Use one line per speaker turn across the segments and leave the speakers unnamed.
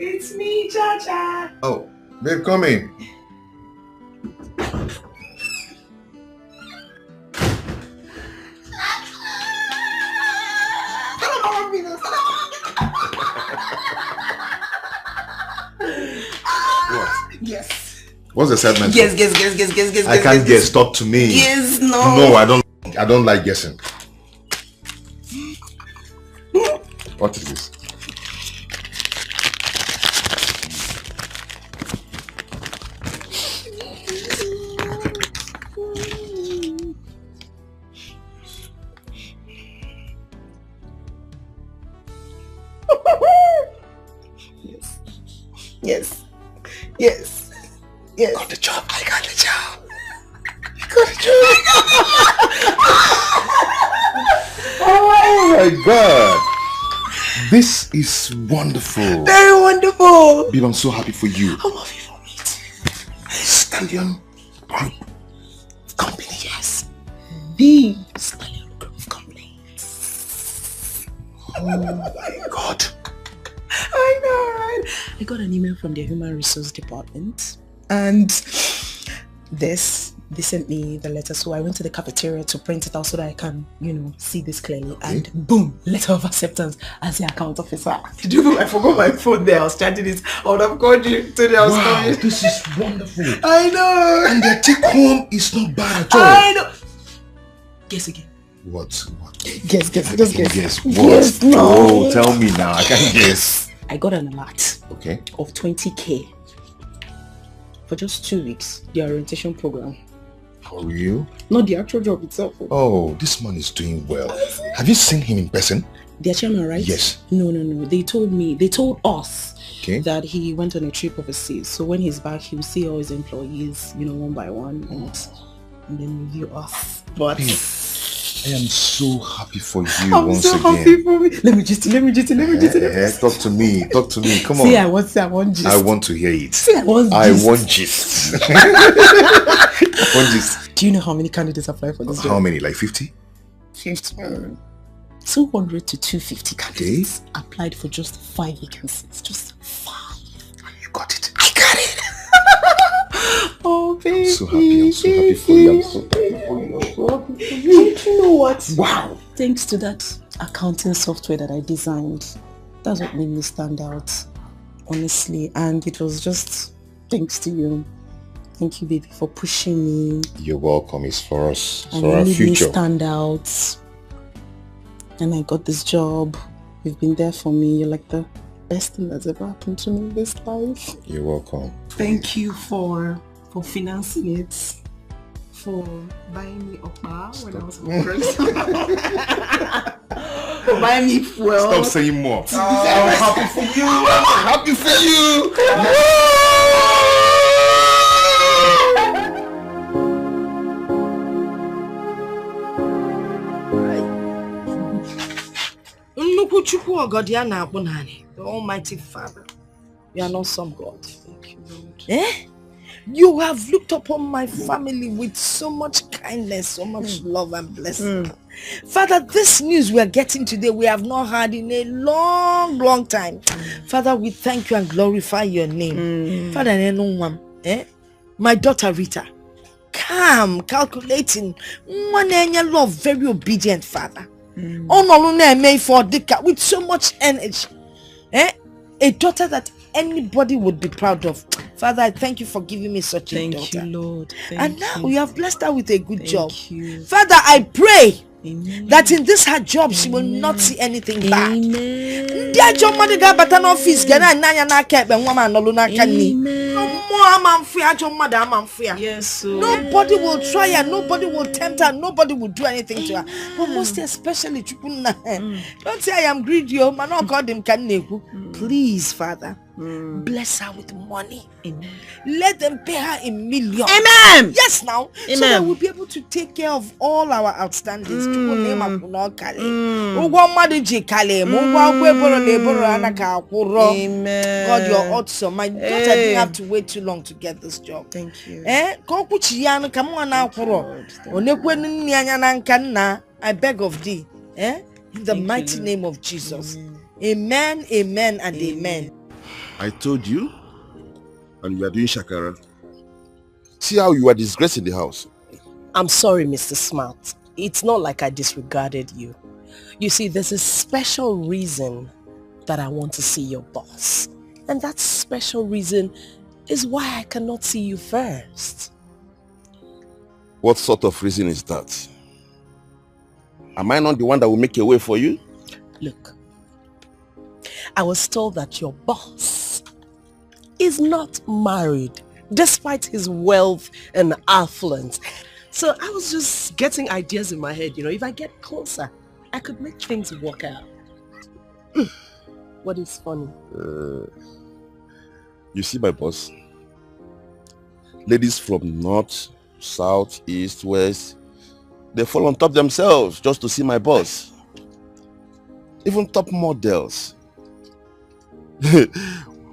It's me, Cha-Cha.
Oh, babe, come in. What?
Yes.
What's the segment?
Guess.
I can't guess. Talk to me.
Yes, no.
No, I don't like guessing. What is this?
Yes.
Got the job. I got the job. Oh my God. This is wonderful.
Very wonderful.
Babe, I'm so happy for you.
I'm happy for me too.
Stallion Group Company.
Yes. The Stallion Group Company.
Oh my God.
I know, right? I got an email from the Human Resource Department and they sent me the letter, so I went to the cafeteria to print it out so that I can, see this clearly. Okay. And boom, letter of acceptance as the account officer. Did you know I forgot my phone there? I was charging it. I would have called you today. I was
Wow, this is wonderful.
I know.
And the take home is not bad at all.
I know. Guess again.
What?
Guess.
Guess. What?
Guess, no.
Oh, tell me now. I can't guess.
I got an alert.
Okay.
Of 20K for just 2 weeks. The orientation program.
For real?
Not the actual job itself.
Oh, this man is doing well. Have you seen him in person?
Their chairman, right?
Yes.
No. They told us
Okay.
that he went on a trip overseas. So when he's back, he'll see all his employees, one by one, and then review us. But
Babe, I am so happy for you
I'm
once
so
again.
happy for me. Let me just.
Talk to me. Come on.
See, I want gist.
I want to hear it.
See, I want
gist. I want gist.
Do you know how many candidates apply for this job?
How many? Like 50?
50. 200 to 250 candidates applied for just 5 vacancies. Just 5.
You got it.
I got it. Oh, baby.
I'm so happy for you. I'm so happy for you.
You know what?
Wow.
Thanks to that accounting software that I designed, that's what made me stand out, honestly. And it was just thanks to you. Thank you, baby, for pushing me.
You're welcome. It's for us.
And
for our
made
future.
me stand out. And I got this job. You've been there for me. You're like the best thing that's ever happened to me in this life.
You're welcome.
Thank you for financing it. For buying me okpa when I was first. For buying me fuel.
Stop saying more. I'm happy for you. I'm happy for you.
The Almighty Father. You are not some God. Thank you, Lord. You have looked upon my family with so much kindness, so much love and blessing. Father, this news we are getting today, we have not heard in a long time. Father, we thank you and glorify your name. Father, my daughter Rita, calm, calculating, one love, very obedient, Father. Made for with so much energy. A daughter that anybody would be proud of. Father, I thank you for giving me such a daughter.
Thank you, Lord.
And now you have blessed her with a good job.
You.
Father, I pray
Amen.
that in this her job she will not see anything bad.
Amen. Yes, so.
Nobody will try her, nobody will tempt her, nobody will do anything to her. But most especially, don't say I am greedy, man, not call them please, Father. Bless her with money.
Amen.
Let them pay her in millions.
Amen.
Yes, now.
Amen.
So that we'll be able to take care of all our outstandings. Amen. God, you're awesome. My daughter didn't have to wait too long to get this job.
Thank you.
I beg of thee. In the mighty name of Jesus. Amen, amen, and amen.
I told you, and you are doing shakara. See how you are disgracing the house.
I'm sorry, Mr. Smart. It's not like I disregarded you. You see, there's a special reason that I want to see your boss. And that special reason is why I cannot see you first.
What sort of reason is that? Am I not the one that will make a way for you?
Look, I was told that your boss is not married, despite his wealth and affluence. So I was just getting ideas in my head, if I get closer, I could make things work out. What is funny?
You see my boss? Ladies from north, south, east, west, they fall on top themselves just to see my boss. Even top models.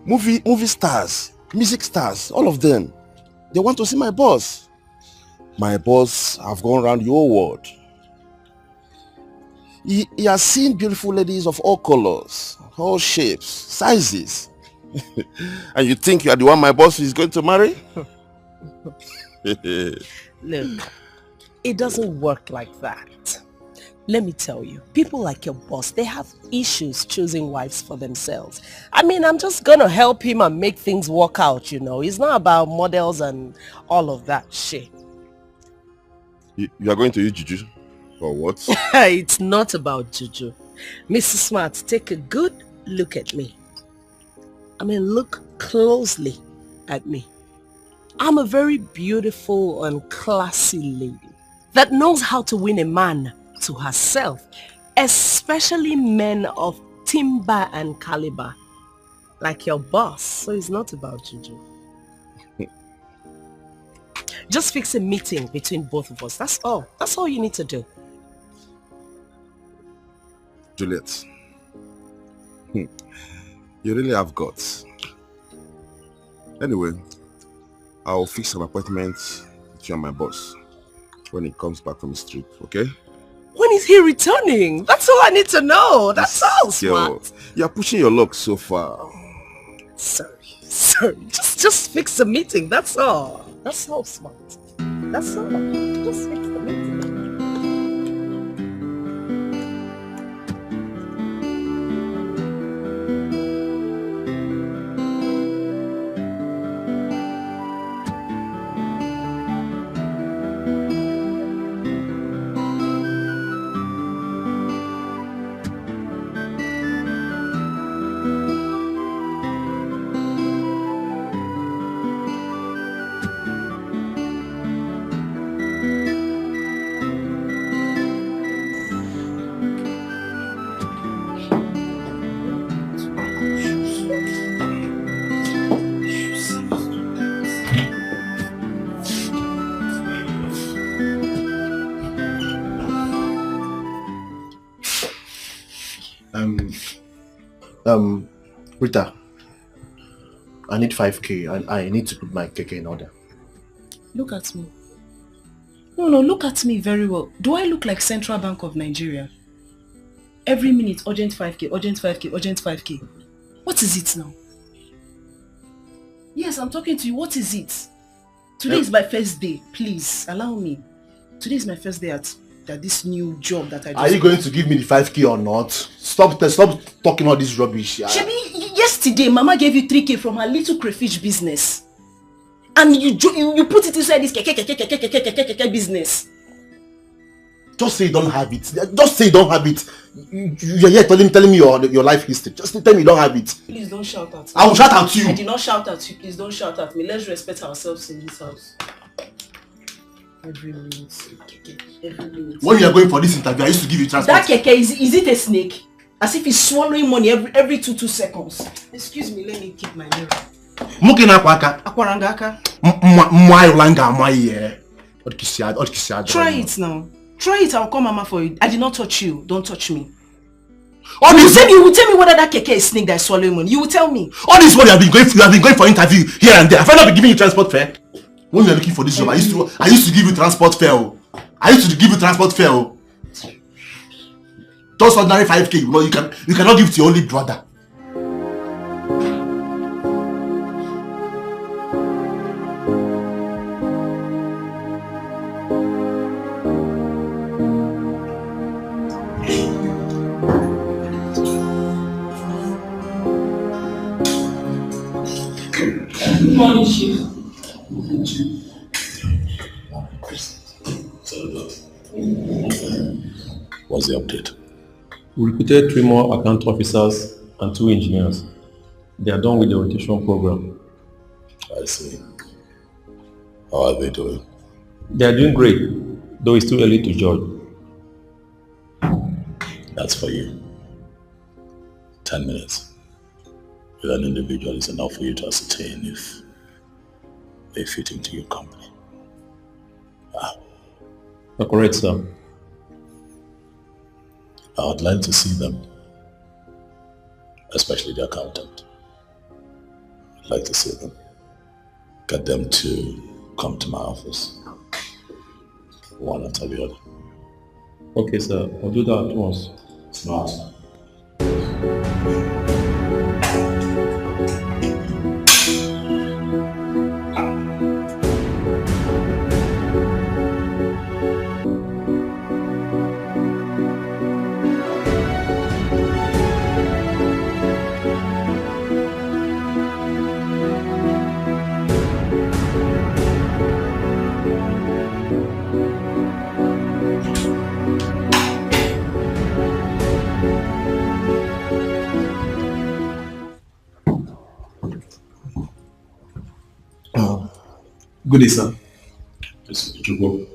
movie stars, music stars, all of them. They want to see my boss. My boss have gone around the whole world. He has seen beautiful ladies of all colors, all shapes, sizes. And you think you are the one my boss is going to marry?
Look, it doesn't work like that. Let me tell you, people like your boss, they have issues choosing wives for themselves. I mean, I'm just gonna help him and make things work out, It's not about models and all of that shit.
You are going to use juju? Or what?
It's not about juju. Mr. Smart, take a good look at me. I mean, look closely at me. I'm a very beautiful and classy lady that knows how to win a man to herself, especially men of timber and caliber, like your boss. So it's not about juju. Just fix a meeting between both of us. That's all. That's all you need to do.
Juliet, you really have guts. Anyway, I'll fix an appointment with you and my boss when he comes back from his trip, okay?
When is he returning? That's all I need to know. That's all, Smart.
You're pushing your luck so far.
Sorry. Just fix the meeting. That's all. That's all, Smart. That's all. Just fix the meeting.
Rita, I need 5k and I need to put my keke in order.
Look at me. No, look at me very well. Do I look like Central Bank of Nigeria? Every minute, urgent 5k, urgent 5k, urgent 5k. What is it now? Yes, I'm talking to you. What is it? Today is my first day. Please, allow me. Today is my first day at this new job that I do.
Are you going to give me the 5k or not? Stop talking all this rubbish.
Shebi, yesterday, Mama gave you 3k from her little crayfish business. And you put it inside this keke business.
Just say you don't have it. Just say you don't have it. You're here telling me your life history. Just tell me you don't have it.
Please don't shout at me.
I will shout at you.
I did not shout at you. Please don't shout at me. Let's respect ourselves in this house. Every minute.
When you are going for this interview, I used to give you transport.
That keke, is it a snake? As if he's swallowing money every 2 seconds. Excuse me, let me keep my mirror. Akwarangaka. Try it now. Try it, I'll call Mama for you. I did not touch you. Don't touch me. You will tell me whether that keke is snake that is swallowing money. You will tell me.
All this what you have been going for interview here and there. Have I not been giving you transport fare? When you are looking for this job, I used to give you transport fare. I used to give you transport fare. Just ordinary 5k, you cannot give to your only brother.
Good morning, Chief.
What's the update?
We recruited 3 more account officers and 2 engineers. They are done with the rotation program.
I see. How are they doing?
They are doing great, though it's too early to judge.
That's for you. 10 minutes with an individual is enough for you to ascertain if they fit into your company.
You're correct, sir.
I would like to see them, especially the accountant. I'd like to see them. Get them to come to my office, one after the other.
Okay, sir. I'll do that at once.
Smart.
Good day, sir.
This is Jugo.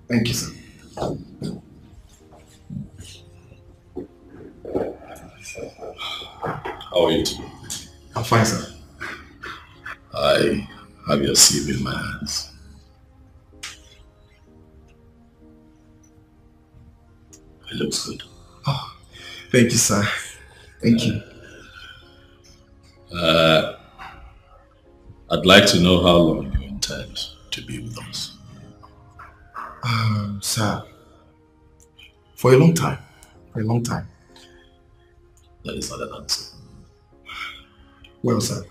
Thank you, sir.
How are you today?
I'm fine, sir.
I have your CV in my hands. It looks good.
Oh, thank you, sir. Thank you.
I'd like to know how long you intend to be with us.
Sir, for a long time. For a long time.
That is not an answer.
Well, sir,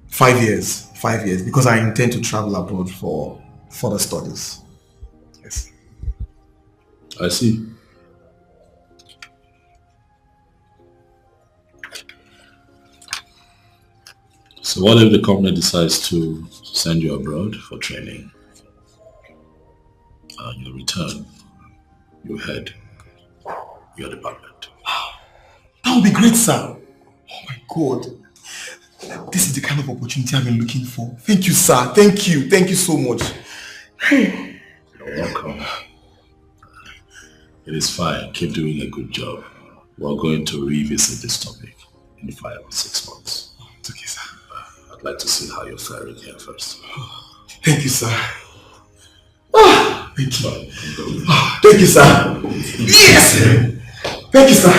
5 years. 5 years, because I intend to travel abroad for further studies. Yes.
I see. So what if the company decides to send you abroad for training? And you return, you head your department.
That would be great, sir. Oh my God. This is the kind of opportunity I've been looking for. Thank you, sir. Thank you. Thank you so much.
You're welcome. It is fine. Keep doing a good job. We're going to revisit this topic in 5 or 6 months.
It's okay, sir.
I'd like to see how you're faring here first.
Thank you, sir. Thank you. Thank you, sir. Yes! Thank you, sir.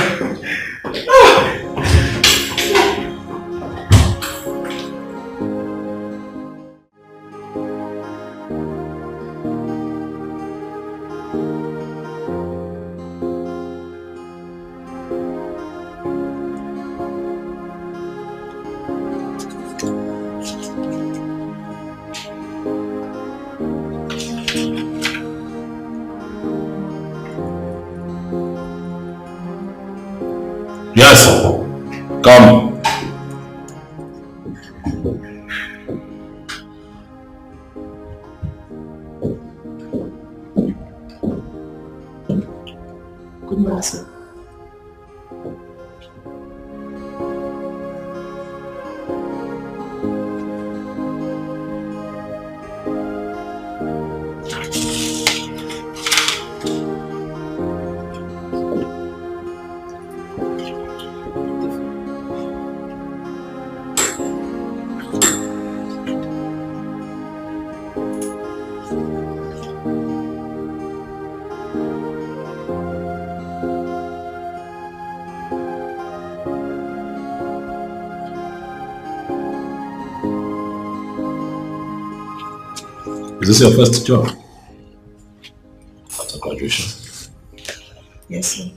Yes, come.
Good morning, sir.
Is this your first job after graduation?
Yes, sir.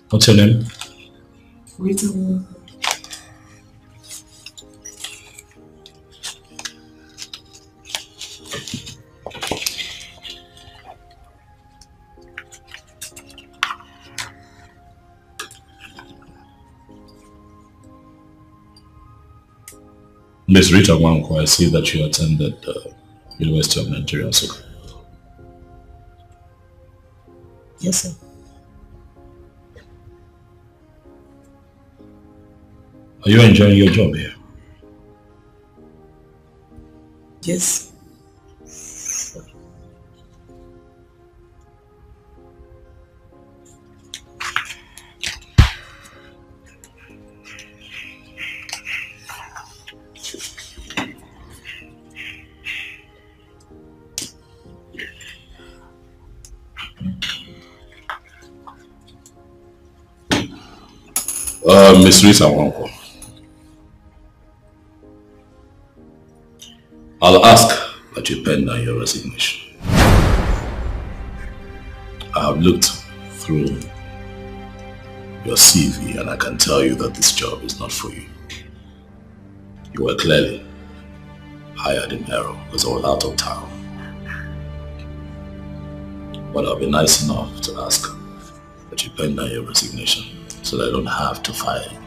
What's your name?
Rita.
Miss Rita Wanko, I see that you attended the University of Nigeria, so.
Yes, sir.
Are you enjoying your job here?
Yes.
Miss Rita Wanko, I'll ask that you pen down your resignation. I have looked through your CV and I can tell you that this job is not for you. You were clearly hired in error because I was out of town. But I'll be nice enough to ask that you pen down your resignation so that I don't have to fire you.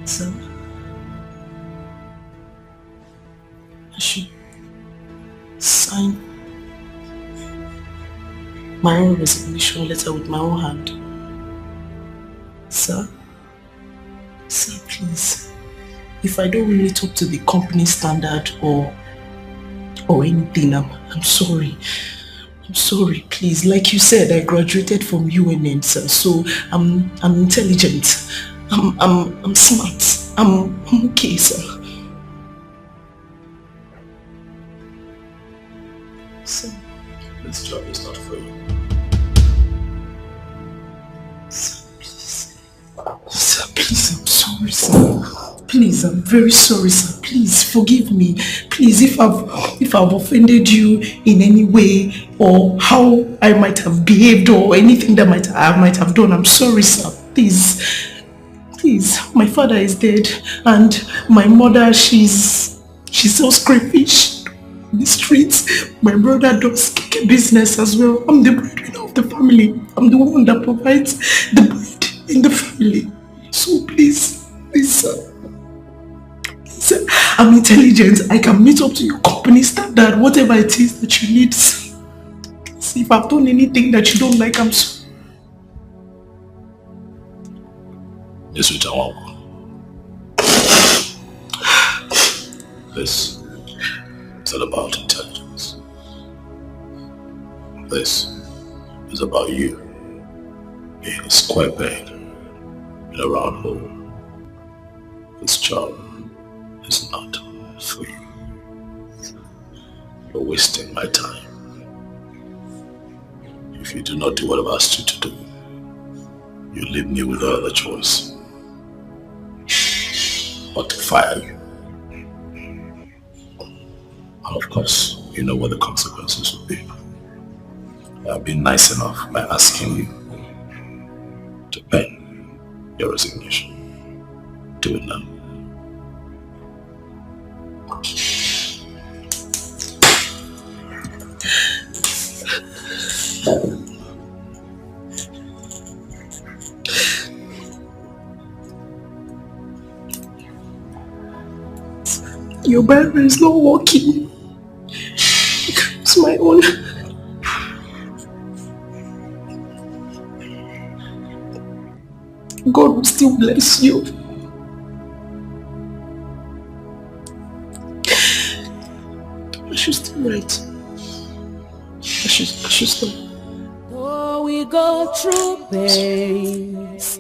So, I should sign my own resignation letter with my own hand. Sir? Sir, please. If I don't meet up to the company standard or anything, I'm sorry. I'm sorry, please. Like you said, I graduated from UNN, sir. So I'm intelligent. I'm smart. I'm okay, sir. Sir.
This job is not for you.
Sir, please. Sir, please, I'm sorry, sir. Please, I'm very sorry, sir. Please, forgive me. Please, if I've offended you in any way or how I might have behaved or anything that I might have done, I'm sorry, sir. Please, my father is dead and my mother, she sells crayfish in the streets. My brother does cake business as well. I'm the breadwinner of the family. I'm the one that provides the bread in the family. So please, sir. Sir, I'm intelligent. I can meet up to your company standard, whatever it is that you need. See, if I've done anything that you don't like, I'm sorry.
Yes, Rita Wanko. This is all about intelligence. This is about you being a square peg in a round hole. This job is not for you. You're wasting my time. If you do not do what I've asked you to do, you leave me with no other choice but to fire you. And of course, you know what the consequences will be. I've been nice enough by asking you to pen your resignation. Do it now.
Your Bible is not working. It's my own. God will still bless you. I should still write. I should stop.
Though we go through pains,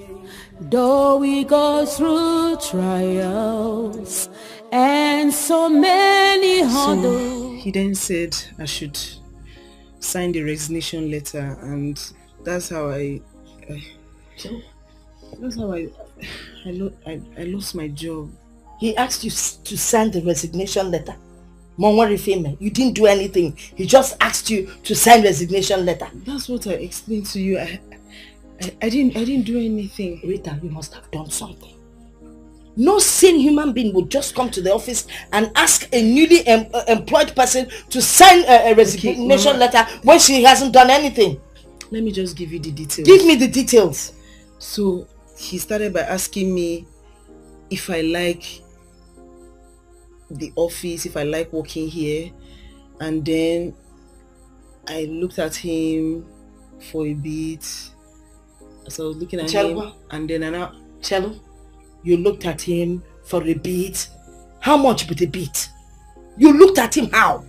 though we go through trials, and so many hurdles.
So he then said I should sign the resignation letter, and that's how I lost my job.
He asked you to sign the resignation letter? Mom, what if you didn't do anything? He just asked you to sign resignation letter.
That's what I explained to you. I didn't do anything.
Rita, you must have done something. No sane human being would just come to the office and ask a newly employed person to sign a resignation letter when she hasn't done anything.
Let me just give you the details.
Give me the details.
So, he started by asking me if I like the office, if I like working here. And then I looked at him for a bit. So I was looking at him. And then
Cello, you looked at him for a bit. How much with a bit? You looked at him how?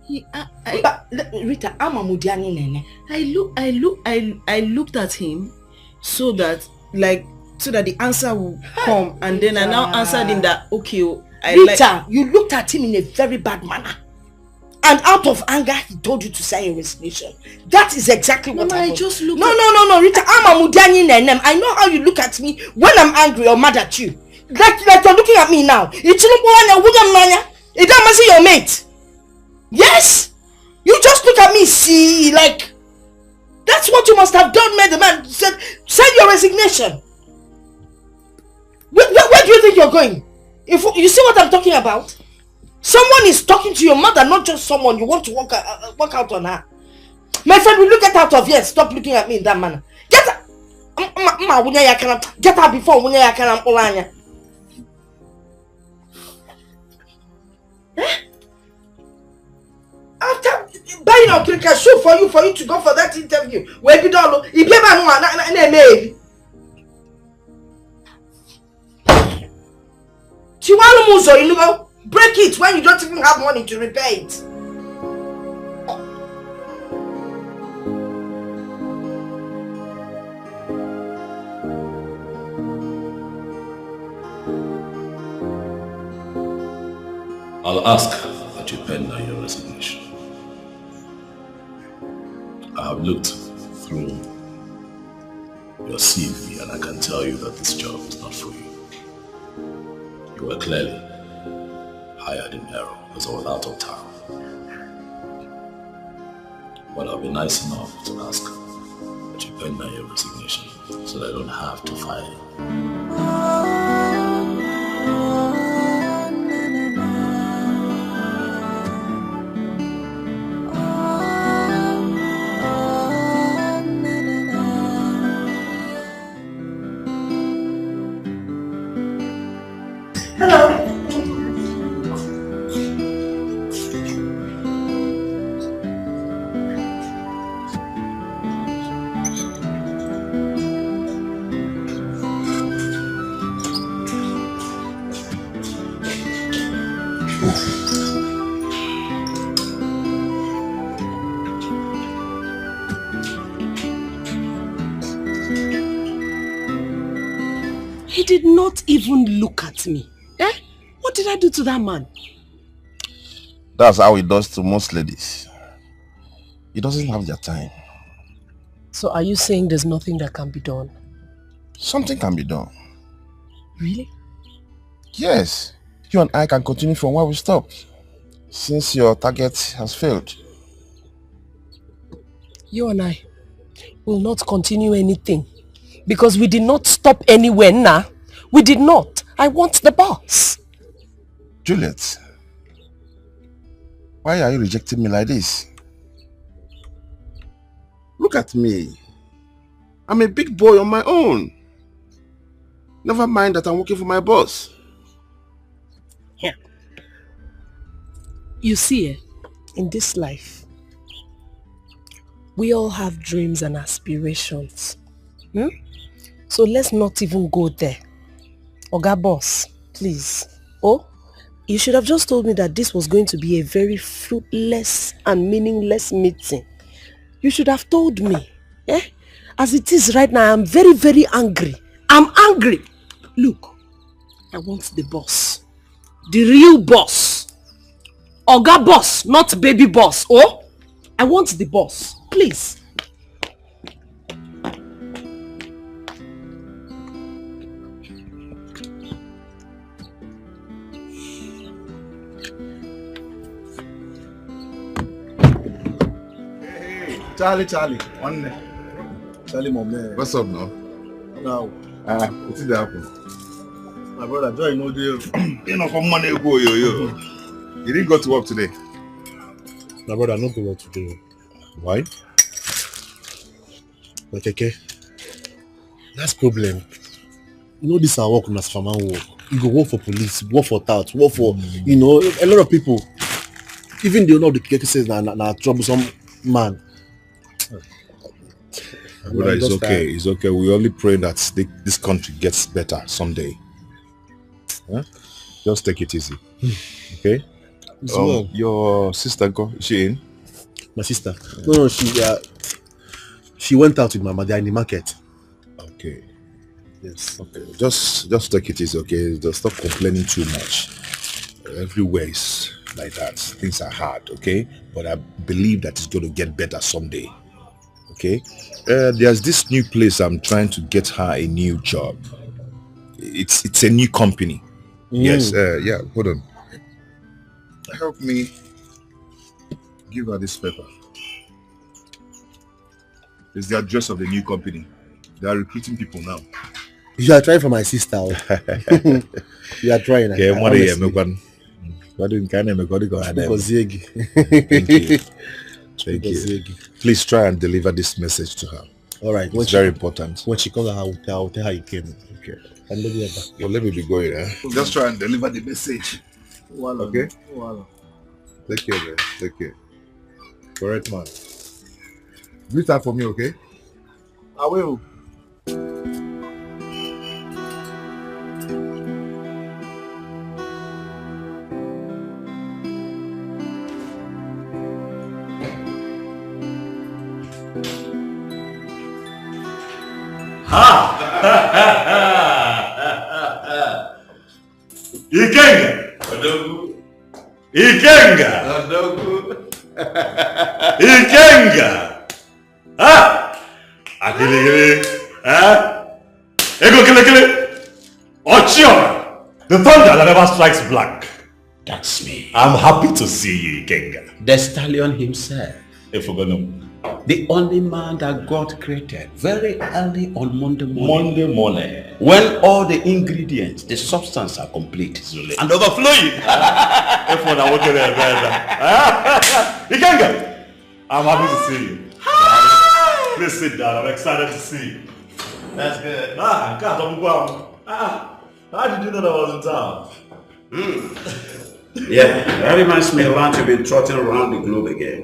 Rita, I'm a Mudiani nene.
I looked at him so that the answer will come, and then I now answered him that okay,
Rita, you looked at him in a very bad manner, and out of anger he told you to sign a resignation. That is exactly what
I just looked.
No, Rita, I'm a Mudiani nene. I know how you look at me when I'm angry or mad at you. Like you're looking at me now. It doesn't see your mate. Yes, you just look at me, see, like, that's what you must have done. Made the man said, send your resignation. Where do you think you're going? If you see what I'm talking about, someone is talking to your mother, not just someone you want to work out on her. My friend, will you get out of here? Stop looking at me in that manner. Get out. Get out before I can Olanya. After buying a cricket shoe for you to go for that interview, where you don't know, if you ever know, break it when you don't even have money to repair it.
I'll ask that you pen down your resignation. I have looked through your CV and I can tell you that this job is not for you. You were clearly hired in error because I was out of town. But I'll be nice enough to ask that you pen down your resignation so that I don't have to fire you.
He did not even look at me. What did I do to that man?
That's how he does to most ladies. He doesn't have their time.
So are you saying there's nothing that can be done?
Something can be done.
Really?
Yes. You and I can continue from where we stopped, since your target has failed.
You and I will not continue anything because we did not stop anywhere now. We did not. I want the boss.
Juliet, why are you rejecting me like this? Look at me. I'm a big boy on my own. Never mind that I'm working for my boss.
Yeah. You see, in this life, we all have dreams and aspirations. So let's not even go there. Oga boss, please. Oh, you should have just told me that this was going to be a very fruitless and meaningless meeting. You should have told me. As it is right now, I'm very, very angry. I'm angry. Look, I want the boss. The real boss. Oga boss, not baby boss. Oh, I want the boss. Please.
Charlie. Charlie, my man.
What's up now?
Now.
What did happen?
My brother, Joy, no deal.
You know, from money ago, yo. You didn't go to work today?
My brother, not go work today.
Why?
Okay. That's problem. You know, this our work as farmer work. You go work for police, work for tout, work for, you know, a lot of people. Even they know the cases na troublesome man.
Brother, it's okay. It's okay. We only pray that this country gets better someday. Huh? Just take it easy. Okay? Your sister, is she in?
My sister? No, she went out with Mama. They're in the market.
Okay.
Yes.
Okay. Just take it easy, okay? Just stop complaining too much. Everywhere is like that. Things are hard, okay? But I believe that it's going to get better someday. Okay? There's this new place. I'm trying to get her a new job. It's a new company. Yes. Yeah. Hold on. Help me give her this paper. It's the address of the new company. They are recruiting people now.
You are trying for my sister. You are trying.
Okay, Thank you. Please try and deliver this message to her.
All right.
It's very important.
When she comes, I'll tell her you came.
Okay.
And
well, let me be going. Just try and deliver the message. Okay? Take care, man. Take care. Correct, man. Do that for me, okay?
I will.
Ikenga! Akili! Ego kili! Ochiora! The thunder that never strikes black.
That's me.
I'm happy to see you, Ikenga.
The stallion himself.
Ifugano.
The only man that God created very early on Monday morning.
When
all the ingredients, the substance are complete.
And overflowing. Ikenga! I'm happy to see you. Please sit down. I'm excited to see you.
That's good.
How did you know that I was in town?
Yeah, that reminds me of how you've been trotting around the globe again.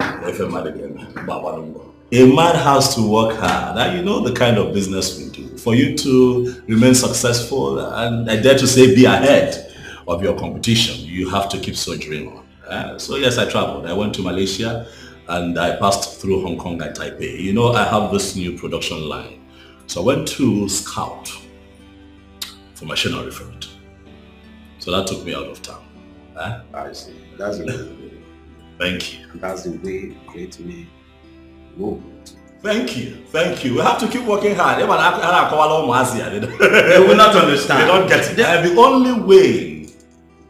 A man has to work hard. Now, you know the kind of business we do. For you to remain successful and I dare to say be ahead of your competition, you have to keep soldiering on. So yes, I traveled. I went to Malaysia and I passed through Hong Kong and Taipei. You know, I have this new production line. So I went to scout for machinery for it. So that took me out of town.
I see. That's the way.
Thank you.
That's the way great men go.
Thank you. We have to keep working hard. They will
not understand.
They don't get it. The only way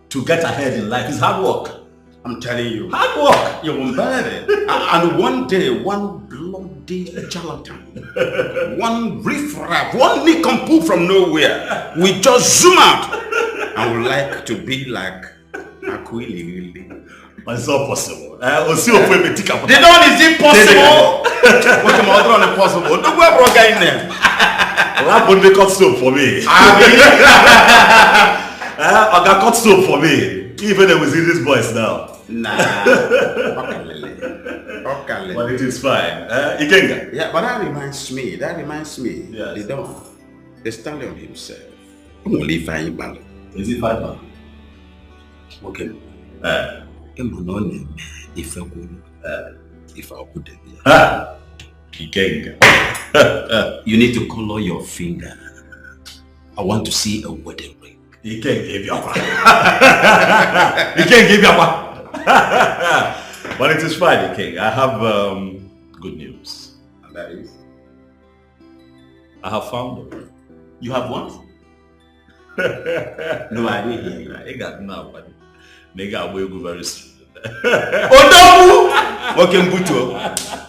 to get ahead in life is hard work.
I'm telling you.
Hard work.
You won't believe it. And one day, one bloody charlatan, one riffraff, one nincompoop from nowhere, we just zoom out and would like to be like Aquili.
But it's not possible. They don't,
it's impossible. What am I doing impossible? Don't go broke in there.
That would be cut soap for me. I got cut soap for me. Even though we see these boys now.
Nah. Okay.
But it is fine. Ikenga.
Yeah, but that reminds me.
Yes.
The stallion himself. Only fine ball.
Is it fine?
Okay.
Ikenga.
You need to color your finger. I want to see a wedding ring.
You can't give you up. You can't give you up. But it is fine, King. I have good news.
And that is?
I have found her.
You have what? No, I didn't hear you.
I got now, but nigga will go very soon.
Odobu! Okay, Mbuto.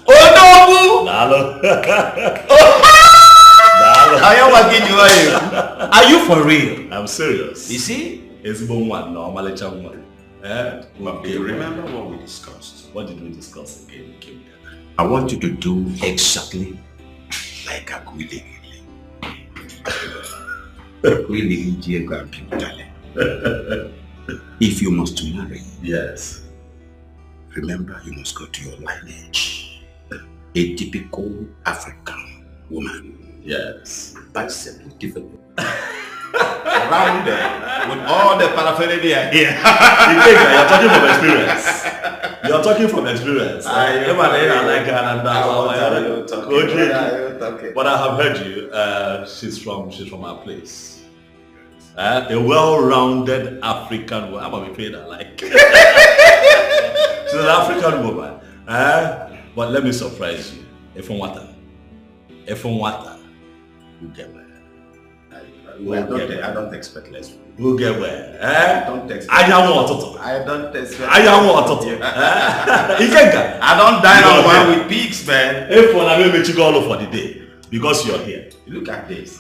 Odobu!
Dalo.
Are you for real?
I'm serious.
You see?
It's one, no, one.
Okay, remember what we discussed.
What did we discuss again?
I want you to do exactly like a Quilly. If you must marry,
yes,
remember you must go to your lineage. A typical African woman.
Yes.
Bicep developed. Around there, with all the paraphernalia here.
You're talking from experience. You're talking from experience. But I have heard you. She's from our place. A well-rounded African woman. I'm gonna be paid like. She's an African woman. But let me surprise you. If on water, you get where.
I don't expect less.
You get where.
I don't expect.
I don't
expect.
I
don't dine on one with pigs, man.
If one I will make you go all over the day because you're here.
Look at this.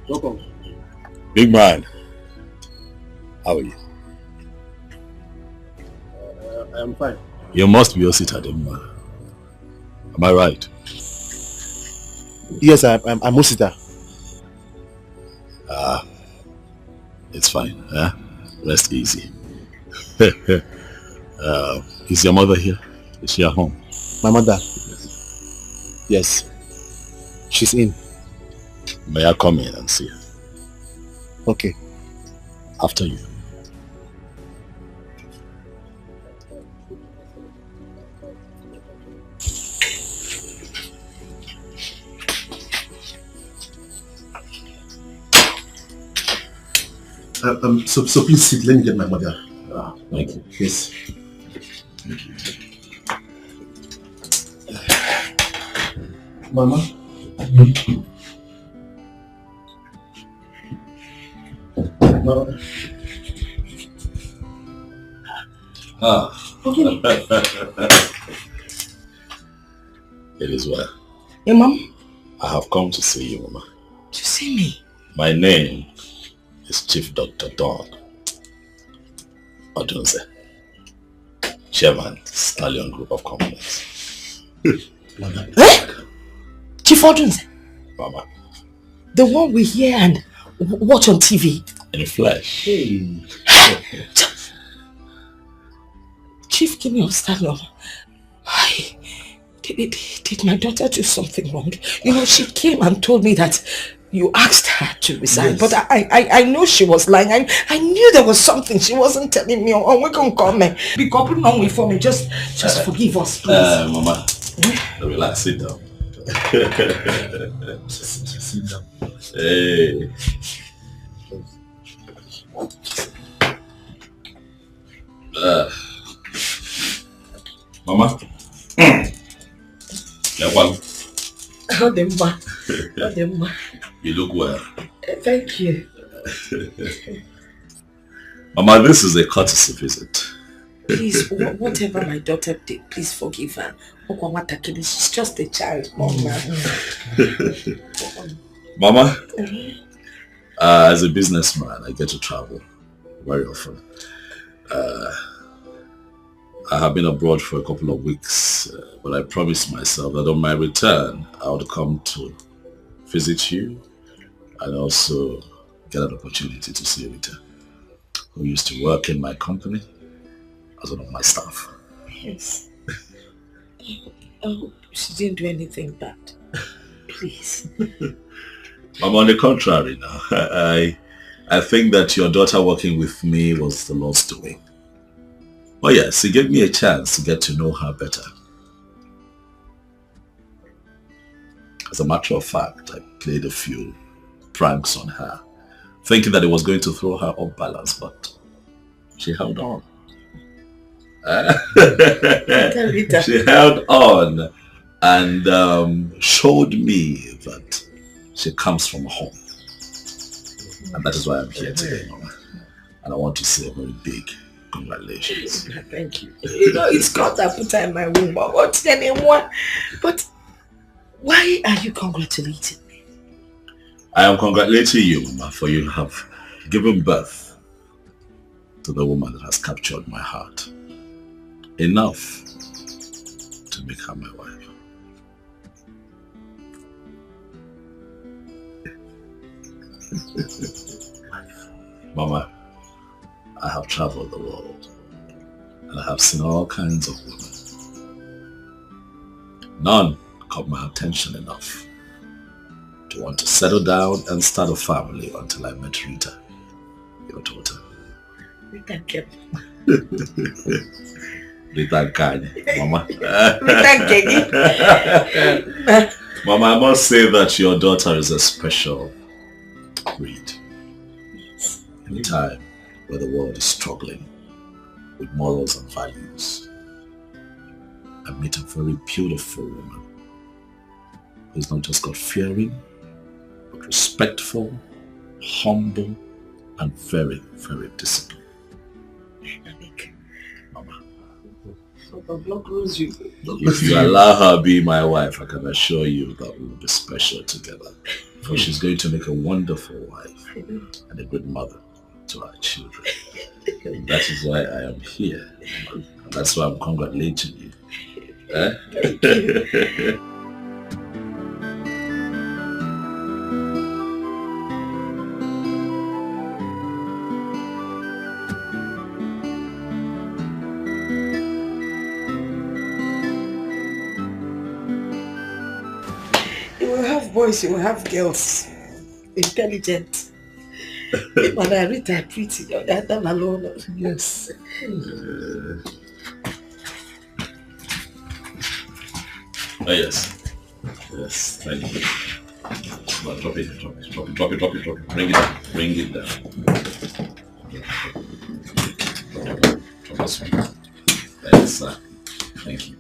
Welcome.
Big man, how are you?
I am fine.
You must be Osita, big man. Am I right?
Yes, I'm Osita.
It's fine. Rest easy. Is your mother here? Is she at home?
My mother? Yes. She's in.
May I come in and see her?
Okay.
After you.
So please sit. Let me get my mother.
Thank you.
Yes.
Thank you.
Mama. Mama.
It is well.
Yeah, Mom?
I have come to see you, Mama.
To see me?
My name is Chief Dr. Don Odunze, Chairman, Stallion Group of Companies.
Mama. Chief Odunze?
Mama.
The one we hear and watch on TV?
In flesh.
Hey.
Chief, give me your Stallion. Did my daughter do something wrong? You know, she came and told me that you asked her to resign, yes. But I know she was lying. I knew there was something she wasn't telling me. Oh, we can come and be coupled on for me. Just forgive us, please.
Mama, relax, sit down.
Sit down.
Hey. Mama. You look well.
Thank you.
Mama, this is a courtesy visit.
Please, whatever my daughter did, please forgive her. She's just a child, Mama.
Mama, as a businessman, I get to travel very often. I have been abroad for a couple of weeks, but I promised myself that on my return, I would come to visit you and also get an opportunity to see Rita, who used to work in my company as one of my staff.
Yes. Oh, she didn't do anything bad. Please.
I'm on the contrary now. I think that your daughter working with me was the Lord's doing. Oh yes, it gave me a chance to get to know her better. As a matter of fact, I played a few pranks on her, thinking that it was going to throw her off balance, but she held on. She held on and showed me that she comes from home. And that is why I'm here today, Mama. And I want to say a very big congratulations.
Thank you. You know, it's God that put her in my womb. But why are you congratulating me?
I am congratulating you, Mama, for you have given birth to the woman that has captured my heart. Enough to make her my wife. Mama, I have traveled the world and I have seen all kinds of women. None caught my attention enough to want to settle down and start a family until I met Rita, your daughter.
Rita Kep.
Rita Kanye, Mama.
Rita Kanye.
Mama, I must say that your daughter is a special breed. In a time where the world is struggling with morals and values, I meet a very beautiful woman who's not just God-fearing, but respectful, humble, and very, very disciplined. Mama, if you allow her be my wife, I can assure you that we will be special together. For she's going to make a wonderful wife and a good mother to our children. And that is why I am here. And that's why I'm congratulating you.
Thank you. You will have boys, you will have girls. Intelligent. When I read that pretty, you're that alone.
Yes. Oh yes. Yes, thank you. Well, drop it. Bring it down. Drop this one. Yes, sir. Thank you.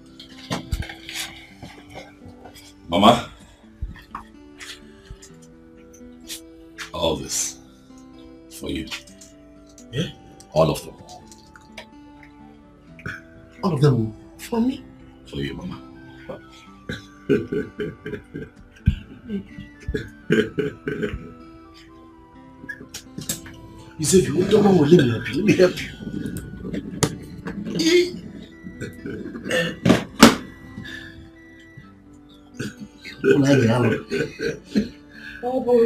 Mama. All this for you.
Yeah?
All of them.
All of them?
For me?
For you, Mama.
You said you don't want to let me help you. Onye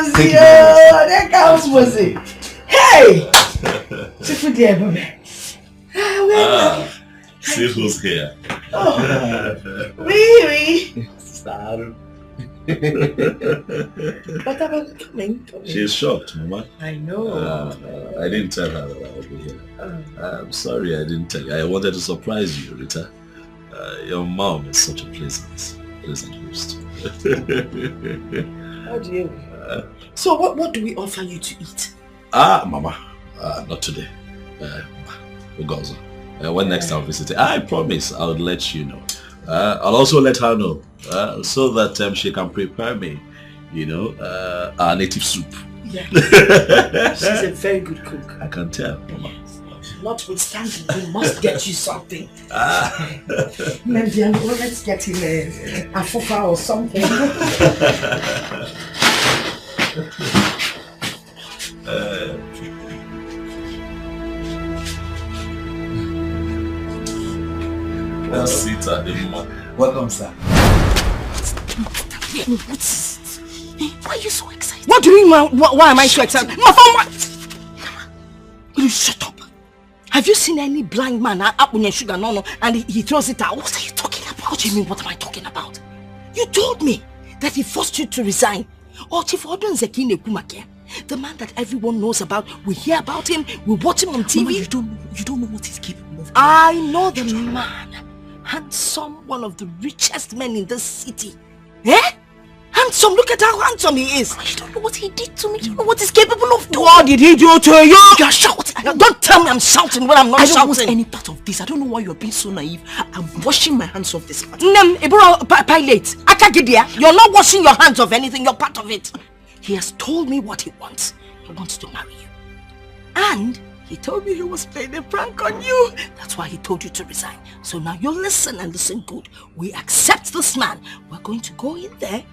Muzi. There comes Muzi. Hey! Chifu dear, baby.
See who's here.
Oh. Oui. What about coming?
She's shocked, Mama.
I know.
I didn't tell her that I would be here. I'm sorry I didn't tell you. I wanted to surprise you, Rita. Your mom is such a pleasant host.
How do you? So what do we offer you to eat?
Mama. Not today. Ugozo. When next time visiting, I promise I'll let you know. I'll also let her know so that she can prepare me, our native soup.
Yeah. She's a very good cook.
I can tell, Mama.
Notwithstanding, we must get you something. Maybe let's get him a fufa or something.
That's Sita, the woman.
Welcome, sir.
What's it? Why are you so excited?
What do you mean? Why am I so excited? My phone, what? Will you shut up? Have you seen any blind man up on your sugar no and he throws it out? What are you talking about? What do you mean, what am I talking about? You told me that he forced you to resign. Or Chief Odon Zekine Kumake, the man that everyone knows about. We hear about him, we watch him on TV.
Mama, you don't know what he's capable of.
I know the man. Handsome, one of the richest men in this city. Eh? Handsome, look at how handsome he is.
You don't know what he did to me. You don't know what he's capable of doing.
What did he do to you?
You're shouting.
Don't tell me I'm shouting when I'm not shouting.
I don't want any part of this. I don't know why you're being so naive. I'm washing my hands off this matter.
Pilate, Akagidia, you're not washing your hands of anything. You're part of it. He has told me what he wants. He wants to marry you. And he told me he was playing a prank on you. That's why he told you to resign. So now you listen and listen good. We accept this man. We're going to go in there.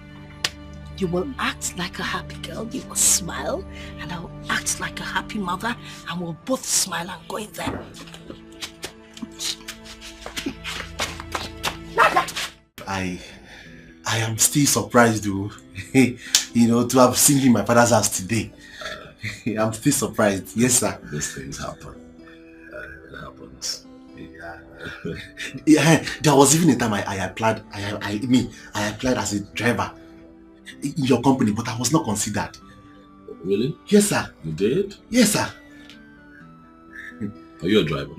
You will act like a happy girl. You will smile. And I will act like a happy mother. And we'll both smile and go in there.
I am still surprised though. To have seen him in my father's house today. I'm still surprised. Yes, sir.
These things happen. It happens.
Yeah, there was even a time I applied as a driver in your company, but I was not considered.
Really?
Yes, sir.
You did?
Yes, sir.
Are you a driver?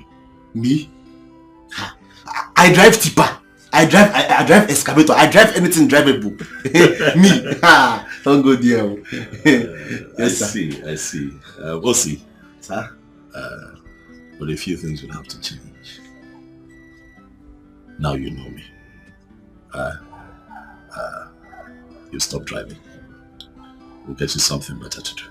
Me? I drive tipper. I drive excavator. I drive anything drivable. Me. Don't go there. Yes,
I see. We'll see.
Sir?
But a few things will have to change. Now you know me. You stop driving. We'll get you something better to do.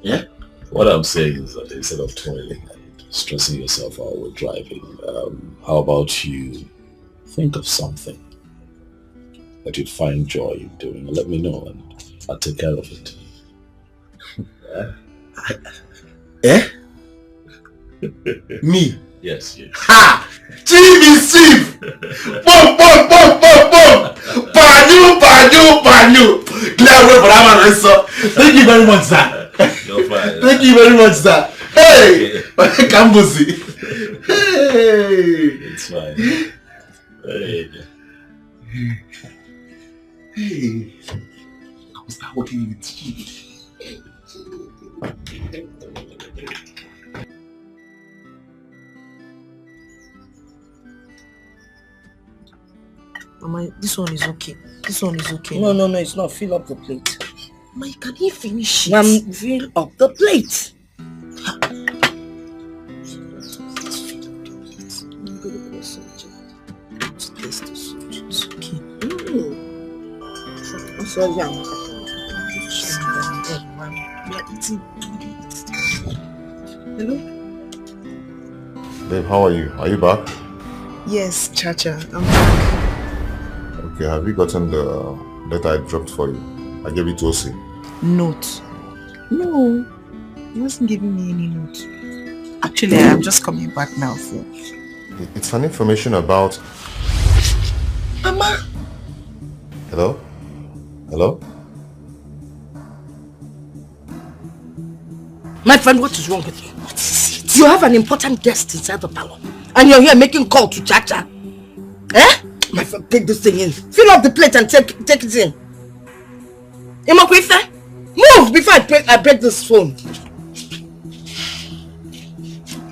Yeah?
What I'm saying is that instead of toiling and stressing yourself out with driving, how about you think of something that you'd find joy in doing and let me know and I'll take care of it.
Me?
Yes.
Ha! Chief is chief! Boom! Banyu! Clear way for that man, sir. Thank you very much, sir.
You're fine.
Thank you very much, sir. Hey! Kambuzi. Hey!
It's fine.
Hey! I will start working with you.
Mama, this one is okay.
No, it's not. Fill up the plate.
Mama, can he finish it?
Mom, fill up the plate.
Hello?
Babe, how are you? Are you back?
Yes, Chacha, I'm back.
Okay, have you gotten the letter I dropped for you? I gave it to Osi.
Note? No, he wasn't giving me any note. Actually, I'm just coming back now for...
It's an information about...
Mama!
Hello? Hello?
My friend, what is wrong with you?
What is it?
You have an important guest inside the parlor. And you're here making call to Chacha. Eh? My friend, take this thing in. Fill up the plate and take it in. Imokwife, move before I break this phone.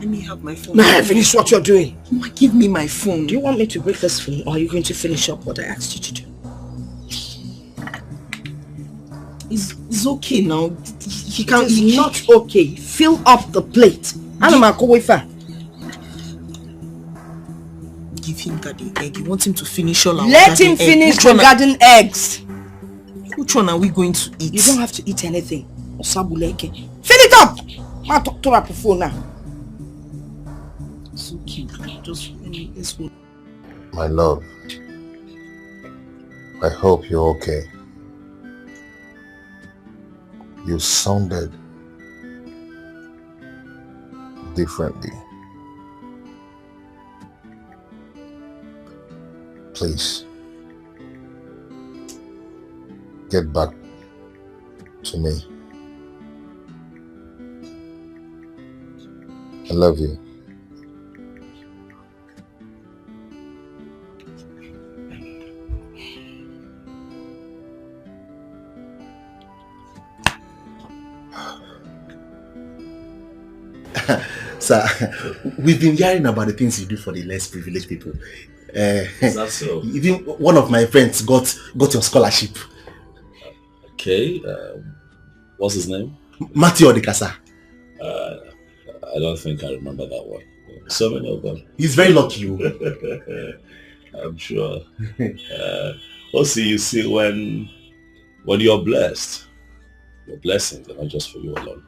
Let me have my phone.
Nah, finish what you're doing.
Mama, give me my phone.
Do you want me to break this phone, or are you going to finish up what I asked you to do?
It's okay now. He can't.
It's not okay. Fill up the plate.
Give him garden egg. You want him to finish all our
Let him finish the garden eggs.
Which one are we going to eat?
You don't have to eat anything. Fill it up. I'll talk to her on the phone now.
It's okay. Just let's go.
My love, I hope you're okay. You sounded differently. Please, get back to me. I love you.
Sir, we've been hearing about the things you do for the less privileged people.
Is that so?
Even one of my friends got your scholarship.
Okay. What's his name?
Matthew Odekasa.
I don't think I remember that one. So many of them.
He's very lucky.
I'm sure. Also, you see, when you're blessed, your blessings are not just for you alone.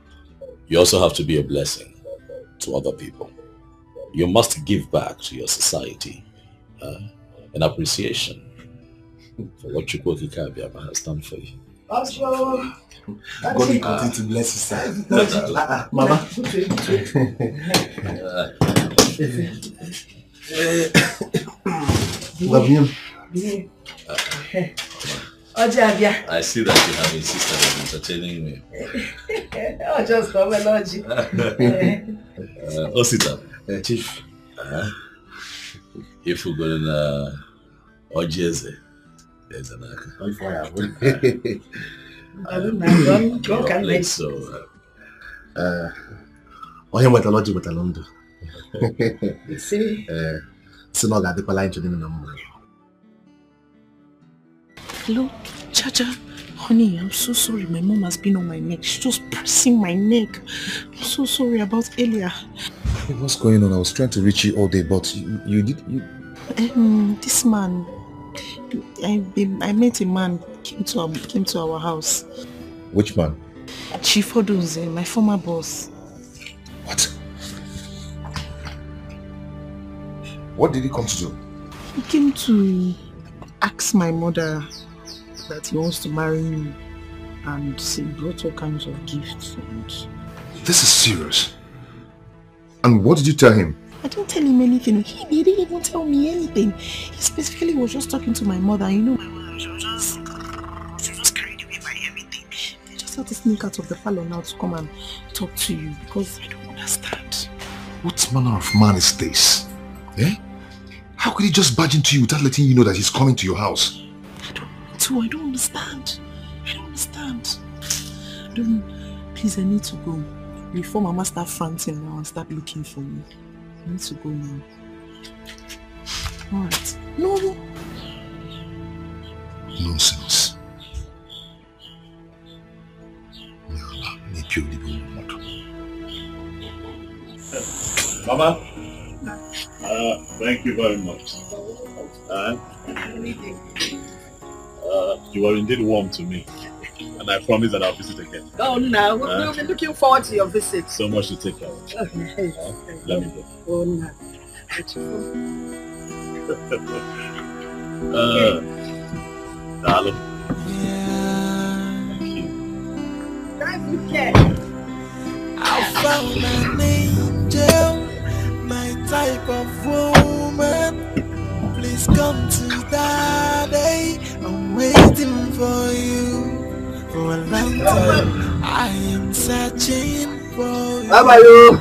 You also have to be a blessing to other people. You must give back to your society in appreciation for what Chukwu Kabiama has done for you.
God will continue to bless you, sir. Mama. Love you.
I see that you have a sister that's entertaining me.
Oh, just come along.
Osita, Chief. If we're going to Ojeze, there's an aka. So,
onye nwetara ọjị nwetara ndụ. Si na ọ ga-adịkwala anyị nche na mma.
Hello, Chacha. Honey, I'm so sorry. My mom has been on my neck. She's just pressing my neck. I'm so sorry about earlier.
Hey, what's going on? I was trying to reach you all day, but you did.
This man. I met a man came to our house.
Which man?
Chief Odunze, my former boss.
What? What did he come to do?
He came to ask my mother that he wants to marry me, and he brought all kinds of gifts. And
this is serious. And what did you tell him?
I didn't tell him anything. He didn't even tell me anything. He specifically was just talking to my mother. You know, my mother, she was just carried away by everything. They just had to sneak out of the parlor now to come and talk to you because I don't understand.
What manner of man is this? Eh? How could he just barge into you without letting you know that he's coming to your house?
I don't understand. Please, I need to go. Before Mama start fronting now and start looking for me. I need to go now. Alright. No.
Nonsense.
Mama, thank you very much. You are indeed warm to me, and I promise that I'll visit again.
Oh, no. We'll be looking forward to your visit.
So much to take care of.
Okay.
Let me go.
Oh, no.
Darling.
Thank you.
I found an angel, my type of woman. Please come to Daddy. I'm waiting for you for a long time. I am searching for you.
How about you?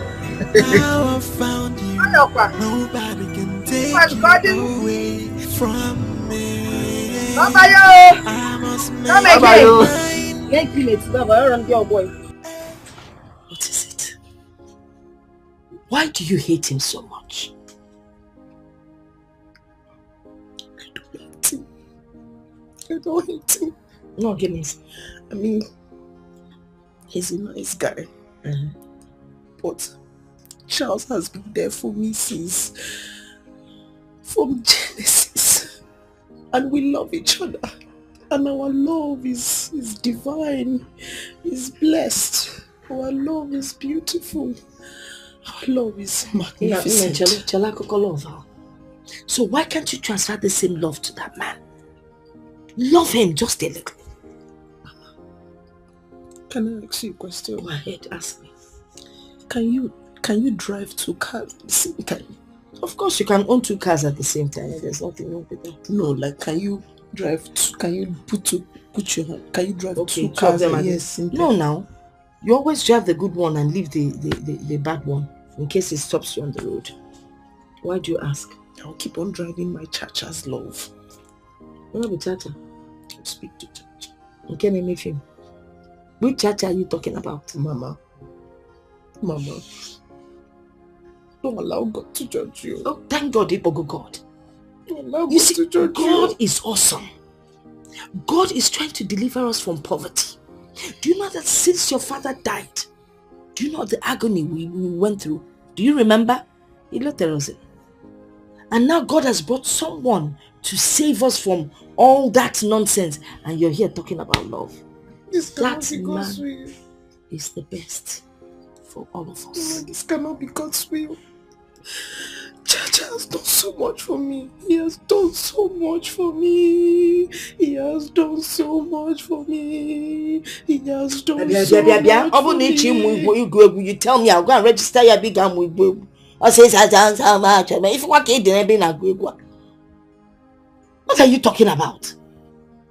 Now I found you. Nobody can take you away from me.
How about you?
I must make
How about
you
mine.
What is it? Why do you hate him so much?
I don't hate him.
No, goodness.
I mean, he's a nice guy. But Charles has been there for me from Genesis. And we love each other. And our love is divine, is blessed. Our love is beautiful. Our love is magnificent.
So why can't you transfer the same love to that man? Love him just a little.
Can I ask you a question?
Go ahead, ask me.
Can you drive 2 cars at the same time?
Of course you can own 2 cars at the same time. There's nothing wrong with that.
No, like can you drive can you put your hand? Can you drive 2
of
cars?
them
Yes.
No, now. You always drive the good one and leave the bad one in case it stops you on the road. Why do you ask?
I'll keep on driving my Chacha's love.
What about Chacha?
I'll speak to Chacha.
Okay, name me film. Which Chacha are you talking about?
Mama. Don't allow God to judge you.
Oh, thank God, Ibogo God.
Don't allow
You
God
see,
to judge
God
you.
is awesome. God is trying to deliver us from poverty. Do you know that since your father died, do you know the agony we went through? Do you remember? He looked at us. And now God has brought someone to save us from all that nonsense. And you're here talking about love. That man is the best for all of us.
This cannot be God's will. Chacha has done so much for me. He has done so much for me. He has done so much for me. He has done so much for me.
You tell me I'll go and register your big arm with I say how much. If you want to what are you talking about?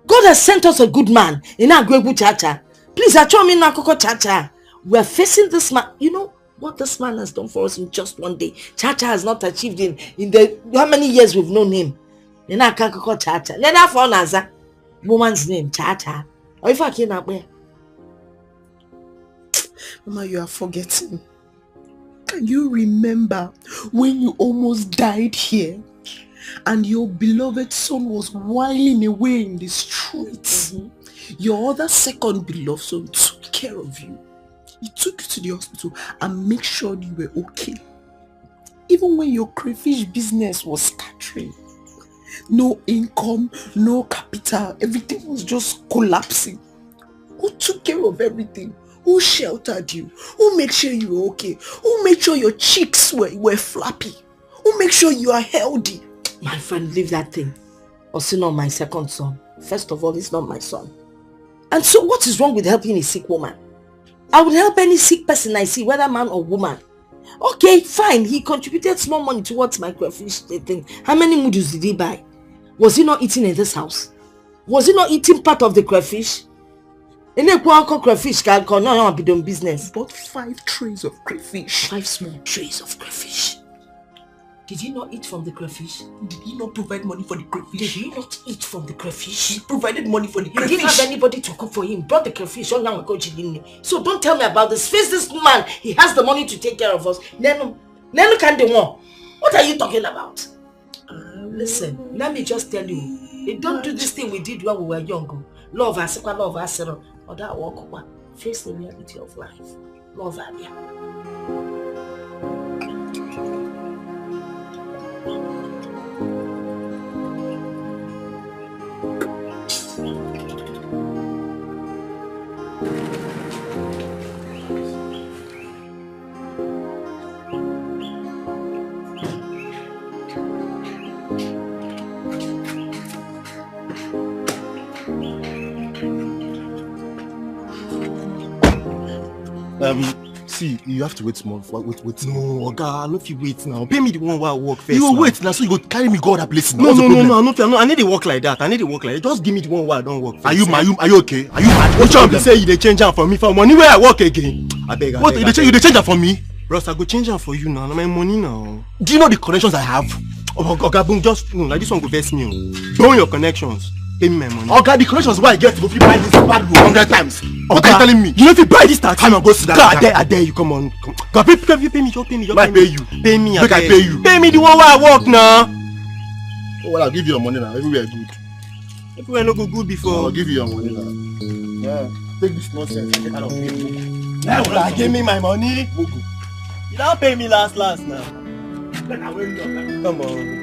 God has sent us a good man in our Gwegu Chacha. Please, I told me Nakoko Chacha. We are facing this man. You know what this man has done for us in just one day. Chacha has not achieved in the how many years we've known him. In our Kakoko Chacha. Let her for Naza. Woman's name, Chacha. Or if I can't up where?
Mama, you are forgetting. Can you remember when you almost died here and your beloved son was whiling away in the streets? Your other second beloved son took care of you. He took you to the hospital and made sure you were okay. Even when your crayfish business was scattering. No income, no capital, everything was just collapsing. Who took care of everything? Who sheltered you? Who made sure you were okay? Who made sure your cheeks were flappy? Who made sure you are healthy?
My friend, leave that thing. Also not my second son. First of all, he's not my son. And so what is wrong with helping a sick woman? I would help any sick person I see, whether man or woman. Okay, fine. He contributed small money towards my crayfish thing. How many noodles did he buy? Was he not eating in this house? Was he not eating part of the crayfish? In a crayfish can not be done business.
Bought 5 trays of crayfish.
5 small trays of crayfish. Did he not eat from the crayfish?
Did he not provide money for the crayfish?
Did he not eat from the crayfish?
He provided money for the crayfish.
He didn't have anybody to cook for him. Brought the crayfish. So don't tell me about this. Face this man. He has the money to take care of us. Then can do more. What are you talking about? Listen, let me just tell you. Don't do this thing we did when we were young. Love us, or that walk one. Face the reality of life. Love Abia.
See, you have to wait small. Wait.
No, Oga, no fit wait now. Pay me the one while I work first.
You
now.
wait now, so you go carry me go other places.
No, I need to work like that. Just give me the one while I don't work first.
Are you okay? Are you mad?
Which one you say you dey change am for me for money where I work again? I beg.
What, you dey change am for me?
Bros, I go change am for you now. My money now.
Do you know the connections I have?
Oga, boom, just no, like this one go vex me. Burn your connections. Pay me my money.
Oga, the connections why I get to go buy this bad room 100 times. What are you telling me?
You know if you buy this tattoo,
come on, go sit down.
I dare you, come on. God, pay me.
I pay you.
Pay me,
I pay you.
Pay me the one where I work now.
Oh, well, I'll give you your money now. Everywhere good.
Everywhere no go good before.
I'll give you your money now. Yeah. Take this nonsense and get out of here.
Yeah, give me my money. You don't pay me last now. Come on.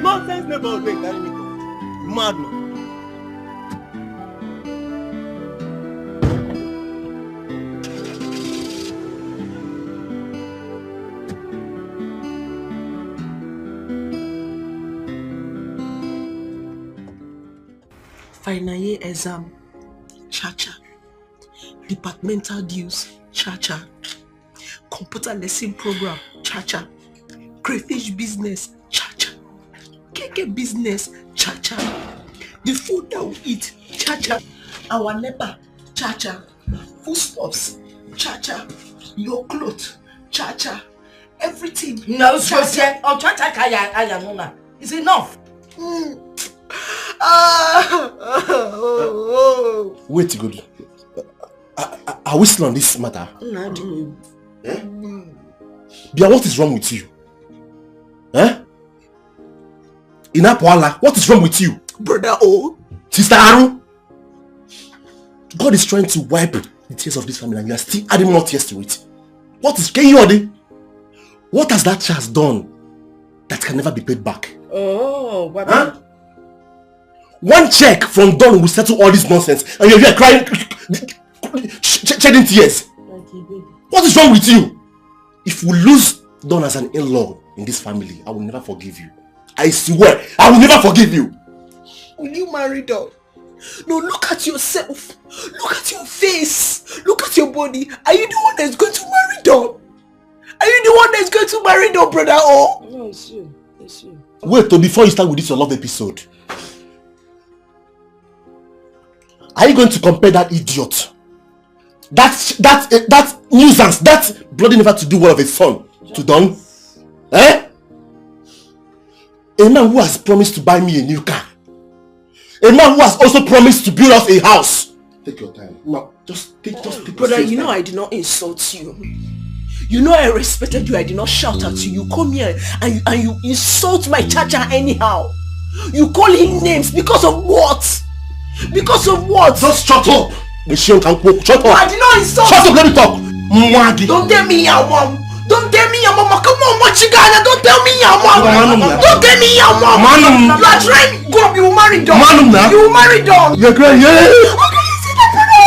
Nonsense never break carry me go. Madman.
Final year exam, cha-cha. Departmental dues, cha-cha. Computer lesson program, cha-cha. Crayfish business, cha-cha. Keke business, cha-cha. The food that we eat, cha-cha. Our NEPA, cha-cha. Foodstuffs, cha-cha. Your clothes, cha-cha. Everything.
No, cha-cha. Oh, cha-cha, it's enough.
Wait, good. Are we still on this matter?
No.
Bia, what is wrong with you? Inapwala, what is wrong with you?
Brother O.
Sister Aru. God is trying to wipe the tears of this family and you are still adding more tears to it. Can you hear? What has that child done that can never be paid back?
Oh, what?
Huh? One check from Don will settle all this nonsense and you're here crying, shedding tears. What is wrong with you? If we lose Don as an in-law in this family, I will never forgive you. I swear, I will never forgive you.
Will you marry Don? No, look at yourself. Look at your face. Look at your body. Are you the one that's going to marry Don? Are you the one that's going to marry Don, brother? Oh?
No, it's you. It's you.
Wait, before you start with this your love episode. Are you going to compare that idiot? That nuisance, that bloody never to do well of a son to Don? A man who has promised to buy me a new car. A man who has also promised to build us a house. Take your time. No, just take
brother, you know I did not insult you. You know I respected you. I did not shout at you. You come here and you insult my cha-cha anyhow. You call him names because of what? Because of what?
Just shut up. Shut up.
I did not insult.
Shut up, let me talk.
Don't tell me your mom. Don't tell me your mama. Come on, Machigana. Don't tell me your mom. Don't tell me your mom. You are trying. Go up. You will marry Don. You will marry Don.
You're crying. Yeah.
Okay, you see that, brother?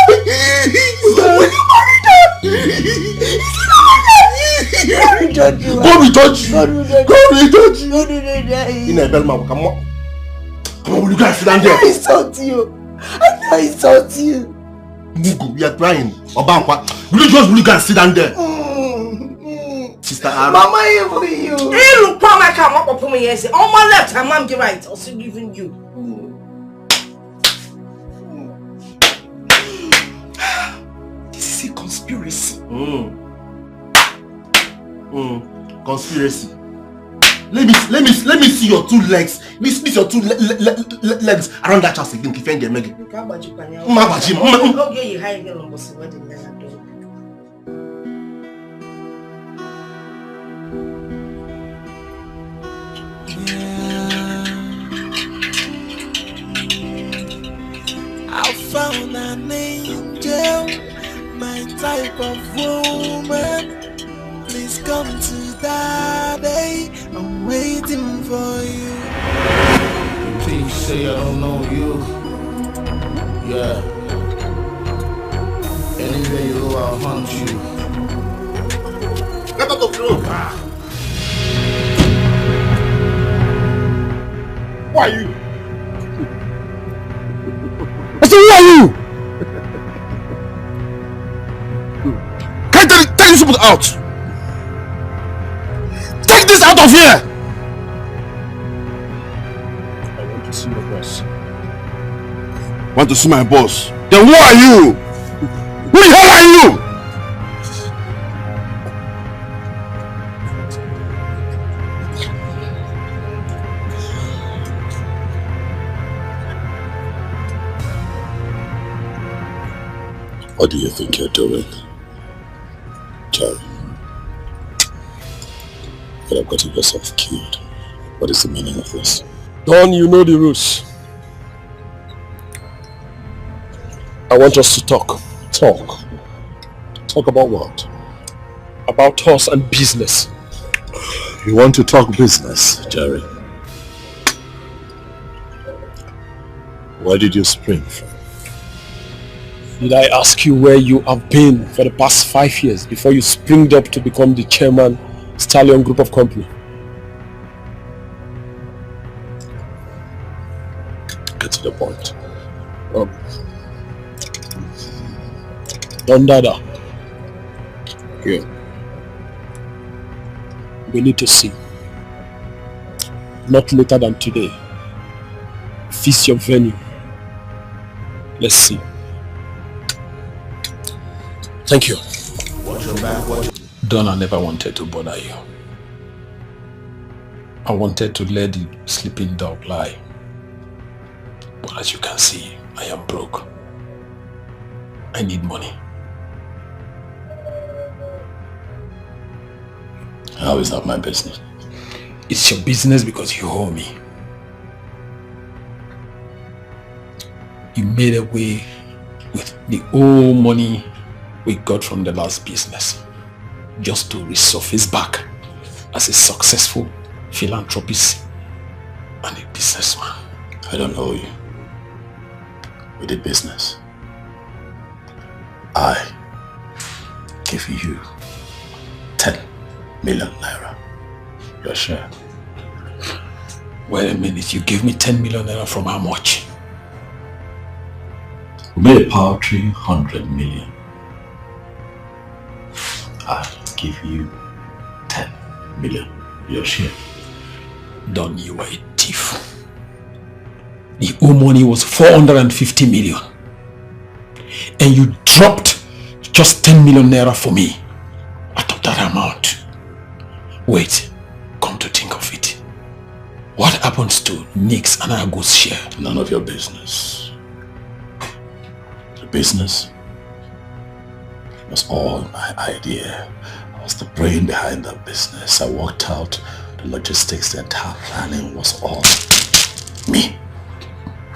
Will you marry Don? You see that?
God will judge you. God will judge you. In a Belma, come on. Come on, will you guys sit down there?
I insult you. I insult you.
Mugu, you are crying. Obankwa, will you guys sit down there? Sister Anna.
Mama, even you.
Hey, look, Pama, come up for me. Yes, on my left, I'm on the right. Also giving you.
This is a conspiracy.
Conspiracy. Let me see your two legs. Let me see your two legs around that house again. Defend them again.
Okay, you hide them on what the Leonard do.
I found an angel, my type of woman. Please come to Daddy, I'm waiting for you.
Please say I don't know you. Yeah. Anywhere you go, I'll hunt you.
Get out of the room. Who are you? who are you? Can I tell you something out? Take this out of here! I want to see your boss. Want to see my boss? Then who are you? Who the hell are you?
What do you think you're doing, Jerry? You have gotten yourself killed. What is the meaning of this?
Don, you know the rules. I want us to talk.
Talk? Talk about what?
About us and business.
You want to talk business, Jerry? Where did you spring from?
Did I ask you where you have been for the past 5 years before you springed up to become the chairman, Stallion Group of Company?
Get to the point.
Don Dada. Here. We need to see. Not later than today. Feast your venue. Let's see. Thank you.
Donna never wanted to bother you. I wanted to let the sleeping dog lie. But as you can see, I am broke. I need money.
How is that my business?
It's your business because you owe me. You made away with the whole money we got from the last business just to resurface back as a successful philanthropist and a businessman.
I don't owe you. We did business. I gave you 10 million naira. Your share.
Wait a minute, you gave me 10 million naira from how much?
We made a paltry 100 million. I give you 10 million. Your share.
Don, you were a thief. The whole money was 450 million. And you dropped just 10 million naira for me out of that amount. Wait, come to think of it. What happens to Nick's and Ago's share?
None of your business. The business was all my idea. I was the brain behind that business. I worked out the logistics, the entire planning was all me.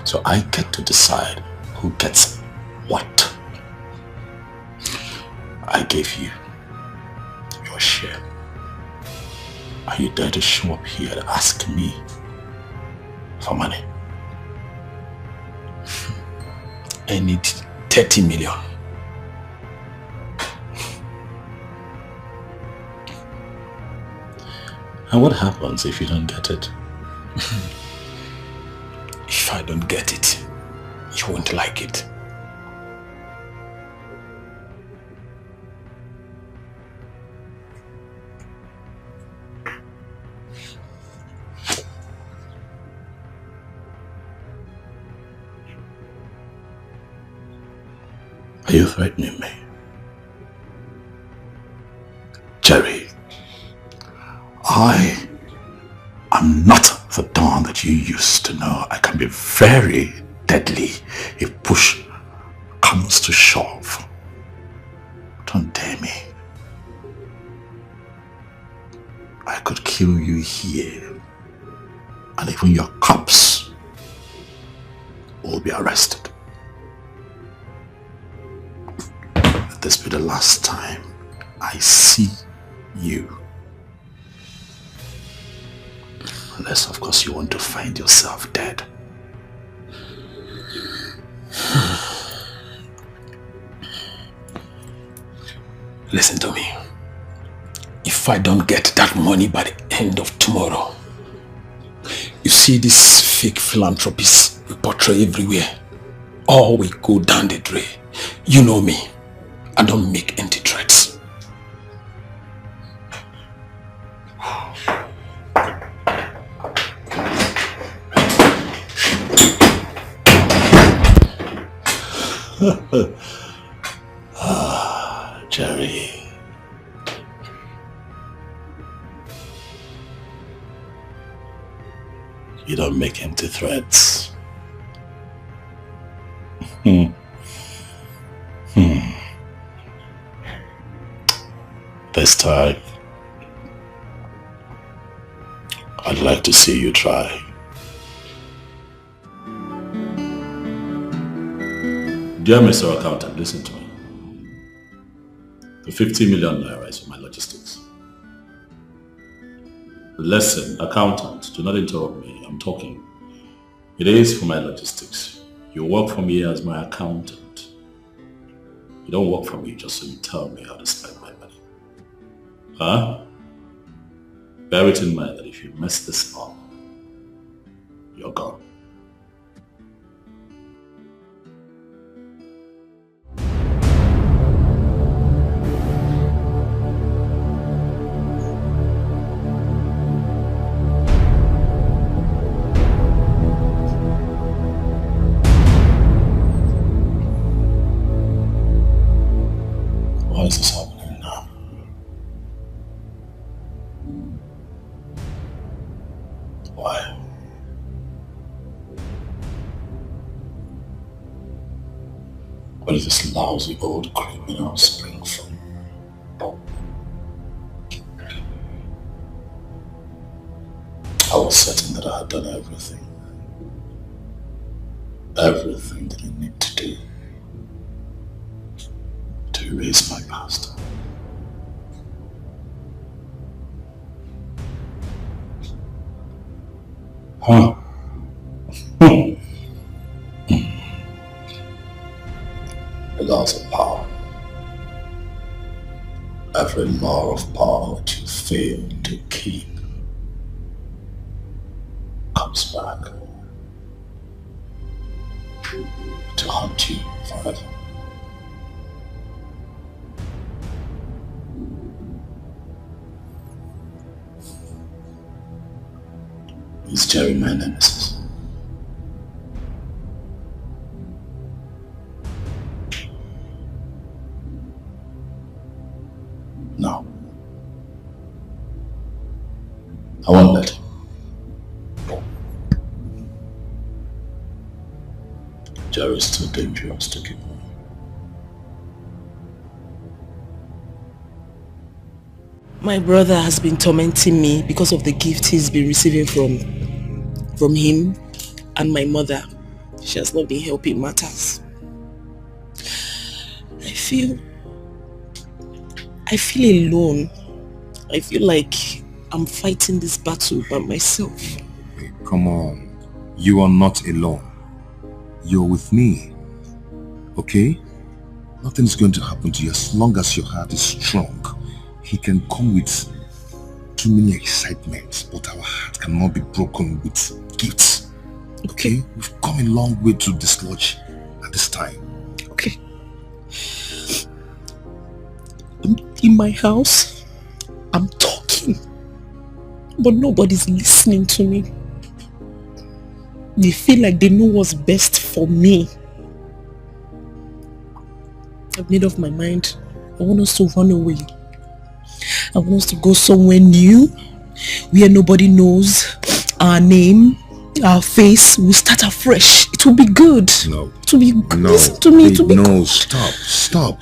So I get to decide who gets what. I gave you your share. Are you dare to show up here and ask me for money?
I need 30 million.
And what happens if you don't get it?
If I don't get it, you won't like it.
Are you threatening me? Jerry, I am not the Don that you used to know. I can be very deadly if push comes to shove. Don't dare me. I could kill you here, and even your cops will be arrested. Let this be the last time I see you. Unless, of course, you want to find yourself dead.
Listen to me. If I don't get that money by the end of tomorrow, you see these fake philanthropists we portray everywhere. or we go down the drain. You know me. I don't make empty threats.
Jerry. You don't make empty threats. This time, I'd like to see you try. Dear Mr. Accountant, listen to me. The 50 million naira is for my logistics. Listen, accountant, do not interrupt me. I'm talking. It is for my logistics. You work for me as my accountant. You don't work for me just so you tell me how to spend my money. Huh? Bear it in mind that if you mess this up, you're gone. Why is this happening now? Why? Where did this lousy old criminal spring from? I was certain that I had done everything. Everything that I need to do to erase my past. Huh? The laws of power. Every law of power that you fail to keep comes back to haunt you forever. Is Jerry my nemesis? No. I won't let him. Jerry is too dangerous to keep on.
My brother has been tormenting me because of the gift he's been receiving from him and my mother. She has not been helping matters. I feel alone. I feel like I'm fighting this battle by myself.
Hey, come on. You are not alone. You're with me. Okay? Nothing's going to happen to you as long as your heart is strong. He can come with too many excitements, but our heart cannot be broken with gifts. Okay? We've come a long way to dislodge at this time.
Okay. I'm in my house. I'm talking. But nobody's listening to me. They feel like they know what's best for me. I've made up my mind. I want us to run away. I want us to go somewhere new, where nobody knows our name, our face. We'll start afresh. It will be good.
No.
It will be good.
No.
Listen to me. It will be
no,
good.
Stop.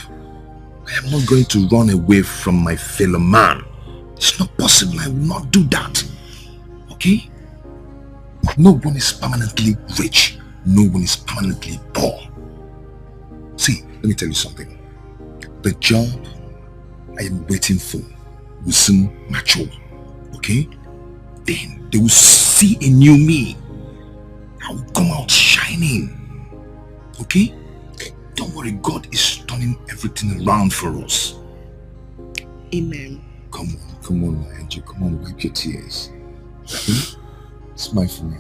I am not going to run away from my fellow man. It's not possible. I will not do that. Okay? No one is permanently rich. No one is permanently poor. See, let me tell you something. The job I am waiting for will soon mature. Okay? Then they will see a new me. I will come out shining. Okay? Don't worry, God is turning everything around for us.
Amen.
Come on, my angel. Come on, wipe your tears. Smile for me.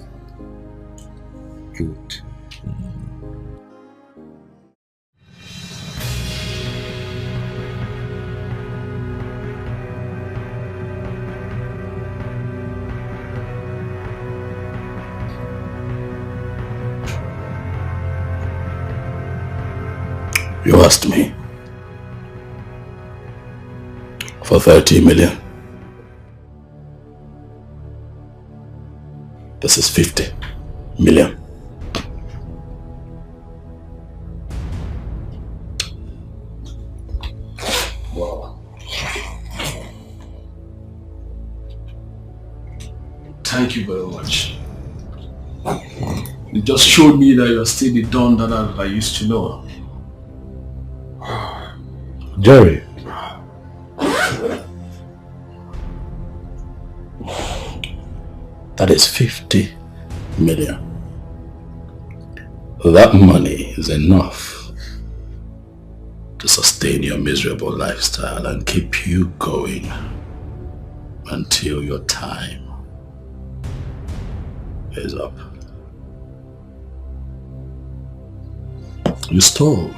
Good.
You asked me for 30 million. This is 50 million.
Wow. Thank you very much. It just showed me that you're still the Don that I used to know.
Jerry. That is 50 million. That money is enough to sustain your miserable lifestyle and keep you going until your time is up. You stole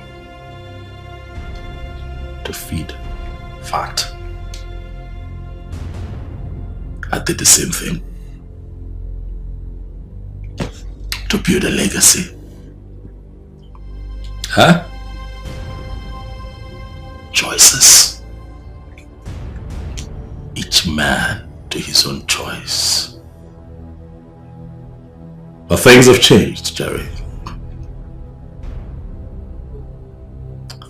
to feed fat. I did the same thing to build a legacy. Huh? Choices. Each man to his own choice. But things have changed, Jerry.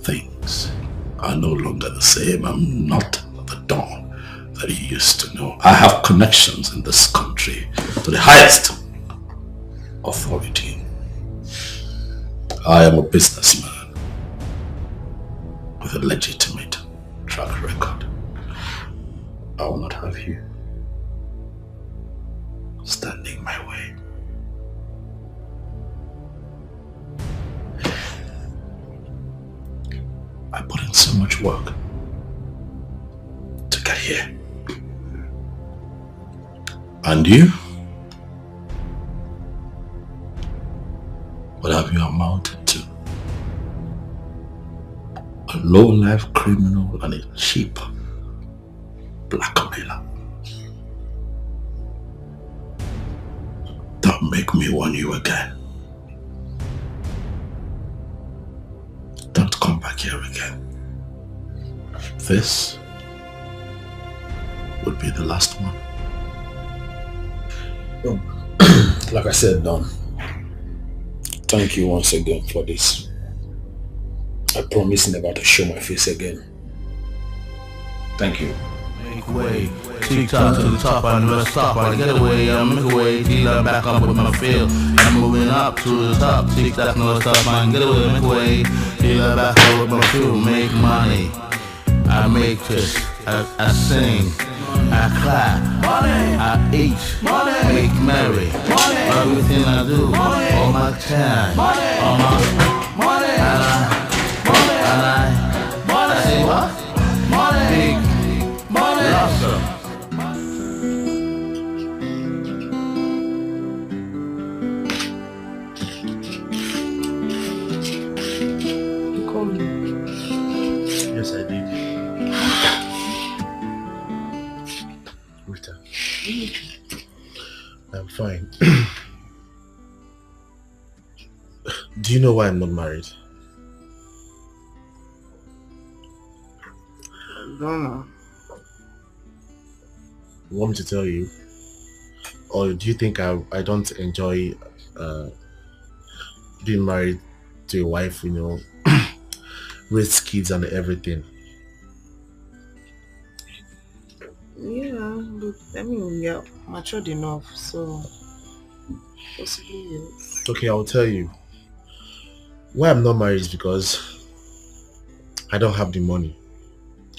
Things are no longer the same. I'm not the Don that you used to know. I have connections in this country to the highest authority. I am a businessman with a legitimate track record. I will not have you standing in my way. I put in so much work to get here. And you? What have you amounted to? A low-life criminal and a cheap blackmailer. Don't make me warn you again. Don't come back here again. This would be the last one.
Like I said, Don, thank you once again for this. I promise never to show my face again. Thank you.
Make way, TikTok to the top, I never stop, I get away, I make a way, dealer back up with my feel. I'm moving up to the top, TikTok never stop, I get away, make a way, dealer back up with my feel. Make money, I make this, I sing, I clap, I eat, make merry, everything I do, all my time, all my, and I say what? Big, awesome.
You called me?
Yes, I did. Rita. I'm fine. Do you know why I'm not married?
I don't know.
You want me to tell you? Or do you think I don't enjoy being married to a wife, you know, raise kids and everything?
Yeah, but I mean, you're matured enough, so possibly yes.
Okay, I'll tell you. Why I'm not married is because I don't have the money,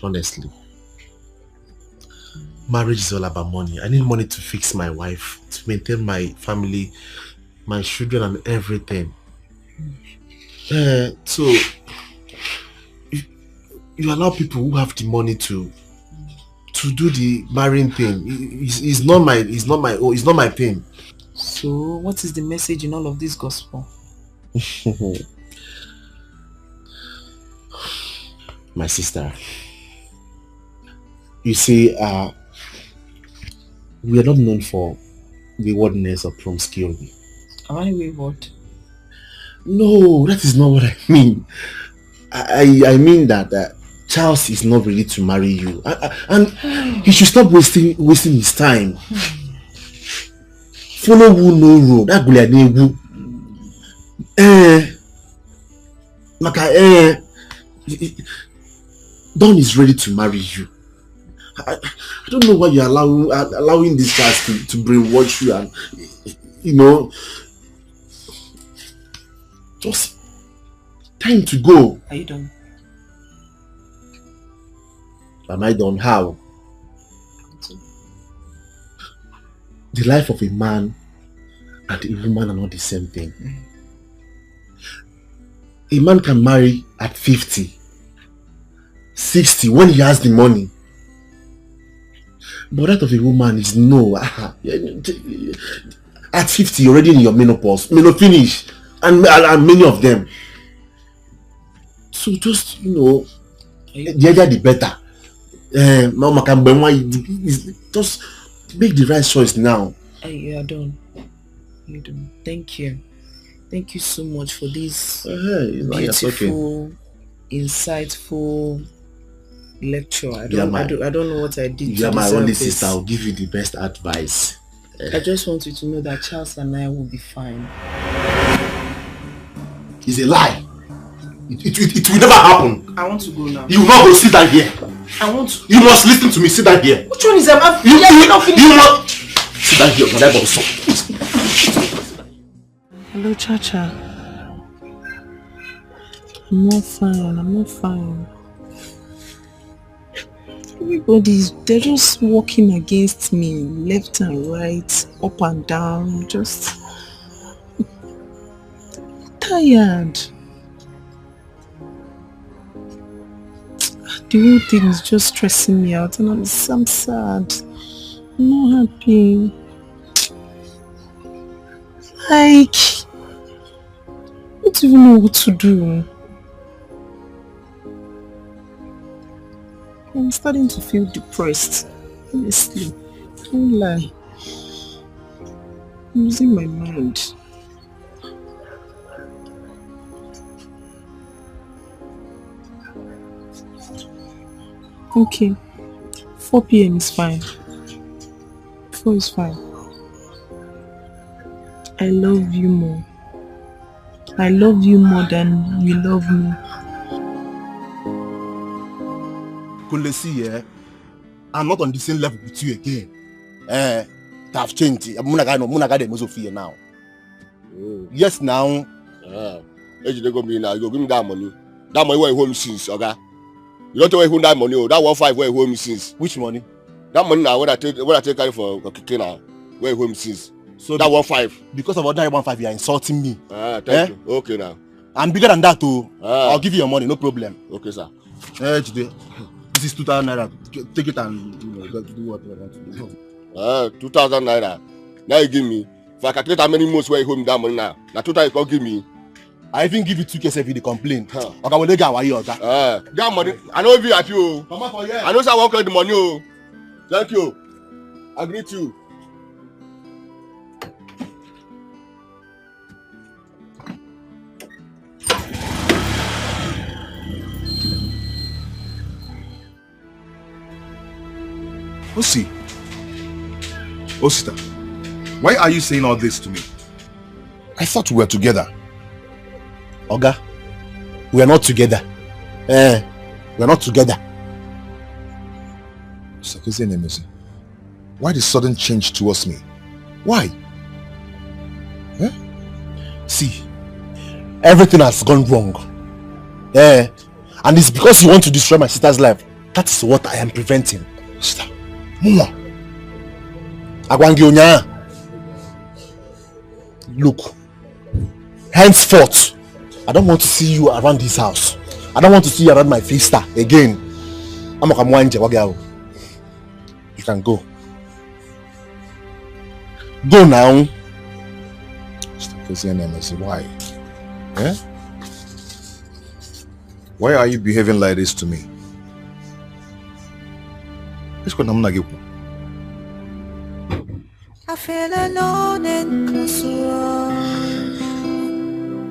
honestly. Marriage is all about money. I need money to fix my wife, to maintain my family, my children and everything. So you allow people who have the money to do the marrying thing. It's not my thing.
So what is the message in all of this gospel?
My sister, you see, we are not known for waywardness or promiscuity.
Am I wayward?
No, that is not what I mean. I mean that Charles is not ready to marry you, and he should stop wasting his time. Follow who no road. That guy name Don is ready to marry you. I don't know why you're allowing these guys to brainwash you, and just time to go.
Are you done?
Am I done? How? The life of a man and a woman are not the same thing. A man can marry at 50, 60 when he has the money. But that of a woman is no. At 50, you're already in your menopause. Finish. And many of them. So just, the earlier the better. Just make the right choice now.
You are done. You're done. Thank you. Thank you so much for this beautiful, insightful lecture. I don't know what I did.
You are my only sister. I'll give you the best advice.
I just want you to know that Charles and I will be fine.
It's a lie. It will never happen.
I want to go now.
You will not go sit down here.
I want to.
You must listen to me. Sit down here.
Which one is that?
You not sit down here. Whatever.
Hello, Chacha. I'm not fine. They're just walking against me, left and right, up and down, just tired. The whole thing is just stressing me out, and I'm sad. I'm not happy. I don't even know what to do. I'm starting to feel depressed, honestly. Don't lie. I'm losing my mind. Okay. 4 p.m. is fine. 4 is fine. I love you more. I love you more than you love me.
See, I'm not on the same level with you again. I've changed. I'm not now. Yes, now.
You go give me that money. That money where home since, okay? You don't know who that money. That 1.5 where home since.
Which money?
That money now. What I take carry for kicking now. Where home since. So that 1.5.
Because of that 1.5, you are insulting me.
Thank you. Okay now.
I'm bigger than that too. I'll give you your money, no problem.
Okay, sir.
This is 2,000 naira. Take it and do what you want to do.
2,000 naira. Now you give me. If I calculate how many months where you hold me that money now. Now 2,000 you can't give me.
I even give you 2K if you complain. Okay, well, they got
that money. I know if you at you. I know I won't collect the money. Oh. Thank you. I greet you.
Sister, why are you saying all this to me? I thought we were together.
Oga, we are not together. We are not together.
Why the sudden change towards me? Why?
See, everything has gone wrong. And it's because you want to destroy my sister's life. That is what I am preventing.
Sister, Mama.
Look, henceforth, I don't want to see you around this house. I don't want to see you around my sister again. You can go. Go now.
Why? Why are you behaving like this to me?
I feel alone and close.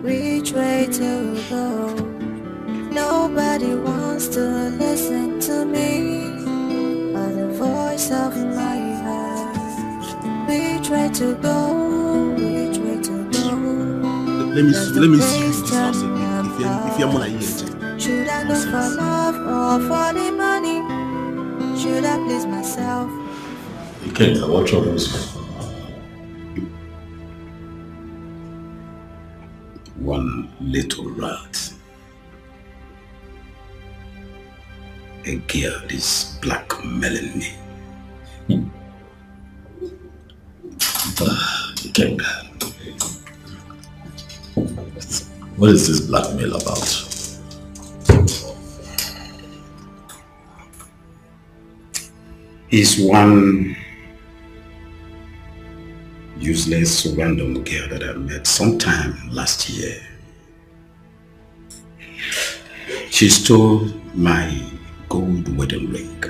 Which way to go? Nobody wants to listen to me, or the voice of my heart. Which way to go? Which way to go?
Let me see you in this house again. If you're more like you.
Should I look for love or for the money? Should I please myself?
You can't tell what troubles you.
One little rat. A girl is blackmailing me.
Ikenga. What is this blackmail about?
Is one useless random girl that I met sometime last year. She stole my gold wedding ring.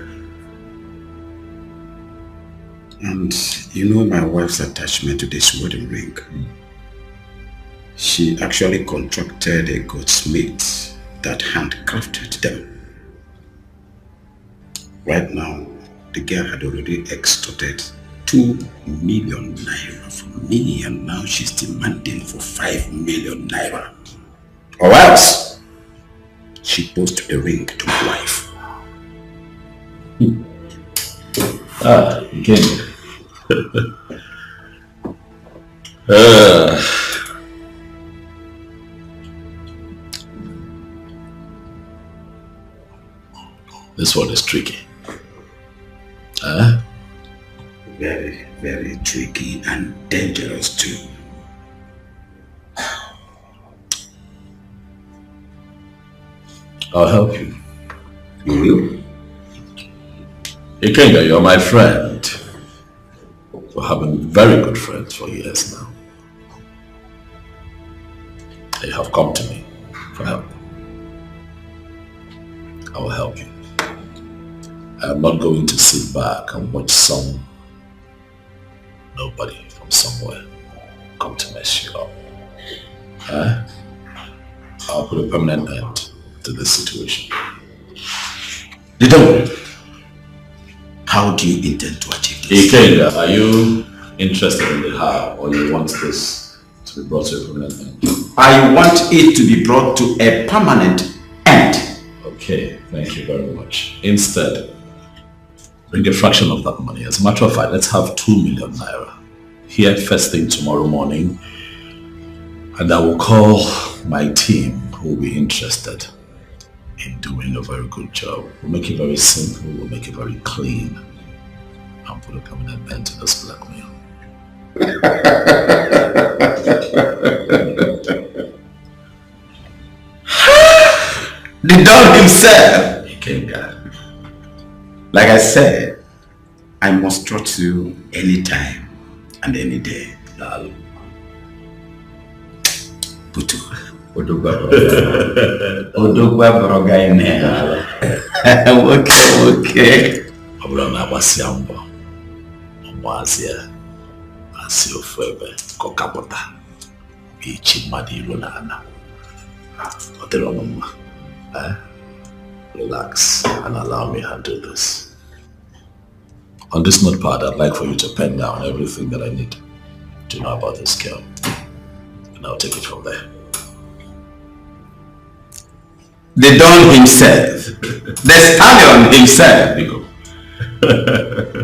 And you know my wife's attachment to this wedding ring. She actually contracted a goldsmith that handcrafted them. Right now, the girl had already extorted 2 million naira from me, and now she's demanding for 5 million naira. Or else, she posts a ring to my wife.
Again. This one is tricky.
Very, very tricky and dangerous too.
I'll help you.
You will?
Ikenga, you're my friend. We have been very good friends for years now. You have come to me for help. I will help you. I am not going to sit back and watch nobody from somewhere come to mess you up. I'll put a permanent end to this situation.
Leonard, how do you intend to achieve this?
Ikenga, are you interested in the how, or you want this to be brought to a permanent end?
I want it to be brought to a permanent end.
Okay, thank you very much. Instead, bring a fraction of that money. As a matter of fact, let's have 2 million naira here first thing tomorrow morning, and I will call my team who will be interested in doing a very good job. We'll make it very simple, we'll make it very clean, and put a permanent end to this blackmail.
The dog himself! Ikenga. Like I said, I must trust you anytime and any day. Putu. Odogwa broga ine. Okay.
Abula na wasiambo. Mwazia. Asio febe. Kokapota. Ichi madilu na ana. Otero mama. Relax and allow me to handle this. On this notepad, I'd like for you to pen down everything that I need to know about this girl. And I'll take it from there.
The Don himself, the stallion himself,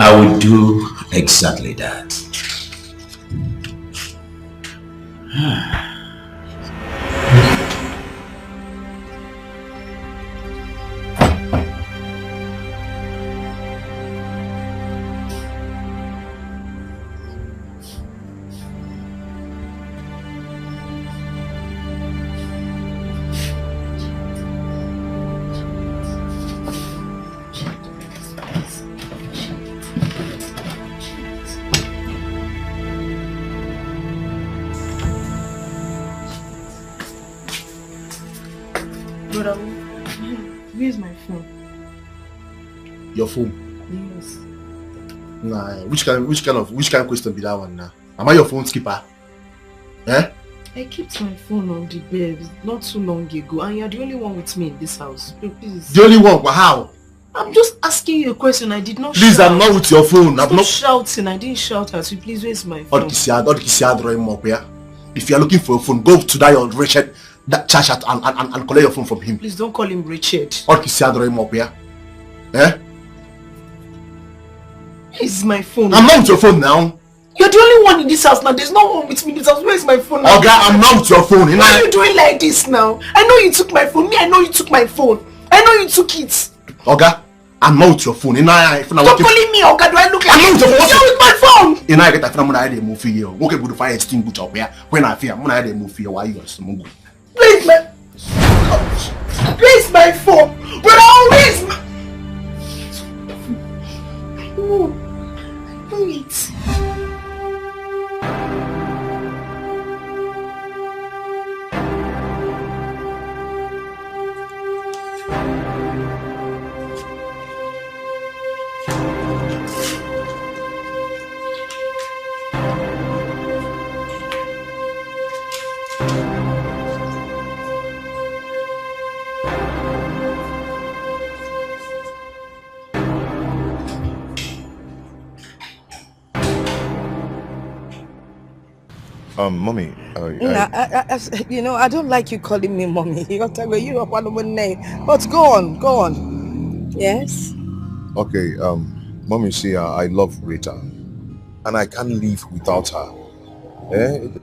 I will do exactly that.
Where's my phone?
Your phone?
Yes.
Nah, which kind of question be that one now? Am I your phone skipper? Eh?
I kept my phone on the bed not too long ago, and you're the only one with me in this house. Please.
The only one? How?
I'm just asking you a question. I did not
Please,
shout.
I'm not with your phone.
Stop shouting. I didn't shout at you. Please, where's my phone?
If you're looking for a phone, go to that your Richard that chat and collect your phone from him.
Please don't call him Richard.
Eh?
Where's my phone?
I'm not with your phone now.
You're the only one in this house now. There's no one with me in this house. Where's my phone now?
Okay, I'm not with your phone.
Why are you doing like this now? I know you took my phone. Me, I know you took my phone. I know you took it.
Okay, I'm not with your phone.
Stop calling me Oga. Do I look like
I'm not with your phone?
You're with my phone.
I get a phone. I move here. Okay, good fire extinguisher up here. When I fear, when I move here, why you are so good?
Please, my phone. But always. No, wait.
Mommy,
I don't like you calling me mommy. You're one of my name. But go on. Yes?
Okay, Mommy, see, I love Rita, and I can't live without her.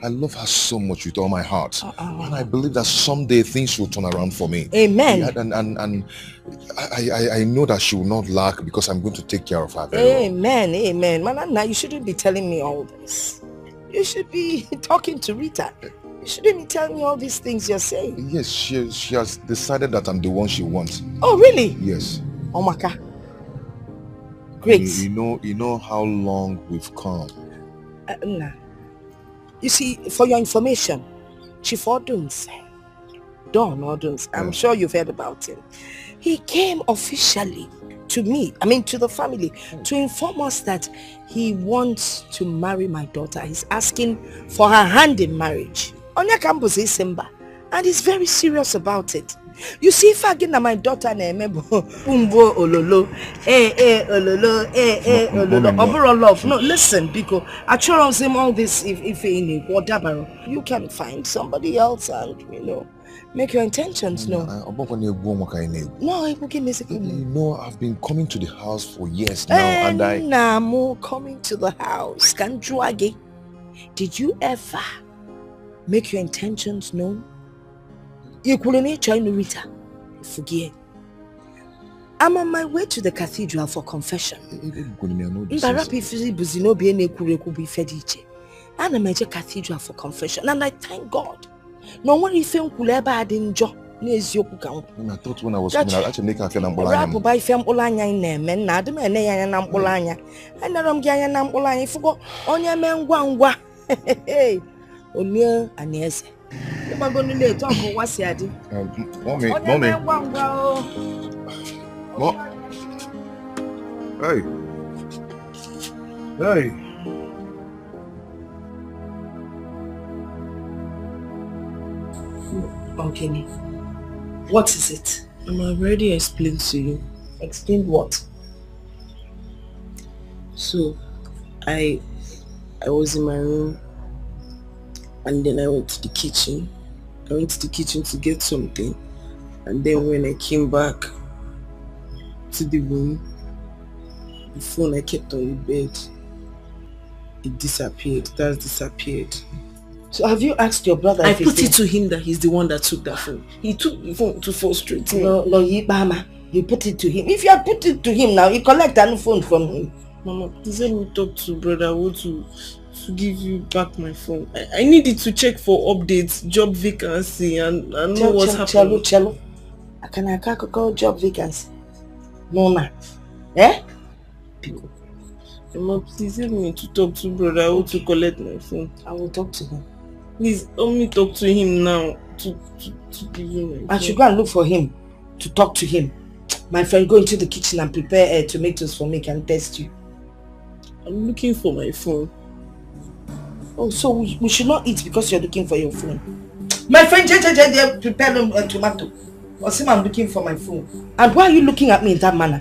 I love her so much with all my heart, and I believe that someday things will turn around for me.
Amen.
Yeah, and I know that she will not lack because I'm going to take care of her very well.
Amen. Man, you shouldn't be telling me all this. You should be talking to Rita. You shouldn't be telling me all these things you're saying.
Yes, she has decided that I'm the one she wants.
Oh, really?
Yes.
Omaka. Great.
You know how long we've come.
Nah. You see, for your information, Chief Oduns, Don Oduns, I'm sure you've heard about him. He came officially to me, to the family, to inform us that he wants to marry my daughter. He's asking for her hand in marriage. Onya Campus is Simba, and he's very serious about it. You see, if I get my daughter Umbo Ololo, Ololo, Ololo, love. No, listen, because I try him all this if in whatever. You can find somebody else and make your intentions known. No, I will give me a second.
I've been coming to the house for years now, and
Namo coming to the house. Did you ever make your intentions known? You couldn't try to Rita. Forget. I'm on my way to the cathedral for confession. I'm at the cathedral for confession, and I thank God. No one if you could ever had in job. I
thought when I was coming, I'd actually make a film.
Buy film Olanya in them, and not the man and Nambolanya. And I'm getting Nambolanya. Forgot on your man one. Hey, O'Neill and yes. You're going to let talk of what's your idea.
Mommy. Hey.
Okay, what is it? I'm already explained to you.
Explain what?
So, I was in my room, and then I went to the kitchen. I went to the kitchen to get something, and then when I came back to the room, the phone I kept on the bed, it disappeared. It has disappeared.
So have you asked your brother?
I put it to him that he's the one that took that phone. He took the phone to frustrate me.
No, you put it to him. If you have put it to him now, you collect a new phone from him.
Mama, please let me talk to brother. I want to give you back my phone. I needed to check for updates, job vacancy, and know what's happening.
Cello. I can't call job vacancy. No, ma. Eh?
Mama, please help me to talk to brother. I want to collect my phone.
I will talk to him.
Please, let me talk to him now to give you my phone.
I should go and look for him to talk to him. My friend, go into the kitchen and prepare tomatoes for me. Can test you.
I'm looking for my phone.
Oh, so we should not eat because you're looking for your phone. My friend, JJ, prepare a tomato. Osim, I'm looking for my phone. And why are you looking at me in that manner?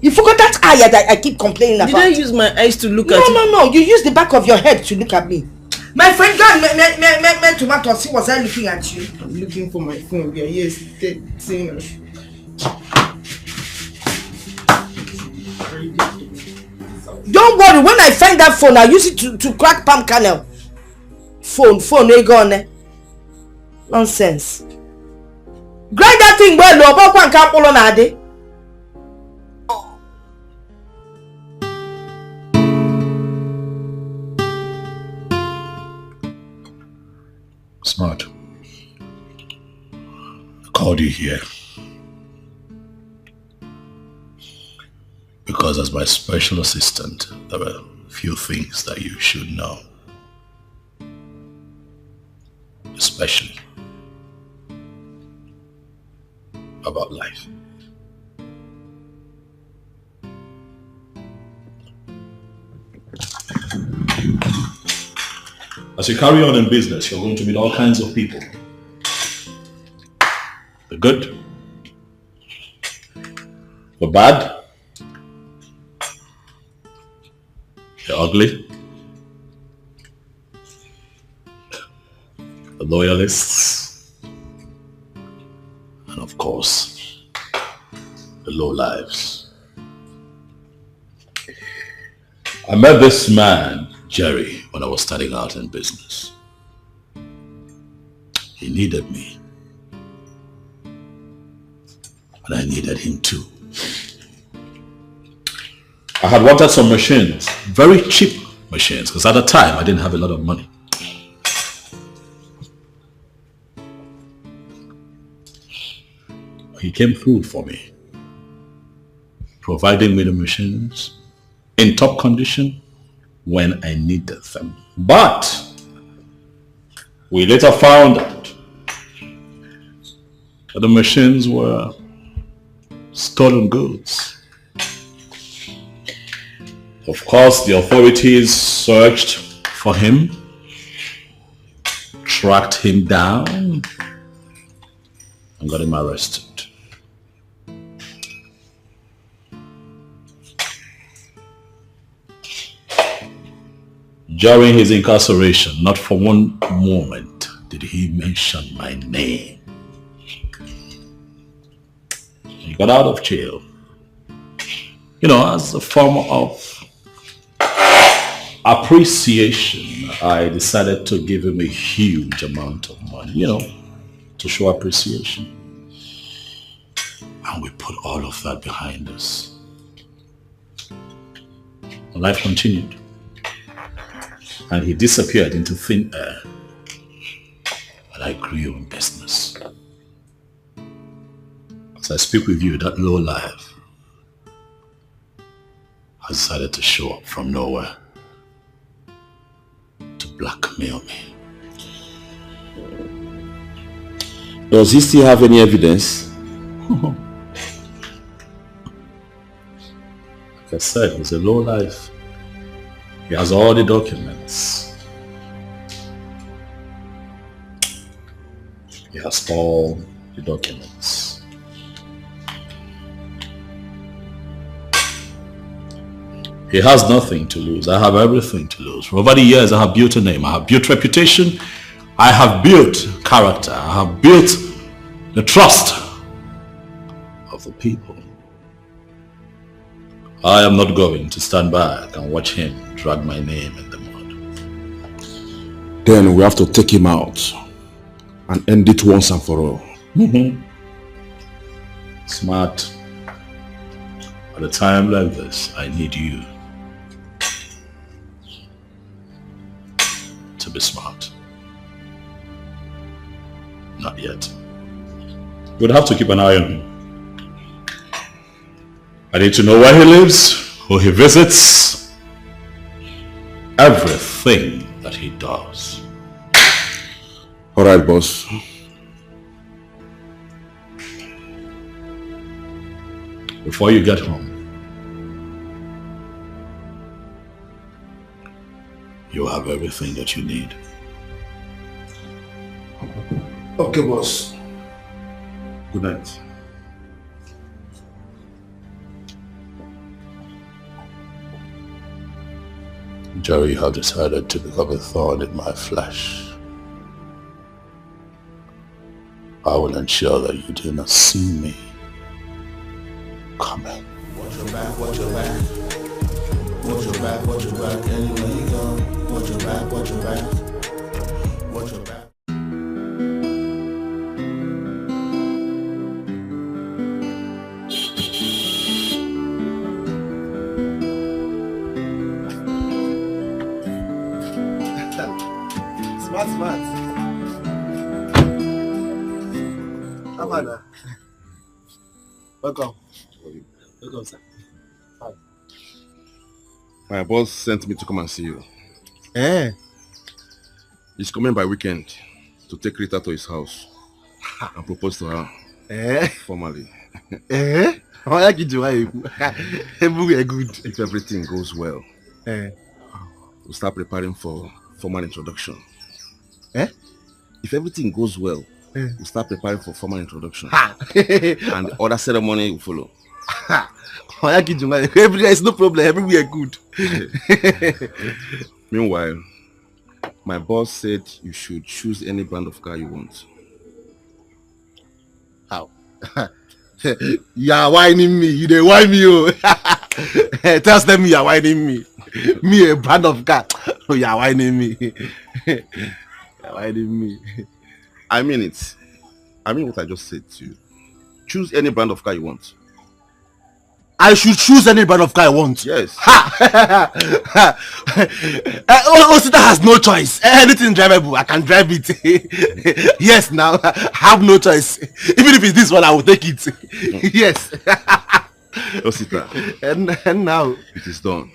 You forgot that eye that I keep complaining about.
Did I use my eyes to look at you?
No. You use the back of your head to look at me. My friend, go and make tomato. See, was I looking at you?
I'm looking for my phone. Yeah, yes,
Don't worry, when I find that phone, I'll use it to crack palm kernel. Phone, they go on there. Nonsense. Grind that thing well, no, but one can't pull on Ade.
Smart. I called you here because as my special assistant, there are a few things that you should know. Especially about life. As you carry on in business, you're going to meet all kinds of people. The good, the bad, the ugly, the loyalists, and of course, the lowlives. I met this man, Jerry, when I was starting out in business. He needed me. And I needed him too. I had wanted some machines, very cheap machines, because at the time I didn't have a lot of money. He came through for me, providing me the machines in top condition when I needed them. But we later found out that the machines were stolen goods. Of course, the authorities searched for him, tracked him down, and got him arrested. During his incarceration, not for one moment did he mention my name. He got out of jail, as a form of appreciation. I decided to give him a huge amount of money, to show appreciation. And we put all of that behind us. Life continued. And he disappeared into thin air. And I grew in business. As I speak with you, that low life has decided to show up from nowhere to blackmail me.
Does he still have any evidence?
Like I said, he's a low life. He has all the documents. He has all the documents. He has nothing to lose. I have everything to lose. For over the years, I have built a name. I have built reputation. I have built character. I have built the trust of the people. I am not going to stand back and watch him drag my name in the mud.
Then we have to take him out and end it once and for all.
Smart. At a time like this, I need you to be smart. Not yet. We'd have to keep an eye on him. I need to know where he lives, who he visits, everything that he does.
All right, boss.
Before you get home, you'll have everything that you need.
Okay, boss. Good night.
Jerry, you have decided to become a thorn in my flesh. I will ensure that you do not see me coming.
Watch your back, watch your back. Watch your back, watch your back. Anywhere you go, watch your back, watch your back. Watch your back.
Smart. Come on now. Welcome. Welcome, sir. Hi.
My boss sent me to come and see you.
Eh?
He's coming by weekend to take Rita to his house and propose to her. Formally.
How are you doing? Good.
If everything goes well, we'll start preparing for formal introduction. If everything goes well, we'll start preparing for formal introduction. And the other ceremony will follow.
There's no problem. Everywhere good.
Meanwhile, my boss said you should choose any brand of car you want.
How? You are whining me. You dey whine me, oh. Just tell me you are whining me. Me a brand of car. Oh, you are whining me. You are whining me.
I mean it. I mean what I just said to you. Choose any brand of car you want.
I should choose any brand of car I want.
Yes.
Osita has no choice. Anything drivable, I can drive it. Yes, now I have no choice. Even if it's this one, I will take it. Yes.
Osita.
And now
it is done.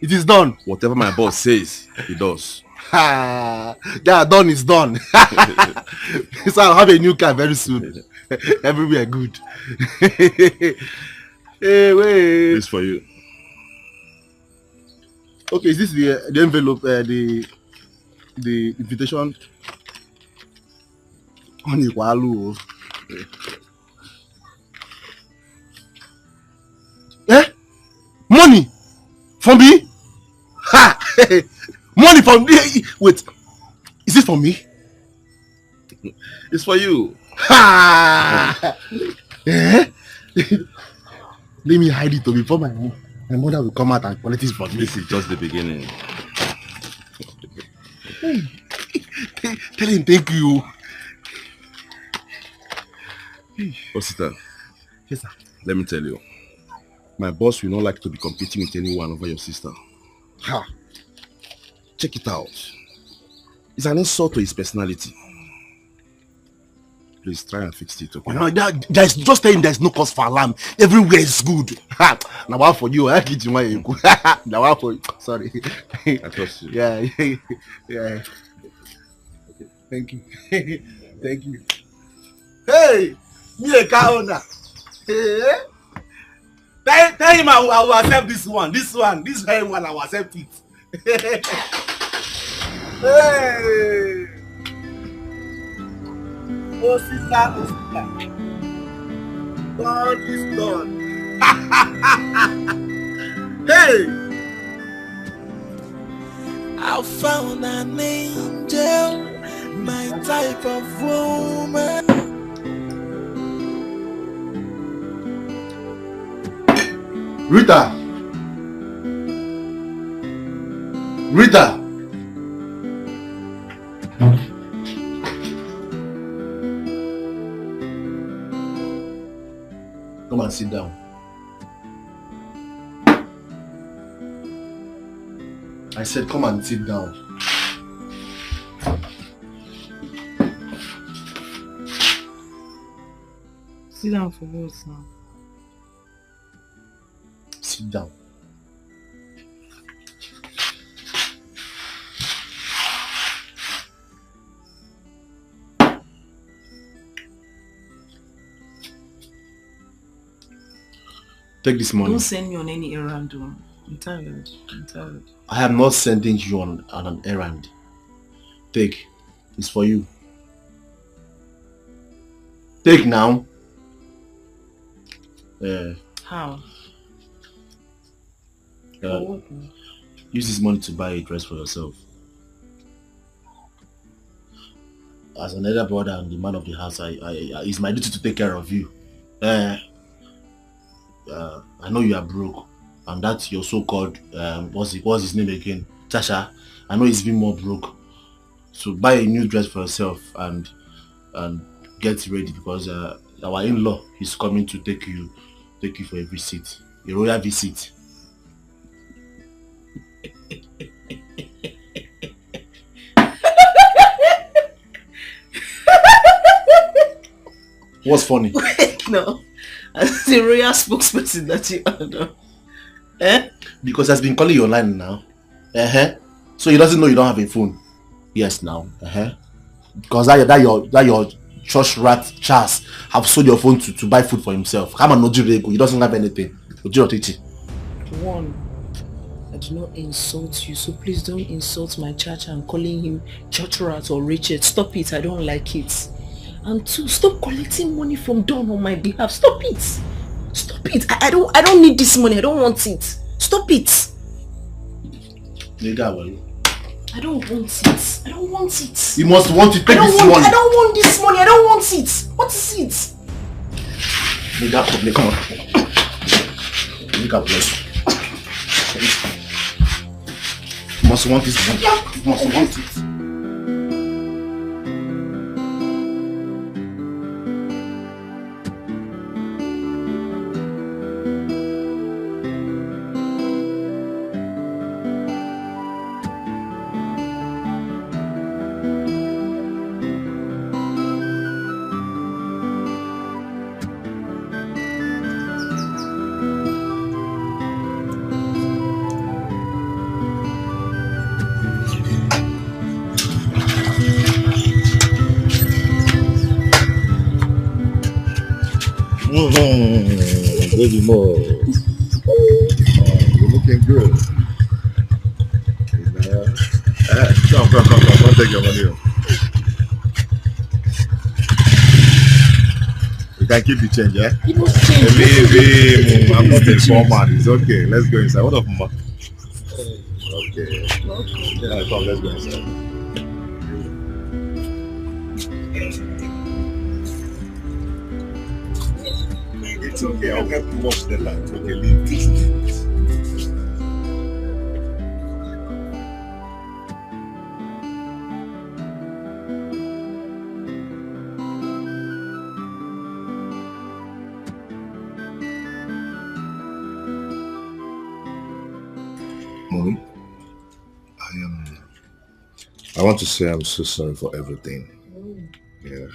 It is done.
Whatever my boss says, he does.
Yeah, done is done. So I'll have a new car very soon. Everywhere good. Hey, wait.
This for you.
Okay, is this the envelope, the invitation? Money from me? Ha! Money from me? Wait, is it for me?
It's for you.
Ha! Let me hide it before my mother will come out and collect it from me.
This is just the beginning.
Tell him thank you.
Osita.
Yes, sir.
Let me tell you. My boss will not like to be competing with anyone over your sister.
Ha!
Check it out. It's an insult to his personality. Please try and fix it, okay?
No, there's just tell him there's no cause for alarm. Everywhere is good. Now one for you. I get you my now one for you. Sorry.
I trust you.
Yeah. Okay. Thank you. Thank you. Hey, me a car owner. Hey. Tell him I will accept this one. This very one I will accept it. Hey. Oh, sister. God is done. Hey!
I found an angel, my type of woman.
Rita! Come and sit down. I said come and sit down.
Sit down for what now?
Sit down. Take this money.
Don't send me on any errand.
I'm tired.
I am not sending you on an errand. Take. It's for you. Take now.
How?
Use this money to buy a dress for yourself. As another brother and the man of the house, it's my duty to take care of you. I know you are broke, and that's your so-called what's his name again? Tasha. I know he's been more broke. So buy a new dress for yourself and get ready, because our in-law is coming to take you for a visit, a royal visit. What's funny?
Wait, no. As the royal spokesperson that you are now.
Because he's been calling your line now. So he doesn't know you don't have a phone. Yes, now. Because that your church rat Charles have sold your phone to buy food for himself. Come on, no Jirego. He doesn't have anything.
One, I do not insult you, so please don't insult my church and calling him church rat or Richard. Stop it. I don't like it. And two, stop collecting money from Don on my behalf. Stop it. Stop it. I don't need this money. I don't want it. Stop it.
I don't want it.
I don't want it.
You must want to take this money.
I don't want this money. I don't want it. What is it?
Nigga, come on. Nigga, bless you. You must want this money. You must want it.
Baby more. You're looking good. Come. Don't take your money. You can keep the change, yeah? Leave him. I'm not a poor man. It's okay. Let's go inside. What up, Mama? Okay. Yeah, come, let's go inside. It's okay, I'll help you watch the light. Okay, leave this. Mommy, I want to say I'm so sorry for everything. Yeah,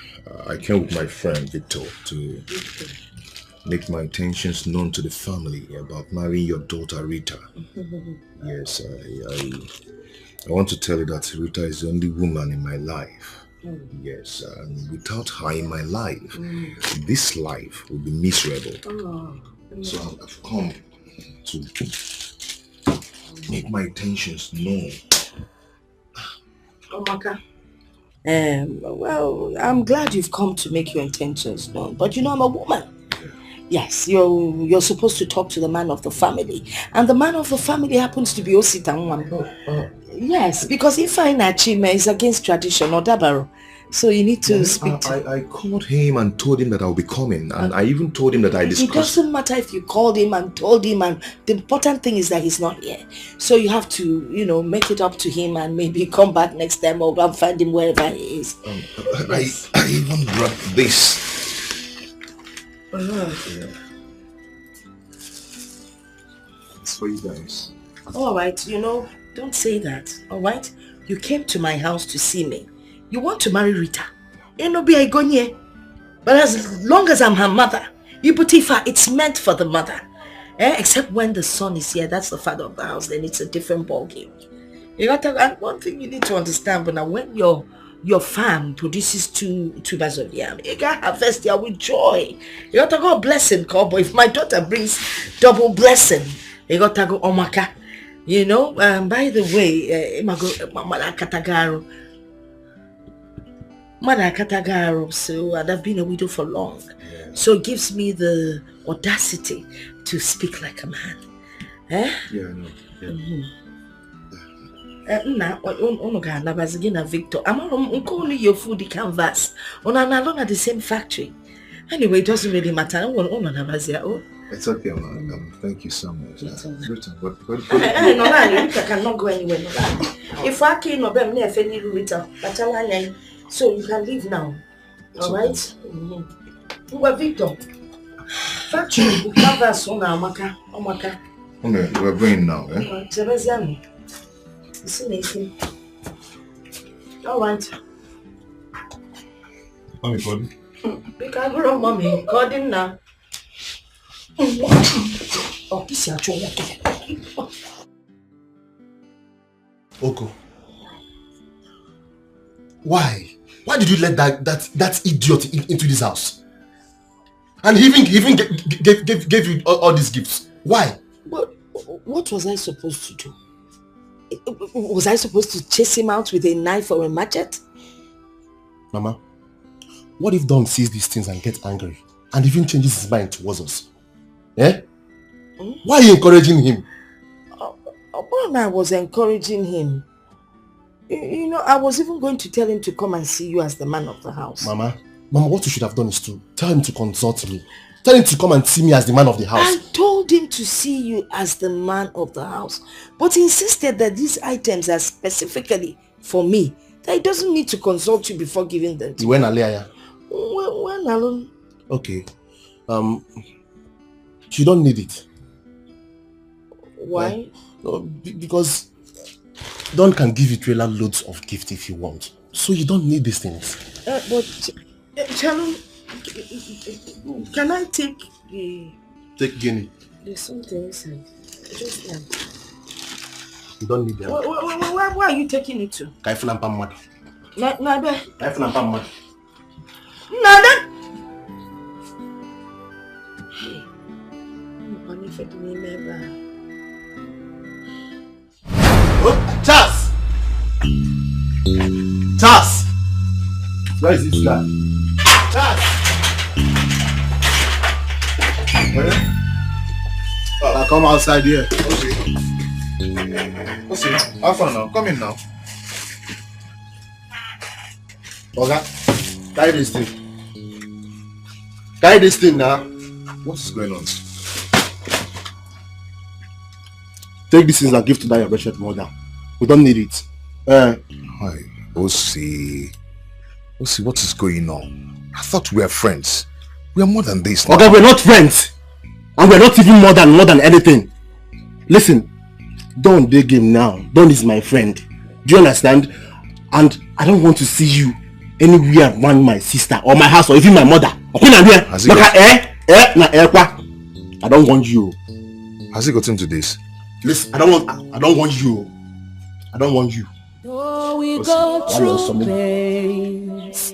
I came with my friend Victor to make my intentions known to the family about marrying your daughter Rita. Yes, I want to tell you that Rita is the only woman in my life. Yes, and without her in my life, this life will be miserable. So I've come to make my intentions known.
Omaka. Well, I'm glad you've come to make your intentions known, but you know I'm a woman. Yes, you're supposed to talk to the man of the family, and the man of the family happens to be Osita. Yes, because if I Nachime is against tradition or Dabaro, so you need to speak to...
I called him and told him that I'll be coming, and I even told him that I discussed...
It doesn't matter if you called him and told him, and the important thing is that he's not here. So you have to, make it up to him and maybe come back next time or find him wherever he is.
Yes. I even brought this.
Yeah.
It's for you guys.
Alright, don't say that, alright? You came to my house to see me. You want to marry Rita. But as long as I'm her mother, Ibutifa, it's meant for the mother. Except when the son is here, that's the father of the house, then it's a different ballgame. And one thing you need to understand, but now when your farm produces two tubers of yam, you can harvest here with joy. You got to go blessing, cowboy. If my daughter brings double blessing, Egotago omaka. You know, by the way, Mother Katagaro, so I've been a widow for long. Yeah. So it gives me the audacity to speak like a man. Eh?
Yeah, I know. Yeah.
Victor, I'm calling your food canvas. On an alone at the same factory. Anyway, it doesn't really matter.
It's okay, man. Thank you so much.
No, I cannot go anywhere. If I can't know them, near Fanny Rita, so you can leave now. All right? Well, Victor, factory canvas on Amaka.
Okay, we're going now, eh?
All right.
Mommy, buddy.
Pick up your mommy. Call him now. Oh, this is
Oko. Why? Why did you let that idiot into this house? And he even gave you all these gifts. Why?
But what was I supposed to do? Was I supposed to chase him out with a knife or a machete?
Mama, what if Don sees these things and gets angry and even changes his mind towards us? Eh? Why are you encouraging him?
I was encouraging him. You know, I was even going to tell him to come and see you as the man of the house.
Mama, what you should have done is to tell him to consult me. Tell him to come and see me as the man of the house.
I told him to see you as the man of the house, but he insisted that these items are specifically for me. That he doesn't need to consult you before giving them to me.
When Aliyah?
When alone?
Okay. You don't need it.
Why?
Because Don can give you trailer loads of gifts if you want. So you don't need these things.
But Shalom, can I take the...
Take Guinea.
There's something inside. Just one.
You don't need them.
Where are you taking it to?
Kaifun and Pamad.
Nada.
Kaifun and Pamad.
Nada.
Charles! Charles! Where is this guy? Charles!
I'll come outside here. Okay, have fun now. Come in now.
Okay, carry this thing. Carry this thing now.
What's going on?
Take these things and give to that your wretched mother. We don't need it.
Hi, Osi, what is going on? I thought we were friends. We are more than this now.
Okay, we're not friends. And we're not even more than anything. Listen, don't dig him now. Don is my friend. Do you understand? And I don't want to see you anywhere around my sister or my house or even my mother. I don't want you.
Has he gotten to this?
Listen, I don't want you. I don't want you.
Though we go through pains,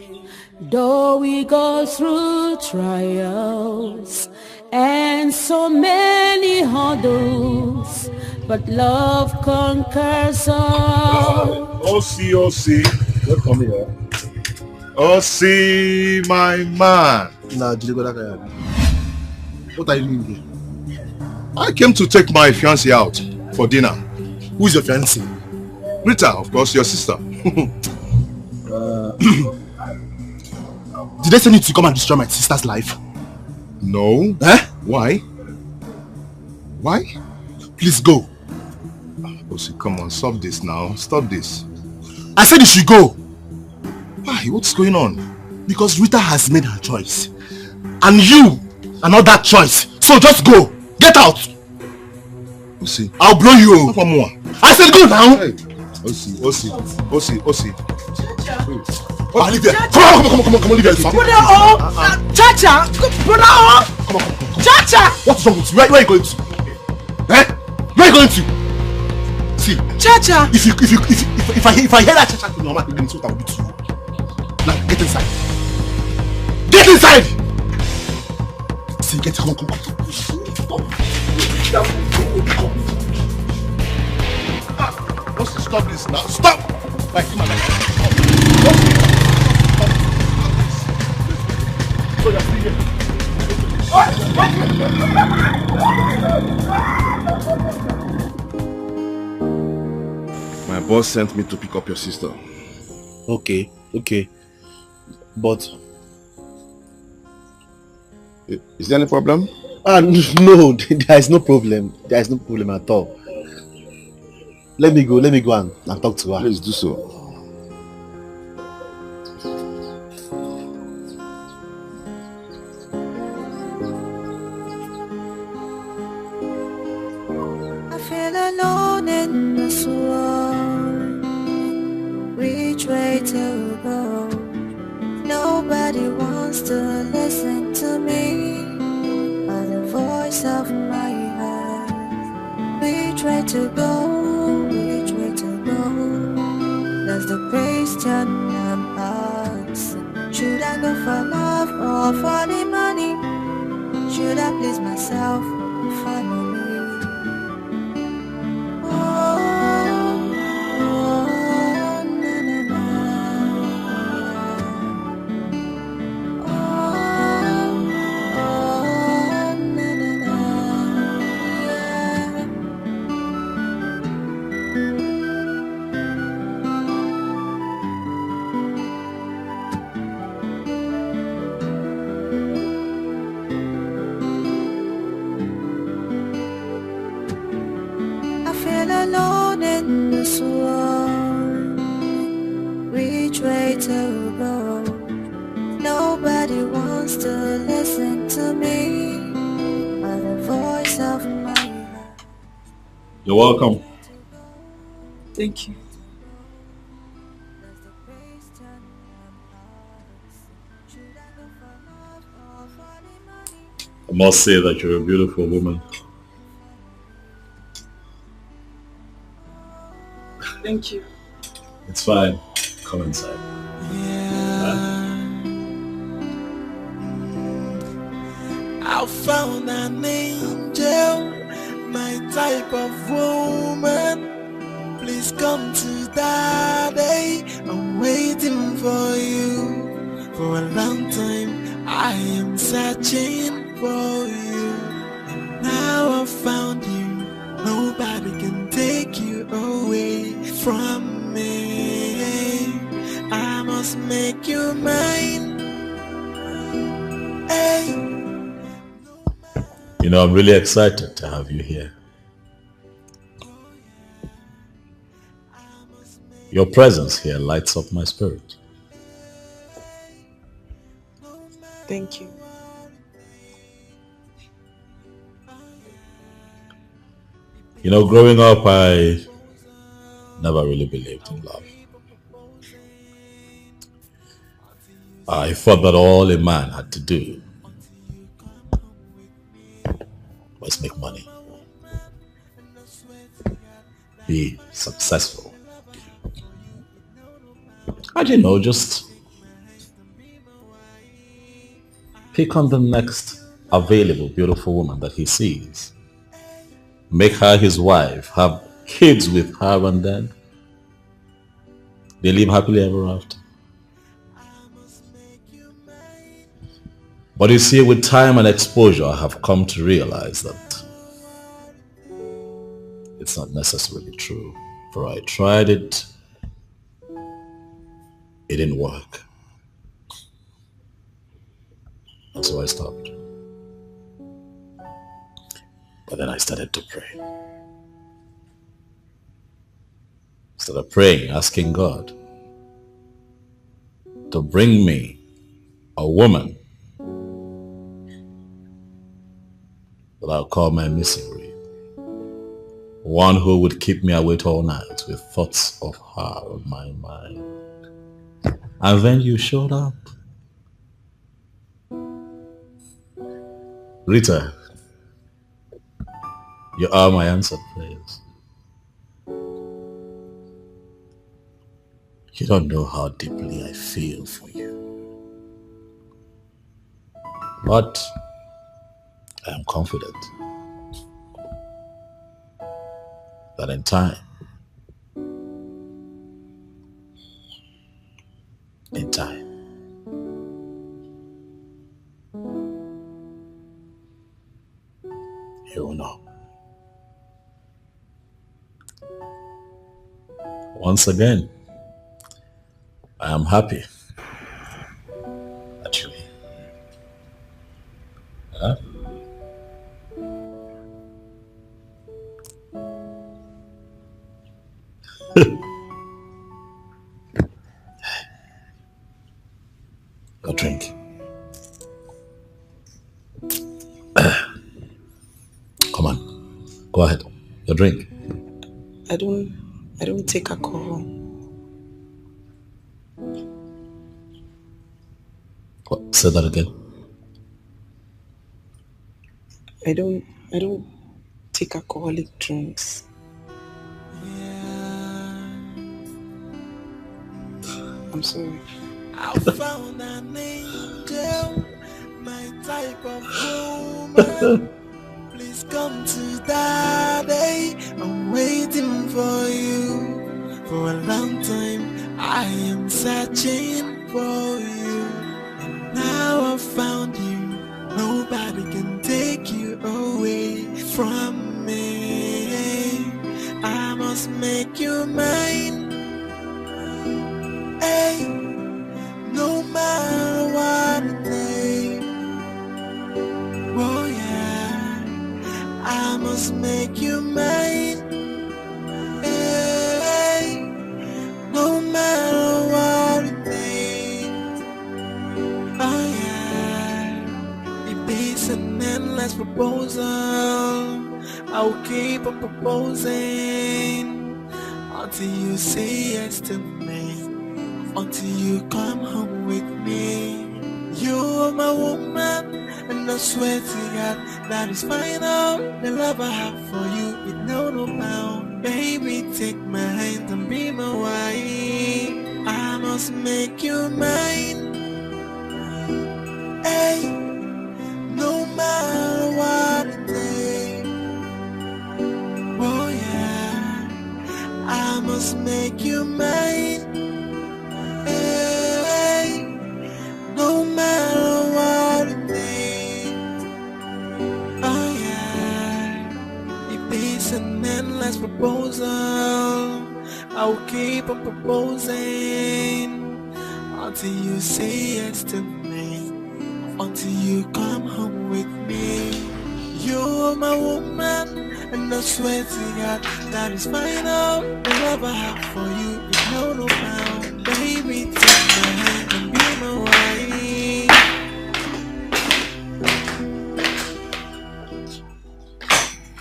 though we go through trials, and so many hurdles, but love conquers all.
Osi, welcome here. Osi, my man.
What are you doing here?
I came to take my fiancée out for dinner.
Who is your fiancée?
Rita, of course, your sister.
Did they send you to come and destroy my sister's life?
No.
Eh?
Why? Why?
Please go.
Osi, come on, stop this now. Stop this.
I said you should go.
Why? What's going on?
Because Rita has made her choice. And you are not that choice. So just go. Get out.
Osi.
I'll blow you.
One more.
I said go now.
Hey. Osi.
Oh, leave here. Come on, leave here.
Brother, Chacha. Brother,
Come on.
Chacha.
What's wrong with you? Where are you going to? Eh? Where are you going to? See,
Chacha.
If I hear that Chacha to your mouth, then it's what I will do to you. Now get inside. Get inside. See, come on. Stop this now. Stop! Like, come on.
My boss sent me to pick up your sister.
Okay. But
is there any problem?
No, there is no problem. There is no problem at all. Let me go and talk to her.
Please do so.
I feel alone in this world. Which way to go? Nobody wants to listen to me, or the voice of my heart. Which way to go? Which way to go? That's the question I'm asking. Should I go for love or for the money? Should I please myself or family? Alone in this world, which way to go? Nobody wants to listen to me, but the voice of my heart.
You're welcome.
Thank you.
I must say that you're a beautiful woman.
Thank you.
It's fine. Come inside.
I found an angel, my type of woman. Please come to daddy. I'm waiting for you. For a long time, I am searching for you. And now I found you. Nobody can take you away from me. I must make you mine. Hey.
You know, I'm really excited to have you here. Your presence here lights up my spirit.
Thank you.
You know, growing up, I never really believed in love. I thought that all a man had to do was make money, be successful, and you know, just pick on the next available beautiful woman that he sees, make her his wife, have kids with her, and then they live happily ever after. But you see, with time and exposure, I have come to realize that it's not necessarily true. For I tried it, it didn't work. And so I stopped. But then I started to pray. Started praying, asking God to bring me a woman that I'll call my missing reed. One who would keep me awake all night with thoughts of her on my mind. And then you showed up. Rita, you are my answered prayers. You don't know how deeply I feel for you. But I am confident that in time, you will know. Once again, I am happy. Actually. Huh? Your drink. Come on. Go ahead. Your drink.
I don't take alcohol.
What? Say that again.
I don't take alcoholic drinks. I'm sorry.
I found an angel, my type of woman. Please come to daddy. I'm waiting for you. For a long time, I am searching for you. And now I found you. Nobody can take you away from me. I must make you mine. Hey, no matter what it takes. Oh yeah, I must make you mine. Hey, no matter what it takes. Oh yeah, if it's an endless proposal, I'll keep on proposing until you say yes to me. Until you come home with me. You're my woman, and I swear to God that is final. The love I have for you is no bound. Baby, take my hand and be my wife. I must make you mine. Hey, no matter what it takes. Oh yeah, I must make you mine. Hey, no matter what it takes. Oh yeah, if it's an endless proposal, I'll keep on proposing until you say yes to me. Until you come home with me. You're my woman, and I swear to God that is final. The love I have for you is no bound. Baby, take my hand and be my wife.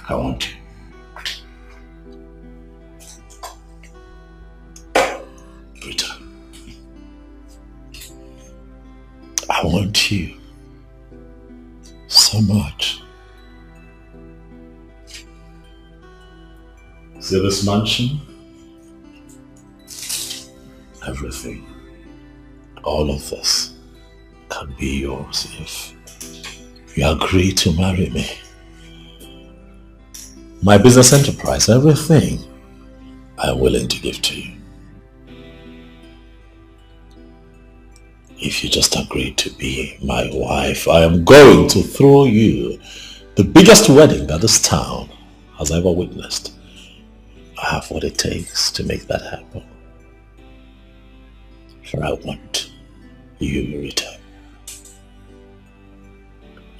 I want you. Rita. I want you so much. See this mansion? Everything, all of this can be yours if you agree to marry me. My business enterprise, everything, I'm willing to give to you. If you just agree to be my wife, I am going to throw you the biggest wedding that this town has ever witnessed. I have what it takes to make that happen. For I want you, Rita.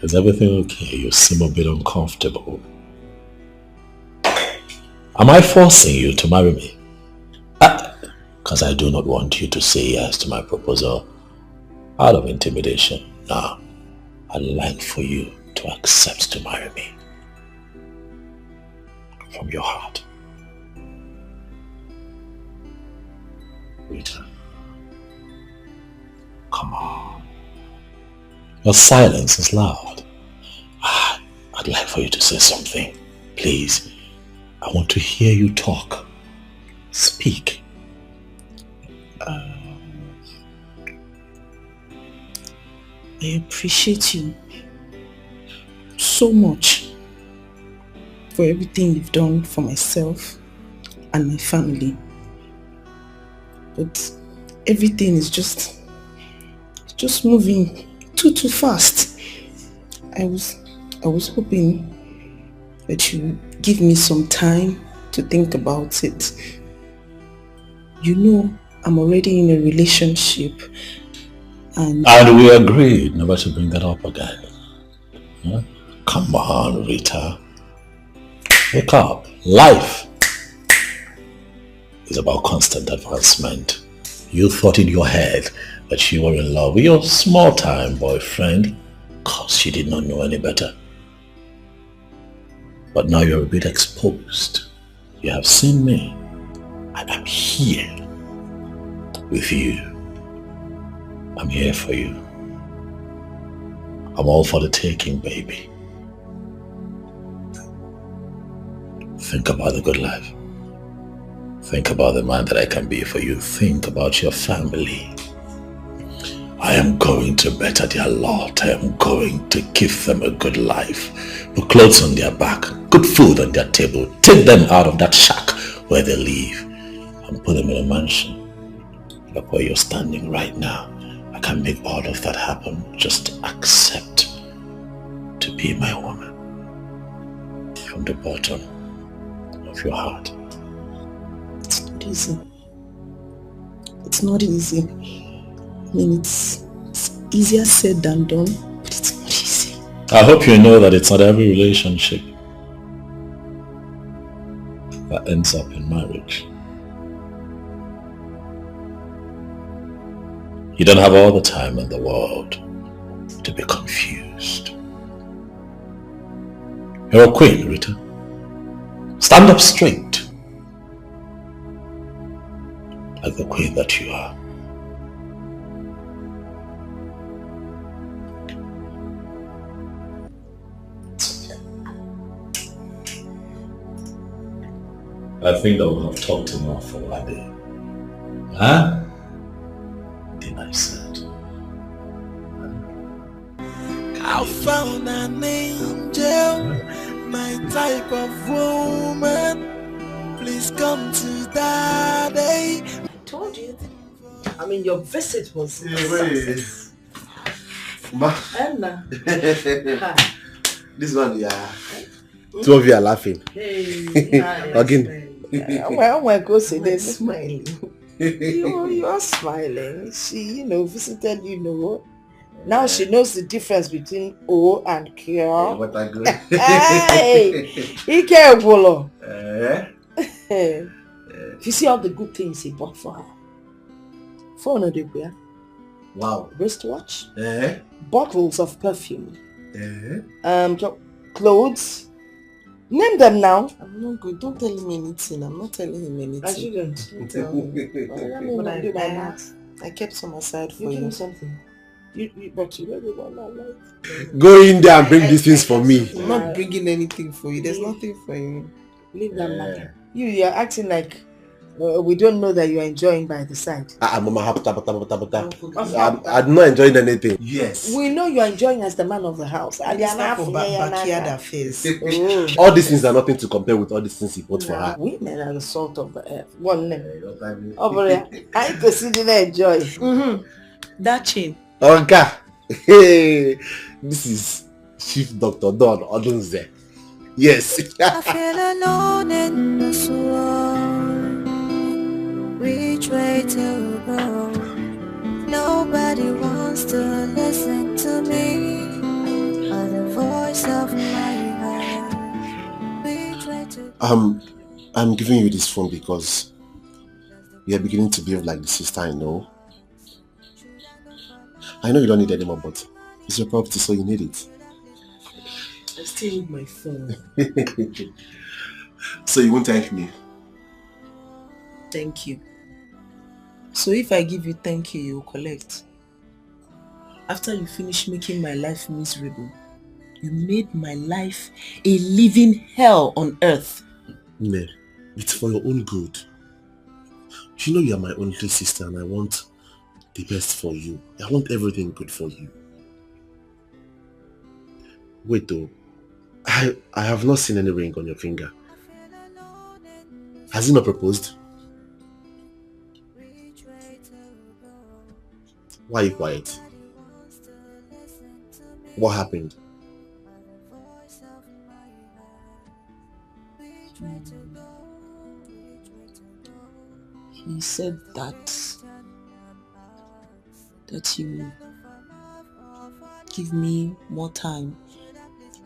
Is everything okay? You seem a bit uncomfortable. Am I forcing you to marry me? Because I do not want you to say yes to my proposal out of intimidation. No, I'd like for you to accept to marry me from your heart. Rita, come on. Your silence is loud. I'd like for you to say something. Please, I want to hear you talk. Speak.
I appreciate you so much for everything you've done for myself and my family. But everything is just moving too fast. I was hoping that you give me some time to think about it. You know, I'm already in a relationship and
we agreed never to bring that up again. Huh? Come on, Rita. Wake up. Life is about constant advancement. You thought in your head that you were in love with your small-time boyfriend because you did not know any better. But now you're a bit exposed. You have seen me. I am here with you. I'm here for you. I'm all for the taking, baby. Think about the good life. Think about the man that I can be for you. Think about your family. I am going to better their lot. I am going to give them a good life. Put clothes on their back, good food on their table. Take them out of that shack where they live and put them in a mansion. Like where you're standing right now. I can make all of that happen. Just accept to be my woman. From the bottom of your heart.
it's not easy. It's not easy. I mean, it's easier said than done, but it's not easy.
I hope you know that it's not every relationship that ends up in marriage. You don't have all the time in the world to be confused. You're a queen, Rita. Stand up straight. Like the queen that you are. I think that we have talked enough for one day. Huh? Then I said.
I found an angel, my type of woman. Please come to daddy.
I told you. I mean, your visit was a
success. Ma.
Anna.
This one, yeah. Two of you are laughing.
Hey,
again.
Well, go say they're smiling. You're smiling. She, visited, Now she knows the difference between O and Q.
Yeah, but I go.
Hey, you see all the good things he bought for her. Phone of the wear.
Wow.
Wristwatch. Bottles of perfume. Clothes. Name them now.
I'm not good. Don't tell him anything. I'm not telling him anything.
I shouldn't.
Don't tell him. I kept some aside for you.
Give me something. But you know the one I like.
Go in there and bring these things for me.
I'm not bringing anything for you. There's nothing for you.
Leave that matter. You're acting like we don't know that you're enjoying by the side.
I'm not enjoying anything.
Yes.
We know you're enjoying as the man of the house. And
it's not for backyard affairs.
All these things are nothing to compare with all these things he bought for her.
Women are the salt of the earth. One name. Over there. I consider enjoy.
That chain.
Okay. Hey, this is Chief Dr. Don Odunze. Yes.
I feel alone in this world. Which way to go? Nobody wants to listen to me or the voice of my heart. Which way to go?
I'm giving you this phone because you are beginning to behave like the sister I know. I know you don't need it anymore, but it's your property, so you need it.
I still need my phone.
So you won't thank me?
Thank you. So if I give you thank you, you'll collect. After you finish making my life miserable, you made my life a living hell on earth.
No, it's for your own good. You know you are my only sister and I want the best for you. I want everything good for you. Wait though, I have not seen any ring on your finger. Has he not proposed? Why are you quiet? What happened?
He said that he will give me more time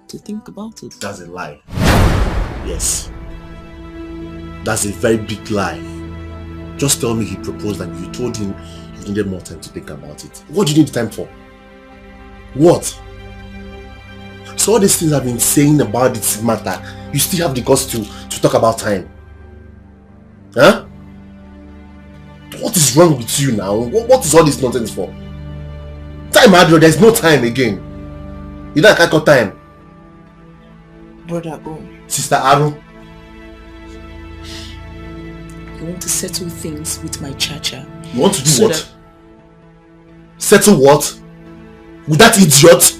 to think about it.
That's a lie. Yes. That's a very big lie. Just tell me he proposed and you told him you needed more time to think about it. What do you need time for? What? So all these things I've been saying about this matter, you still have the guts to talk about time? Huh? What is wrong with you now? What is all this nonsense for? Time, Adro, there's no time again. You don't got time.
Brother O.
Sister Aaron.
I want to settle things with my cha-cha.
You want to do what? Settle what? With that idiot?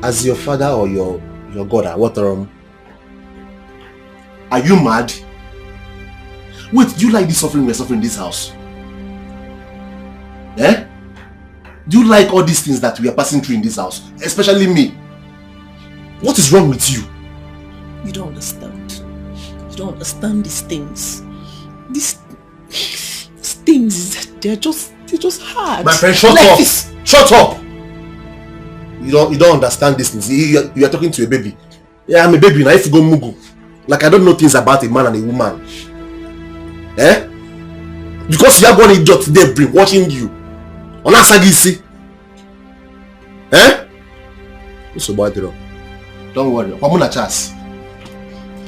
As your father or your God, what are you mad? Wait, do you like the suffering we're suffering in this house? Eh? Do you like all these things that we are passing through in this house? Especially me. What is wrong with you?
You don't understand. You don't understand these things. These things, they're just hard.
My friend, shut up! Shut up! You don't understand these things. You are talking to a baby. Yeah, I'm a baby now. If you go mugu, like I don't know things about a man and a woman. Eh? Because you have one idiot there watching you. On that sagisi. Eh? What's about it? Don't worry. I'm on a chance.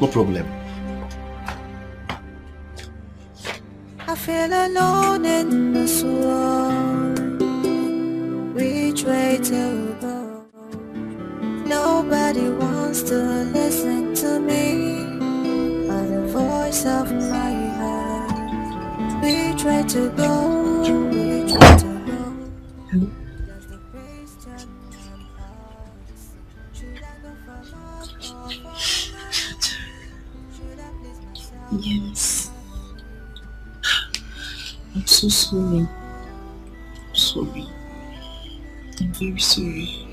No problem.
I feel alone in this world. Which way to go? Nobody wants to listen to me or the voice of my heart. Which way to go? Which way to go?
Hello? Yes. I'm so sorry. I'm sorry. I'm very sorry.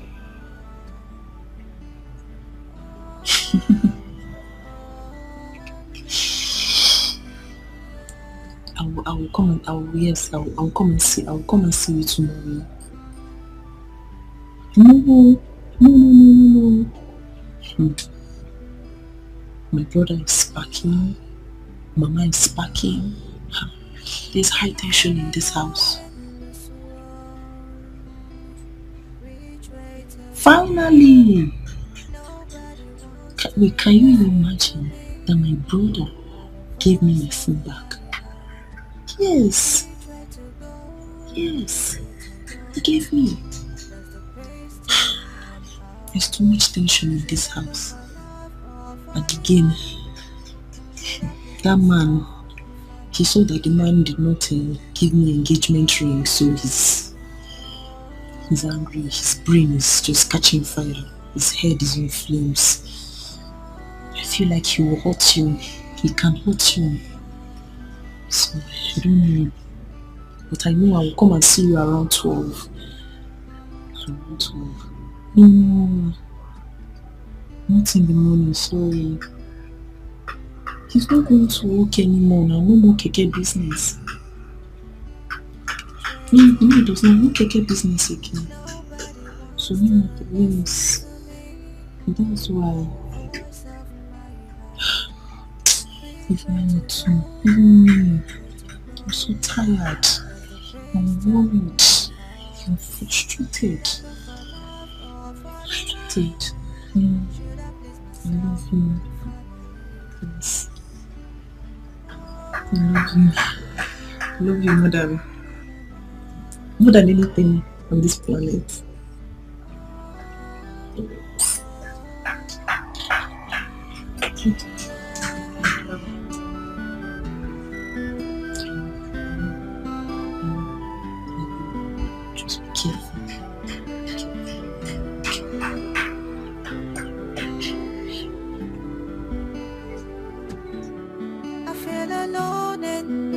I will come and I will come and see you tomorrow. No. My brother is packing. Mama is packing. There's high tension in this house. Finally! Can you imagine that my brother gave me my phone back? Yes. Yes. He gave me. There's too much tension in this house. And again, that man, he saw that the man did not give me engagement ring, so he's angry. His brain is just catching fire. His head is in flames. I feel like he will hurt you. He can hurt you. So, I don't know. But I know I will come and see you around 12. Around 12. No. Not in the morning, sorry. He's not going to work anymore now. No more keke business. No, he does not work keke business again. So no the wings. That's why. Even me too. I'm so tired. I'm worried. I'm frustrated. I love you. Yes. I love you. I love you more than anything on this planet. Just be careful.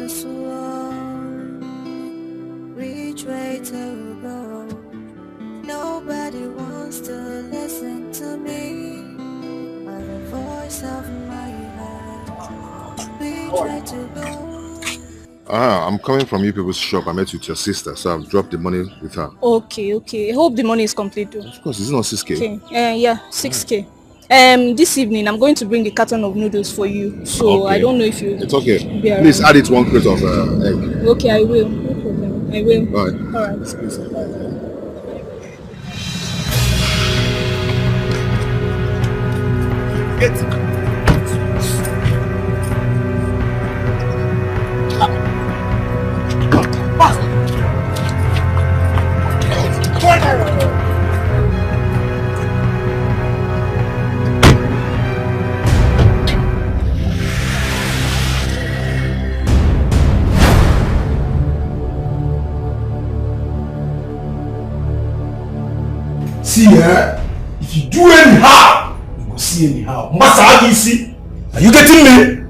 this world. Which way to go? Nobody wants to listen to me. But the voice of my heart. Which way to go?
I'm coming from you people's shop. I met with your sister, so I've dropped the money with her.
Okay. I hope the money is complete too.
Of course, it's not 6K.
Okay. Yeah, 6K. This evening I'm going to bring a carton of noodles for you. So
Okay.
I don't know if you.
It's okay. Please add it 1 crate of egg.
Okay, I will. No problem. I will.
Alright.
Alright.
See, if you do anyhow, you will see anyhow. Masagisi, are you getting me?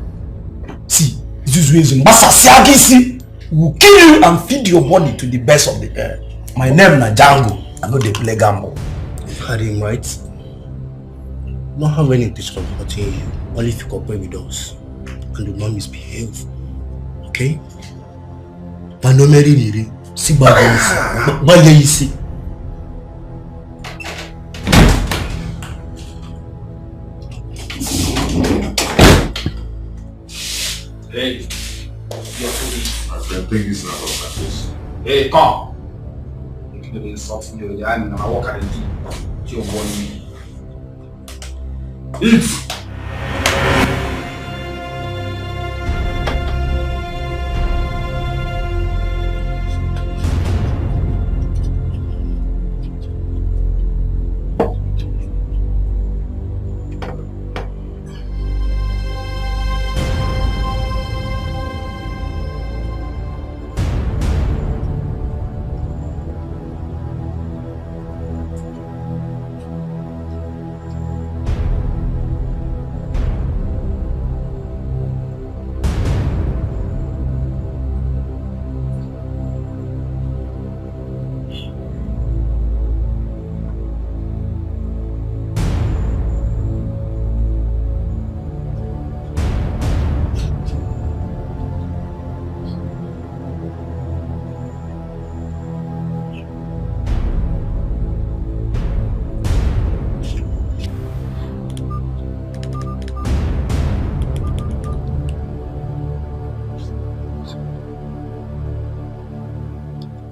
See, this is reason. Masagisi will kill you and feed your body to the best of the earth. My name na Django. I know they play gamble.
You've had him right. You don't have any intention of hurting you. Only if you cooperate with us and do not misbehave. Okay? But no marry see bad you see.
Hey, you're too deep.
My friend, think this is not like this.
Hey, come. You've been insulting me with your hand and I walk at the deep. You're warning me. Eat!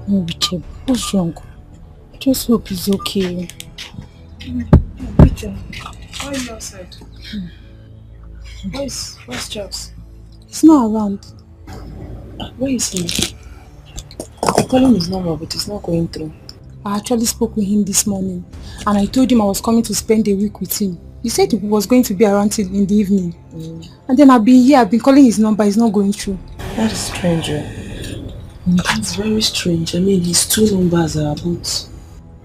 No, Richard, what's wrong? Just hope he's okay.
Richard, why are you outside? Where's Charles?
He's not around.
Where is he? I'm calling his number, but it's not going through.
I actually spoke with him this morning, and I told him I was coming to spend a week with him. He said he was going to be around till in the evening. And then I've been calling his number, it's not going through.
That is strange. That's very strange. I mean, his 2 numbers are both.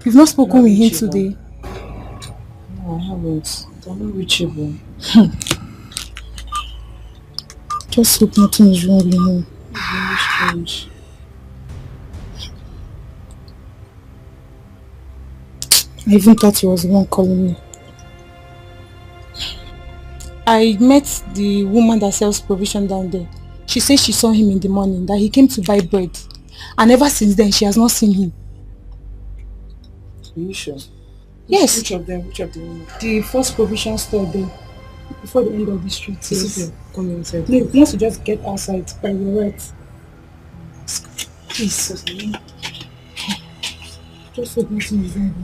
You've not spoken with him today?
No, I haven't. They're not reachable.
Just hope nothing is wrong with him.
Very strange.
I even thought he was the one calling me. I met the woman that sells provision down there. She says she saw him in the morning, that he came to buy bread. And ever since then, she has not seen him.
Are you sure?
Yes.
Which of them? Which of them?
The first provision store there, before the end of the street.
Yes. Come inside.
No, you want to just get outside by your right.
Please,
just hope nothing is wrong with him.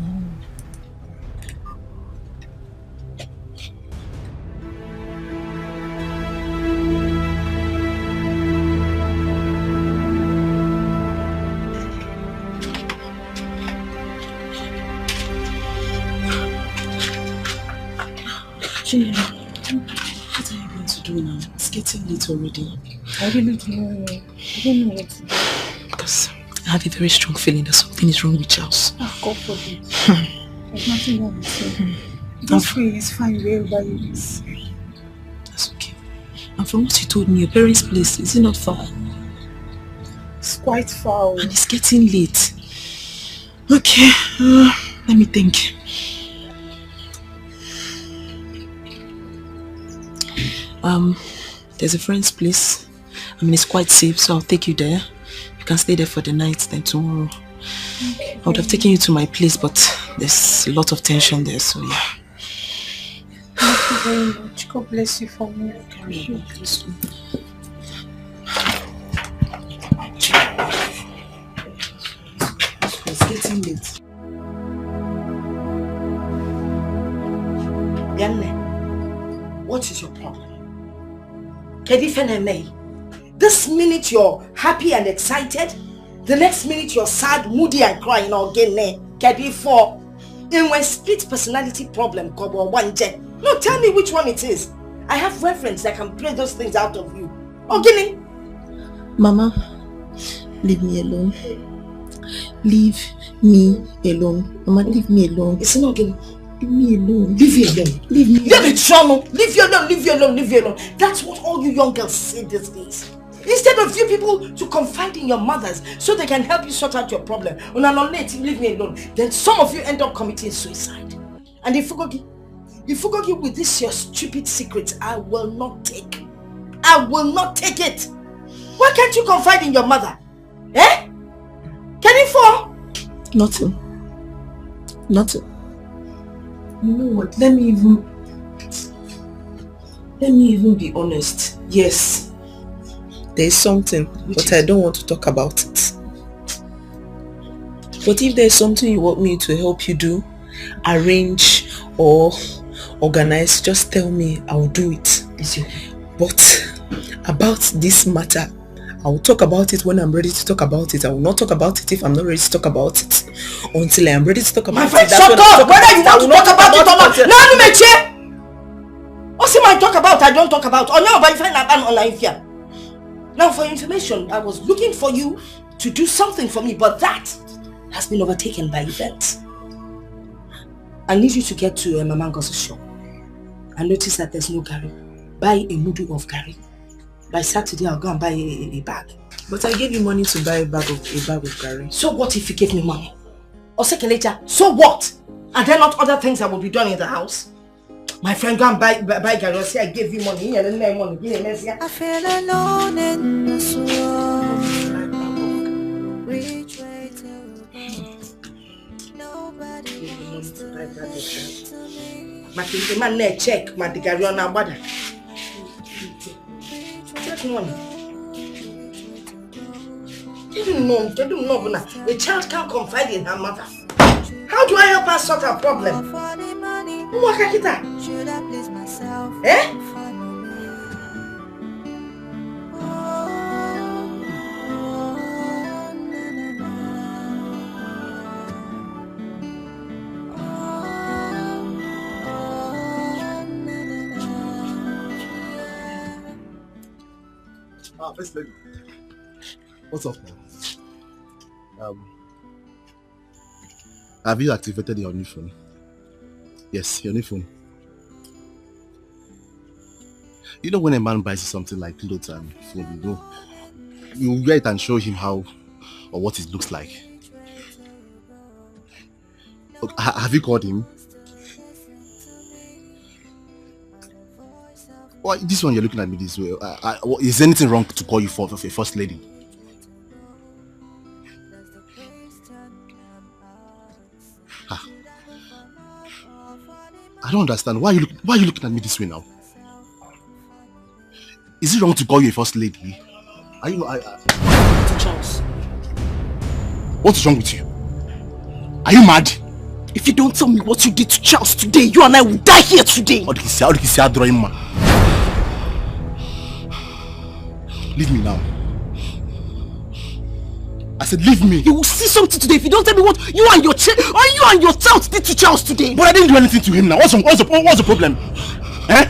What are you going to do now? It's getting late already.
I really don't know. I don't know what to do.
Because I have a very strong feeling that something is wrong with Charles.
Oh, God forbid. There's nothing wrong with him. He's free, he's fine wherever he is.
That's okay. And from what you told me, your parents' place, is it not far?
It's quite far. And it's getting late. Okay, let me think. There's a friend's place. I mean, it's quite safe, so I'll take you there. You can stay there for the night, then tomorrow. Okay. I would have taken you to my place, but there's a lot of tension there, so yeah.
Thank you very much. God bless you for me.
It's getting late.
Yanne, what is your problem? This minute you're happy and excited, the next minute you're sad, moody and crying again. For in my split personality problem, no, tell me which one it is. I have reference that can play those things out of you. Okay,
Mama, leave me alone. Leave me alone. Mama, leave me alone.
It's not getting.
Leave me alone.
Leave you alone.
Leave me alone.
Leave you alone. Leave you alone. Leave you alone. That's what all you young girls say these days. Instead of you people to confide in your mothers so they can help you sort out your problem. When I'm not late, leave me alone. Then some of you end up committing suicide. And if you forgot with this your stupid secrets, I will not take. I will not take it. Why can't you confide in your mother? Eh? Can you fall?
Nothing. You know what? Let me even be honest. Yes. There's something, but I don't want to talk about it. But if there's something you want me to help you do, arrange or organize, just tell me. I will do it. But about this matter, I will talk about it when I'm ready to talk about it. I will not talk about it if I'm not ready to talk about it. Until I am ready to talk about it.
My friend, shut up! Whether you want to talk about it or not. Now you may check. What's it I talk about? I don't talk about. Oh no, but if I not online here. Now for your information, I was looking for you to do something for me, but that has been overtaken by events. I need you to get to Mama Ngo's shop and notice that there's no Gary. Buy a noodle of Gary. By Saturday, I'll go and buy a bag.
But I gave you money to buy a bag of Gary.
So what if you gave me money? Or second later, so what? Are there not other things that will be done in the house? My friend, go and buy Gary. Say I gave you money.
I feel alone in this world. Which way to go? Nobody wants to listen to me.
My man, check my Gary on our body. Check money. Didn't know. A child can't confide in her mother. How do I help her sort her problem?
Should I please myself?
Eh?
First lady. What's up now? Have you activated your new phone? Yes, your new phone. You know when a man buys something like clothes and phone, you wear it and show him how or what it looks like. Okay, have you called him? Well, this one you're looking at me this way. Is there anything wrong to call you for a first lady? I don't understand. Why are you looking at me this way now? Is it wrong to call you a first lady? Are you
Charles.
What's wrong with you? Are you mad?
If you don't tell me what you did to Charles today, you and I will die here today.
Leave me now. I said leave me.
You will see something today if you don't tell me what you and your child did to Charles today.
But I didn't do anything to him now. What's the problem? Eh?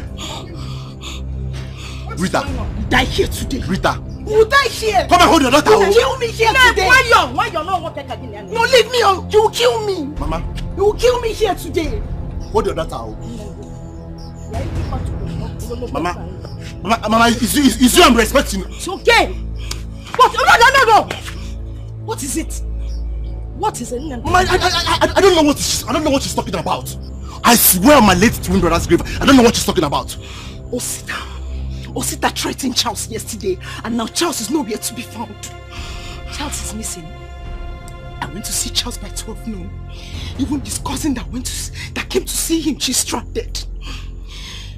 Rita.
You die here today.
Rita.
You will die here.
Come and hold your daughter.
You will kill me here today. Why you're not what again? No, leave me. You will kill me.
Mama.
You will kill me here today.
Hold your daughter out. Mama, is you I'm respecting?
It's okay. But no. What is it? What is it?
Mama, I don't know what she's talking about. I swear on my late twin brother's grave, I don't know what she's talking about.
Osita threatened Charles yesterday, and now Charles is nowhere to be found. Charles is missing. I went to see Charles by 12 noon. Even his cousin that came to see him, she's stranded.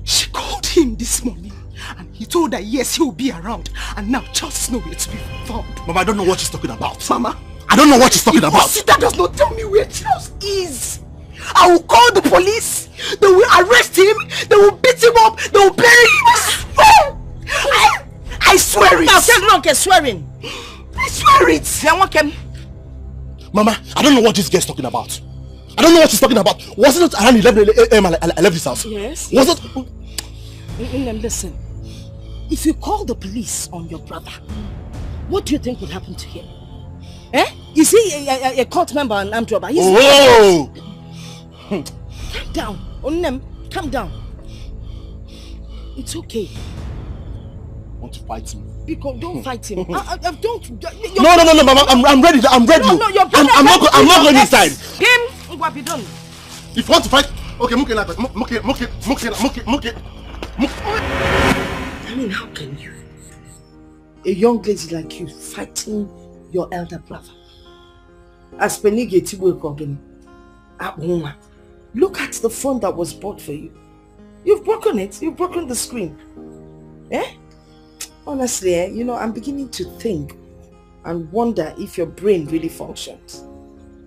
She called him this morning, and he told her yes, he will be around. And now Charles is nowhere to be found.
Mama, I don't know what she's talking about.
Mama,
I don't know what she's talking about.
Osita does not tell me where Charles is. I will call the police. They will arrest him. They will beat him up. They will bury him. I swear it. Now, swearing. I swear it.
Mama, I don't know what this girl's talking about. I don't know what she's talking about. Was it not around 11 a.m. I left this house?
Yes.
Was it?
Listen. If you call the police on your brother, what do you think would happen to him? Eh? Is he a cult member and armed robber?
Whoa!
Calm down. Onem, calm down. It's okay.
Want to fight him?
Because don't fight him. Don't.
No, Mama. I'm ready. I'm ready.
No, your brother.
I'm not going inside.
Him. What be done?
If you want to fight, okay, Muke.
I mean, how can you? A young lady like you fighting your elder brother? As Penige Tibu Kogeni. Look at the phone that was bought for you. You've broken it. You've broken the screen. Eh? Honestly, I'm beginning to think and wonder if your brain really functions.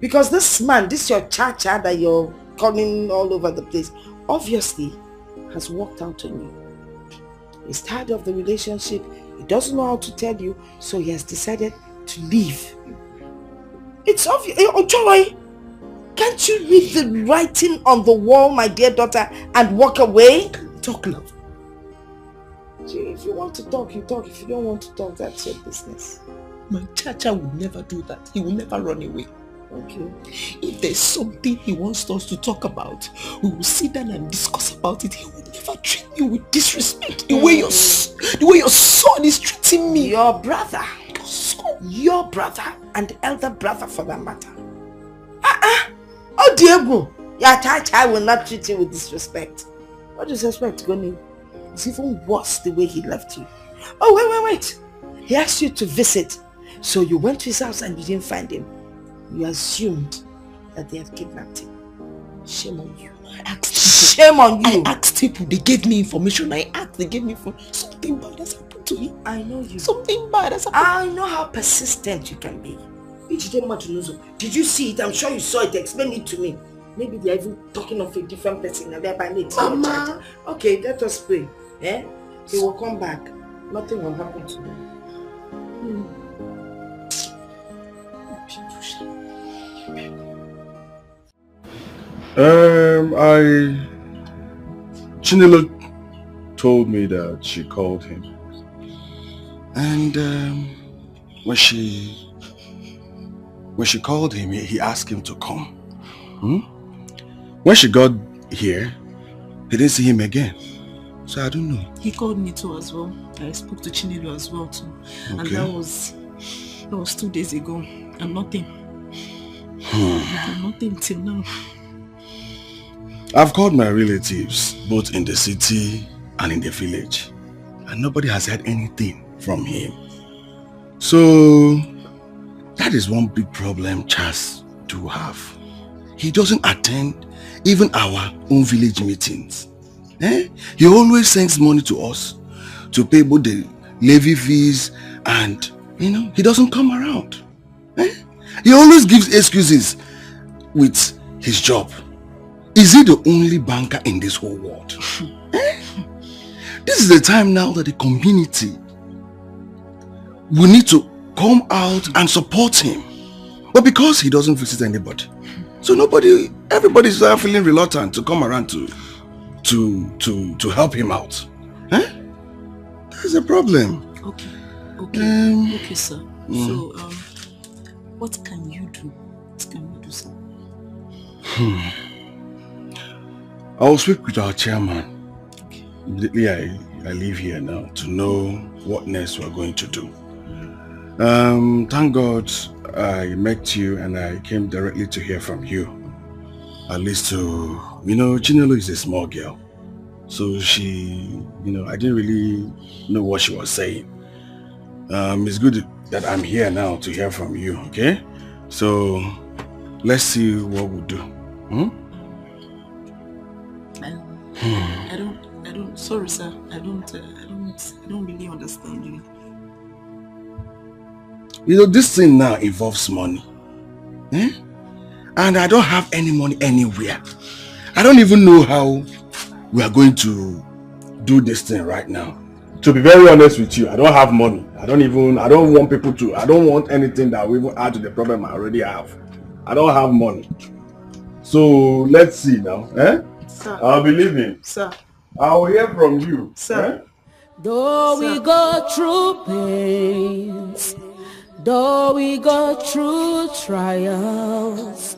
Because this man, this your cha-cha that you're calling all over the place, obviously has worked out on you. He's tired of the relationship. He doesn't know how to tell you, so he has decided to leave. It's obvious. Joy, can't you read the writing on the wall, my dear daughter, and walk away?
Talk, love.
If you want to talk, you talk. If you don't want to talk, that's your business.
My Chacha will never do that. He will never run away.
Okay.
If there's something he wants us to talk about, we will sit down and discuss about it. He will never treat you with disrespect. The way your son is treating me.
Your brother. Your brother and elder brother for that matter. Oh Diego, your Chacha will not treat you with disrespect. What disrespect, Goni? It's even worse the way he left you. Oh, wait. He asked you to visit. So you went to his house and you didn't find him. You assumed that they had kidnapped him. Shame on you. Shame on you.
I asked people. They gave me information. They gave me information. Something bad has happened to me.
I know you.
Something bad has happened.
I know how persistent you can be. Did you see it? I'm sure you saw it. Explain it to me. Maybe they're even talking of a different person and they're by it.
Mama.
Okay, let us pray. Eh? He will come back. Nothing will happen to them.
Chinelo told me that she called him. And when she called him, he asked him to come. When she got here, he didn't see him again. So I don't know.
He called me too as well. I spoke to Chinelo as well too. Okay. And that was 2 days ago. And nothing. Nothing till now.
I've called my relatives, both in the city and in the village. And nobody has heard anything from him. So that is one big problem Charles do have. He doesn't attend even our own village meetings. He always sends money to us to pay both the levy fees and, he doesn't come around. He always gives excuses with his job. Is he the only banker in this whole world? This is the time now that the community will need to come out and support him. But because he doesn't visit anybody, so everybody's feeling reluctant to come around to help him out. That's a problem.
Okay, sir. So, what can you do? What can you do, sir?
I'll speak with our chairman. Immediately I leave here now to know what next we're going to do. Thank God
I met you and I came directly to hear from you. At least to, Chinelo is a small girl. So she, I didn't really know what she was saying. It's good that I'm here now to hear from you, okay? So, let's see what we'll do.
Sorry sir, I don't really understand you.
This thing now involves money. And I don't have any money anywhere. I don't even know how we are going to do this thing right now. To be very honest with you, I don't have money. I don't want anything that will even add to the problem I already have. I don't have money. So let's see now.
Sir.
I'll be leaving.
Sir.
I will hear from you.
Sir.
Though we go through pains, though we go through trials,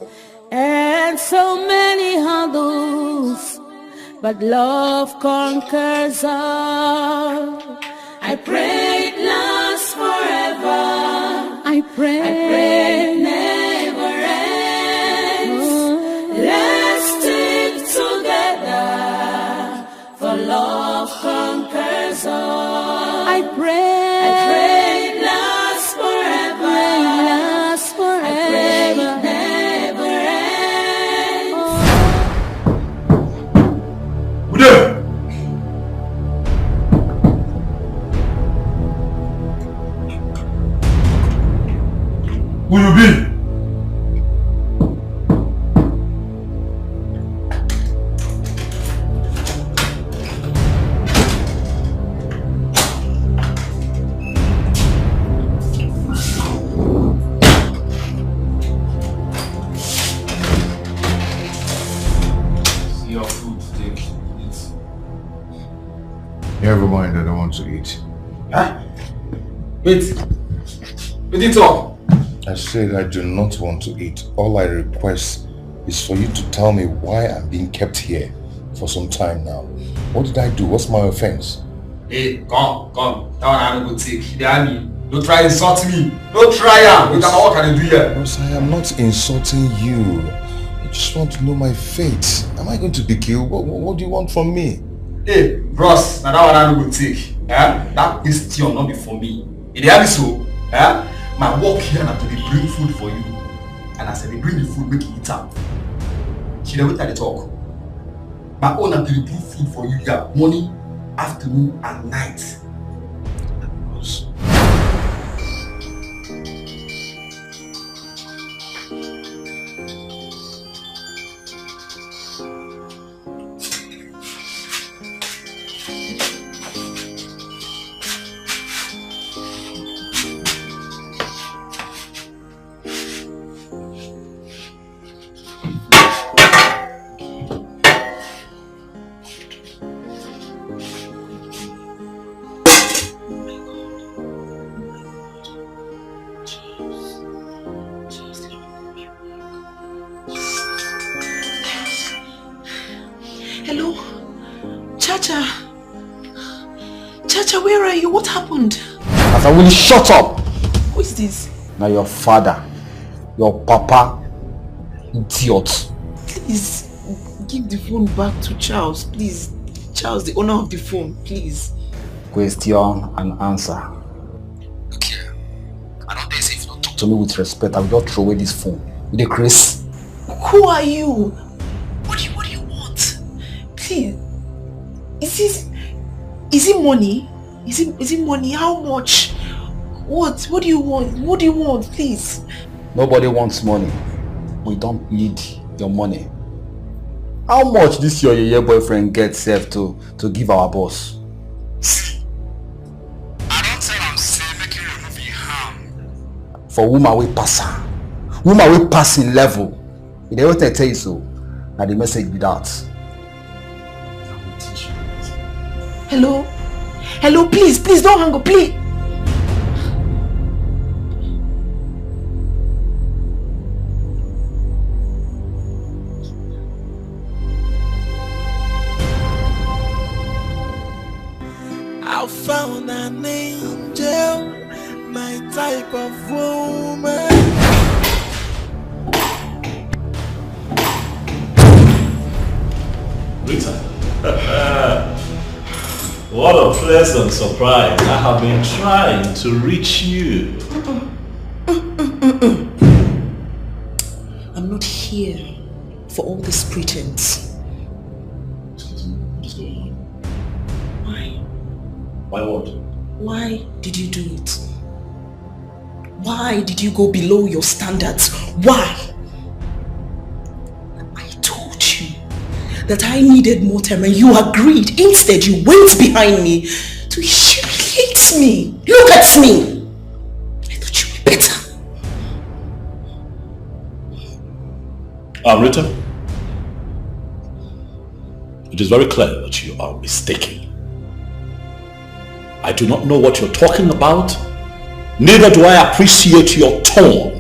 and so many hurdles, but love conquers all. I pray it lasts forever. I pray it never ends. Let's stick together, for love conquers all. I pray it lasts forever. I pray it never ends.
Good day. Who you be?
See your food, take it. Never mind, I don't want to eat.
Huh? Wait. We didn't talk.
I said I do not want to eat. All I request is for you to tell me why I'm being kept here for some time now. What did I do? What's my offense?
Hey, come. That one I don't go take. They are me. Don't try insult me. Don't try am. We can what can I do here?
Ross, I am not insulting you. I just want to know my fate. Am I going to be killed? What do you want from me?
Hey, Ross, now that one I don't go take. That question not be for me. It is so. My work here na to dey bring food for you. And as I dey bring the food, make you eat am. She dey wait at the talk. My own na to dey bring food for you here, morning, afternoon, and night.
Hello? Chacha, where are you? What happened?
As I will shut up!
Who is this?
Now your father, your papa, idiot.
Please, give the phone back to Charles, please. Charles, the owner of the phone, please.
Question and answer.
Okay. I don't dare say if you don't talk
To me with respect, I will just throw away this phone. With the Chris.
Who are you? What do you want? Please. Is it money? Is it money? How much? What do you want? What do you want, please?
Nobody wants money. We don't need your money. How much this your yeye boyfriend gets safe to give our boss?
I don't tell am say make you remove your harm.
For woman we pass her. Woman we pass in level. If they won't tell you so, now the message be that.
Hello? Hello, please don't hang up, please.
I found an angel, my type of woman.
Rita. What a pleasant surprise. I have been trying to reach you.
I'm not here for all this pretense.
What is going on?
Why?
Why what?
Why did you do it? Why did you go below your standards? Why? I told you that I needed more time and you agreed. Instead, you went behind me to humiliate me. Look at me. I thought you were better.
Rita, it is very clear that you are mistaken. I do not know what you're talking about. Neither do I appreciate your tone.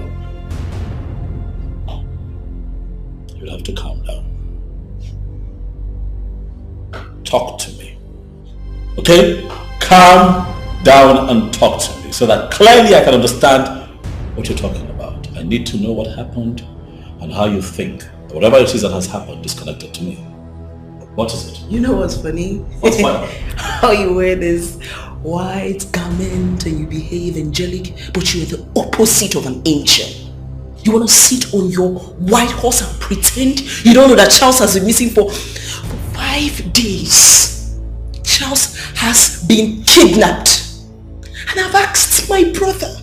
You'll have to calm down. Talk to me. Okay? Calm down and talk to me so that clearly I can understand what you're talking about. I need to know what happened and how you think. Whatever it is that has happened is connected to me. What is it?
You know what's funny?
What's funny?
How you wear this white garment and you behave angelic, but you are the opposite of an angel. You want to sit on your white horse and pretend you don't know that Charles has been missing for 5 days. Charles has been kidnapped. And I've asked my brother.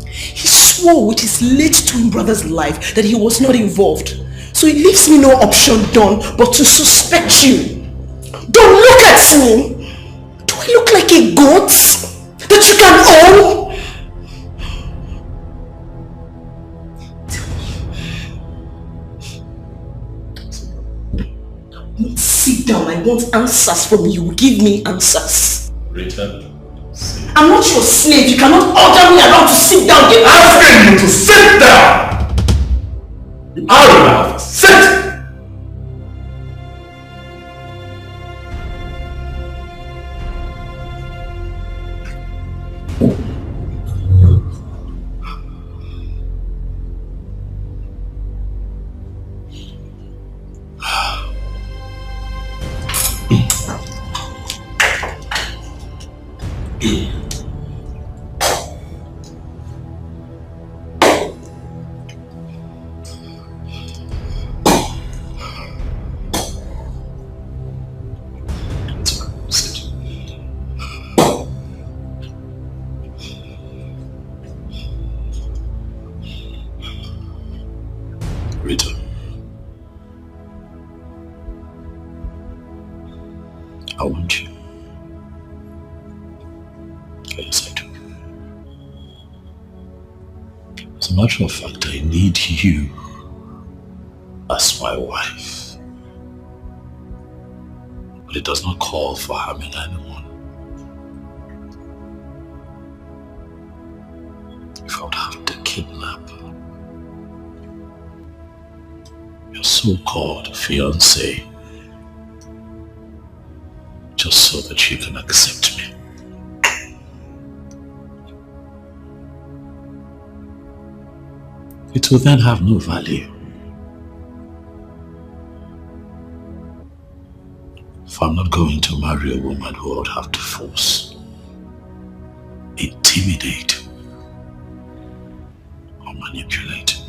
He swore with his late twin brother's life that he was not involved. So it leaves me no option, Don, but to suspect you. Don't look at me. Do I look like a goat that you can own? Sit down. I want answers from you. Give me answers.
Rita.
I'm not your slave. You cannot order me around to sit down.
I'm asking you to sit down. You are in my office. Sit! I want you. Yes, I do. As a matter of fact, I need you as my wife. But it does not call for harming anyone. If I would have to kidnap your so-called fiancé just so that you can accept me. It will then have no value. If I'm not going to marry a woman who I would have to force, intimidate, or manipulate.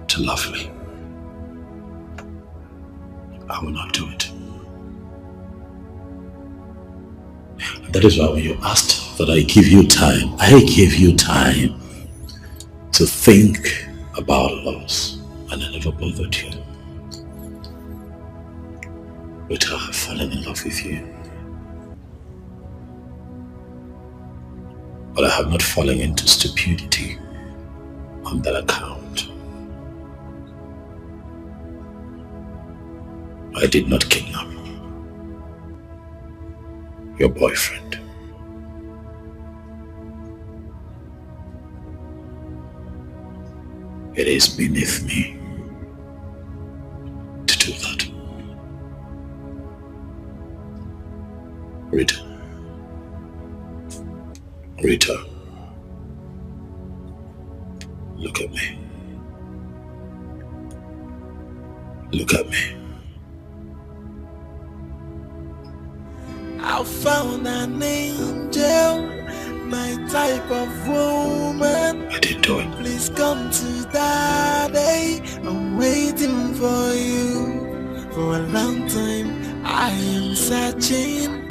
To love me. I will not do it. And that is why when you asked that I give you time, I gave you time to think about us, and I never bothered you. But I have fallen in love with you. But I have not fallen into stupidity on that account. I did not kidnap your boyfriend. It is beneath me to do that. Rita. Rita. Look at me. Look at me.
I found an angel, my type of woman.
I did do it.
Please come to daddy. I'm waiting for you. For a long time, I am searching.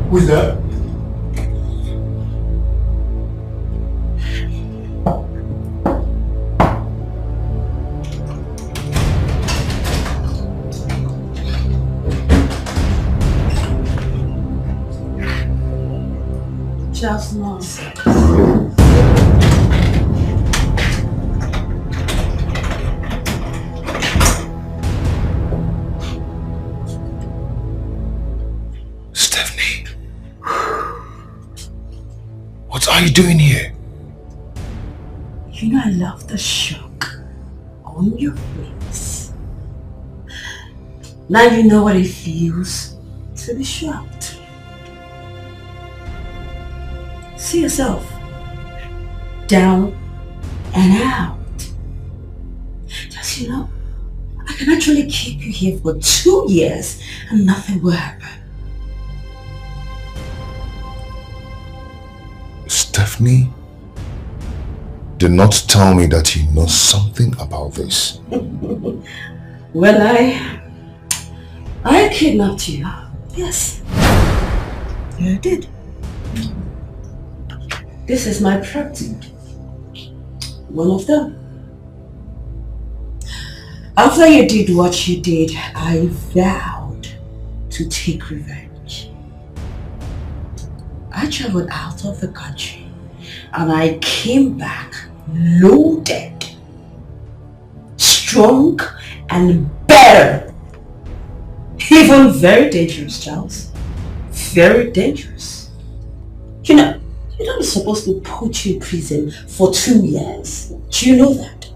Who's that?
Just not.
Stephanie. What are you doing here?
You know I love the shock on your face. Now you know what it feels to be shocked. See yourself. Down and out. Just, I can actually keep you here for 2 years and nothing will happen.
Stephanie, do not tell me that you know something about this.
Well, I kidnapped you. Yes. Yeah, I did. This is my property. One of them. After you did what you did, I vowed to take revenge. I traveled out of the country and I came back loaded, strong and better. Even very dangerous, Charles. Very dangerous. You're not supposed to put you in prison for 2 years. Do you know that?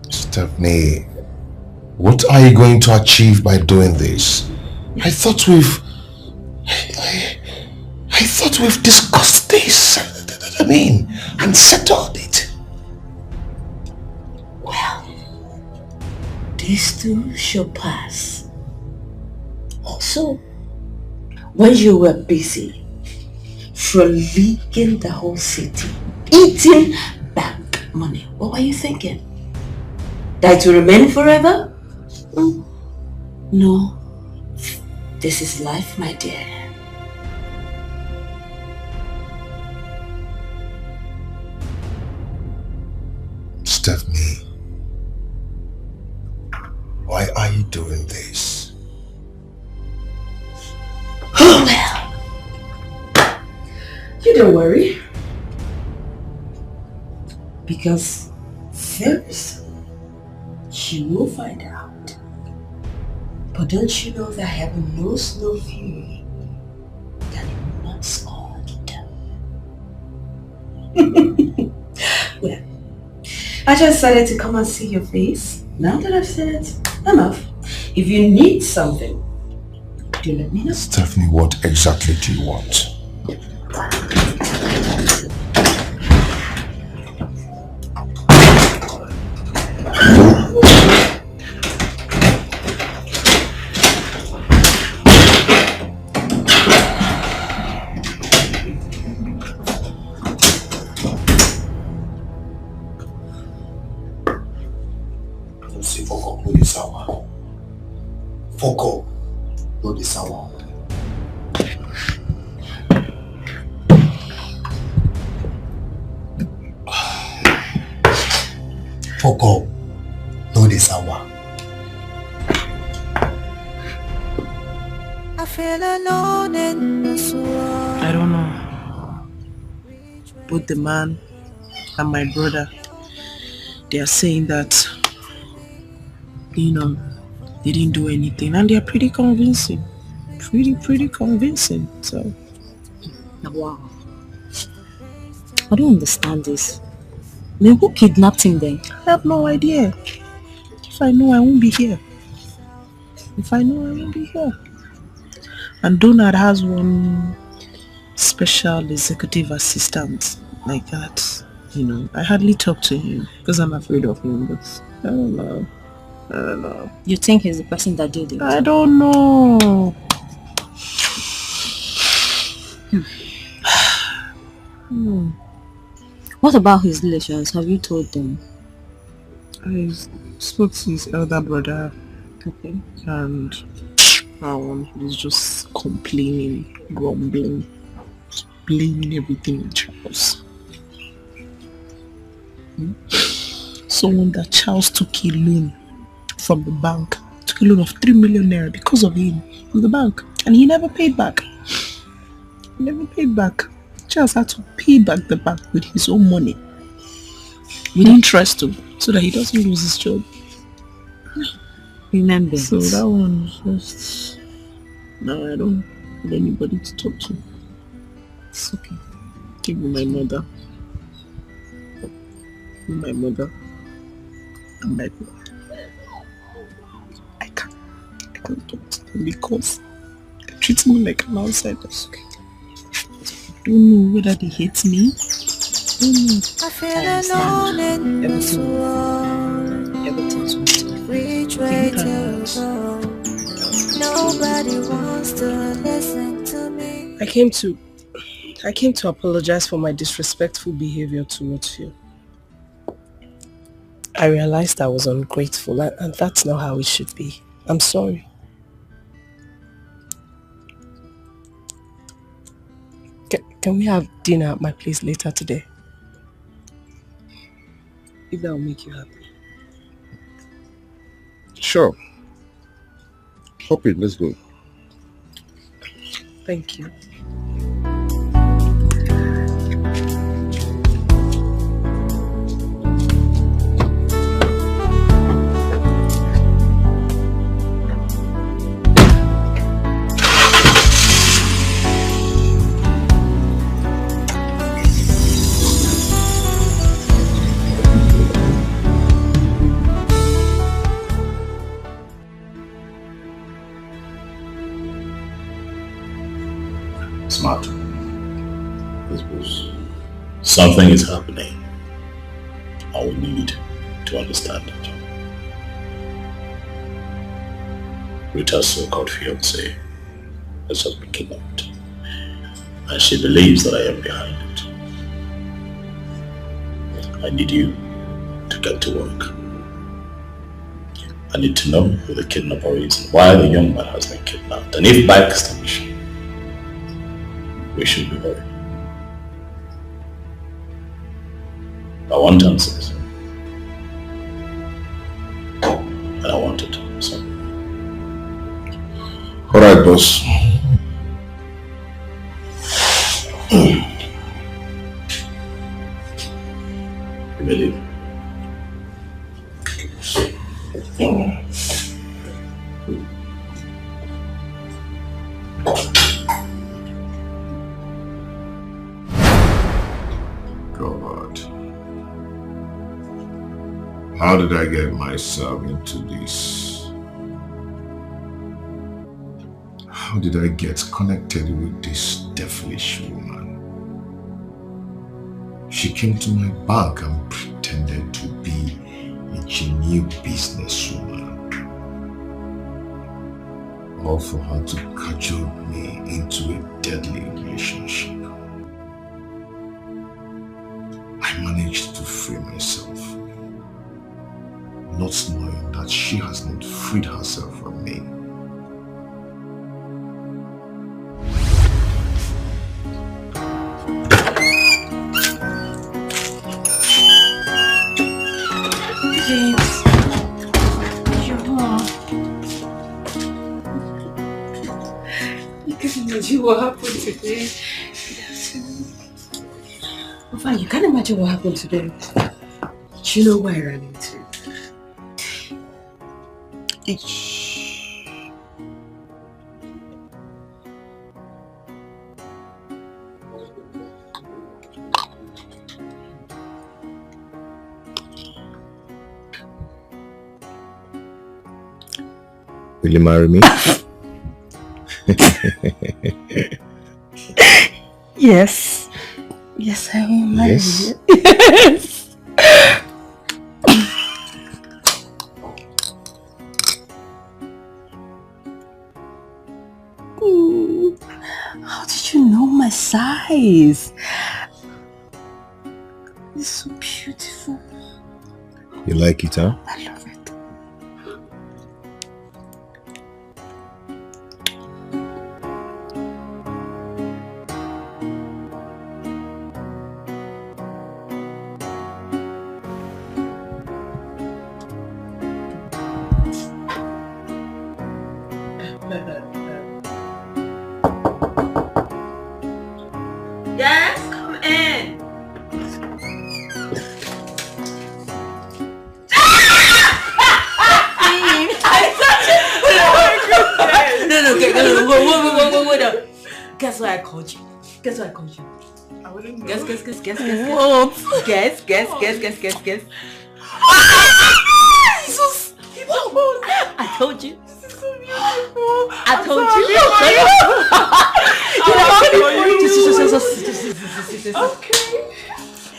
Stephanie, what are you going to achieve by doing this? I thought we've discussed this. And settled it.
Well, this too shall pass. Also, when you were busy frolicking the whole city, eating bank money, what were you thinking? That it will remain forever? No. This is life, my dear.
Stephanie, why are you doing this?
Oh, well. You don't worry. Because very soon you will find out. But don't you know that heaven knows no fury that you will not scorn? Well, I just decided to come and see your face. Now that I've said it, enough. If you need something, do let me know.
Stephanie, what exactly do you want?
Foko, no the sour. Foko, no the sour.
I feel alone in this world.
I don't know. Both the man and my brother, they are saying that, they didn't do anything, and they're pretty convincing. Pretty convincing. So,
wow. I don't understand this. I mean, who kidnapped him then?
I have no idea. If I know, I won't be here. And Donald has one special executive assistant like that. You know, I hardly talk to him because I'm afraid of him, but I don't know.
You think he's the person that did it?
I don't know.
What about his relations? Have you told them?
I spoke to his elder brother.
Okay.
And he's just complaining, grumbling, just blaming everything on Charles. Someone that Charles took a loan from the bank, took a loan of 3 million naira because of him from the bank, and he never paid back. Charles had to pay back the bank with his own money, with interest too, so that he doesn't lose his job.
Remember.
So that one just... No, I don't have anybody to talk to.
It's okay.
Give me my mother. And my brother. I can't talk to them because they treat me like an outsider. Okay. I don't know whether they hate me.
I feel alone in this world.
Everything's
Which way to go? Nobody wants to listen to me.
I came to apologize for my disrespectful behavior towards you. I realized I was ungrateful, and that's not how it should be. I'm sorry. Can we have dinner at my place later today? If that will make you happy.
Sure. Hop in, let's go.
Thank you.
Smart. Yes, boss. Something is happening. I will need to understand it. Rita's so-called fiancé has just been kidnapped, and she believes that I am behind it. I need you to get to work. I need to know who the kidnapper is and why the young man has been kidnapped, and if by extension we should be ready. I want answers. And I want it. So.
Alright, boss.
You believe?
God. How did I get myself into this? How did I get connected with this devilish woman? She came to my bank and pretended to be a genuine businesswoman. All for her to cajole me into a deadly relationship. I managed to free myself, not knowing that she has not freed herself from me.
James, you're home.
You can imagine what happened today. Fine, you can't imagine what happened today. Do you know where I ran into?
Will you marry me?
Yes. Yes, I will marry
Yes?
you. Yes. How did you know my size? It's so beautiful.
You like it, huh?
I love it.
Yes, come in. No, wait up. Guess why I called you? Guess why I called you?
I wouldn't know.
Guess.
What?
Guess.
Jesus!
I told you.
This is so beautiful.
I told you.
Okay.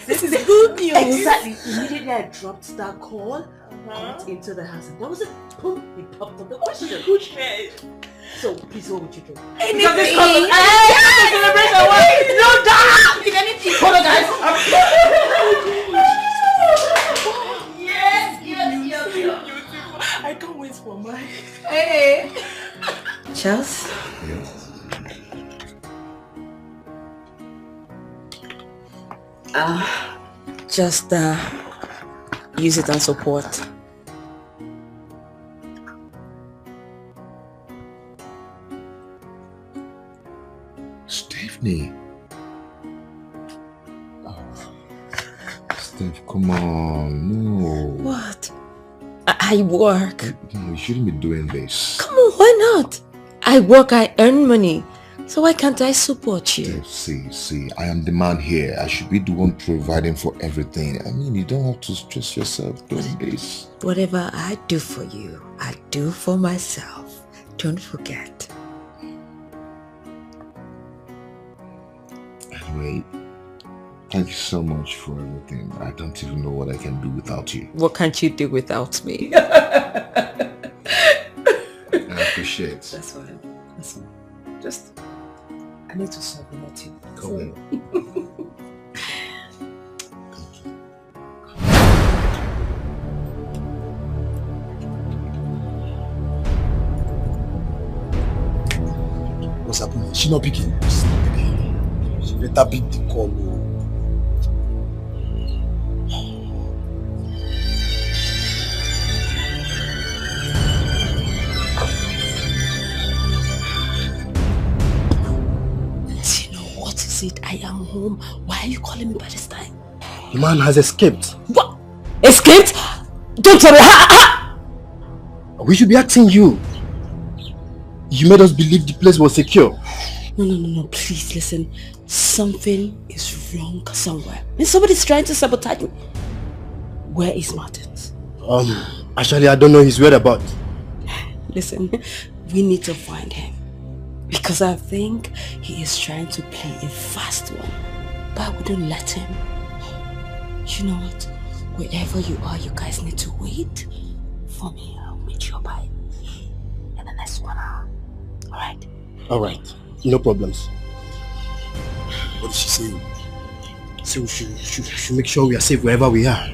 This is good news. Exactly. Immediately I dropped that call, went into the house, and that was it. Boom! It popped up the question. So please, what would you do?
Anything.
Because this comes celebration. No, damn! Did anything? Hold on, guys.
Yes. I can't wait for mine.
Hey. Charles.
Yes.
Just use it as support.
Stephanie. Oh. Steph, come on. No.
What? I work.
No, you shouldn't be doing this.
Come on, why not? I work, I earn money. So why can't I support you?
See, I am the man here. I should be the one providing for everything. I mean, you don't have to stress yourself doing this.
Whatever I do for you, I do for myself. Don't forget.
Anyway, thank you so much for everything. I don't even know what I can do without you.
What can't you do without me?
I appreciate it.
That's fine.
Just, I need to solve the matter.
Come in.
What's happening? She not picking. She better pick the call.
I am home. Why are you calling me by this time?
The man has escaped.
What? Escaped? Don't tell me.
We should be asking you. You made us believe the place was secure.
No. Please listen. Something is wrong somewhere. And somebody's trying to sabotage me. Where is Martins?
Actually, I don't know his whereabouts.
Listen, we need to find him. Because I think he is trying to play a fast one. But I wouldn't let him. You know what? Wherever you are, you guys need to wait for me. I'll meet you by in the next 1 hour. Alright?
Alright. No problems. What is she saying? So we should make sure we are safe wherever we are.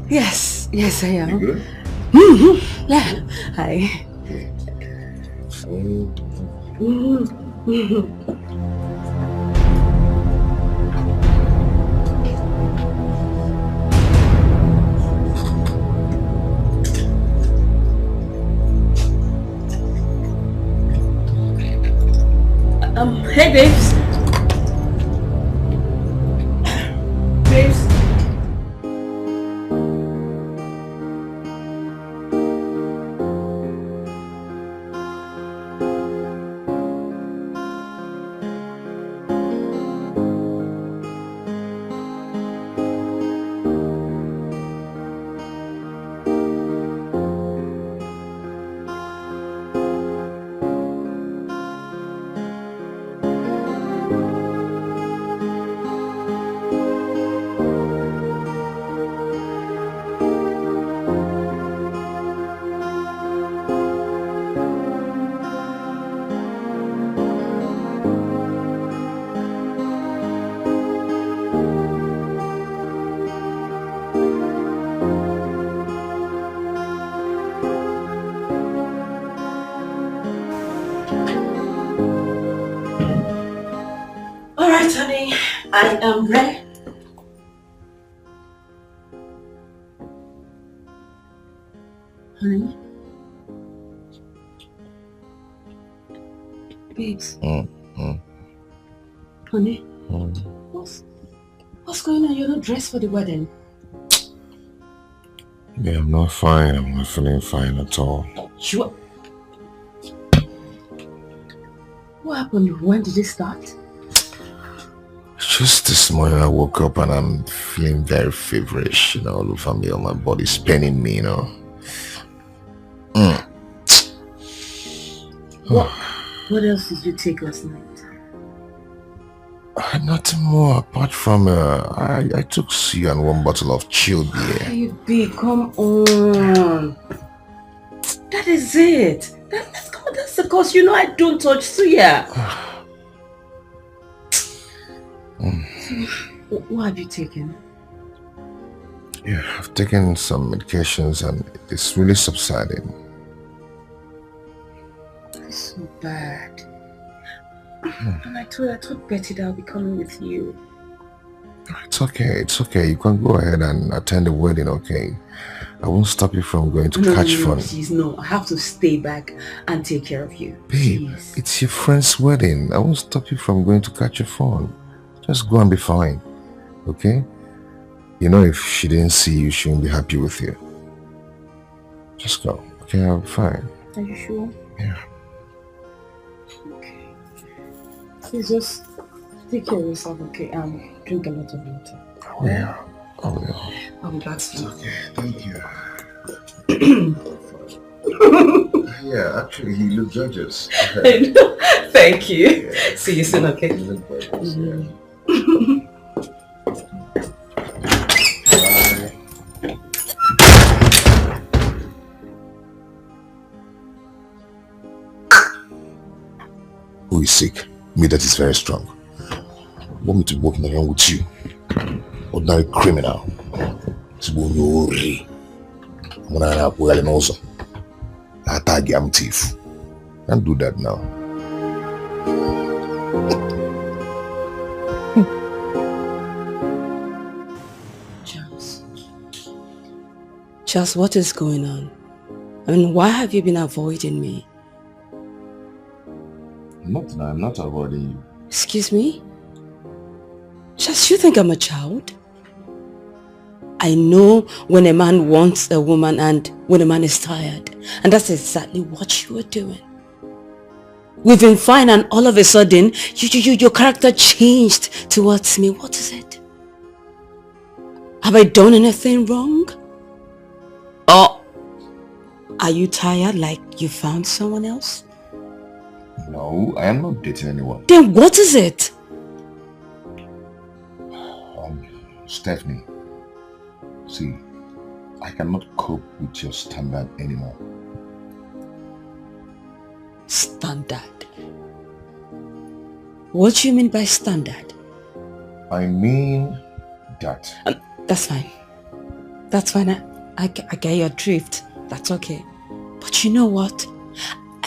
Yes, yes I am.
You good?
Yeah. Hi. Hey babes. Babes. Alright, honey, I am ready. Honey? Babes? Honey? What's going on? You're not dressed for the wedding.
Yeah, I'm not fine. I'm not feeling fine at all.
Sure. What happened? When did it start?
Just this morning I woke up and I'm feeling very feverish, you know, all over me, all my body's paining me, you know.
What else did you take last night?
Nothing more apart from I took you and one bottle of chilled beer.
Hey, B, come on. That is it. That's the cause. You know I don't touch suya. So, what have you taken?
Yeah, I've taken some medications and it's really subsiding.
It's so bad. And I told Betty that I'll be coming with you.
It's okay. You can go ahead and attend the wedding, okay? I won't stop you from going to catch fun.
Please, no. I have to stay back and take care of you.
Babe, it's your friend's wedding. I won't stop you from going to catch your phone. Just go and be fine, okay? You know, if she didn't see you, she won't be happy with you. Just go, okay? I'll be fine.
Are you sure?
Yeah.
Okay. Please just take care of yourself, okay? Drink a lot of water.
Yeah. I will.
I'll be back soon.
Okay, thank you. Yeah, actually, he looked gorgeous. Okay.
Thank you.
Yeah.
See you soon, okay?
You look gorgeous, yeah. Who is sick? Me that is very strong. Want me to walk around with you? Ordinary criminal. I'm thief. Can't do that now.
Charles, what is going on? I mean, why have you been avoiding me?
I'm not avoiding you.
Excuse me? Just you think I'm a child? I know when a man wants a woman and when a man is tired. And that's exactly what you were doing. We've been fine and all of a sudden, your character changed towards me. What is it? Have I done anything wrong? Or are you tired like you found someone else?
No, I am not dating anyone.
Then what is it?
Stephanie, see, I cannot cope with your standard anymore.
Standard? What do you mean by standard?
I mean that.
That's fine. That's fine. I get your drift. That's okay. But you know what?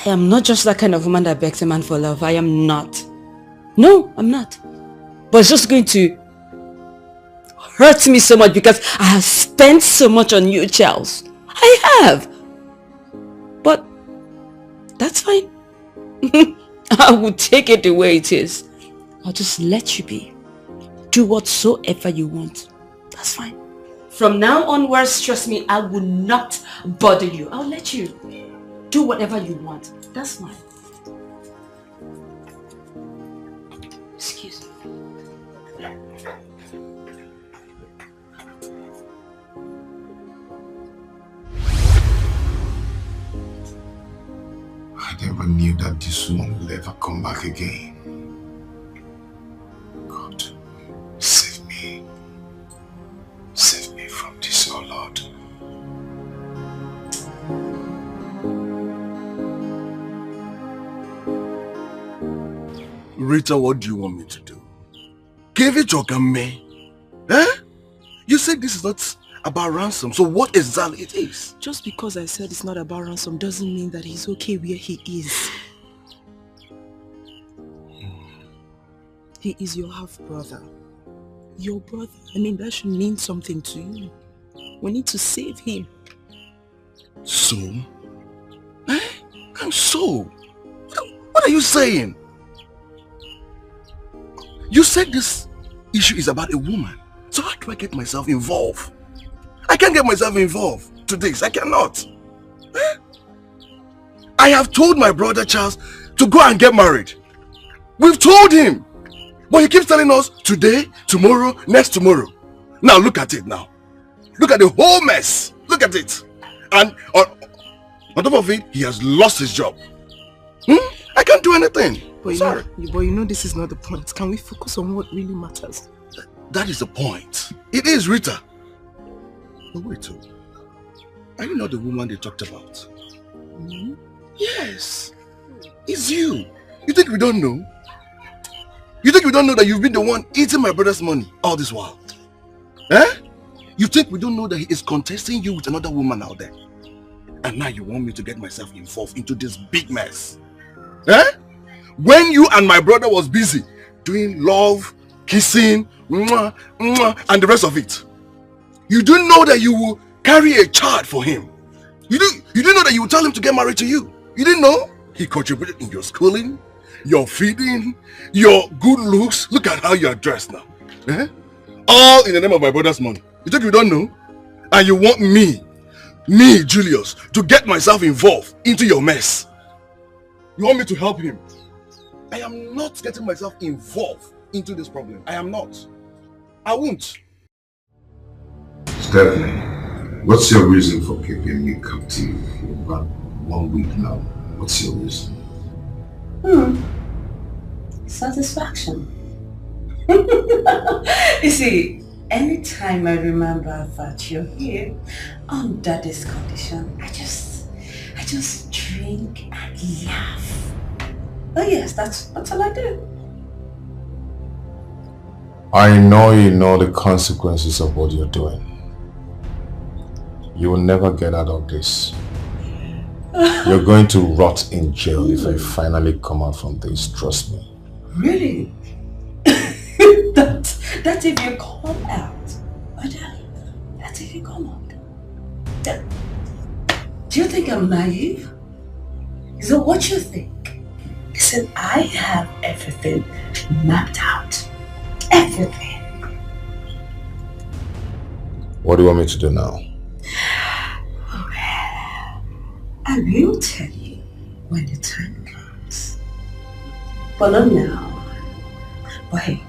I am not just that kind of woman that begs a man for love. I am not. No, I'm not. But it's just going to hurt me so much because I have spent so much on you, Charles. I have. But that's fine. I will take it the way it is. I'll just let you be. Do whatsoever you want. That's fine. From now onwards, trust me, I will not bother you. I'll let you do whatever you want. That's fine. Excuse me.
I never knew that this woman will ever come back again. God, save me. Save me from this, oh Lord.
Rita, what do you want me to do? Give it your me. Eh? You said this is not about ransom, so what exactly it is?
Just because I said it's not about ransom doesn't mean that he's okay where he is. He is your half-brother. Your brother. I mean, that should mean something to you. We need to save him.
So? Eh? And so? What are you saying? You said this issue is about a woman. So how do I get myself involved? I can't get myself involved to this. I cannot. Eh? I have told my brother Charles to go and get married. We've told him. But he keeps telling us today, tomorrow, next tomorrow. Now look at it now. Look at the whole mess. Look at it. And on top of it, he has lost his job. I can't do anything.
But
Sorry.
You know this is not the point. Can we focus on what really matters?
That is the point. It is Rita. But wait, are you not the woman they talked about? Yes. It's you. You think we don't know? You think we don't know that you've been the one eating my brother's money all this while? Eh? You think we don't know that he is contesting you with another woman out there? And now you want me to get myself involved into this big mess? Eh? When you and my brother was busy doing love, kissing, mwah, mwah, and the rest of it, you didn't know that you will carry a child for him. You didn't know that you would tell him to get married to you. You didn't know he contributed in your schooling, your feeding, your good looks. Look at how you are dressed now. Eh? All in the name of my brother's money. You think you don't know? And you want me, Julius, to get myself involved into your mess. You want me to help him? I am not getting myself involved into this problem. I am not. I won't.
Stephanie, what's your reason for keeping me captive for about 1 week now? What's your reason?
Satisfaction. You see, anytime I remember that you're here under this condition, I just drink and laugh. Oh yes, that's all I do.
I know you know the consequences of what you're doing. You will never get out of this. You're going to rot in jail if I finally come out from this, trust me.
Really? That's if you come out. That's if you come out. Do you think I'm naive? Is that what you think?
Listen, I have everything mapped out. Everything.
What do you want me to do now?
Well, I will tell you when the time comes. But not now. But hey,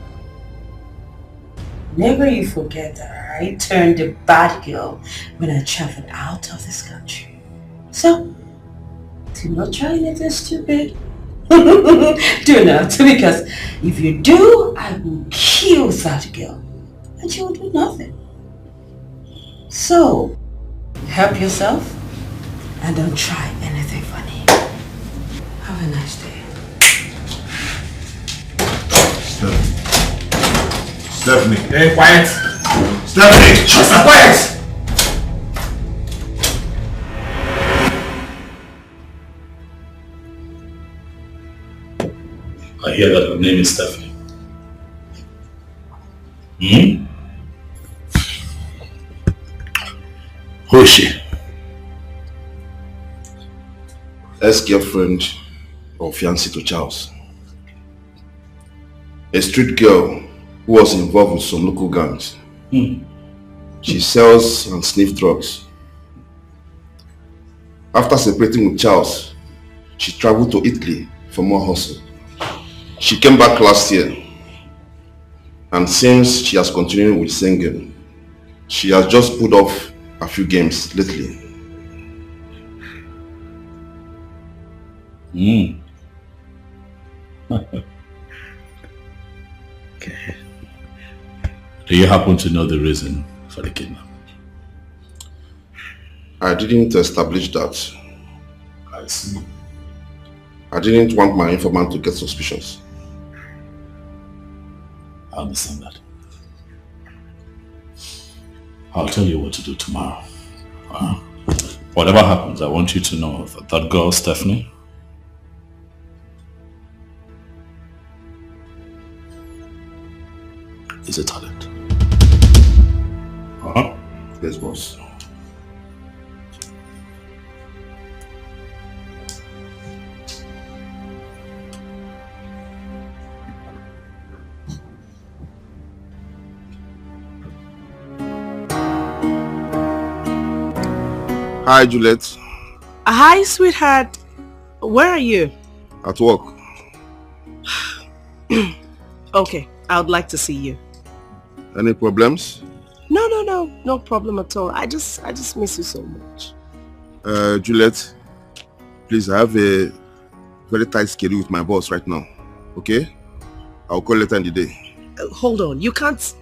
never you forget that I turned the bad girl when I traveled out of this country. So, do not try anything stupid. Do not, because if you do, I will kill that girl and she will do nothing. So, help yourself and don't try anything funny. Have a nice day.
Stephanie.
Hey, quiet.
Stephanie!
Shut up, quiet!
I hear that her name is Stephanie. Hmm? Who is she?
Ex-girlfriend or fiancée to Charles. A street girl who was involved with some local gangs. She sells and sniffs drugs. After separating with Charles, she traveled to Italy for more hustle. She came back last year, and since she has continued with singing, she has just put off a few games lately.
Okay. Do you happen to know the reason for the kidnapping?
I didn't establish that.
I see.
I didn't want my informant to get suspicious.
I understand that. I'll tell you what to do tomorrow. Whatever happens, I want you to know that that girl, Stephanie, is a talent.
Yes, boss. Hi, Juliet.
Hi, sweetheart. Where are you?
At work.
Okay, I would like to see you.
Any problems?
No problem at all. I just miss you so much.
Juliet, please, I have a very tight schedule with my boss right now. Okay? I'll call later in the day.
Hold on. You can't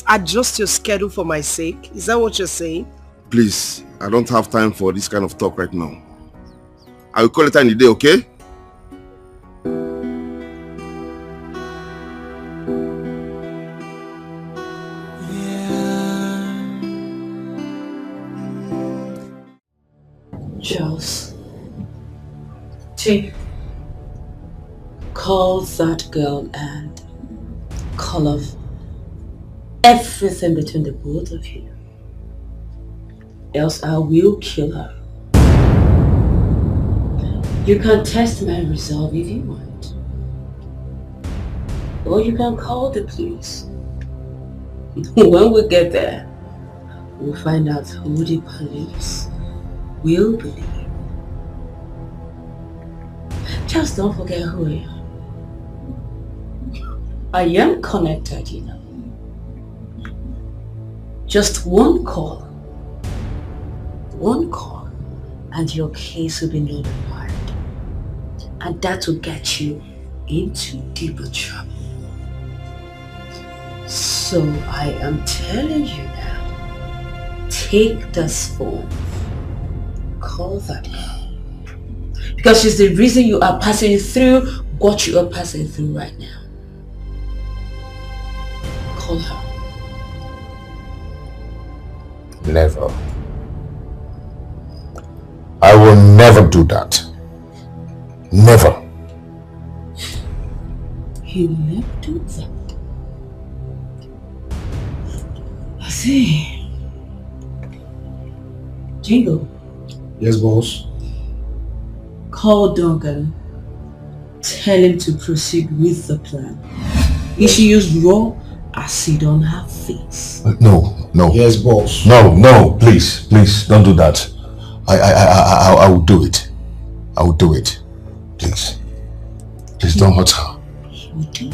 adjust your schedule for my sake? Is that what you're saying?
Please, I don't have time for this kind of talk right now. I will call later in the day, okay?
Charles, call that girl and call off everything between the both of you. Else I will kill her. You can test my resolve if you want. Or you can call the police. When we get there, we'll find out who the police will believe. Just don't forget who I am. I am connected, you know. Just one call, and your case will be notified. And that will get you into deeper trouble. So I am telling you now, take this phone, call that girl. Because she's the reason you are passing through what you are passing through right now. Call her.
Never. I will never do that. Never.
You will never do that. I see. Jingle.
Yes, boss.
Call Duncan
tell him to proceed with the plan. He should use raw acid on her face.
No.
Yes, boss.
No, please, don't do that. I will do it. I will do it. Please don't hurt her.
He will do it.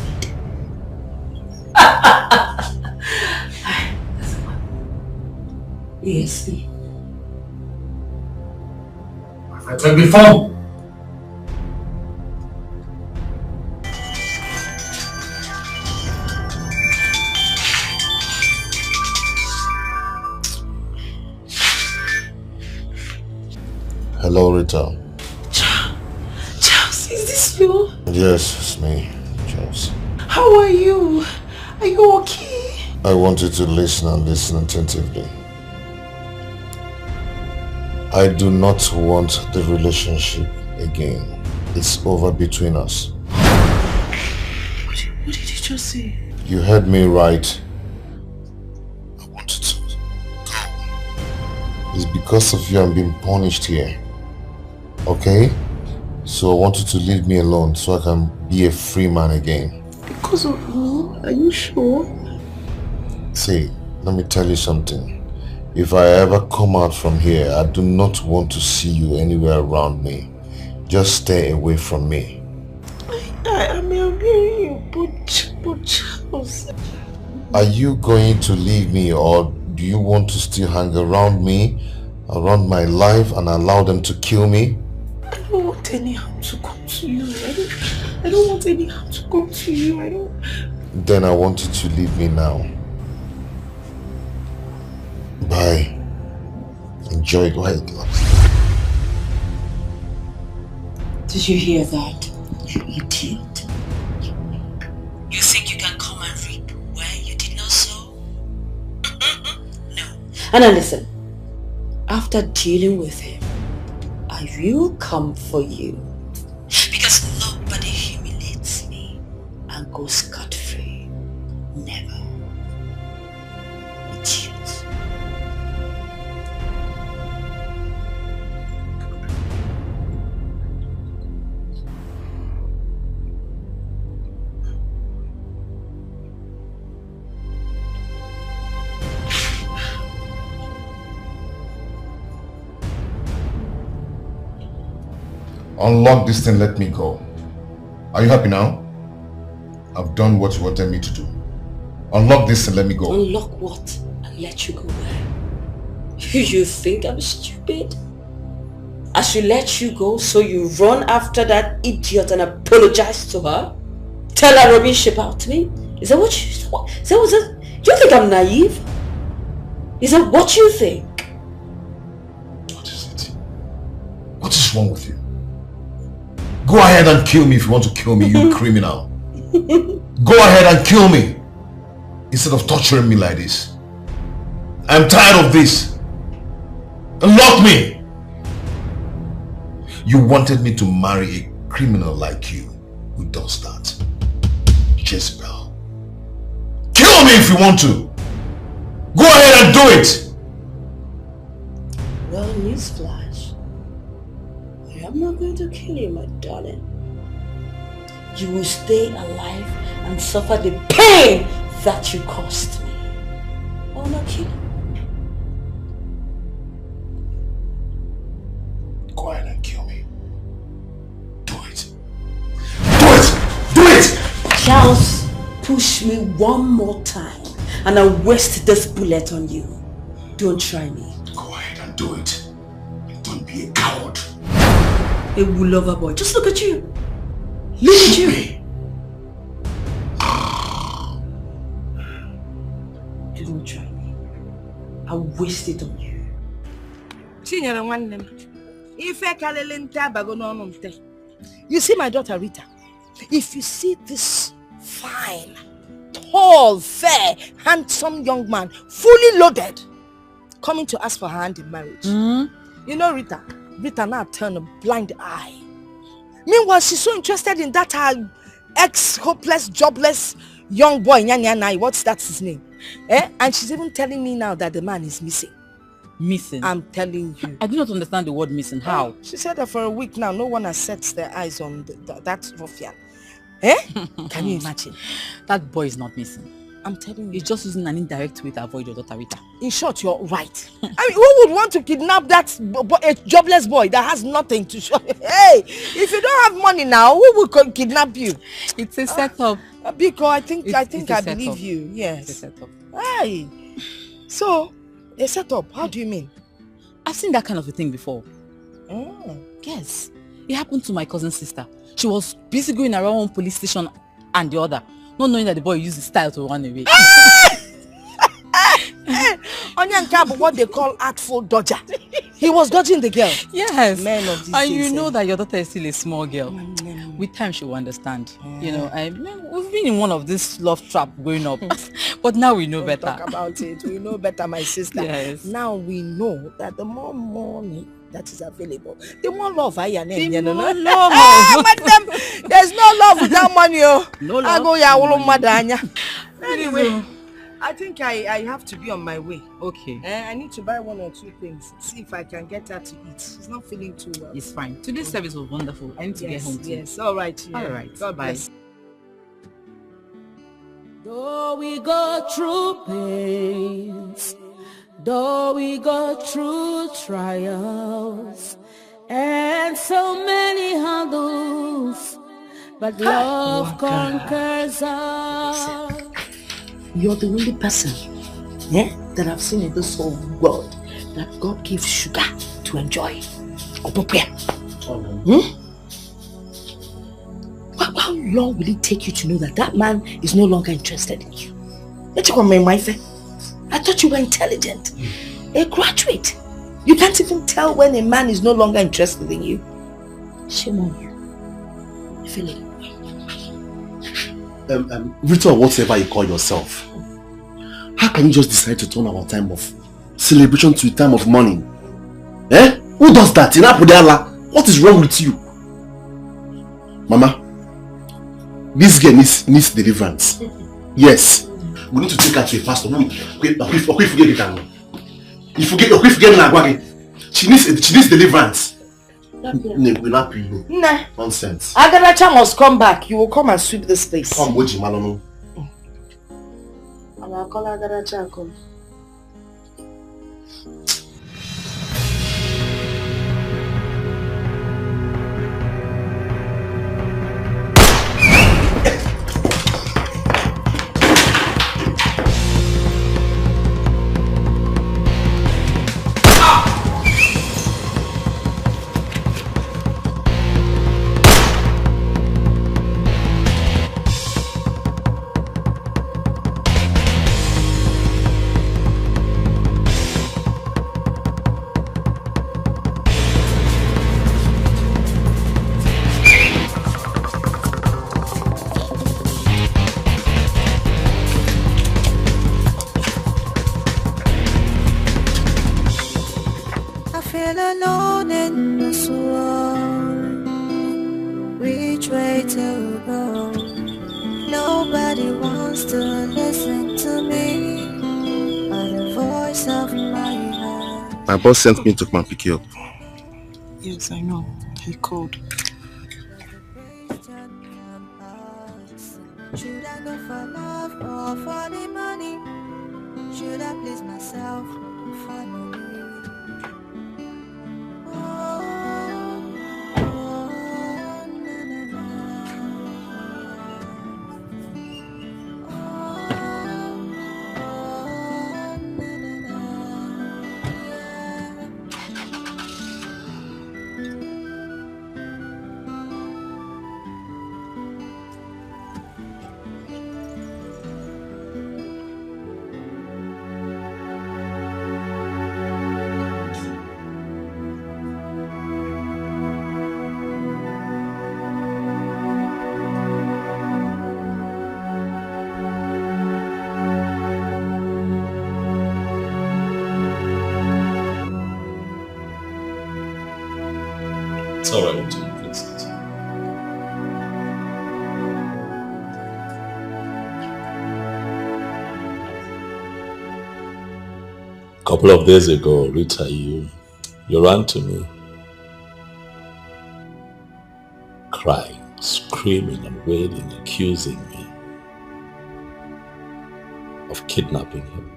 Yes.
Take the phone.
Hello, Rita.
Charles, is this you?
Yes, it's me, Charles.
How are you? Are you okay?
I want you to listen and listen attentively. I do not want the relationship again. It's over between us.
What did you just say?
You heard me right. I wanted to go. It's because of you I'm being punished here. Okay? So I want you to leave me alone so I can be a free man again.
Because of me? Are you sure?
See, let me tell you something. If I ever come out from here, I do not want to see you anywhere around me. Just stay away from me.
I'm hearing you, but Charles.
Are you going to leave me, or do you want to still hang around me, around my life, and allow them to kill me?
I don't want any harm to come to you. I don't want any harm to come to you.
Then I want you to leave me now. Bye. Enjoy. Go ahead, love.
Did you hear that? You idiot. You think you can come and reap where you did not sow? No.
And now listen, after dealing with him, I will come for you.
Because nobody humiliates me and goes scot-free. Never. Idiot.
Unlock this thing, let me go. Are you happy now? I've done what you wanted me to do. Unlock this and let me go.
Unlock what? And let you go where? You think I'm stupid? I should let you go so you run after that idiot and apologize to her? Tell her rubbish about me? Is that what you... Do you think I'm naive? Is that what you think?
What is it? What is wrong with you? Go ahead and kill me if you want to kill me, you criminal. Go ahead and kill me instead of torturing me like this. I'm tired of this. Unlock me. You wanted me to marry a criminal like you. Who does that? Jezebel. Kill me if you want to. Go ahead and do it.
Well, newsflash. I'm not going to kill you, my darling. You will stay alive and suffer the pain that you caused me. I will not kill you.
Go ahead and kill me. Do it. Do it! Do it!
Charles, push me one more time and I'll waste this bullet on you. Don't try me.
Go ahead and do it. Don't be a coward.
A lover boy. Just look at you. Look at you. Don't try me. I'll waste it on you.
You see my daughter Rita? If you see this fine, tall, fair, handsome young man, fully loaded, coming to ask for her hand in marriage. You know Rita now turned a blind eye. Meanwhile, she's so interested in that her ex-hopeless, jobless young boy, what's that his name? And she's even telling me now that the man is missing.
Missing? I'm telling you.
I do not understand the word missing. How?
She said that for a week now, no one has set their eyes on that ruffian. Eh? Can you imagine?
That boy is not missing.
I'm telling you.
He's just using an indirect way to avoid your daughter Rita.
In short, you're right. I mean, who would want to kidnap a jobless boy that has nothing to show? Hey, if you don't have money now, who will kidnap you?
It's a setup.
Because I think I
setup.
believe you. Yes.
It's a setup.
Hey. So, a setup, how do you mean?
I've seen that kind of a thing before.
Oh.
Yes. It happened to my cousin's sister. She was busy going around one police station and the other, not knowing that the boy used his style to run away.
Onyanka, what they call artful dodger. He was dodging the girl.
Yes.
Men of these
and
days,
you know that your daughter is still a small girl. With time she will understand. You know, we've been in one of this love trap growing up. But now we know better.
Talk about it. We know better, my sister.
Yes.
Now we know that the more money that is available, the more love I am. The
more love.
Madam, there's no love without money.
No love.
I go ya Anyway, I think I have to be on my way.
Okay.
I need to buy 1 or 2 things. See if I can get her to eat. She's not feeling too well.
It's fine. Today's service was wonderful. I need to get home too.
Yes, all right. Yeah.
All right.
God
Bye.
bless.
Though we go through pains, though we go through trials, and so many hurdles, but love conquers all.
You're the only person that I've seen in this whole world that God gives sugar to enjoy. How long will it take you to know that that man is no longer interested in you? I thought you were intelligent. A graduate. You can't even tell when a man is no longer interested in you. Shame on you. Feel it.
Rita, whatever you call yourself, how can you just decide to turn our time of celebration to a time of mourning? Eh? Who does that? In Apudala, what is wrong with you? Mama, this girl needs deliverance. Yes. We need to take her to a pastor. She needs deliverance.
Nah.
Nonsense.
Agaracha must come back. You will come and sweep this place.
Come, Boji Malono.
I'll call Agaracha come.
Alone in this world, which way to go? Nobody wants to listen to me, but the voice of my heart.
My boss sent me to come and pick you up.
Yes, I know. He called.
Should I go for love or for the money? Should I please myself or finally?
It's all right, Jim. Fix it. couple of days ago, Rita, you ran to me, crying, screaming and wailing, accusing me of kidnapping him.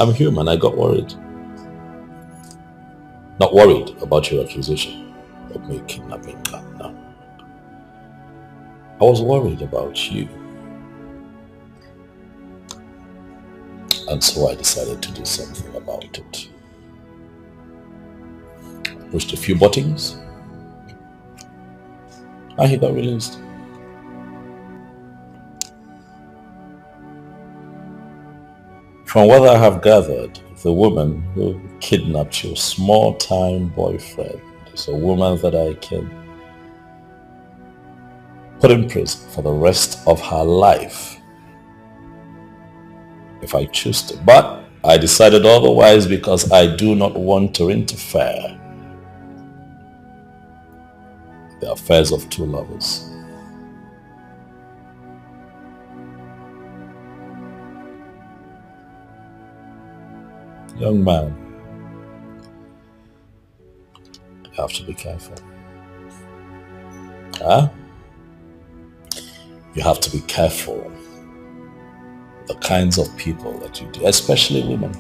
I'm human, I got worried. Not worried about your accusation of me kidnapping her, no. I was worried about you. And so I decided to do something about it. Pushed a few buttons, and he got released. From what I have gathered, the woman who kidnapped your small-time boyfriend is a woman that I can put in prison for the rest of her life if I choose to. But I decided otherwise because I do not want to interfere in the affairs of two lovers. Young man, you have to be careful. Huh? You have to be careful the kinds of people that you do, especially women.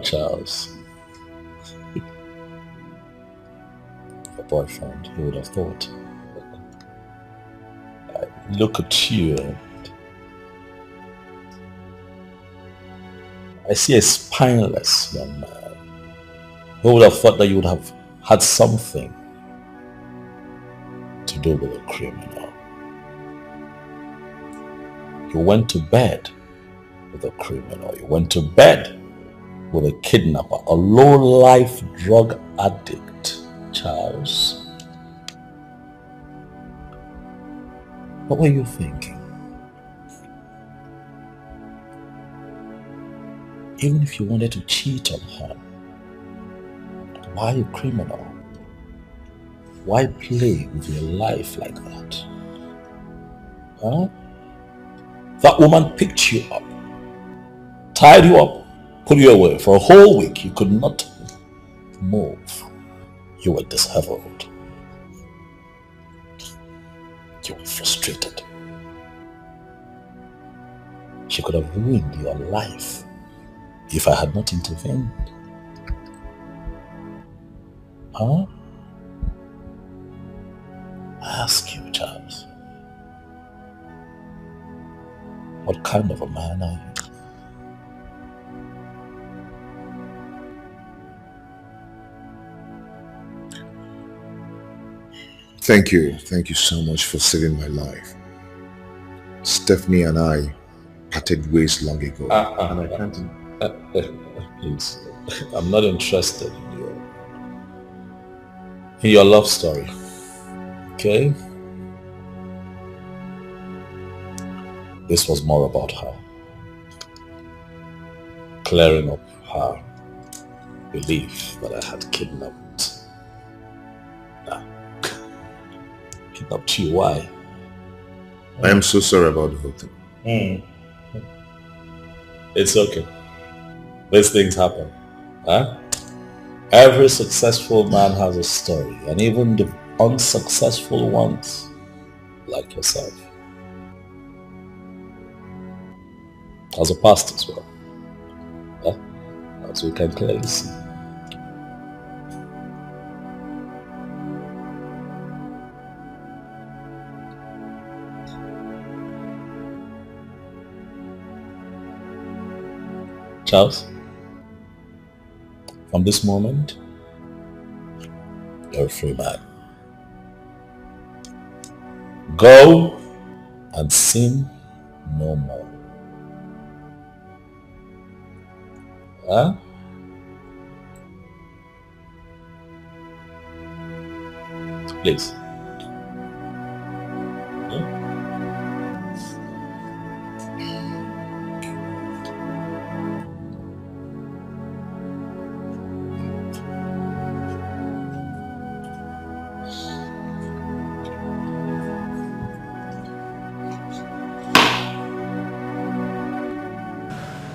Charles. Your boyfriend, who would have thought? I look at you and I see a spineless young man. Who would have thought that you would have had something to do with a criminal? You went to bed with a criminal. You went to bed with a kidnapper, a low-life drug addict, Charles. What were you thinking? Even if you wanted to cheat on her, why a criminal? Why play with your life like that? Huh? That woman picked you up, tied you up, put you away. For a whole week, you could not move. You were disheveled. You were frustrated. She could have ruined your life if I had not intervened. Huh? I ask you, Charles, what kind of a man are you?
Thank you so much for saving my life. Stephanie and I parted ways long ago, and I can't...
Please, I'm not interested in your love story, okay? This was more about her, clearing up her belief that I had kidnapped. Kidnapped you, why?
I am so sorry about the whole thing.
It's okay. These things happen. Huh? Every successful man has a story, and even the unsuccessful ones, like yourself, has a past as well. Huh? As we can clearly see. Charles, from this moment, you're a free man. Go and sin no more. Huh? Please.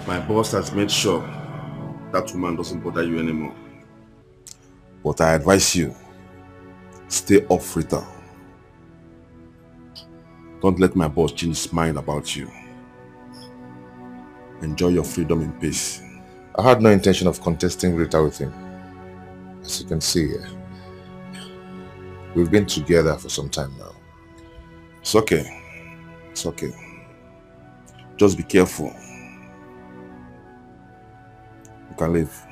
My boss has made sure that woman doesn't bother you anymore. But I advise you, stay off Rita. Don't let my boss change his mind about you. Enjoy your freedom in peace.
I had no intention of contesting Rita with him. As you can see, we've been together for some time now.
It's okay. It's okay. Just be careful. You can leave.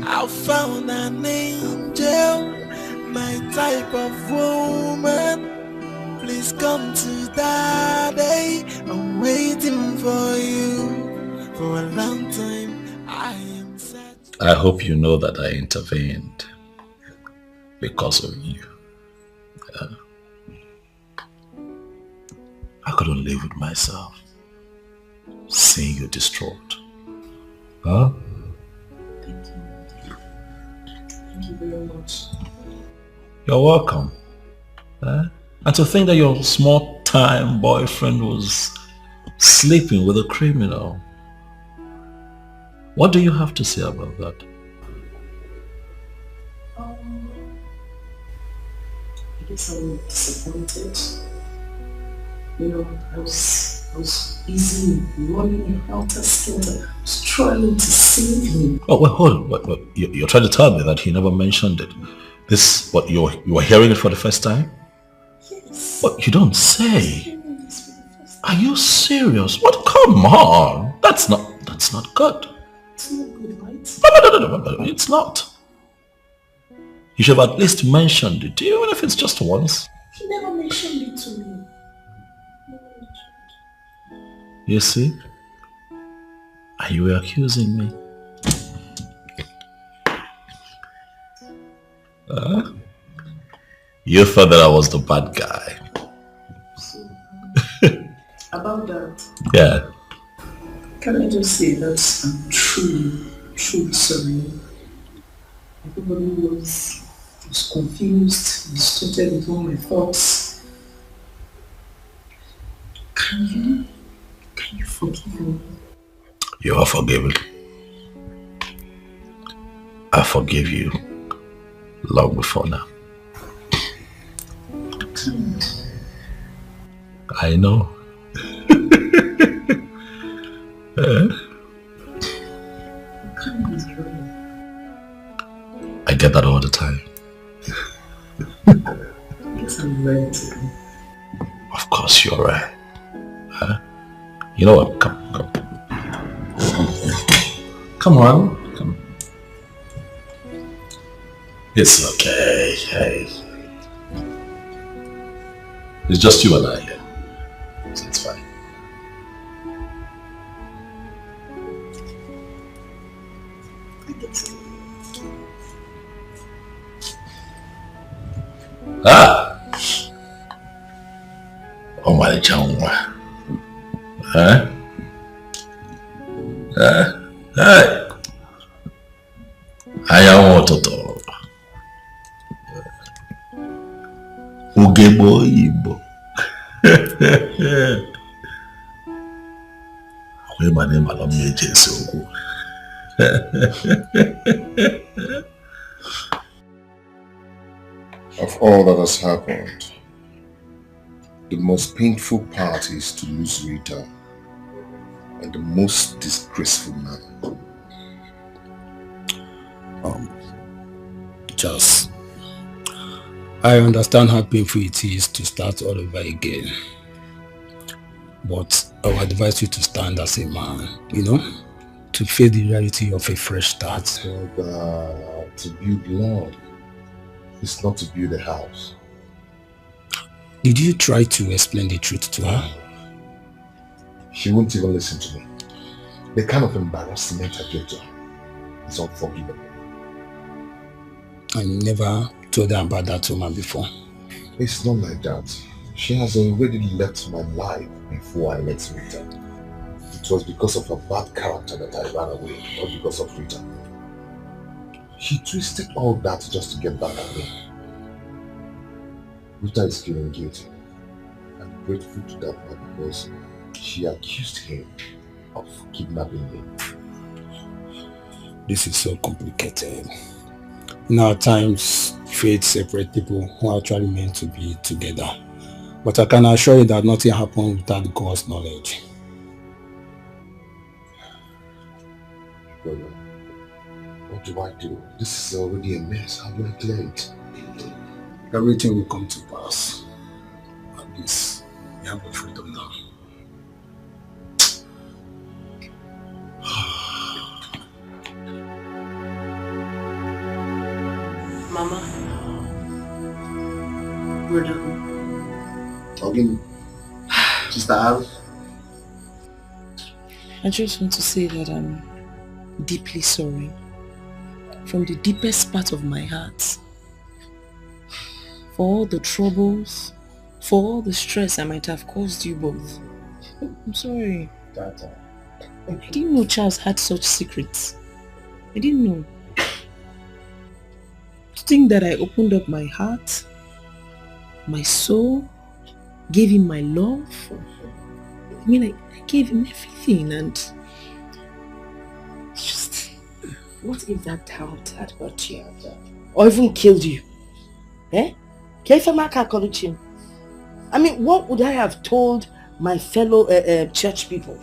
I found an angel, my type of woman. Please come to daddy. I'm waiting for you for a long time.
I hope you know that I intervened because of you. I couldn't live with myself, seeing you distraught. Huh?
Thank you very much.
You're welcome. And to think that your small-time boyfriend was sleeping with a criminal. What do you have to say about that?
I guess I'm disappointed. You know, I was busy running a helter-skelter. I was trying to save him.
Oh, well, hold on. What, you're trying to tell me that he never mentioned it. This, what, you were hearing it for the first time?
Yes.
What, you don't say? Are you serious? What, come on. That's not good.
It's not good, right?
No, it's not. You should have at least mentioned it, even if it's just once.
He never mentioned it to me.
You see? And you were accusing me. You thought that I was the bad guy.
So, about that.
Yeah.
Can I just say that I'm truly sorry. Everybody was confused, distorted with all my thoughts. Can you forgive me?
You are forgiven. I forgive you long before now. I know. I get that all the time.
I guess I'm right.
Of course you're right. You know what? Come. Come on. Come. It's okay. Hey. It's just you and I here. So it's fine. Oh my God. Hey. I am Ototo. Ugebo Igbo. Where my name alone me Jesu.
Of all that has happened, the most painful part is to lose Rita, and the most disgraceful man.
Just, I understand how painful it is to start all over again. But I would advise you to stand as a man, to face the reality of a fresh start.
To build love. is not to build a house.
Did you try to explain the truth to her?
She won't even listen to me. The kind of embarrassment I gave to her is unforgivable.
I never told her about that woman before.
It's not like that. She has already left my life before I met Rita. It was because of her bad character that I ran away, not because of Rita. She twisted all that just to get back at me. Rita is feeling guilty. I'm grateful to that man because she accused him of kidnapping me.
This is so complicated. In our times, fate separates people who are actually meant to be together. But I can assure you that nothing happens without God's knowledge.
Brother, what do I do? This is already a mess. How do I clear it?
Everything will come to pass. At least, we have the freedom now.
Mama. Brother.
Okay. Sister Al.
I just want to say that I'm deeply sorry. From the deepest part of my heart. For all the troubles, for all the stress I might have caused you both. I'm sorry.
Tata.
I didn't know Charles had such secrets. I didn't know. To think that I opened up my heart, my soul, gave him my love. I mean, I gave him everything, and it's just...
What if that doubt had hurt you? Or even killed you? Eh? I mean, what would I have told my fellow church people?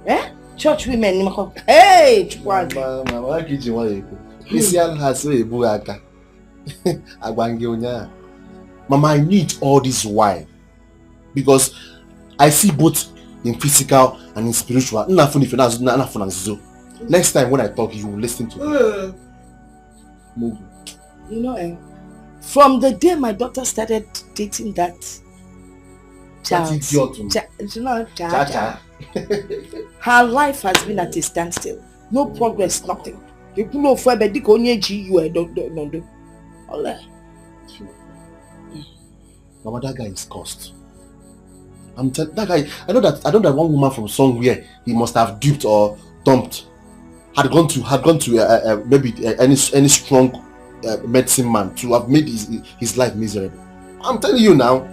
Eh? Church women. Hey!
Mama, I need all this wine because I see both in physical and in spiritual. Next time when I talk, you will listen to me.
You know, from the day my daughter started dating that Charles, her life has been at a standstill. No progress, nothing. Mama,
that guy is cursed. I'm telling that guy. I know that one woman from somewhere he must have duped or dumped had gone to maybe any strong medicine man to have made his life miserable. I'm telling you now.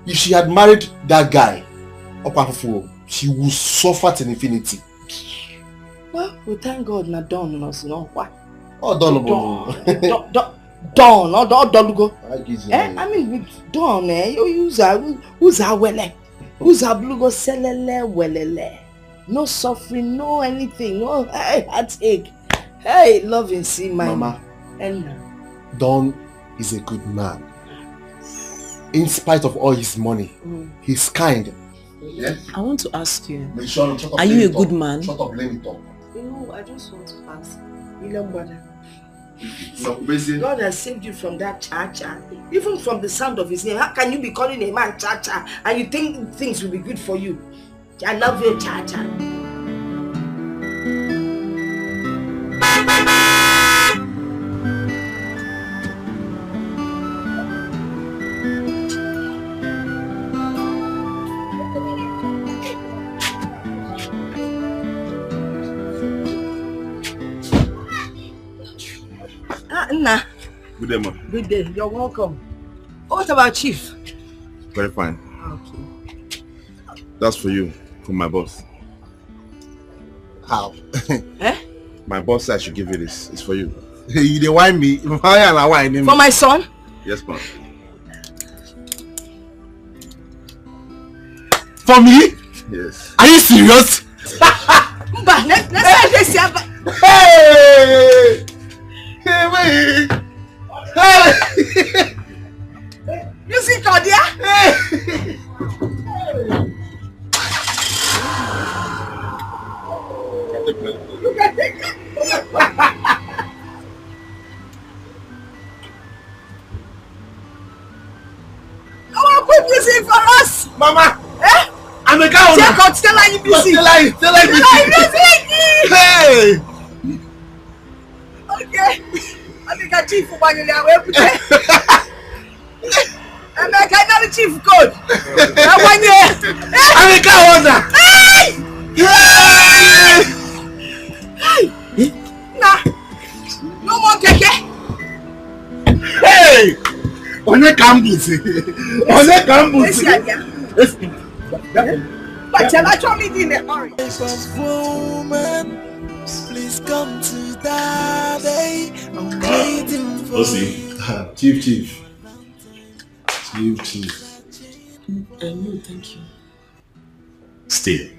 If she had married that guy, she would suffer to infinity.
Well, we thank God na done us, no what?
Oh, done.
Done, or go. I mean, with done, who's our wele? Who's our blue go selele welele? No suffering, no anything, no heartache. Hey, love and see my
Mama.
And
Don is a good man. In spite of all his money, he's kind.
Yes. I want to ask you,
Are
you a good man?
Shut up, blame it up.
You know, I just want to ask, William brother. God has saved you from that cha-cha. Even from the sound of his name. How can you be calling a man cha-cha and you think things will be good for you? I love you, cha-cha. Nna.
Good day, ma.
Good day. You're welcome. What about Chief?
Very fine.
Okay.
That's for you, from my boss.
How?
My boss said I should give you this. It's for you.
You dey whine me.
For my son?
Yes, ma'am.
For me?
Yes.
Are you serious?
Hey!
Hey, wait!
Hey! You see Claudia? Hey!
Look at it!
busy for us.
Mama.
Eh?
I'm a cow.
Check out, tell her you busy.
Tell her busy. Hey.
Okay. I think I chief for one year. I'm like another chief code. That 1 year.
I'm a cow.
Hey. Nah. No more keke.
Hey. On the campus. On the campus.
But tell her to meet in a hurry.
Woman, please come to daddy. I'm waiting for you.
Chief.
No, thank you.
Stay.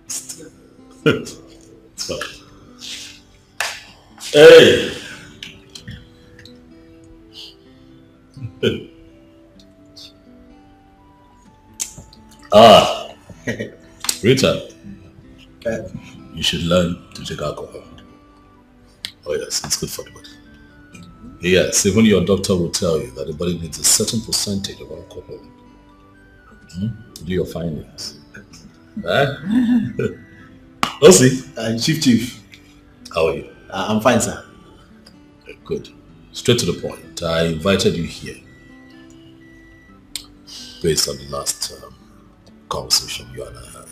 It's fine. Hey! Richard, you should learn to take alcohol. Oh yes, it's good for the body. Yes, even your doctor will tell you that the body needs a certain percentage of alcohol. Do your findings. We'll see.
Chief.
How are you?
I'm fine, sir.
Good. Straight to the point. I invited you here based on the last conversation you and I had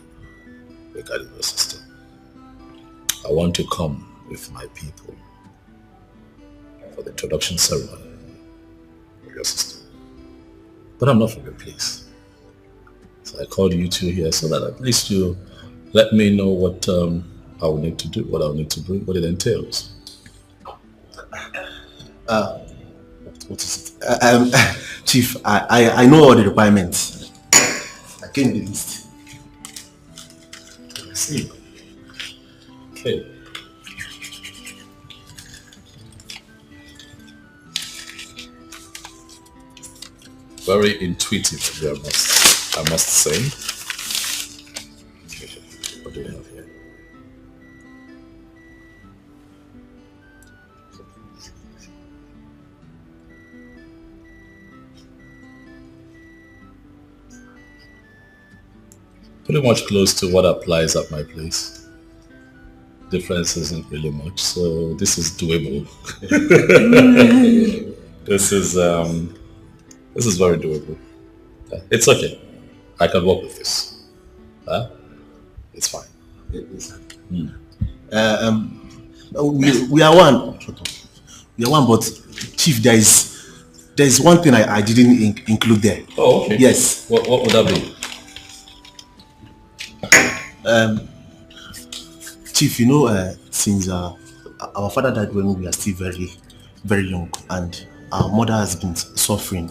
regarding your sister. I want to come with my people for the introduction ceremony of your sister. But I'm not from your place. So I called you two here so that at least you let me know what I will need to do, what I will need to bring, what it entails.
What is it? Chief, I know all the requirements. I came with the list.
I see. Okay. Very intuitive of you, I must say. Okay. What do we have here? Pretty much close to what applies at my place. Difference isn't really much, so this is doable. This is very doable. It's okay. I can work with this. It's fine.
We are one. We are one, but Chief, there is one thing I didn't include there.
Oh, okay.
Yes.
What would that be?
Chief, since our father died when we were still very, very young, and our mother has been suffering.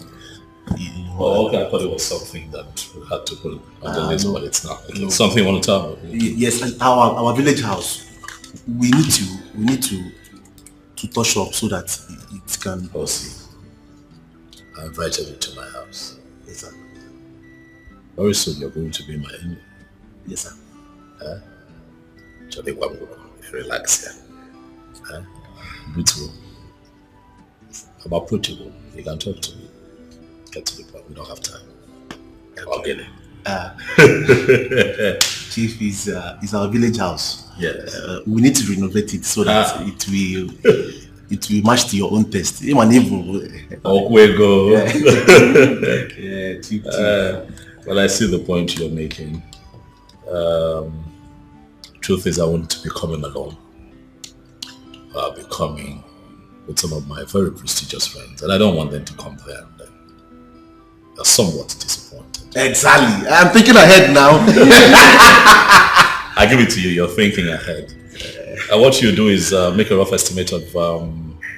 Oh, okay. I thought it was something that we had to put on the list, but it's not. Okay. Something you want to tell me?
Yes, our village house. We need to touch up so that it can.
Oh, see. I invited you to my house.
Yes, sir.
Very soon you're going to be my enemy.
Yes, sir.
Relax here. Beautiful. I'm approachable. You can talk to me. Get to the point. We don't have time. I'll get it.
Chief is our village house.
Yes.
We need to renovate it so that it will match to your own taste. Yeah, Chief.
Well, I see the point you're making. Truth is, I want to be coming alone. I'll be coming with some of my very prestigious friends, and I don't want them to come there and they're somewhat disappointed.
Exactly. I'm thinking ahead now.
I give it to you. You're thinking ahead. What you do is make a rough estimate of.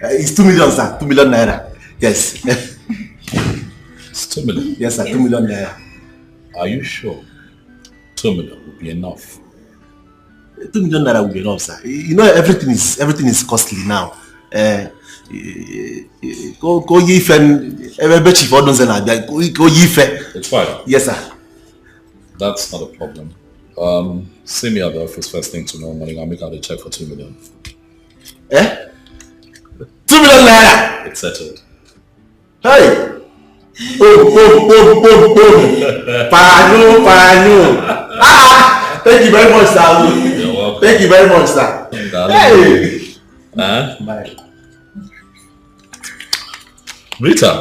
It's 2 million, sir. 2 million naira. Yes.
It's 2 million.
Yes, sir. 2 million naira.
Are you sure? 2 million will be enough.
2 million naira will be enough, sir. Everything is costly now. Go yife.
It's fine.
Yes, sir.
That's not a problem. See me at the office first thing tomorrow morning. I'll make out a check for 2 million.
2 million naira.
It's settled.
Hey. Parano. Thank you very much, sir.
You're welcome.
Thank you very much, sir. Hey.
Bye. Rita.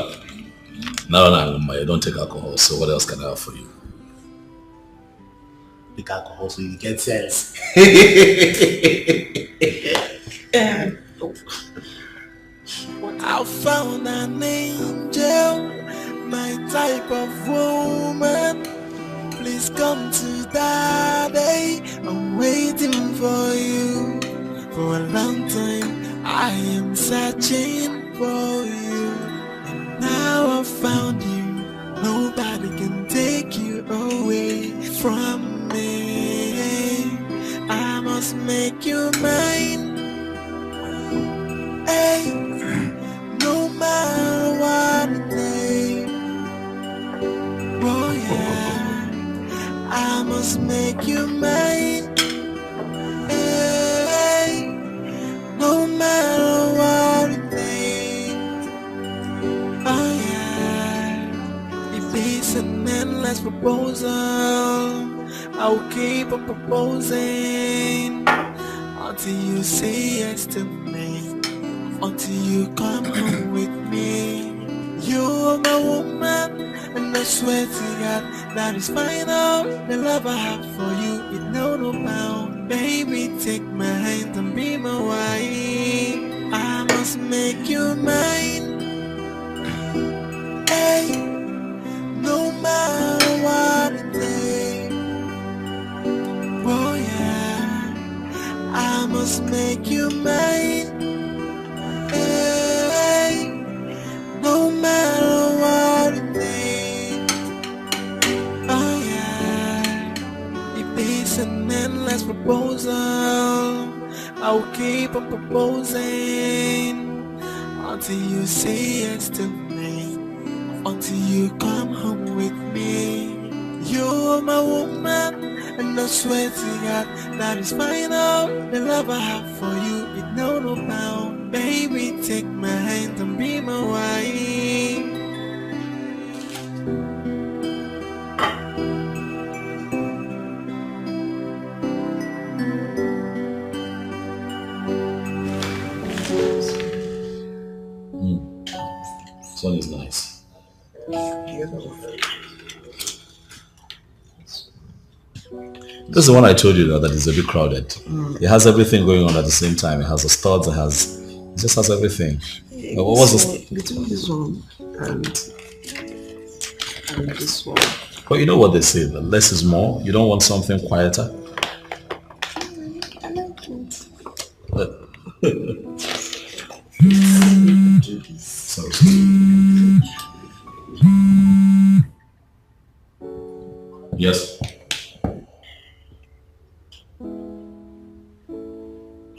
No, I don't take alcohol, so what else can I have for you?
Take alcohol so you get sense.
I found an angel, my type of woman. Please come to daddy. I'm waiting for you. For a long time, I am searching for you. And now I found you. Nobody can take you away from me. I must make you mine. Hey, no matter what it takes. Oh yeah, I must make you mine. Hey, no matter what it takes. Oh yeah, if it's an endless proposal, I'll keep on proposing until you say yes to me, until you come home with me. You're my woman, and I swear to God that is final. The love I have for you is no bound. Baby, take my hand and be my wife. I must make you mine. Hey, no matter what it takes. Oh yeah, I must make you mine. Hey, no matter what it takes. Oh yeah, if it's an endless proposal, I'll keep on proposing until you say yes to me, until you come home with me. You're my woman, and I swear to God that is final. The love I have for you is no bound. Baby, take my hand and be my wife.
Sun is nice. This is the one I told you that is a bit crowded. It has everything going on at the same time. It has the studs, it just has everything. What was this?
Between this one and this one.
But you know what they say, that less is more. You don't want something quieter.
I like it.
So yes.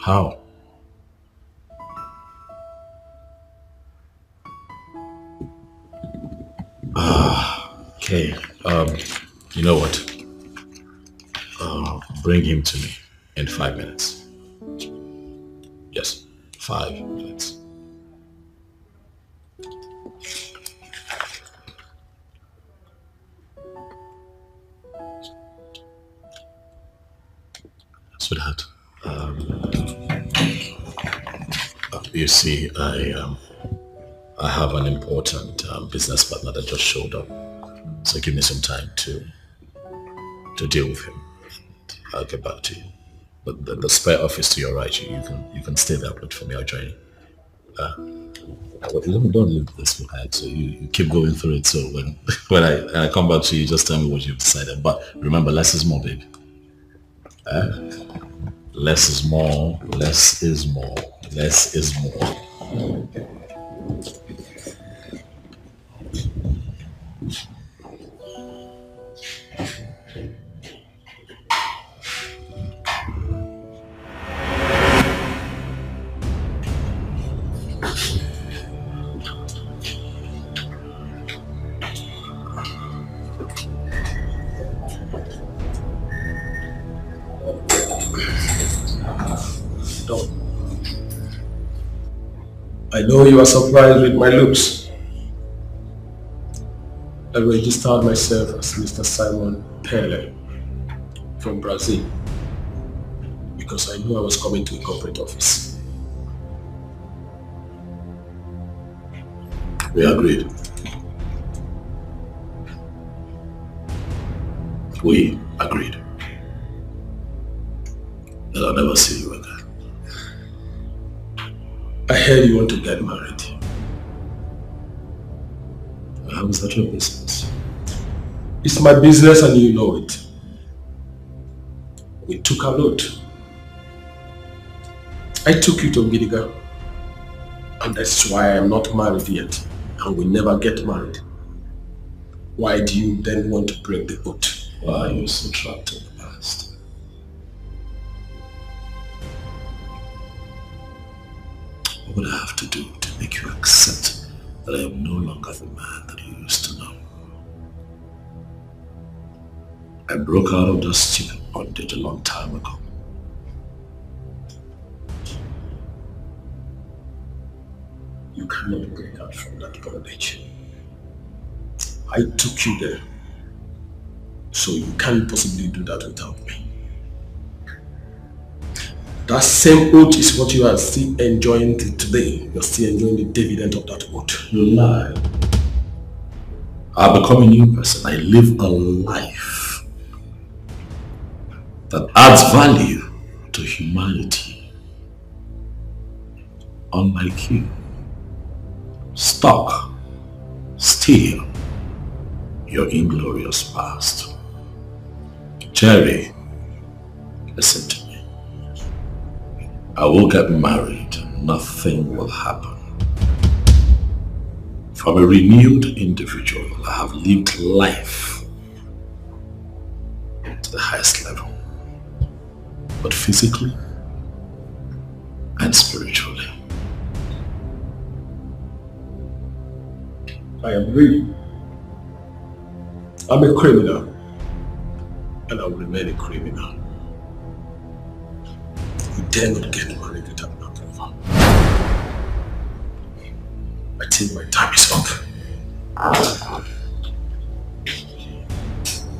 How? Okay. You know what? Bring him to me in 5 minutes. Yes, 5 minutes. Sweetheart, you see, I have an important business partner that just showed up, so give me some time to deal with him. I'll get back to you. But the spare office to your right, you can stay there, but for me, I'll join you. Don't leave this behind. So you keep going through it. So when I come back to you, just tell me what you've decided. But remember, less is more, baby. Less is more. Less is more. Less is more.
I know you are surprised with my looks.
I registered myself as Mr. Simon Pele from Brazil because I knew I was coming to a corporate office.
We agreed. We agreed that I'll never see you again.
I heard you want to get married. How is that your business? It's my business and you know it. We took a load. I took you to Gidiga. And that's why I am not married yet. And will never get married. Why do you then want to break the oath?
Why are you so trapped in the past? What would I have to do to make you accept that I am no longer the man that you used to know? I broke out of that stupid bondage a long time ago.
You cannot break out from that bondage. I took you there. So you can't possibly do that without me. That same oath is what you are still enjoying today. You're still enjoying the dividend of that oath.
You lie. I've become a new person. I live a life that adds value to humanity. Unlike you. Stuck. Still. Your inglorious past. Jerry, listen to me. I will get married. Nothing will happen. From a renewed individual, I have lived life to the highest level. But physically and spiritually.
I am ready. I'm a criminal. And I will remain a criminal. You dare not get married without my approval. I think my time is up.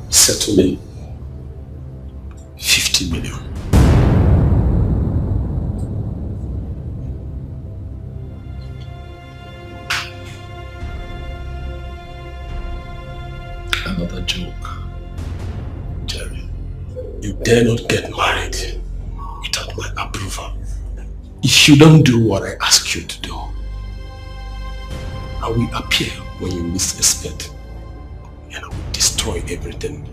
Settle me 50 million.
Another joke.
You dare not get married without my approval. If you don't do what I ask you to do, I will appear when you least expect and I will destroy everything.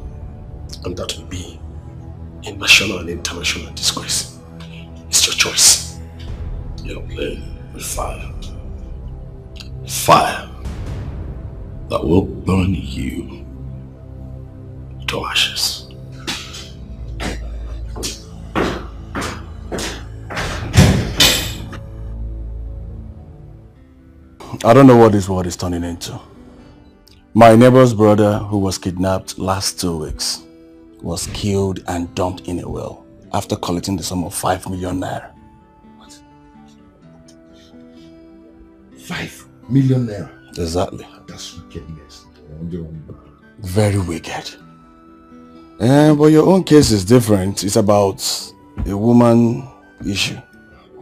And that will be a national and international disgrace. It's your choice.
You're playing with fire. Fire that will burn you to ashes.
I don't know what this world is turning into. My neighbor's brother, who was kidnapped last 2 weeks, was killed and dumped in a well after collecting the sum of 5 million naira.
What? 5 million naira?
Exactly.
That's wickedness.
Very wicked. But your own case is different. It's about a woman issue.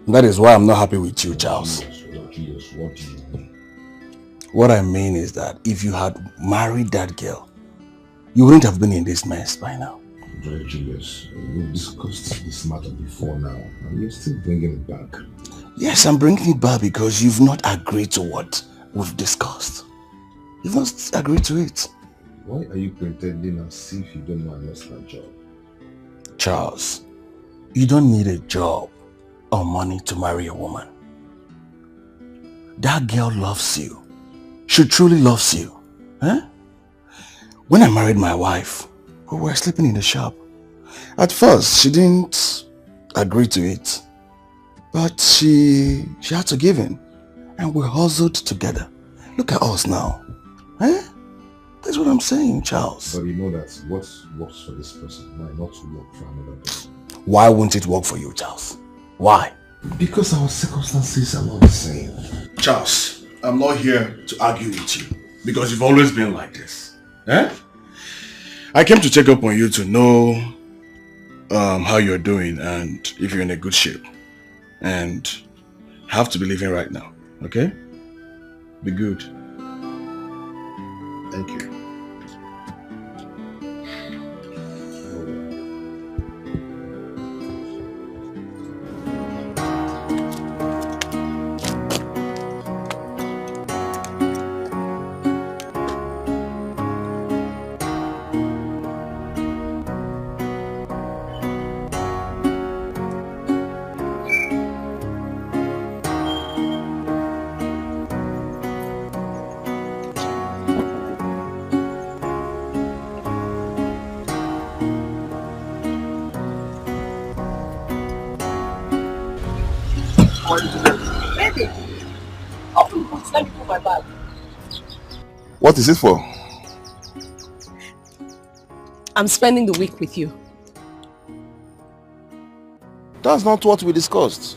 That is why I'm not happy with you, Charles.
What do you mean?
What I mean is that if you had married that girl, you wouldn't have been in this mess by now.
Very Julius, we've discussed this matter before now, and you're still bringing it back.
Yes, I'm bringing it back because you've not agreed to what we've discussed. You've not agreed to it.
Why are you pretending as if you don't know I lost my job?
Charles, you don't need a job or money to marry a woman. That girl loves you. She truly loves you. Huh? When I married my wife, we were sleeping in the shop. At first, she didn't agree to it. But she had to give in. And we hustled together. Look at us now. Huh? That's what I'm saying, Charles.
But you know that what works for this person might not work for another person.
Why won't it work for you, Charles? Why?
Because our circumstances are not the same.
Charles, I'm not here to argue with you because you've always been like this. Eh? I came to check up on you to know how you're doing and if you're in a good shape. And I have to be leaving right now, okay? Be good. Thank you.
Baby, open the boots, let me put my bag.
What is it for?
I'm spending the week with you.
That's not what we discussed.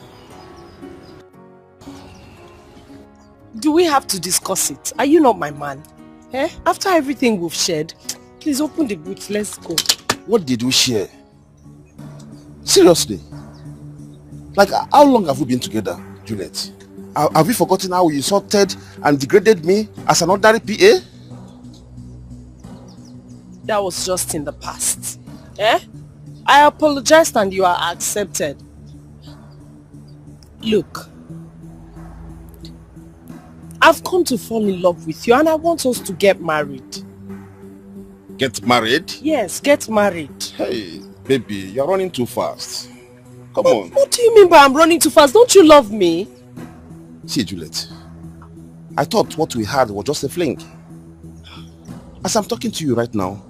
Do we have to discuss it? Are you not my man? Eh? After everything we've shared, please open the boots, let's go.
What did we share? Seriously? Like, how long have we been together, Juliet? Have you forgotten how you insulted and degraded me as an ordinary PA?
That was just in the past. Eh? I apologized and you are accepted. Look, I've come to fall in love with you and I want us to get married.
Get married?
Yes, get married.
Hey, baby, you're running too fast. Come on.
What do you mean by I'm running too fast? Don't you love me?
See, Juliet, I thought what we had was just a fling. As I'm talking to you right now,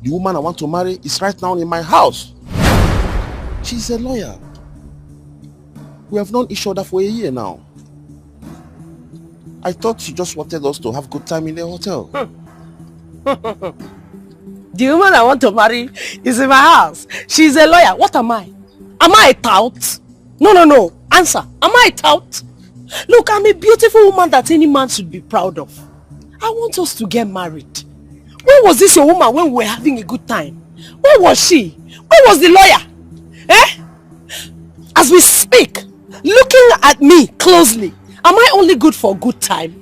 the woman I want to marry is right now in my house. She's a lawyer. We have known each other for a year now. I thought she just wanted us to have good time in the hotel.
The woman I want to marry is in my house. She's a lawyer. What am I? Am I a tout? No. Answer. Am I a tout? Look, I'm a beautiful woman that any man should be proud of. I want us to get married. Where was this woman when we were having a good time? Where was she? Where was the lawyer? Eh? As we speak, looking at me closely, am I only good for a good time?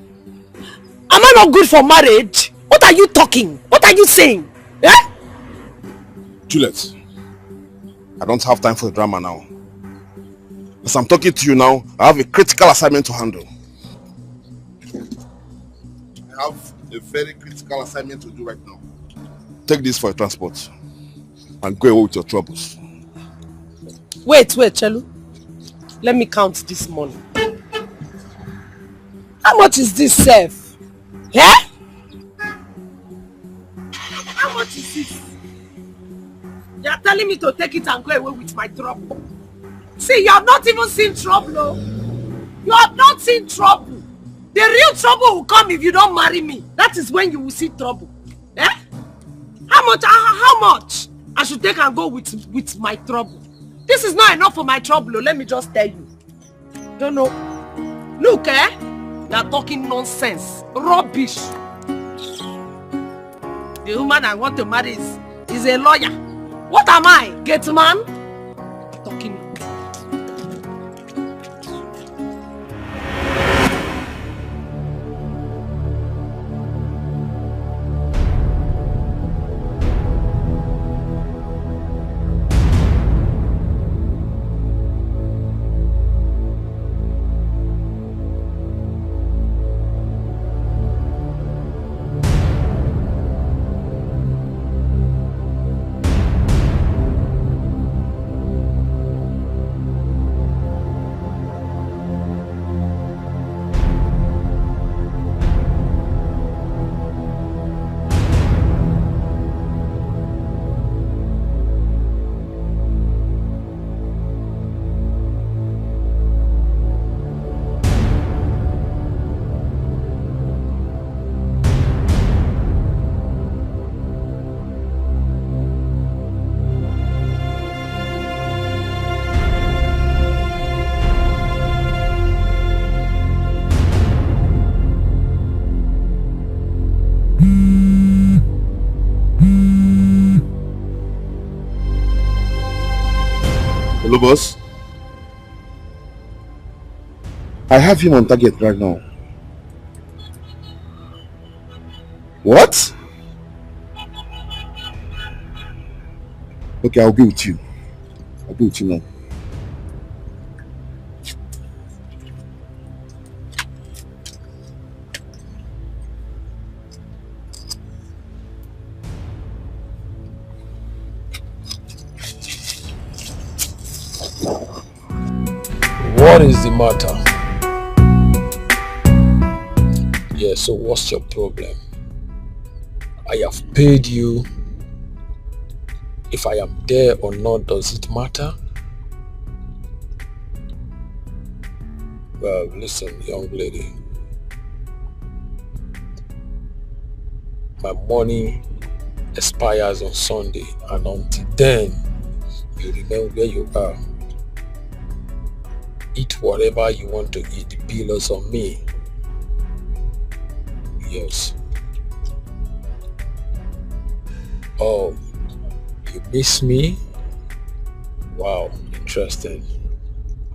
Am I not good for marriage? What are you talking? What are you saying? Eh?
Juliet, I don't have time for the drama now. As I'm talking to you now, I have a critical assignment to handle. I have a very critical assignment to do right now. Take this for your transport and go away with your troubles.
Wait, Chelu. Let me count this money. How much is this, Seth? Yeah? How much is this? You are telling me to take it and go away with my trouble. See, you have not even seen trouble. No? You have not seen trouble. The real trouble will come if you don't marry me. That is when you will see trouble. Eh? How much I should take and go with my trouble? This is not enough for my trouble. Let me just tell you. Don't know. Look, eh? You are talking nonsense. Rubbish. The woman I want to marry is a lawyer. What am I? Gate man? Talking.
Hello, boss. I have him on target right now. What? Okay, I'll be with you. I'll be with you now.
What is the matter? Yeah, so what's your problem? I have paid you. If I am there or not, does it matter? Well, listen, young lady. My money expires on Sunday, and until then, you remain where you are. Eat whatever you want to eat. The bill is on me. Yes. Oh, you miss me? Wow, interesting.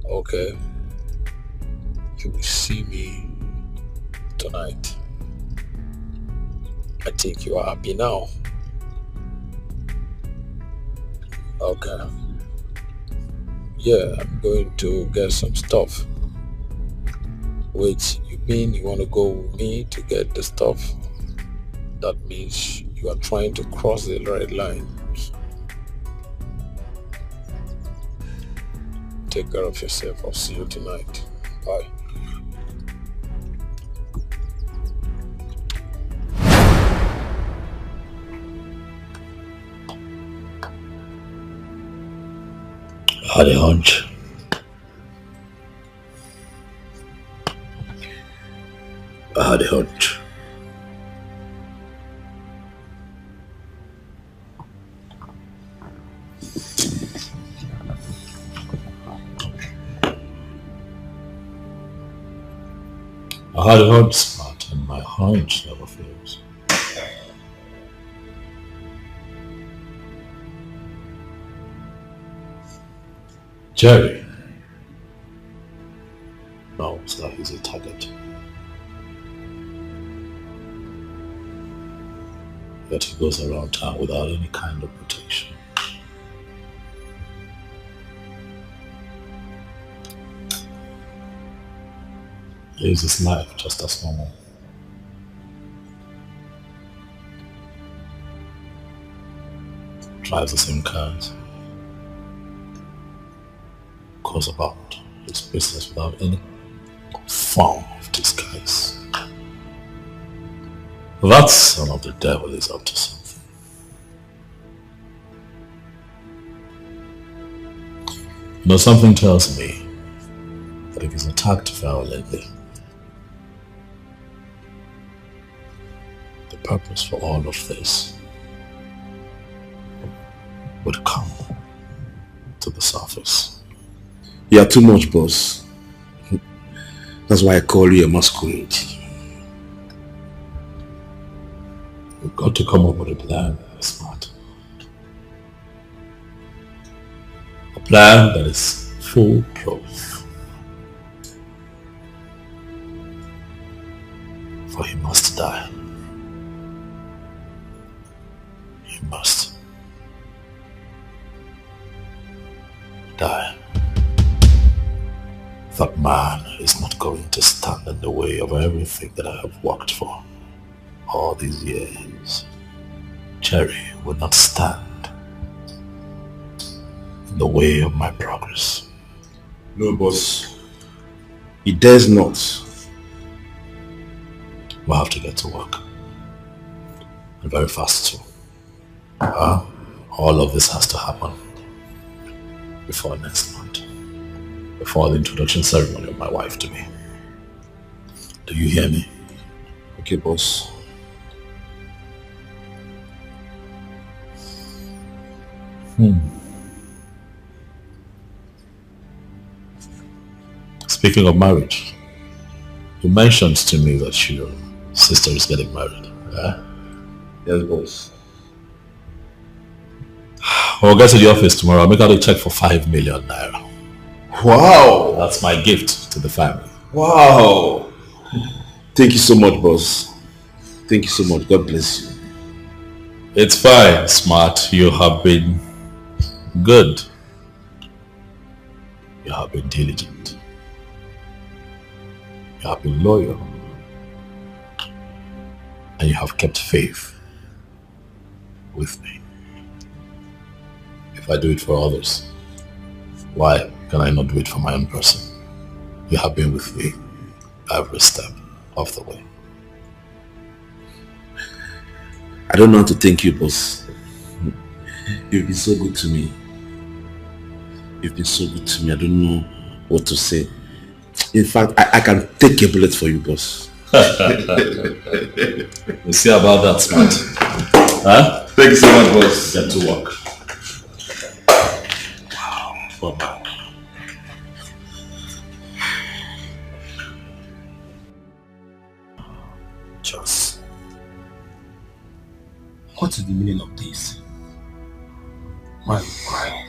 Okay. You will see me tonight. I think you are happy now. Okay. Yeah, I'm going to get some stuff. Wait, you mean you want to go with me to get the stuff? That means you are trying to cross the red line. Take care of yourself. I'll see you tonight. Bye.
I had a hunch. I had a hunch. I had a hunch, Smart, and my hunch never fails. Jerry knows that he's a target. Yet he goes around town without any kind of protection. He lives his life just as normal. Drives the same cars. Goes about his business without any form of disguise. That son of the devil is up to something. You know, something tells me that if he's attacked violently, the purpose for all of this would come to the surface.
You are too much, boss. That's why I call you a masquerade.
We've got to come up with a plan, Smart. A plan that is foolproof. For he must die. He must die. That man is not going to stand in the way of everything that I have worked for all these years. Jerry will not stand in the way of my progress.
No, boss. He dares not.
We'll have to get to work. And very fast too. All of this has to happen before next month. Before the introduction ceremony of my wife to me. Do you hear me?
Okay, boss.
Speaking of marriage, you mentioned to me that your sister is getting married.
Yes, boss.
I'll get to the office tomorrow. I'll make out a check for 5 million naira.
Wow!
That's my gift to the family.
Wow! Thank you so much, boss. Thank you so much. God bless you.
It's fine, Smart. You have been good. You have been diligent. You have been loyal. And you have kept faith with me. If I do it for others, why can I not do it for my own person? You have been with me every step of the way.
I don't know how to thank you, boss. You've been so good to me. You've been so good to me. I don't know what to say. In fact, I can take a bullet for you, boss.
We'll see about that, Smart. Huh?
Thank you so much, boss.
Get to work.
Wow. Bye-bye.
Just. What is the meaning of this? Why are you crying?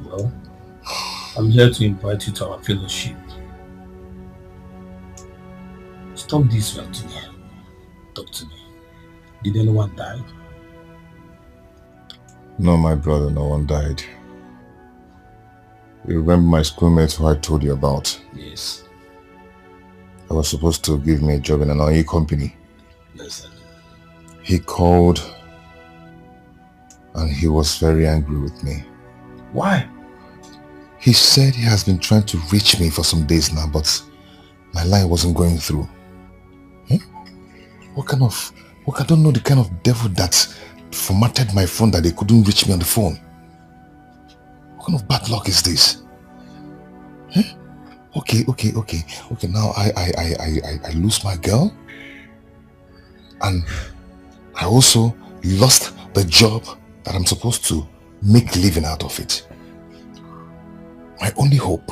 Well, I'm here to invite you to our fellowship. Stop this right here. Talk to me. Did anyone die?
No, my brother, no one died. You remember my schoolmate who I told you about?
Yes.
I was supposed to give me a job in an oil company.
Yes, sir.
He called and he was very angry with me.
Why?
He said he has been trying to reach me for some days now, but my line wasn't going through. I don't know the kind of devil that formatted my phone that they couldn't reach me on the phone. What kind of bad luck is this? Okay. Now I lose my girl, and I also lost the job that I'm supposed to make a living out of it. My only hope.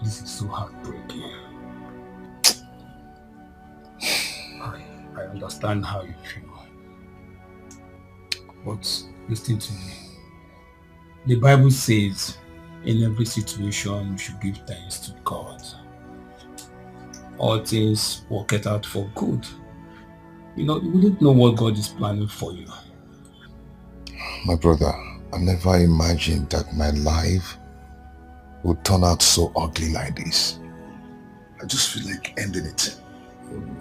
This is so heartbreaking. I understand how you feel. But listen to me. The Bible says in every situation you should give thanks to God. All things work it out for good. You wouldn't know what God is planning for you.
My brother, I never imagined that my life would turn out so ugly like this. I just feel like ending it.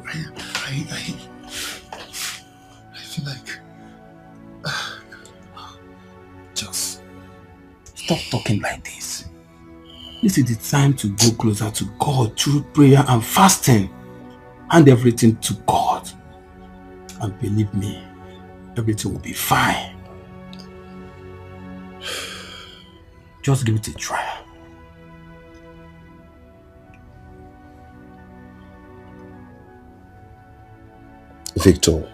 I feel like...
Just stop talking like this. This is the time to go closer to God through prayer and fasting. Hand everything to God. And believe me, everything will be fine. Just give it a try.
Victor,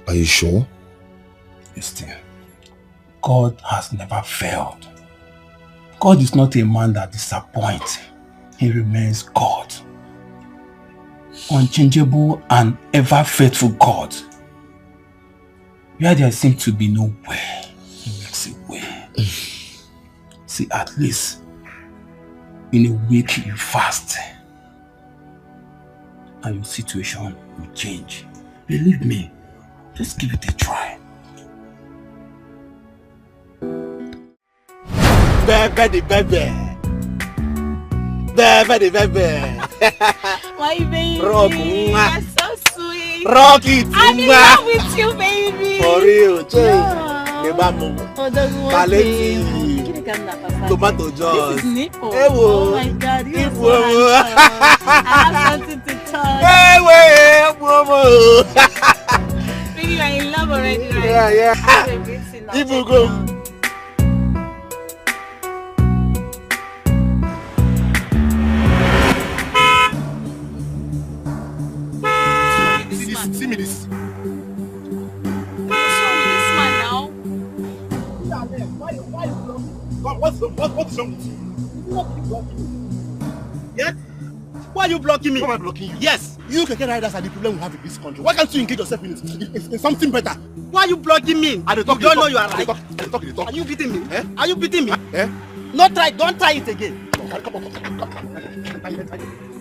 are you sure?
Yes, dear. God has never failed. God is not a man that disappoints. He remains God. Unchangeable and ever faithful God. Where there seems to be no way, He makes a way. See, at least in a week you fast and your situation will change. Believe me, just give it a try.
Baby.
My baby,
Rock,
you're so sweet.
Rock it,
I'm in love with you, baby.
For real, tomato juice.
This is nipple.
Hey,
oh my God, you're so handsome. I have something to touch. Baby, you're in love already, right?
Yeah. People go. See me this.
What's wrong with this man now?
What's wrong with you? Yeah? Why are you blocking me?
Why am I blocking you?
Yes.
You keke riders are the problem we have in this country. Why can't you engage yourself in something better?
Why are you blocking me? You don't know you are right. Are you beating me?
Eh?
Are you beating me?
Eh?
Don't try it again.
Come.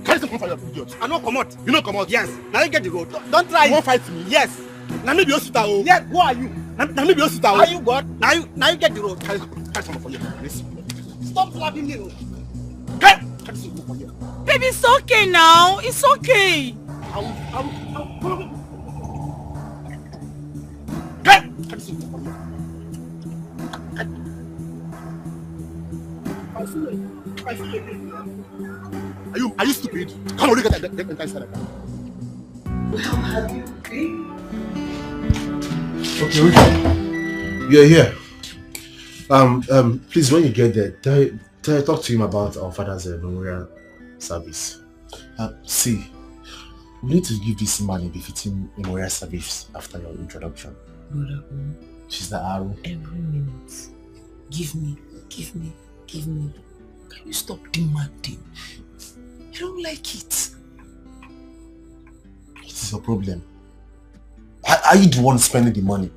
Carry something for your idiot.
I know come out.
You know come out?
Yes. Now you get the road. Don't try it.
You won't fight me?
Yes.
Now maybe you sit down.
Yes. Who are you?
Now maybe you sit down.
Are you God? Now you get the road.
Carry something for you.
Stop slapping me.
Carry something for you.
Baby, it's okay now. It's okay.
Are you stupid? Come on, look at that inside of that.
How have you been?
Okay, you're here. Please, when you get there, talk to him about our father's memorial service. See, we need to give this man a befitting memorial service after your introduction.
Brother,
She's the arrow.
every minute, give me. Can you stop demanding? I don't like it.
What is your problem? Are you the one spending the money?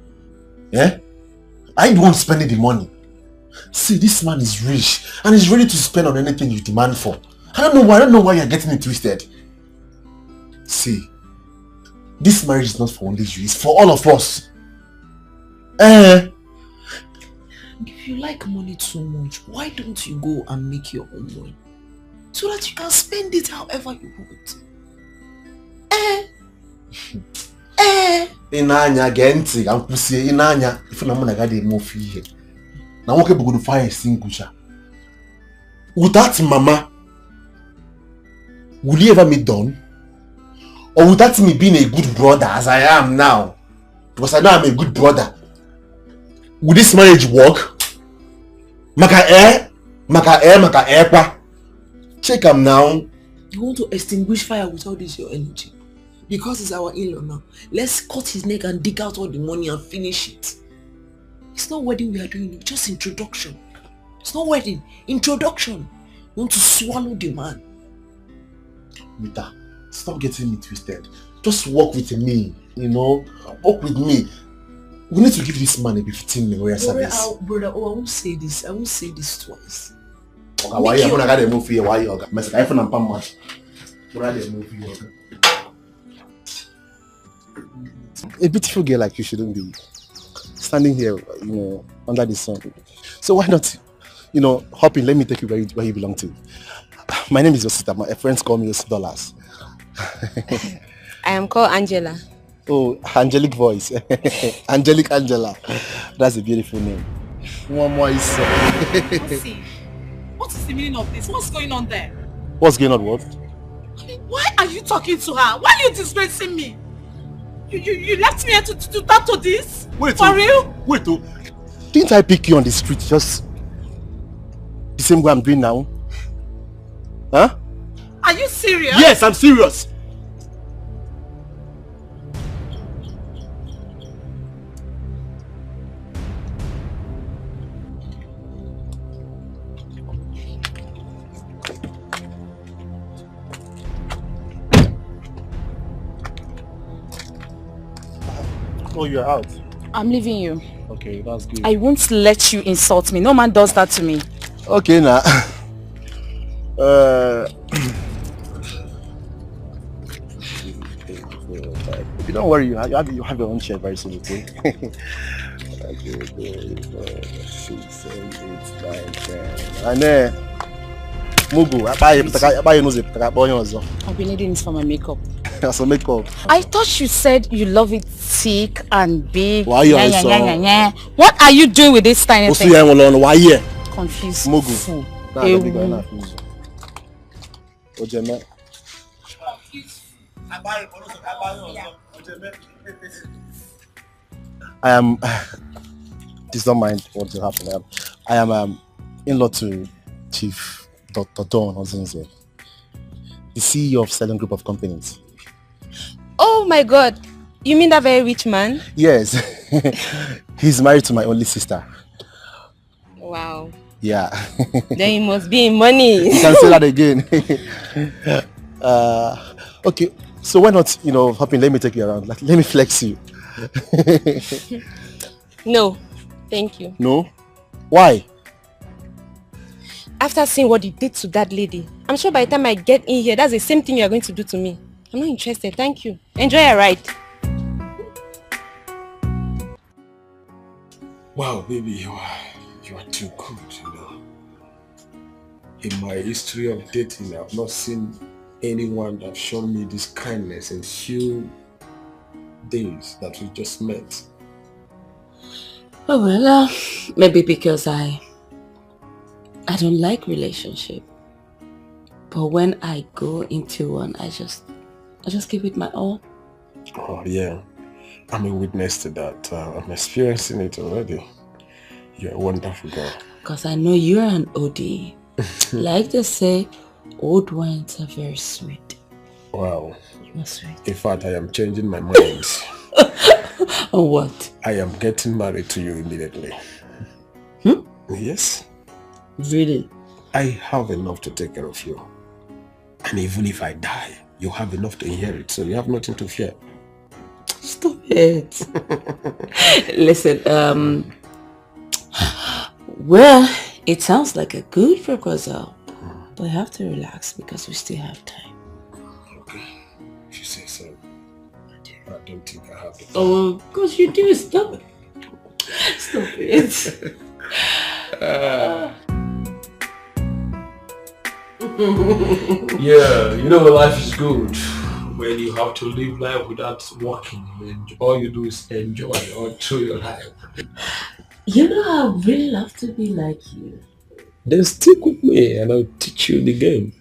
Yeah? Are you the one spending the money? See, this man is rich and he's ready to spend on anything you demand for. I don't know why you're getting it twisted. See, this marriage is not for only you, it's for all of us.
If you like money too much, why don't you go and make your own money? So that you can spend it however you want.
Inanya genti ampusie inanya ifuna muna gade mo fi here. Na woke bugu fire extinguisher. Without mama, will you ever meet done? Or without me being a good brother as I am now? Because I know I'm a good brother. Will this marriage work? Maka kwa. Check him now.
You want to extinguish fire with all this your energy? Because it's our in-law now. Let's cut his neck and dig out all the money and finish it. It's not wedding we are doing, just introduction. It's not wedding, introduction. You want to swallow the man.
Mita, stop getting me twisted. Just work with me, Work with me. We need to give this man a befitting memorial service.
Brother, I won't say this. I won't say this twice.
Why you gonna get a move here? Why you got mess? I found a much. A beautiful girl like you shouldn't be standing here, under the sun. So why not, hop in? Let me take you where you belong to. My name is Yosita. My friends call me $.
I am called Angela.
Oh, angelic voice. Angelic Angela. That's a beautiful name. One more is.
What is the meaning of this? What's going on there?
What's going on? What?
I mean, why are you talking to her? Why are you disgracing me? You left me here to talk to this?
Wait.
For real?
Wait. Didn't I pick you on the street just the same way I'm doing now? Huh?
Are you serious?
Yes, I'm serious. Oh, you're out.
I'm leaving you.
Okay, that's good.
I won't let you insult me. No man does that to me.
Okay, now. Don't worry, you have your own share very soon, okay? And Mugu,
I'll be needing this for my makeup.
So makeup.
I thought you said you love it thick and big.
Why you
What are you doing with this tiny thing?
Why here?
Confused.
Mugu.
Fool.
I am. Please don't mind what will happen. I am in-law to Chief Dr. Don Ozinze, the CEO of Selling Group of Companies.
Oh my God! You mean that very rich man?
Yes. He's married to my only sister.
Wow.
Yeah.
Then he must be in money.
You can say that again. Okay, so why not, hop in, let me take you around. Like, let me flex you.
No, thank you.
No? Why?
After seeing what you did to that lady, I'm sure by the time I get in here, that's the same thing you're going to do to me. I'm not interested, thank you. Enjoy your ride.
Wow, baby, you are too good, In my history of dating, I've not seen anyone that shown me this kindness in few days that we just met.
Oh well, maybe because I don't like relationship. But when I go into one, I just give it my all.
Oh yeah, I'm a witness to that. I'm experiencing it already. You're a wonderful girl.
Because I know you're an OD. Like they say, old wines are very sweet.
Wow.
You are sweet.
In fact, I am changing my mind.
On what?
I am getting married to you immediately. Yes.
Really?
I have enough to take care of you. And even if I die, you have enough to inherit, so you have nothing to fear.
Stop it. Listen, well, it sounds like a good proposal, but I have to relax because we still have time.
Okay, if you say so. I don't think I have the time.
Oh, of course you do. Stop it. Stop it.
Yeah, life is good when you have to live life without working, and all you do is enjoy all through your life.
I really love to be like you.
Then stick with me and I'll teach you the game.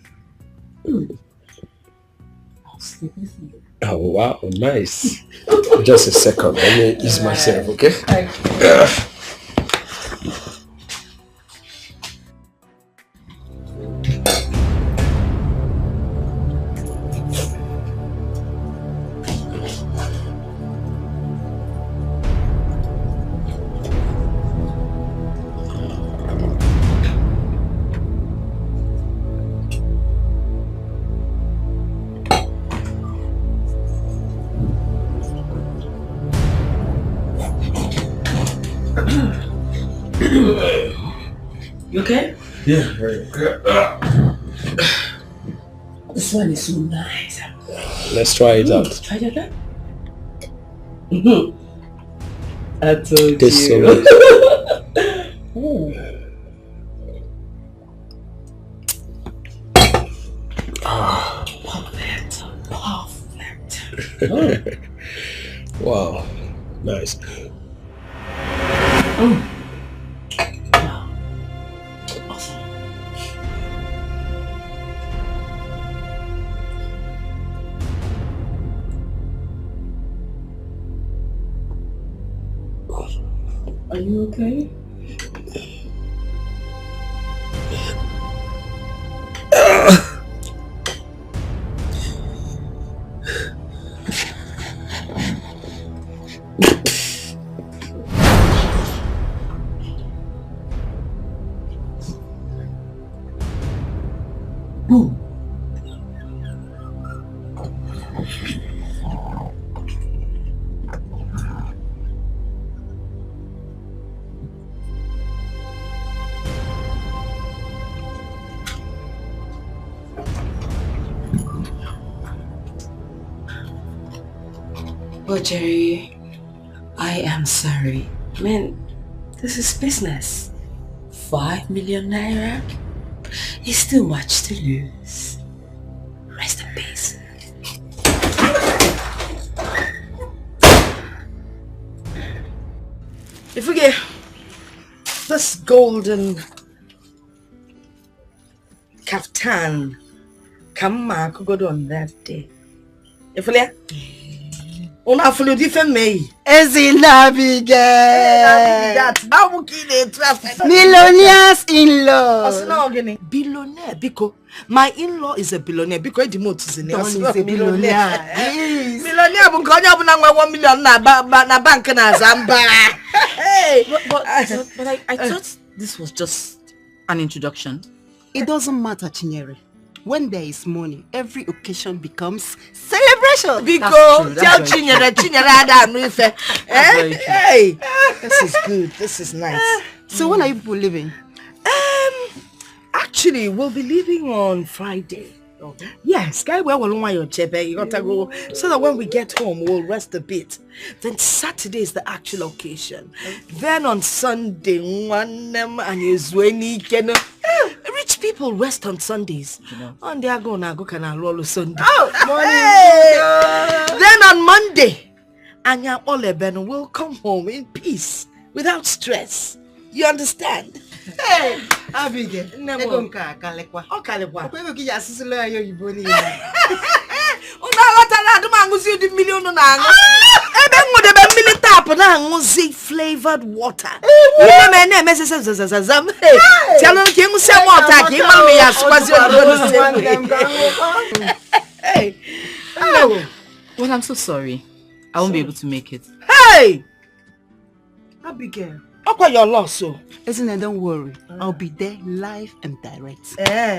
I'll stick with you.
Oh wow, nice. Just a second, let me ease myself, okay?
You okay?
Yeah, very good.
This one is so nice.
Let's try it out.
Try it out. I told
Tastes so
you.
good.
Perfect.
Wow, nice.
Are you okay? Oh, Jerry, I am sorry. Man, this is business. 5 million naira is too much to lose. Rest in peace.
If we get this golden kaftan, come on, could go on that day. If we get una follow different me.
Millionaires in-law.
Billionaire because my in-law is a billionaire because the motor is a billionaire. Billionaire bu konya bu na 1 million na bank na Zamba. Hey,
but I thought this was just an introduction.
It doesn't matter, Chinyere. when there is money, every occasion becomes celebration.
Because hey, this is good. This is nice.
So when are you people leaving?
Actually, we'll be leaving on Friday. Okay. Yes, guy, where will your chepe? You gotta go so that when we get home, we'll rest a bit. Then Saturday is the actual occasion. Then on Sunday, rich people rest on Sundays. On their go now, go can I roll Sunday. Then on Monday, Anya Oleben will come home in peace without stress. You understand?
Hey, Abigail. Never Kalekwa.
Oh, Kalekwa.
Where you are, Sicily, you bully.
Oh, I don't want to the million on flavored water.
Hey. Well, I'm so sorry. I won't be able to make it.
Hey!
Abigail.
Okay, your loss, so.
Isn't it? Don't worry. I'll be there live and direct.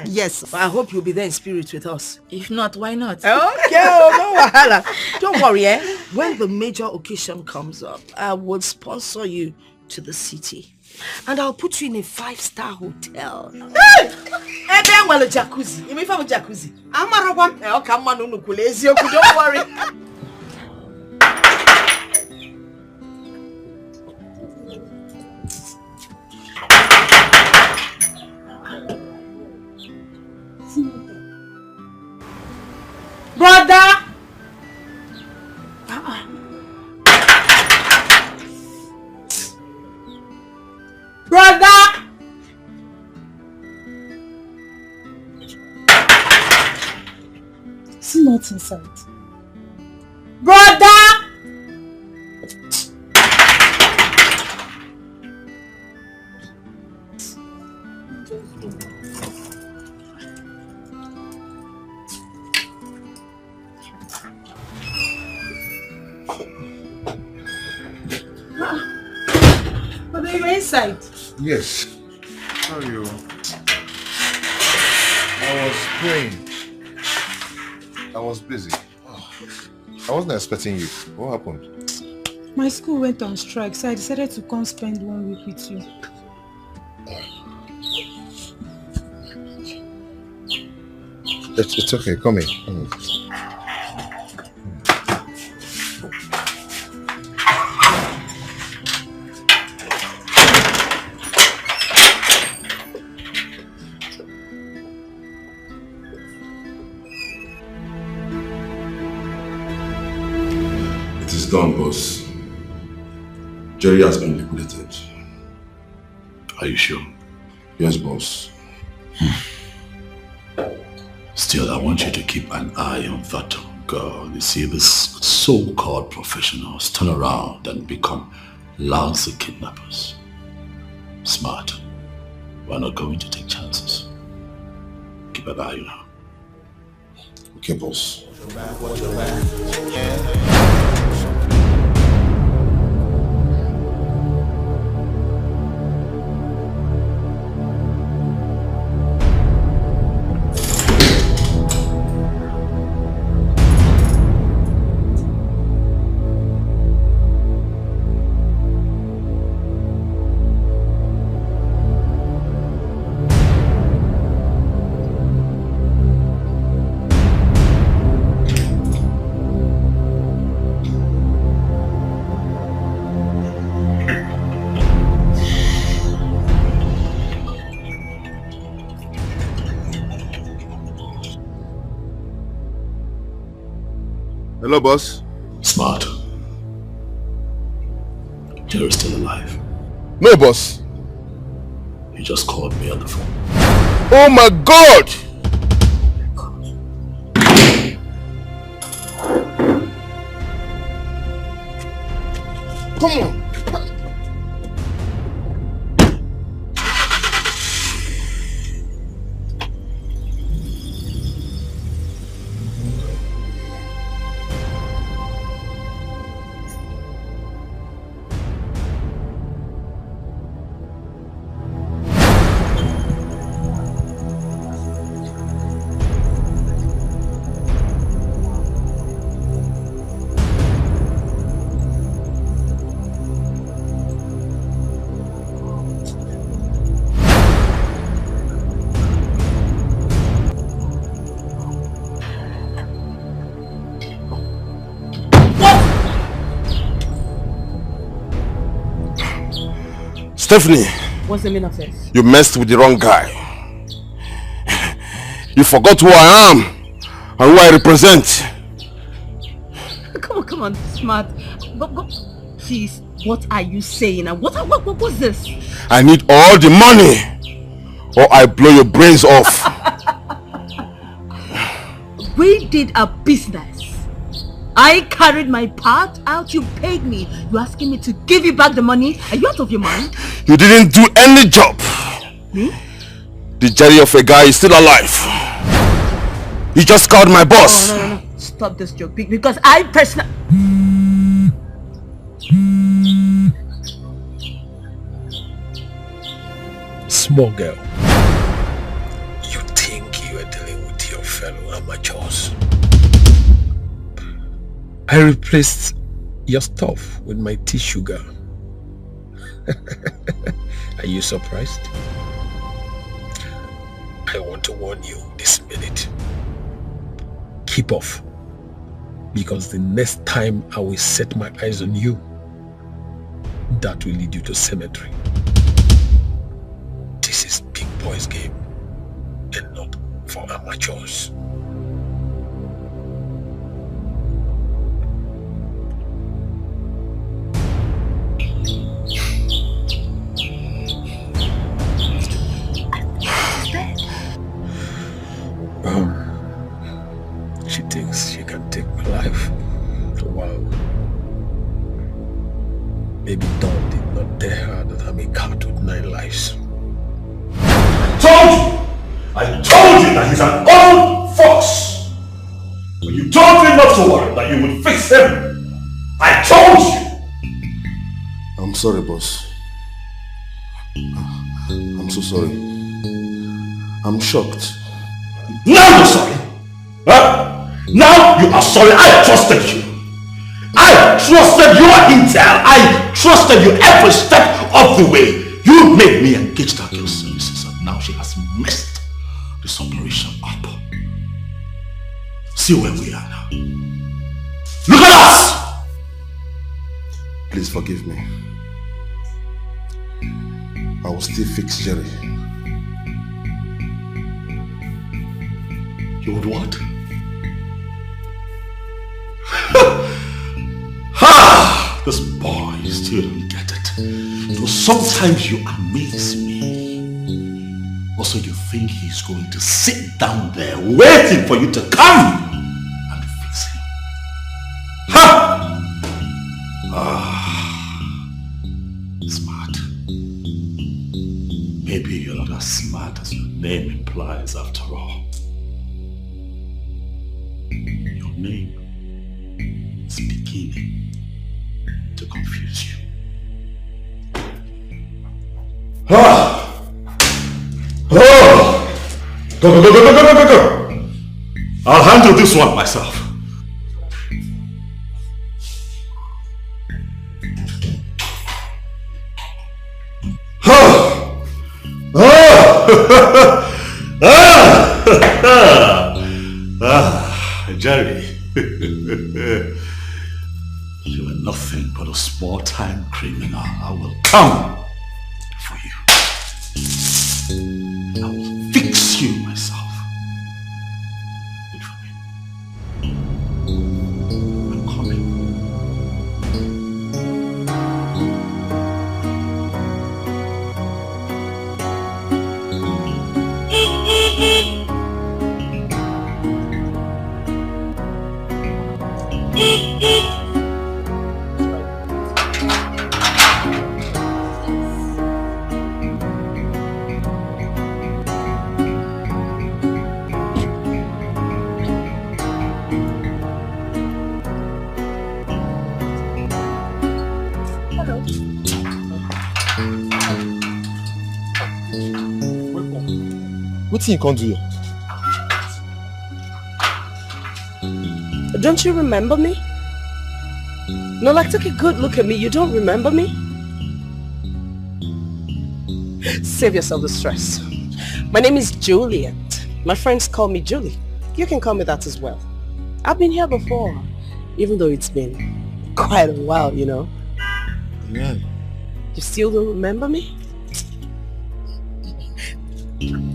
Yes.
I hope you'll be there in spirit with us.
If not, why not?
Okay, no wahala. Don't worry, When the major occasion comes up, I will sponsor you to the city. And I'll put you in a 5-star hotel. Hey! Then well a jacuzzi. You mean from a jacuzzi? I'm a robot. Okay, I'm no don't worry.
Brother! Brother!
See not inside.
Brother!
But are you inside?
Yes. Sorry. I was praying. I was busy. I wasn't expecting you. What happened?
My school went on strike, so I decided to come spend 1 week with you.
It's okay. Come in.
Done, boss. Jerry has been liquidated. Are you sure? Yes, boss. Still, I want you to keep an eye on that girl. You see, these so-called professionals turn around and become lousy kidnappers. Smart. We're not going to take chances. Keep an eye on her. Okay, boss.
Hello, boss.
Smart. Jerry's still alive.
No, boss.
He just called me on the phone.
Oh my God! Come on.
Stephanie.
What's the meaning of this?
You messed with the wrong guy. You forgot who I am and who I represent.
Come on, smart. But please, what are you saying? And what's this?
I need all the money or I blow your brains off.
We did a business. I carried my part out, you paid me. You asking me to give you back the money? Are you out of your mind?
You didn't do any job.
Me?
The Jerry of a guy is still alive. You just called my boss.
No. Stop this joke. Because I personally...
Small girl. You think you are dealing with your fellow amateurs. I replaced your stuff with my tea sugar. Are you surprised? I want to warn you this minute. Keep off. Because the next time I will set my eyes on you, that will lead you to cemetery. This is big boys game and not for amateurs. She thinks she can take my life. Wow. Maybe Dawn did not tell her that I'm a cat with 9 lives.
I told you that he's an old fox. But you told me not to worry, that you would fix him. I told you.
I'm sorry, boss. I'm so sorry. I'm shocked.
Now you're sorry. Huh? Now you are sorry. I trusted you. I trusted your intel. I trusted you every step of the way. You made me engage that girl's services, and now she has messed this operation up. See where we are now. Look at us!
Please forgive me. I will still fix Jerry.
You would what? Ha! This boy still don't get it. So sometimes you amaze me. Also, you think he's going to sit down there waiting for you to come and fix him. Ha! Smart. Maybe you're not as smart as your name implies after all. Your name is beginning to confuse you. Go. I'll handle this one myself. Jerry, you are nothing but a small-time criminal. I will come for you. I will fix you myself. Wait for me. I'm coming.
What thing you can't do here?
Don't you remember me? No, like, take a good look at me. You don't remember me? Save yourself the stress. My name is Juliet. My friends call me Julie. You can call me that as well. I've been here before, even though it's been quite a while, you know.
Yeah.
You still don't remember me?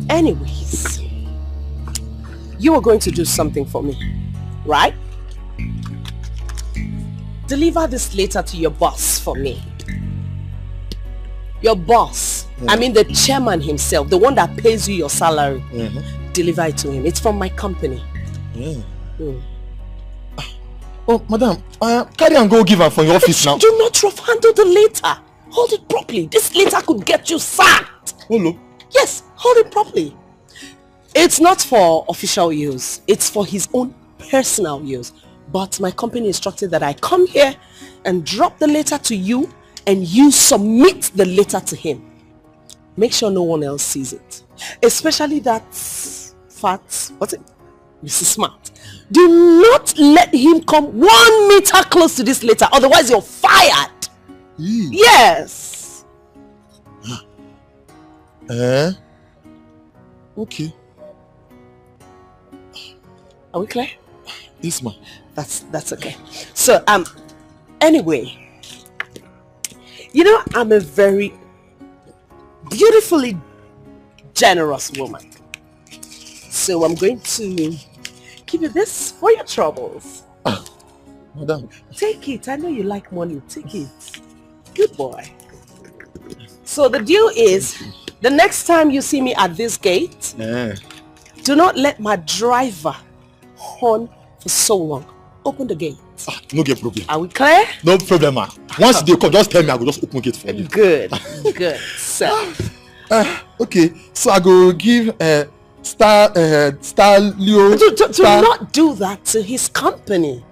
Anyways, you were going to do something for me, right? Deliver this letter to your boss for me. Your boss, I mean the chairman himself, the one that pays you your salary. Deliver it to him. It's from my company.
Oh, madam, carry and go give her from your office now.
Do not rough handle the letter. Hold it properly. This letter could get you sacked.
Hello?
Yes, hold it properly. It's not for official use. It's for his own personal use. But my company instructed that I come here and drop the letter to you and you submit the letter to him. Make sure no one else sees it. Especially that fat, what's it? Mrs. Smart. Do not let him come 1 meter close to this letter, otherwise you're fired. Yes.
Okay.
Are we clear?
Yes, ma'am.
That's okay. So, anyway, you know, I'm a very beautifully generous woman. So I'm going to give you this for your troubles.
Madam.
Take it. I know you like money. Take it. Good boy. So the deal is, the next time you see me at this gate, do not let my driver horn for so long. Open the gate.
No get problem.
Are we clear?
No problem, ma. Once they come, just tell me, I will just open gate for you.
Good. Good. So.
Okay, so I go give Leo.
Do not do that to his company.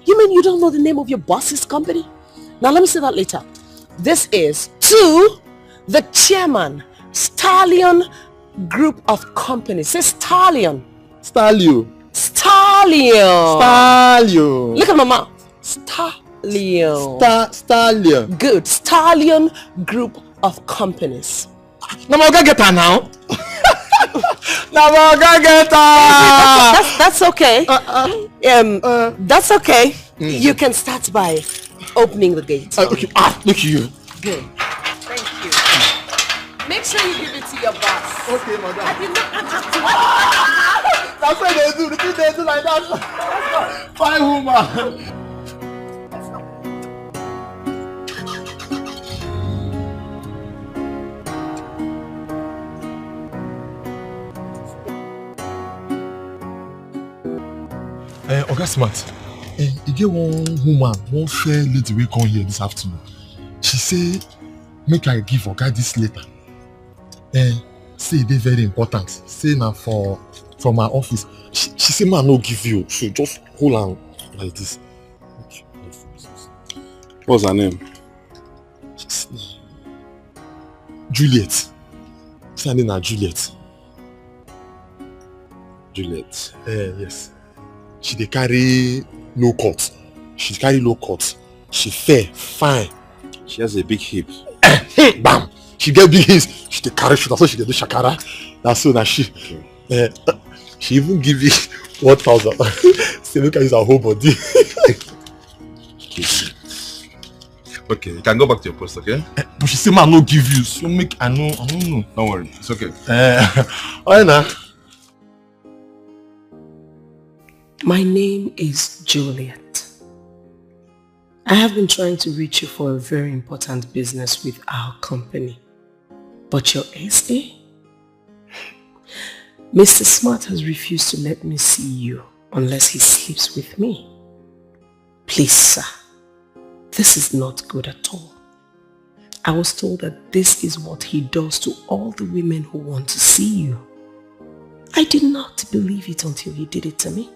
You mean you don't know the name of your boss's company? Now let me say that later. This is to the chairman, Stallion Group of Companies. Say Stallion.
Stallion.
Stallion.
Stallion.
Look at my mouth. Stallion.
Stallion.
Good. Stallion Group of Companies.
Now I'm gonna get her now. Now I'm gonna get her.
That's okay. That's okay. You can start by opening the gate.
Okay. Look at you.
Good. Thank you. Make sure you give it to your boss.
Okay, madam.
I did not
That's what they do. The thing they do like that. Fine woman. Oga Smart, you get one woman, one fair lady will come here this afternoon. She say, make I give Oga this letter. Say they very important. Say now from my office. She say, man, no give you. She just hold on like this.
What's her name?
Juliet. Say her name is Juliet.
Juliet.
Yes. She dey carry low cut. She carry low cut. She fair, fine.
She has a big hip.
Bam! She get big hips. She dey carry shoulder, so she dey do shakara. That's so that she. She even give me 1,000. Say look at use her whole body.
Okay, you can go back to your post, okay?
But she say man no give you, so make I don't know.
Don't worry, it's okay.
Alright now.
My name is Juliet. I have been trying to reach you for a very important business with our company. But your SA? Mr. Smart has refused to let me see you unless he sleeps with me. Please, sir, this is not good at all. I was told that this is what he does to all the women who want to see you. I did not believe it until he did it to me.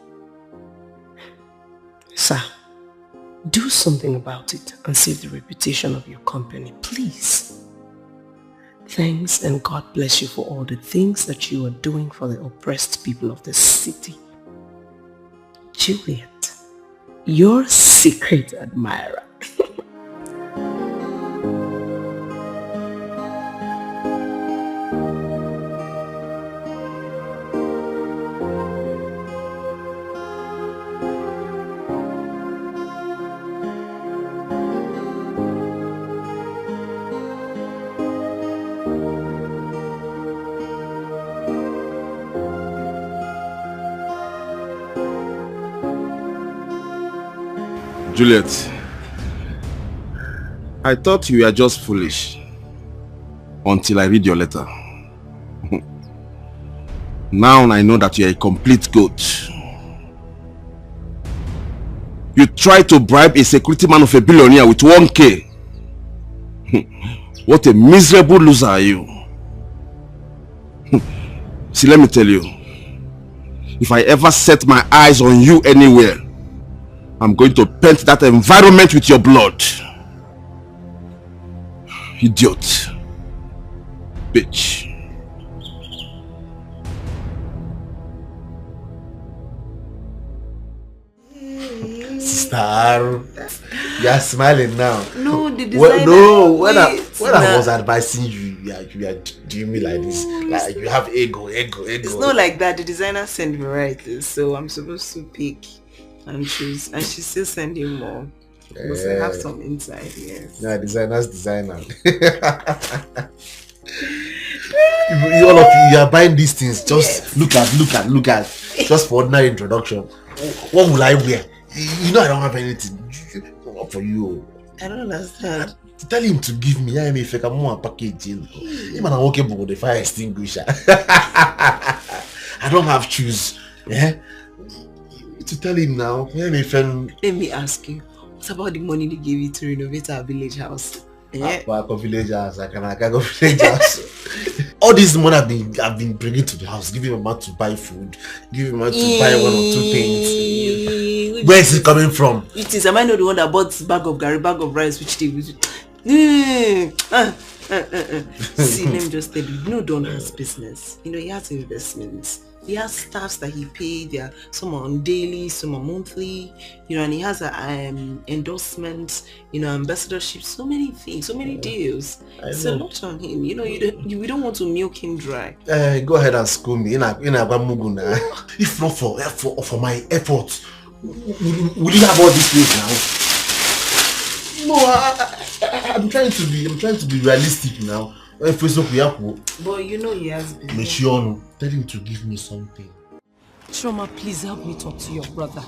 Sir, do something about it and save the reputation of your company, please. Thanks and God bless you for all the things that you are doing for the oppressed people of this city. Juliet, your secret admirer.
Juliet, I thought you were just foolish until I read your letter. Now I know that you are a complete goat. You tried to bribe a security man of a billionaire with 1K. What a miserable loser are you. See, let me tell you. If I ever set my eyes on you anywhere, I'm going to paint that environment with your blood. Idiot. Bitch.
Sister, you are smiling now.
No, the designer.
When I was advising you, you are doing me like this. Like you have ego.
It's not like that. The designer sent varieties, so I'm supposed to pick and choose, and she's still sending more. Because I have some inside, yes.
Yeah, designer. All of you are buying these things. Just look at. Just for ordinary introduction. What will I wear? You know I don't have anything. Not for you.
I don't understand.
Tell him to give me. I mean, if I can more package. Him and I walk with the fire extinguisher. I don't have shoes. Yeah. To tell him now. Let
me ask you. What about the money they gave you to renovate our village house? Yeah.
Village house. I can go village house. All this money I've been bringing to the house, giving my man to buy food, giving my man to buy 1 or 2 things. Where is it coming from?
It is. Am I not the one that bought bag of garri, bag of rice, which they use? See, let me just tell you, Don has business. He has investments. He has staffs that he paid. Some are on daily, some are monthly. And he has endorsements, ambassadorship, so many things, so many deals. It's a lot on him. We don't want to milk him dry.
Go ahead and school me. If not for my efforts, will you have all these things now? No, I'm trying to be realistic now. But he
has business.
Tell him to give me something.
Shoma, please help me talk to your brother.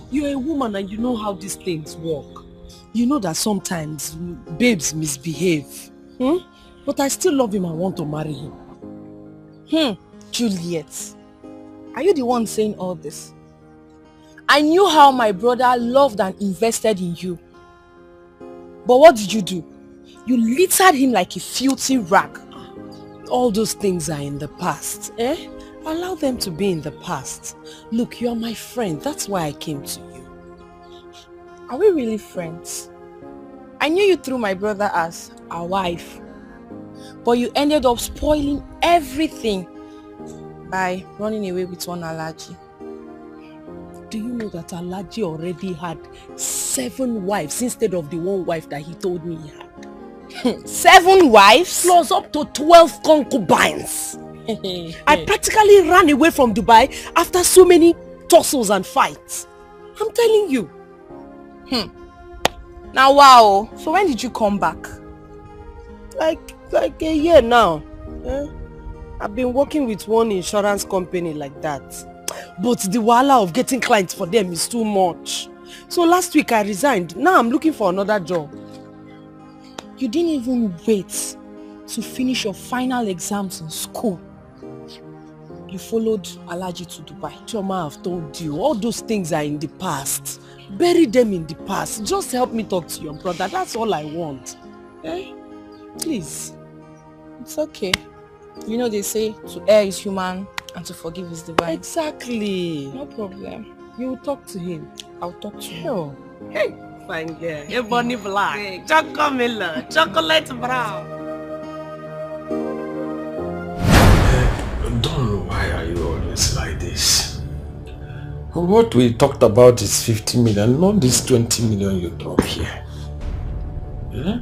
You're a woman and you know how these things work. You know that sometimes babes misbehave. But I still love him and want to marry him.
Juliet, are you the one saying all this? I knew how my brother loved and invested in you. But what did you do? You littered him like a filthy rag.
All those things are in the past, Allow them to be in the past. Look, you're my friend. That's why I came to you.
Are we really friends? I knew you through my brother as a wife. But you ended up spoiling everything by running away with one Alaji.
Do you know that Alaji already had 7 wives instead of the 1 wife that he told me he had?
7 wives?
Plus up to 12 concubines. I practically ran away from Dubai after so many tussles and fights. I'm telling you.
Now wow. So when did you come back?
Like a year now. I've been working with one insurance company like that. But the wahala of getting clients for them is too much. So last week I resigned. Now I'm looking for another job.
You didn't even wait to finish your final exams in school. You followed Alaji to Dubai.
Choma, I've told you, all those things are in the past. Bury them in the past. Just help me talk to your brother. That's all I want. Please.
It's okay. They say to err is human and to forgive is divine.
Exactly.
No problem.
You will talk to him.
I'll talk to him.
Sure. Hey, fine girl. Hey, bunny black. Chocolate, chocolate brown.
Don't know why are you always like this. What we talked about is 50 million, not this 20 million you drop here. Yeah?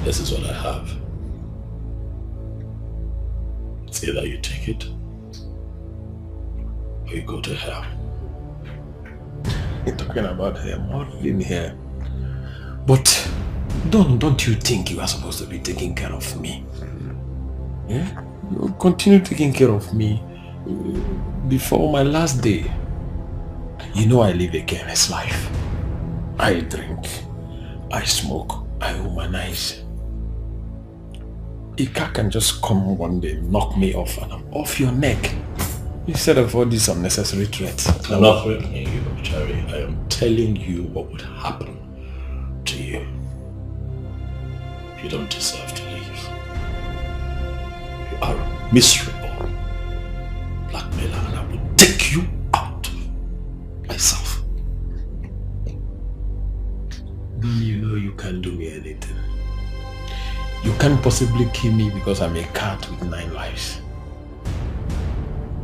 This is what I have. It's either you take it or you go to hell.
You're talking about her, not in here. But don't you think you are supposed to be taking care of me? Yeah? You continue taking care of me before my last day. You know I live a careless life. I drink, I smoke, I womanize. A car can just come one day, knock me off, and I'm off your neck. Instead of all these unnecessary threats.
I'm not threatening you, Cherry. I am telling you what would happen to you. You don't deserve to leave. You are a miserable blackmailer, and I will take you out myself.
Don't you know you can't do me anything? You can't possibly kill me because I'm a cat with 9 lives.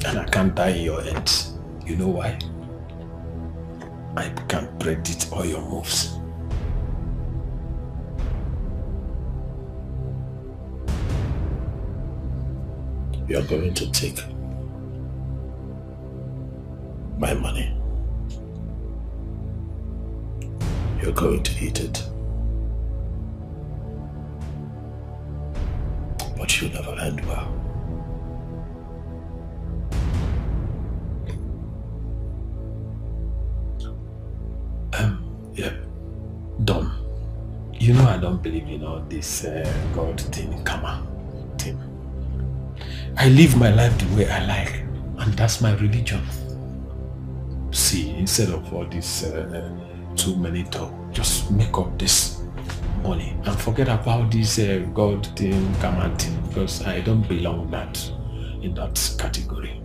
And I can't die in your hands. You know why? I can't predict all your moves.
You are going to take my money. You're going to eat it. But you'll never end well.
Yeah, Don. You know I don't believe in all this God thing, karma thing. I live my life the way I like, and that's my religion. See, instead of all this too many talk, just make up this money and forget about this God thing, karma thing, because I don't belong in that category.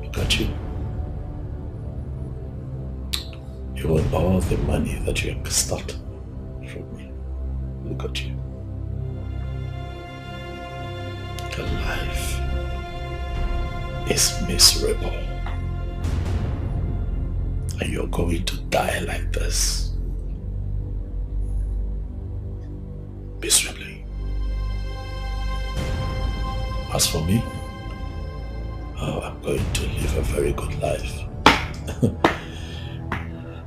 Look at you. You want all the money that you have stole from me. Look at you. Your life is miserable. And you're going to die like this. Miserably. As for me, I'm going to live a very good life.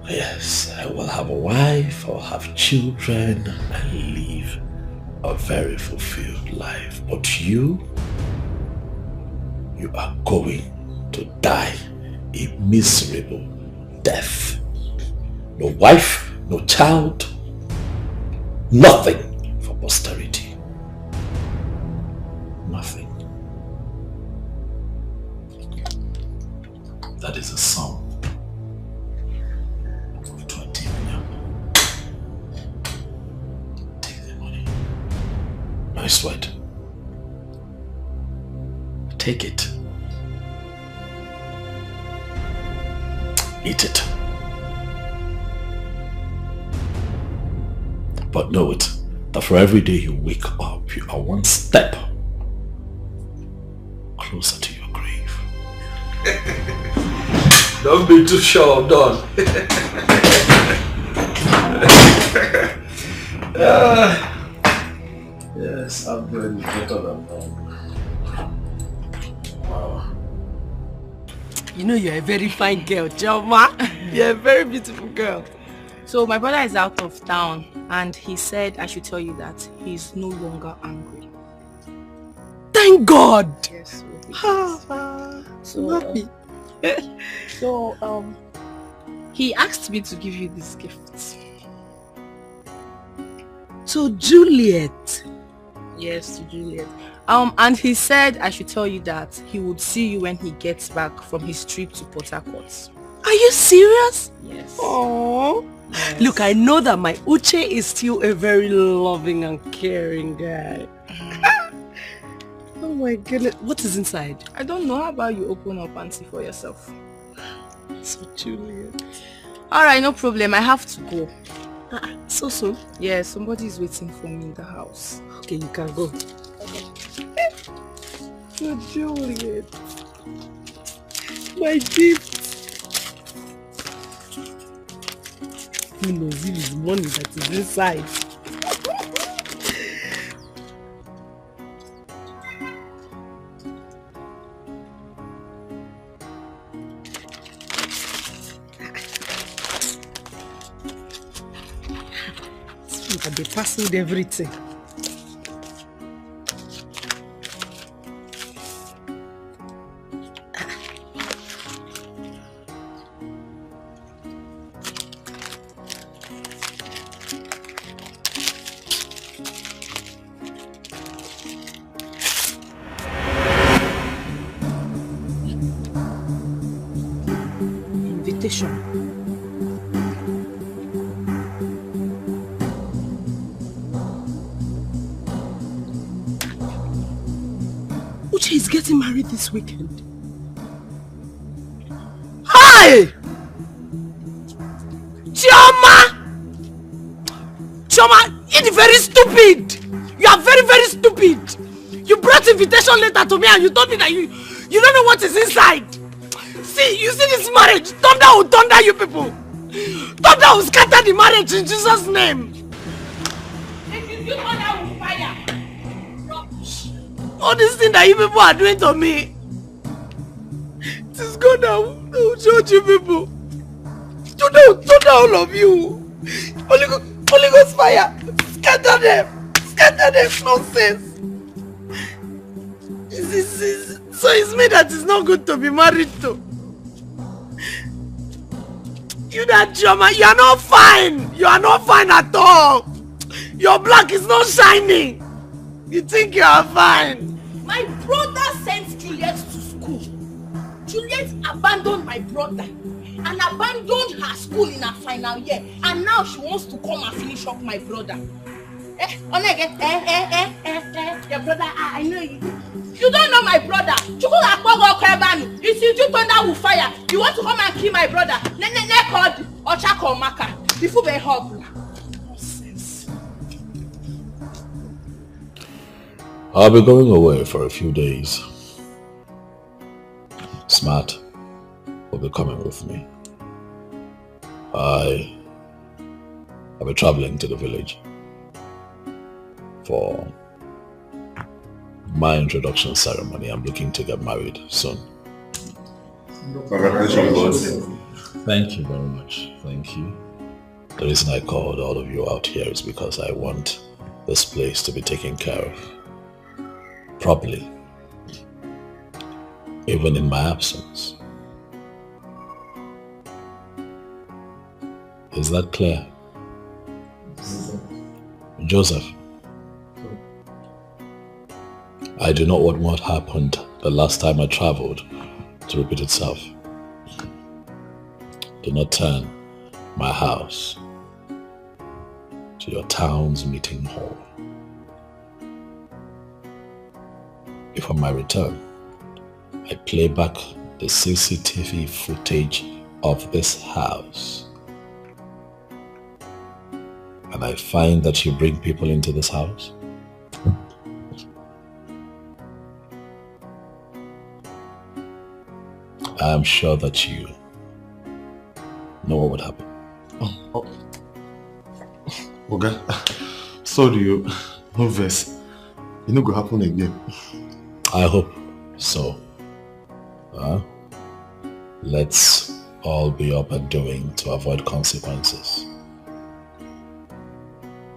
Yes, I will have a wife, I'll have children, and live a very fulfilled life. But you are going to die a miserable death. No wife, no child, nothing for posterity. Nothing. That is a sum of 20 million. Take the money. I sweat. Take it. Eat it. But know it, that for every day you wake up, you are one step closer to your grave.
Don't be too sure, Don.
Yes, I'm very better than that. Wow.
You know you're a very fine girl, Joma. You're a very beautiful girl. So my brother is out of town and he said I should tell you that he's no longer angry.
Thank God!
Yes.
So happy.
He asked me to give you this gift.
To Juliet?
Yes, to Juliet. And he said I should tell you that he would see you when he gets back from his trip to Port Harcourt.
Are you serious?
Yes.
Oh. Yes. Look, I know that my Uche is still a very loving and caring guy. Oh my goodness. What is inside?
I don't know. How about you open up and see for yourself?
So Juliet.
Alright, no problem. I have to go.
So soon?
Yeah, somebody is waiting for me in the house.
Okay, you can go. So Juliet. My gift. Who knows if it's money that is inside? They parceled everything. invitation. Uche is getting married this weekend. Hi! Chioma! Chioma, you're very stupid! You are very, very stupid! You brought invitation letter to me and you told me that you don't know what is inside! See, you see this marriage? Thunder will thunder you people! Thunder will scatter the marriage in Jesus' name! If you do thunder will fire! Rubbish! All this thing that you people are doing to me! It is God that will judge you people! Thunder all of you! Holy Ghost fire! Scatter them! Scatter them! Nonsense! So it's me that is not good to be married to. You that Joma, you are not fine. You are not fine at all. Your black is not shining. You think you are fine.
My brother sent Juliet to school. Juliet abandoned my brother and abandoned her school in her final year. And now she wants to come and finish up my brother. Your brother, I know you. You don't know my brother. You see, you thunder will fire. You want to come and kill my brother.
I'll be going away for a few days. Smart will be coming with me. I'll be traveling to the village for my introduction ceremony. I'm looking to get married soon.
Congratulations.
Thank you very much. Thank you. The reason I called all of you out here is because I want this place to be taken care of properly, even in my absence. Is that clear? Joseph, I do not want what happened the last time I traveled to repeat itself. Do not turn my house to your town's meeting hall. If on my return, I play back the CCTV footage of this house, and I find that you bring people into this house, I am sure that you know what would happen.
Okay. So do you. No verse. It not gonna happen again.
I hope so. Let's all be up and doing to avoid consequences.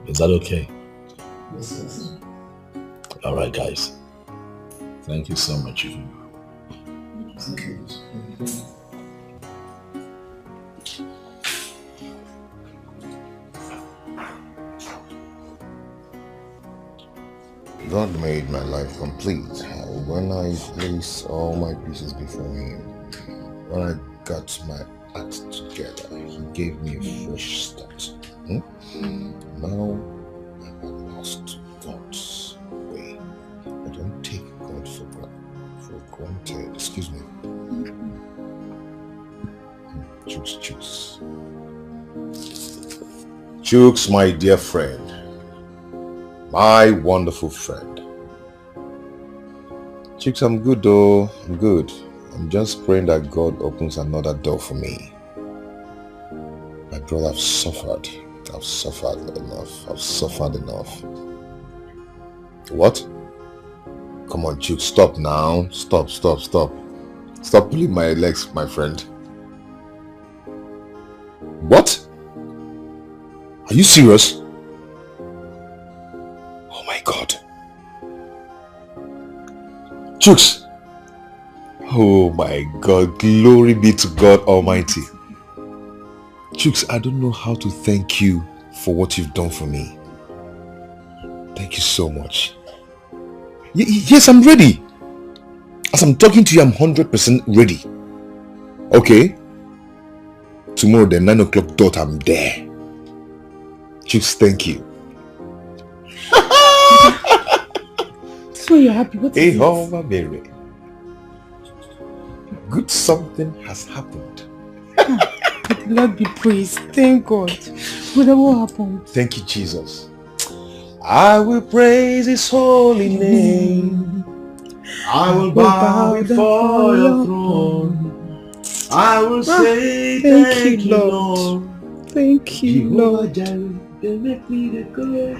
Is that okay?
Yes.
Alright guys. Thank you so much.
Thank you.
God made my life complete when I placed all my pieces before Him. When I got my act together, He gave me a fresh start. Now I'm lost God's way. I don't take God for granted. Excuse me. Chooks, my dear friend. My wonderful friend. Chicks, I'm good though. I'm good. I'm just praying that God opens another door for me. My brother, I've suffered. I've suffered enough. What? Come on, Chooks, stop now. Stop. Stop pulling my legs, my friend. What? Are you serious? Oh my God. Chooks. Oh my God. Glory be to God Almighty. Chooks, I don't know how to thank you for what you've done for me. Thank you so much. Yes, I'm ready. As I'm talking to you, I'm 100% ready. Okay? tomorrow, the 9 o'clock dot, I'm there. Chicks, thank you.
So you're happy? What is it?
Mary. Good something has happened.
Lord be praised. Thank God. Brother, what happened?
Thank you, Jesus. I will praise his holy name. I will bow before your throne. I will say thank you, Lord.
Thank you, Lord.
They make me the go.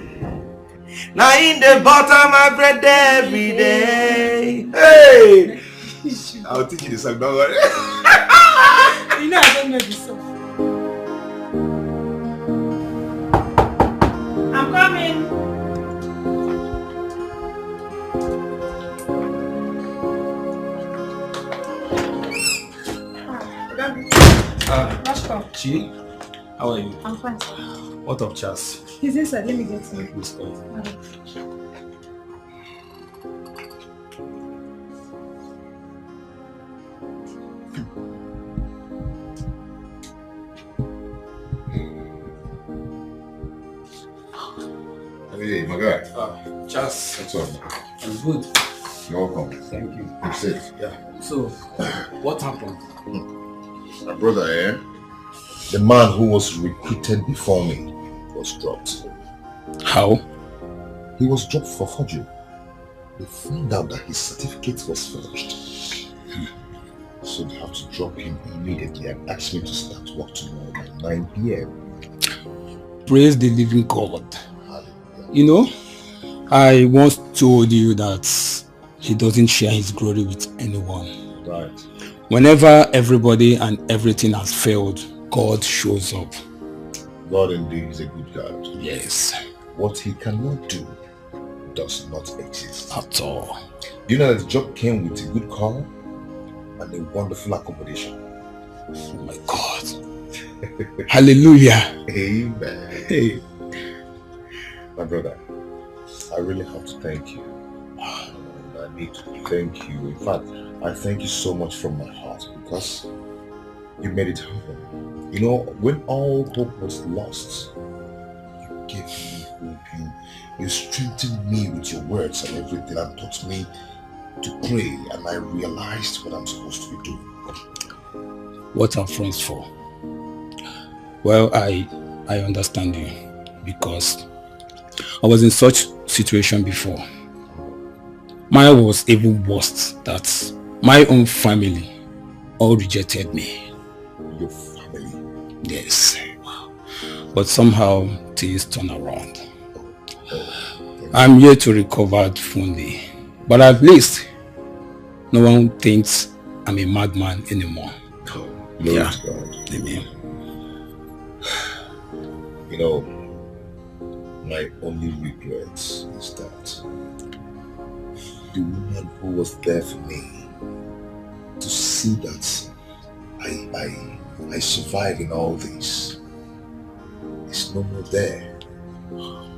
Now in the bottom I bread every day. Hey! I'll teach you the song, don't worry.
You know I don't know the song. I'm coming.
Chi, how are you?
I'm fine.
What of Chas?
He's inside. Let me get him.
Please go.
Hey, my guy.
Chas.
What's up?
I'm good.
You're welcome.
Thank you.
You're safe.
Yeah. So, what happened?
My brother, the man who was recruited before me was dropped.
How?
He was dropped for forgery. They found out that his certificate was forged. So they have to drop him immediately and ask me to start work tomorrow at 9 p.m.
Praise the living God. You know, I once told you that he doesn't share his glory with anyone.
Right.
Whenever everybody and everything has failed, God shows up.
God indeed is a good God.
Yes.
What he cannot do does not exist.
At all.
Do you know that the job came with a good car and a wonderful accommodation?
Oh my God. Hallelujah.
Amen.
Hey.
My brother, I really have to thank you. I need to thank you. In fact, I thank you so much from my heart because you made it happen. You know, when all hope was lost, you gave me hope. You strengthened me with your words and everything and taught me to pray, and I realized what I'm supposed to be doing.
What are friends for? Well, I understand you because I was in such situation before. Mine was even worse, that my own family all rejected me.
Your family?
Yes. But somehow things turn around. I'm here to recover fully. But at least no one thinks I'm a madman anymore.
Glory to God.
Amen.
You know, my only regret is that the woman who was there for me, to see that I survive in all this, is no more there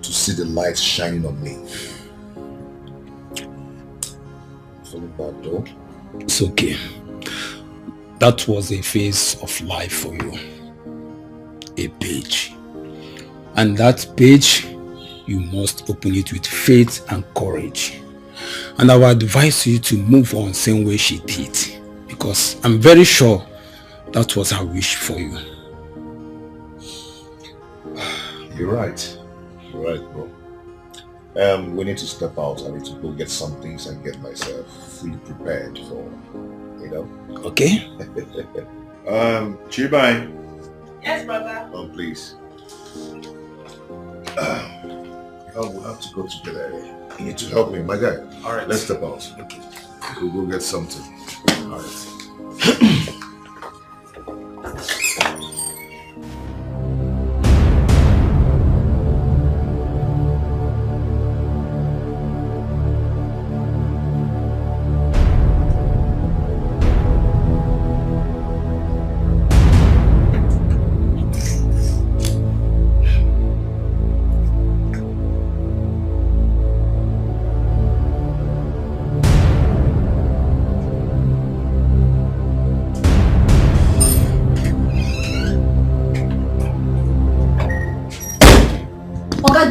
to see the light shining on me. Feeling bad though?
It's okay. That was a phase of life for you. A page. And that page, you must open it with faith and courage. And I would advise you to move on same way she did. Because I'm very sure that was her wish for you.
You're right. You're right, bro. We need to step out. I need to go get some things and get myself fully prepared for, you know?
Okay.
Chibai.
Yes, brother.
Please. We'll have to go together. You need to help me, my guy.
All right.
Let's step out.
Okay.
We'll go get something.
All right.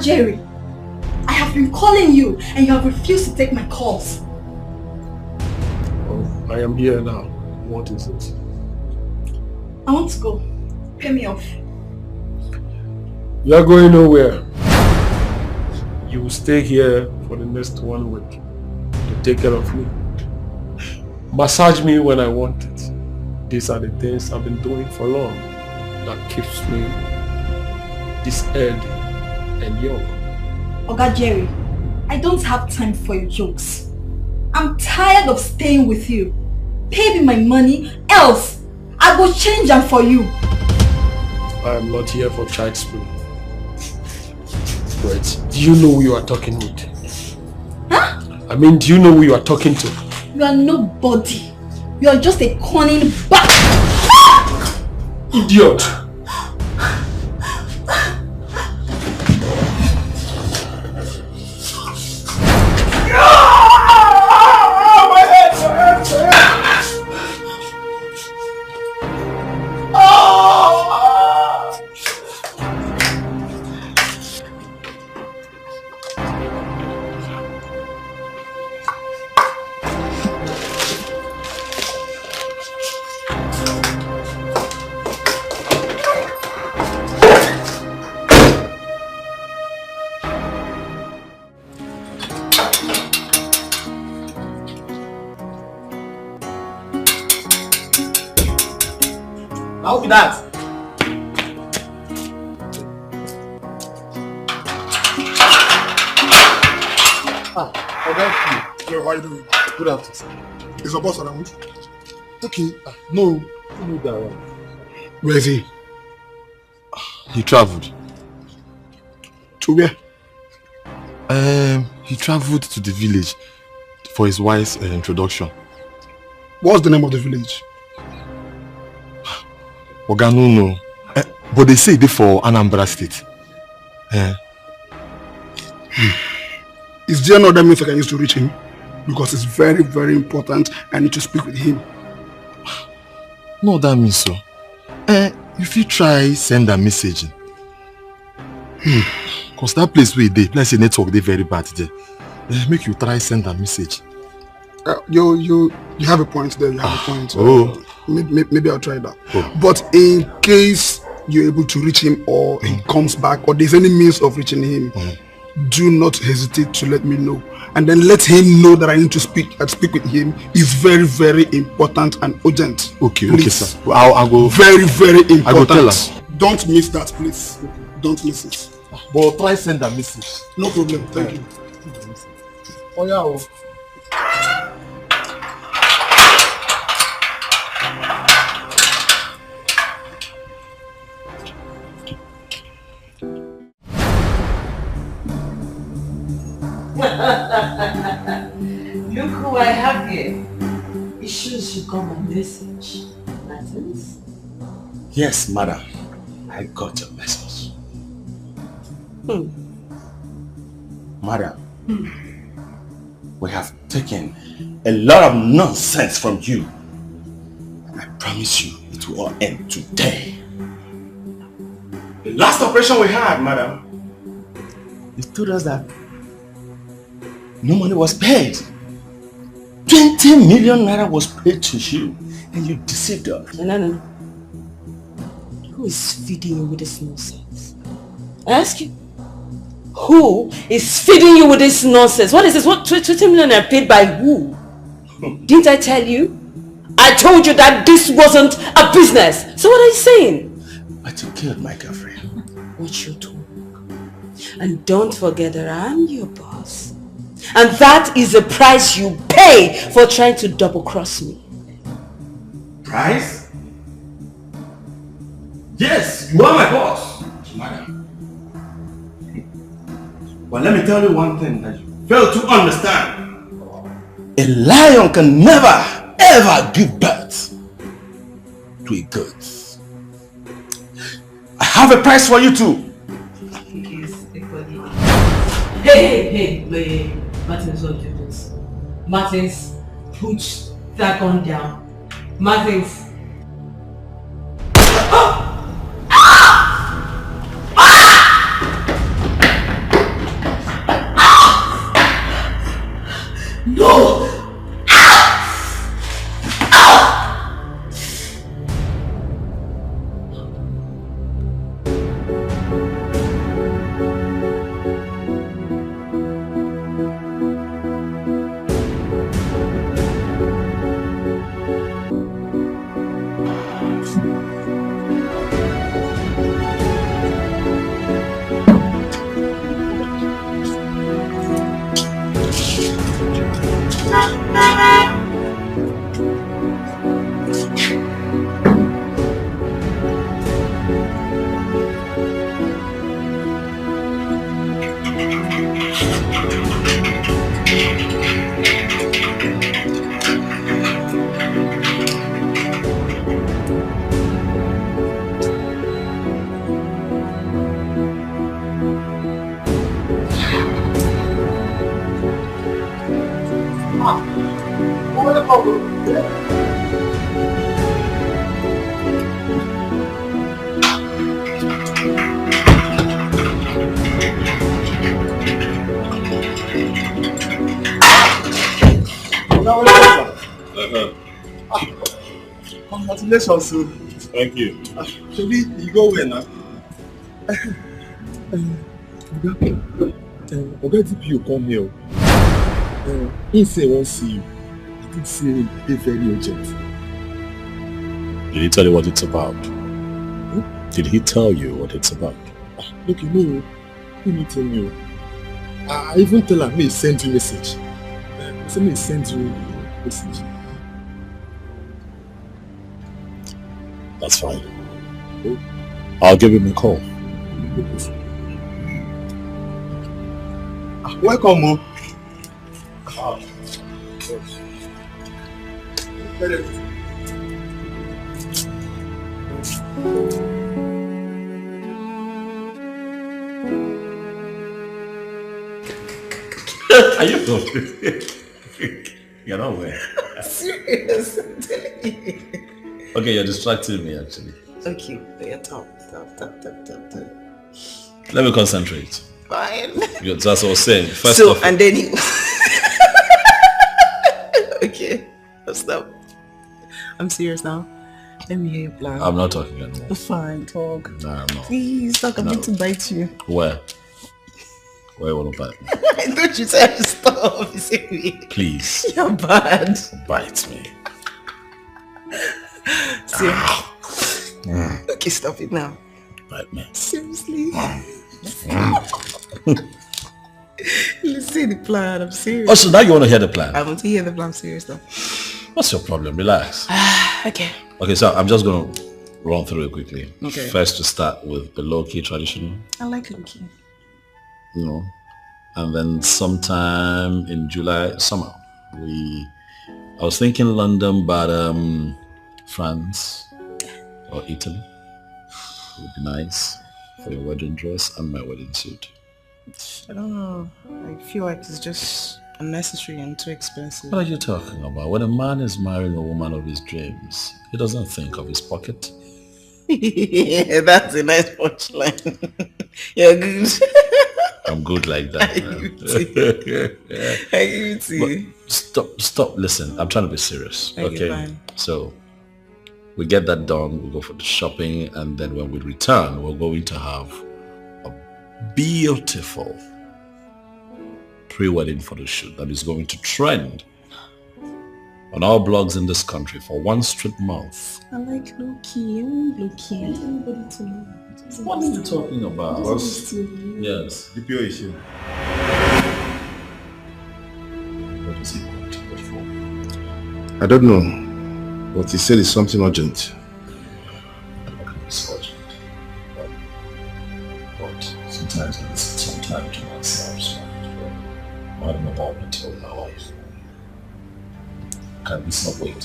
Jerry, I have been calling you and you have refused to take my calls.
Oh, I am here now. What is it?
I want to go. Pay me off.
You are going nowhere. You will stay here for the next 1 week to take care of me. Massage me when I want it. These are the things I've been doing for long that keeps me this healthy and young.
Oga Jerry, I don't have time for your jokes. I'm tired of staying with you. Pay me my money, else I will change them for you.
I am not here for child's play. Wait, do you know who you are talking with?
Huh?
I mean, do you know who you are talking to?
You are nobody. You are just a cunning
Idiot!
How be that?
Okay. How are you doing? Good afternoon. Is your boss around? Okay. No. Where is he?
He traveled.
To where?
He traveled to the village for his wife's introduction.
What's the name of the village?
Oganuno. But they say they for Anambra State.
Is there no other means I can use to reach him? Because it's very, very important. I need to speak with him.
No, that means so. If you try send a message. Because that place where they, let's say network, they very bad there. Make you try send a message.
You have a point there. You have a point. Maybe I'll try that.
Oh.
But in case you're able to reach him, or he comes back, or there's any means of reaching him, do not hesitate to let me know, and then let him know that I need to speak with him. It's very, very important and urgent.
Okay,
please.
okay, sir. Well, I'll go.
Very, very important.
I go tell her.
Don't miss that, please. Don't miss it.
But try send a message.
No problem. Thank you.
Oh yeah.
Look who I have here. It shows you got my message. Martins?
Yes, madam. I got your message. Madam, we have taken a lot of nonsense from you. I promise you it will all end today. The last operation we had, madam, you told us that no money was paid. 20 million naira was paid to you, and you deceived us.
No. Who is feeding you with this nonsense? I ask you. Who is feeding you with this nonsense? What is this? What 20 million are paid by who? Didn't I tell you? I told you that this wasn't a business. So what are you saying?
But you killed my girlfriend.
What you talk. And don't forget that I'm your boss. And that is the price you pay for trying to double-cross me.
Price? Yes, you are my boss, madam. But let me tell you one thing that you fail to understand. A lion can never, ever give birth to a goat. I have a price for you too.
Hey, Martins, don't do this. Martins, put that gun down. Martins.
Congratulations, sir.
Thank you.
Actually, you go where now?
Oga DPO come here. He say won't see you. I think say they very urgent.
Did he tell you what it's about? Did he tell you what it's about?
Look, you know, he didn't tell you. I even tell him, may send you message. I said, may send you message.
That's fine. I'll give him a call.
Welcome, Mo.
Are you You're not aware.
Serious?
Okay, you're distracting me actually.
Okay, yeah, talk.
Let me concentrate.
Fine.
That's what I was saying. First
so,
off,
and then he... Okay, stop. I'm serious now. Let me hear your plan.
I'm not talking anymore.
Fine, talk.
No, I'm not.
Please, talk. I'm going to bite you.
Where? Where you want to bite me?
Don't you tell me to stop.
Please.
You're bad.
Bite me.
Okay, stop it now.
Bite me.
Seriously? Listen the plan, I'm serious.
Oh, so now you want to hear the plan?
I want to hear the plan, I'm serious though.
What's your problem? Relax.
Okay.
Okay, so I'm just going to run through it quickly.
Okay.
First to start with the low-key traditional.
I like Loki.
You know, and then sometime in July, summer, I was thinking London, but France or Italy would be nice for your wedding dress and my wedding suit.
I don't know. I feel like it's just unnecessary and too expensive.
What are you talking about? When a man is marrying a woman of his dreams, he doesn't think of his pocket.
Yeah, that's a nice punchline. You're good.
I'm good like that.
I give it to you.
Stop, listen. I'm trying to be serious. Okay.
Fine.
So we get that done, we go for the shopping, and then when we return, we're going to have a beautiful pre-wedding photo shoot that is going to trend on our blogs in this country for one straight month.
I like Loki. I want Loki. I want everybody to know.
What are you talking about? Yes.
DPO issue.
What is he going to go for?
I don't know, but he said it's something urgent.
It's urgent. But sometimes I need some time to myself, so I'm having a moment with my wife. Can this not wait?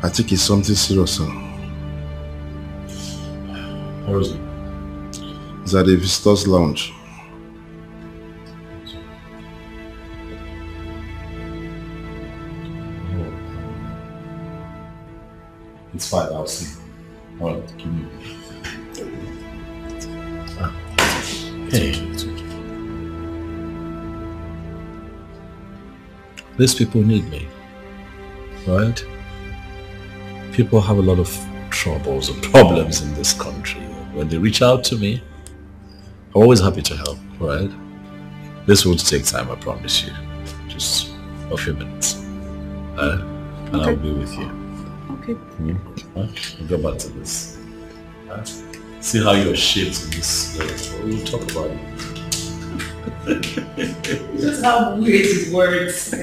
I think it's something serious, sir.
Where is it?
It's at the visitor's lounge.
It's fine, I'll see. Alright, give me. Hey. These people need me, right? People have a lot of troubles and problems in this country. When they reach out to me, I'm always happy to help, right? This won't take time, I promise you. Just a few minutes. And okay. I'll be with you.
Okay.
We'll go back to this. See how you're shaped in this. We'll talk about it.
Just how weird his words.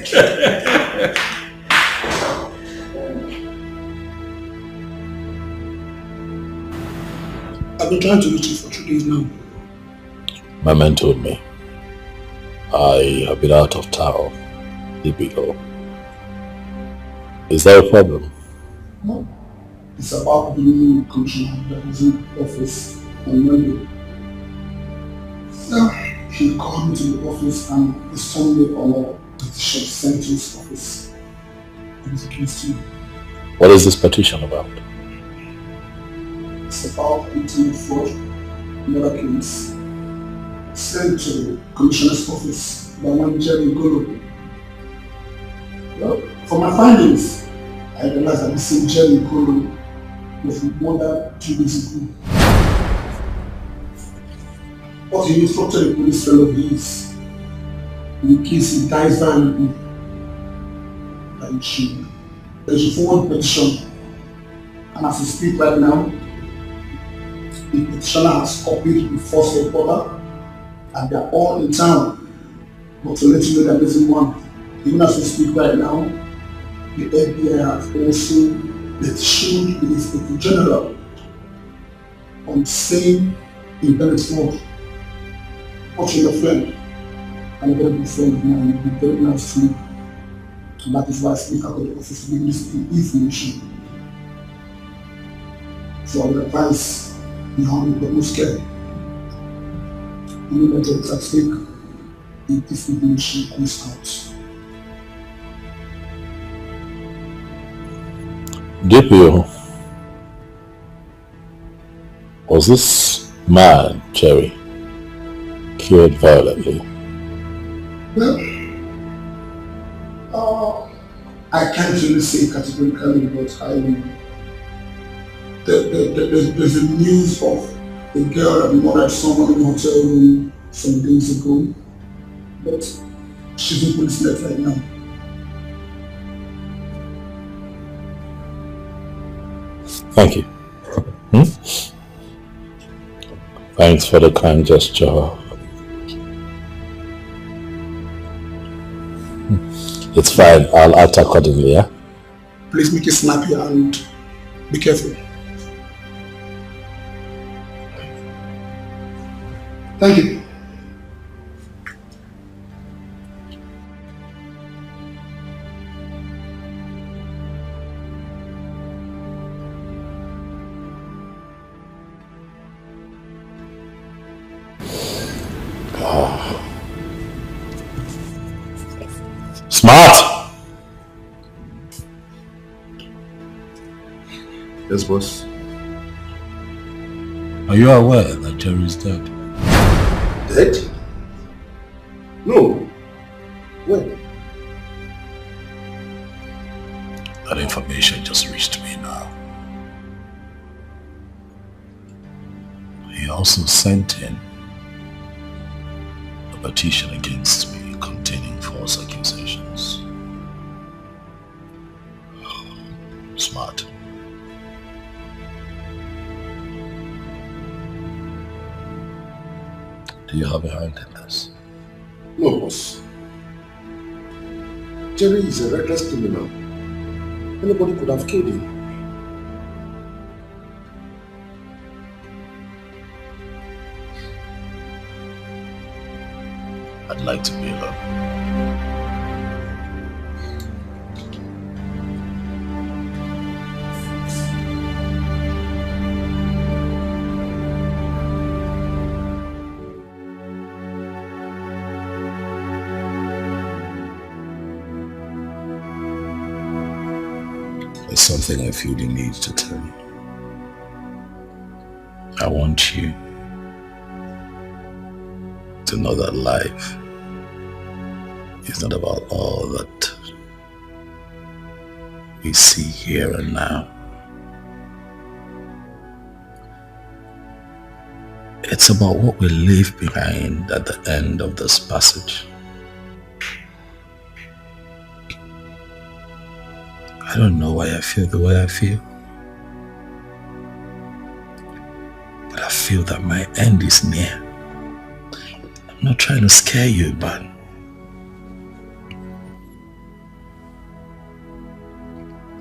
I've been trying to reach you for 2 days now.
My man told me I have been out of town. Typical. Is there a problem?
No. It's about the new commissioner that was in office on Monday. Yeah, he called me to the office and he told me all petition sent to his office and is against you.
What is this petition about?
It's about ultimate fraud in other case sent to the commissioner's office by one Jerry Golo. Well, from my findings, I realized that the same Jerry Golo was murdered 2 days ago. What he instructed the police fellow is, in case he dies violently, that he should forward the petition. And as we speak right now, the petitioner has copied the first reporter, and they are all in town. But to let you know that there's one, even as we speak right now, the FBI has also petitioned the Inspector General on saying internet fraud. Watching your friend, and a very good friend of mine, will be very nice to me. And that is why I speak out of the office to give this information. So I would advise you how to get more scared. Even though it's at stake, if this information comes out.
DPO, was this man, Jerry, killed violently?
Well, I can't really say categorically, but there's a news of a girl that murdered someone in a hotel room some days ago, but she's in police net right now.
Thank you. Thanks for the kind gesture. It's fine. I'll act accordingly, yeah?
Please make it snappy and be careful. Thank you.
Smart!
Yes, boss.
Are you aware that Jerry is dead?
Dead? No. When?
That information just reached me now. He also sent in a petition against me containing false accusations. Smart. Do you have a hand in this?
No, boss. Jerry is a reckless criminal. Anybody could have killed him.
I'd like to be alone. There's something I feel the need to tell you. I want you to know that life is not about all that we see here and now. It's about what we leave behind at the end of this passage. I don't know why I feel the way I feel, but I feel that my end is near. I'm not trying to scare you, but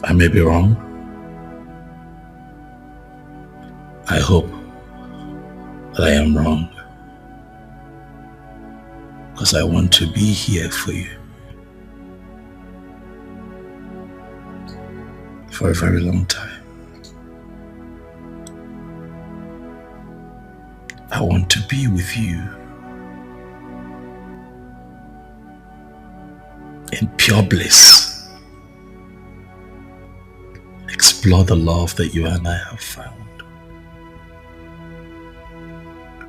I may be wrong. I hope that I am wrong, because I want to be here for you for a very long time. I want to be with you
pure bliss. Explore the love that you and I have found.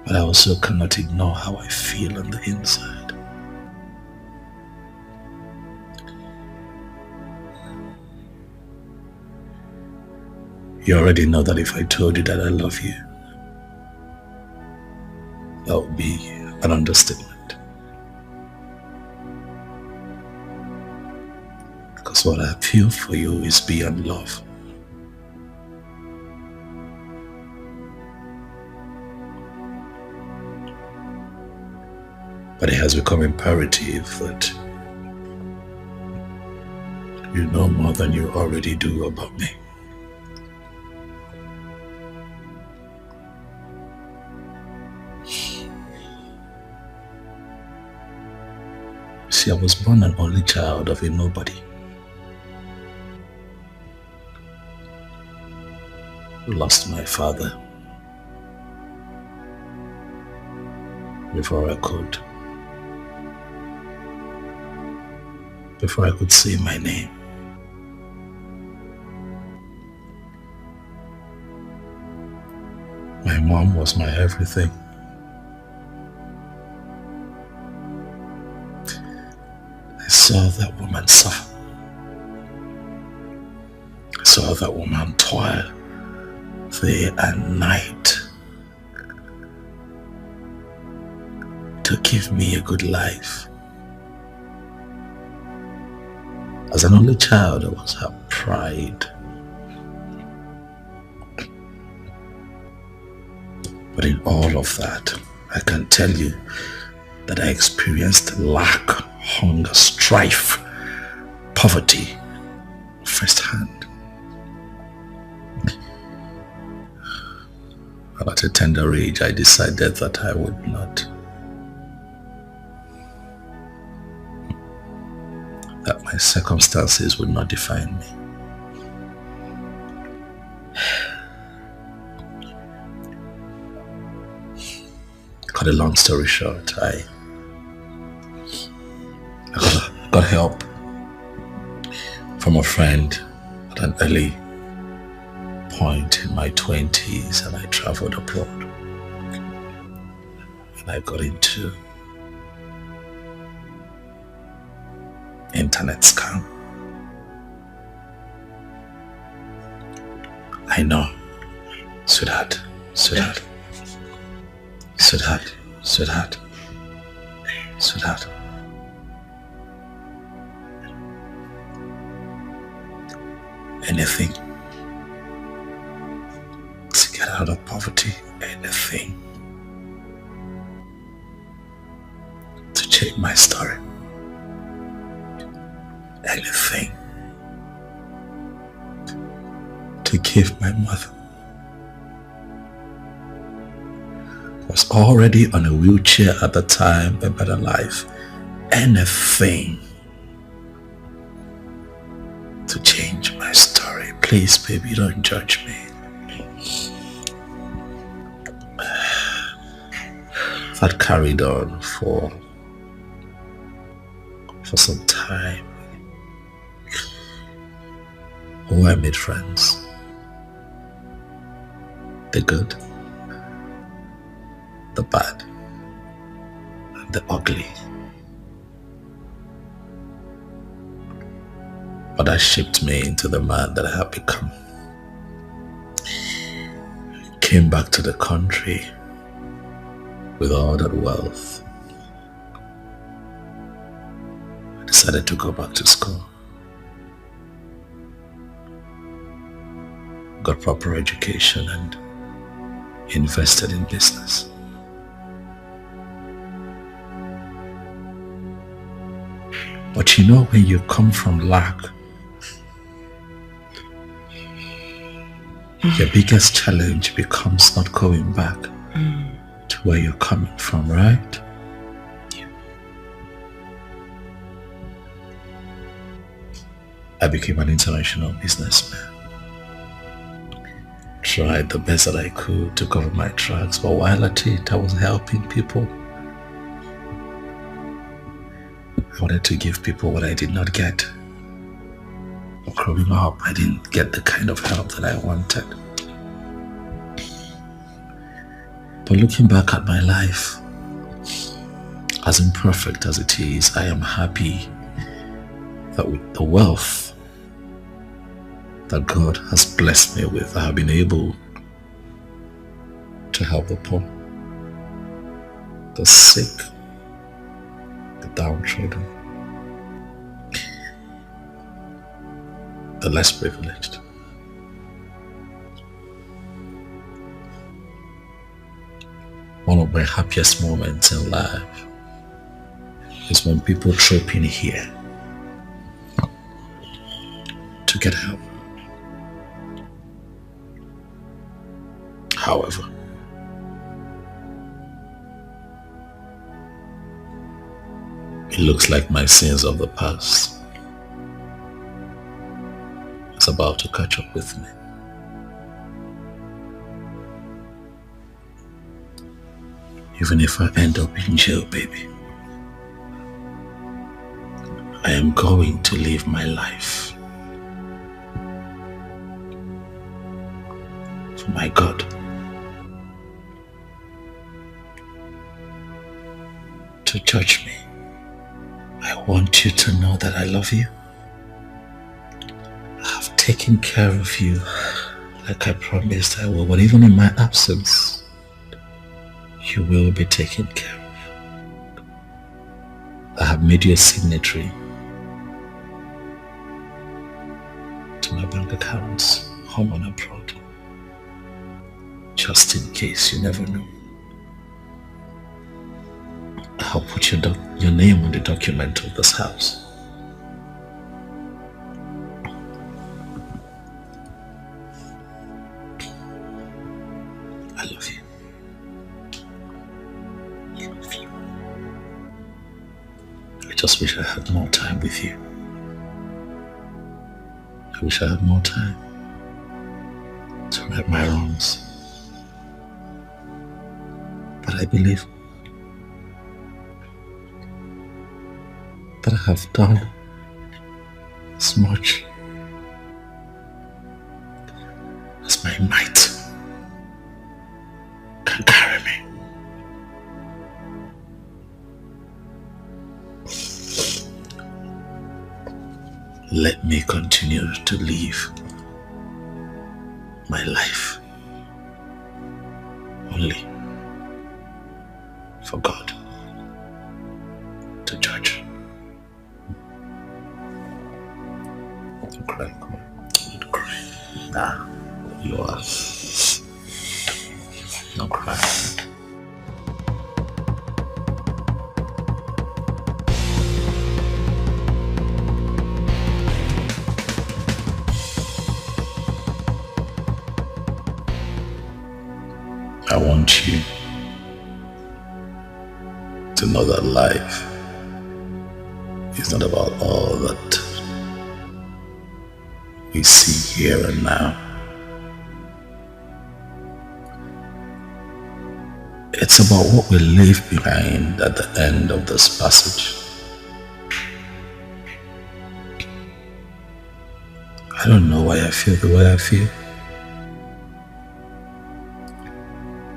But I also cannot ignore how I feel on the inside. You already know that if I told you that I love you, that would be an understatement. Because what I feel for you is beyond love. But it has become imperative that you know more than you already do about me. See, I was born an only child of a nobody. Lost my father before I could say my name. My mom was my everything. I saw that woman suffer. I saw that woman toil day and night to give me a good life. As an only child, I was her pride. But in all of that, I can tell you that I experienced lack, hunger, strife, poverty firsthand. And at a tender age, I decided that I would not. That my circumstances would not define me. Cut a long story short, I got help from a friend at an early point in my 20s, and I traveled abroad. And I got into internet scam. I know, sweetheart. Anything to get out of poverty, anything to change my story, anything to give my mother, who was already on a wheelchair at the time, a better life, anything to change my story. Please, baby, don't judge me. That carried on for some time. Oh, I made friends. The good, the bad, and the ugly. But that shaped me into the man that I have become. Came back to the country with all that wealth. I decided to go back to school. Got proper education and invested in business. But you know, when you come from lack, your biggest challenge becomes not going back to where you're coming from, right? Yeah. I became an international businessman. Tried the best that I could to cover my tracks, but while at it, I was helping people. wanted to give people what I did not get. Growing up, I didn't get the kind of help that I wanted. But looking back at my life, as imperfect as it is, I am happy that with the wealth that God has blessed me with, I have been able to help the poor, the sick, the downtrodden, the less privileged. One of my happiest moments in life is when people troop in here to get help. However, it looks like my sins of the past is about to catch up with me. Even if I end up in jail, baby, I am going to live my life for my God. To judge me, I want you to know that I love you. I have taken care of you like I promised I will, but even in my absence, you will be taken care of. I have made you a signatory to my bank accounts, home and abroad, just in case. You never know. I'll put your name on the document of this house. I love you. I love you. I just wish I had more time with you. I wish I had more time to right my wrongs. But I believe that I have done as much as my might can carry me. Let me continue to live my life only for God to judge. Don't cry, come on. Don't cry. Nah, you are. Don't cry. I want you to know that life is not about all that we see here and now. It's about what we leave behind at the end of this passage. I don't know why I feel the way I feel,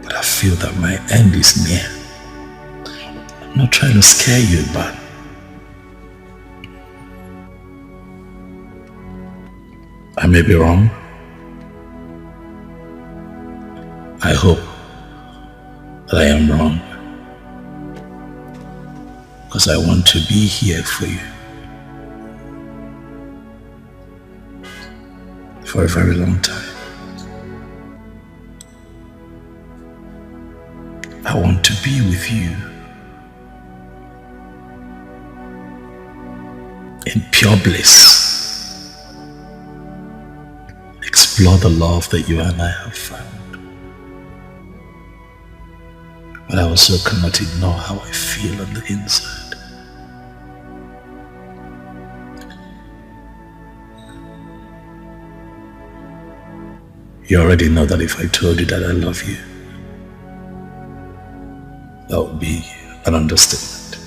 but I feel that my end is near. I'm not trying to scare you, but I may be wrong. I hope that I am wrong, because I want to be here for you for a very long time. I want to be with you in pure bliss. Explore the love that you and I have found. But I also cannot ignore how I feel on the inside. You already know that if I told you that I love you, that would be an understatement.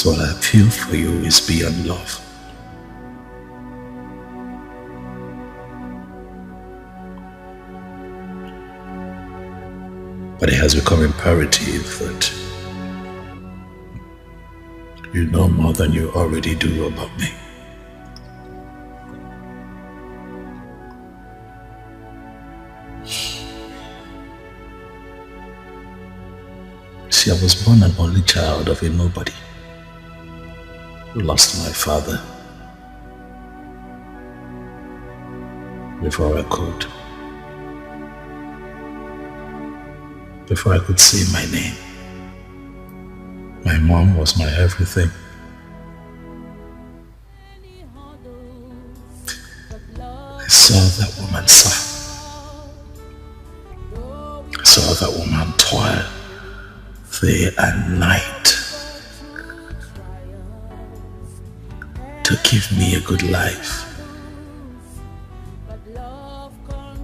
So what I feel for you is beyond love. But it has become imperative that you know more than you already do about me. See, I was born an only child of a nobody who lost my father before I could say my name. My mom was my everything. I saw that woman suffer. I saw that woman toil day and night to give me a good life.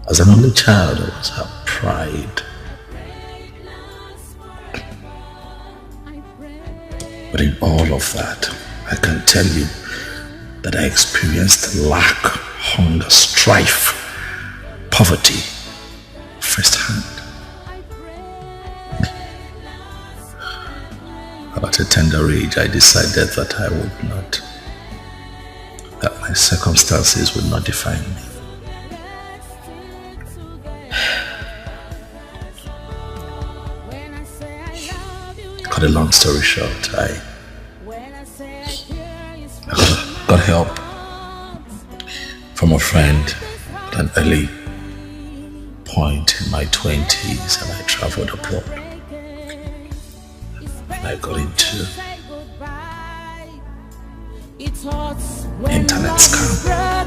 As an only child, I was her pride. But in all of that, I can tell you that I experienced lack, hunger, strife, poverty firsthand. At a tender age, I decided that that my circumstances would not define me. Cut a long story short, I got help from a friend at an early point in my 20s, and I traveled abroad. I got into internet scam.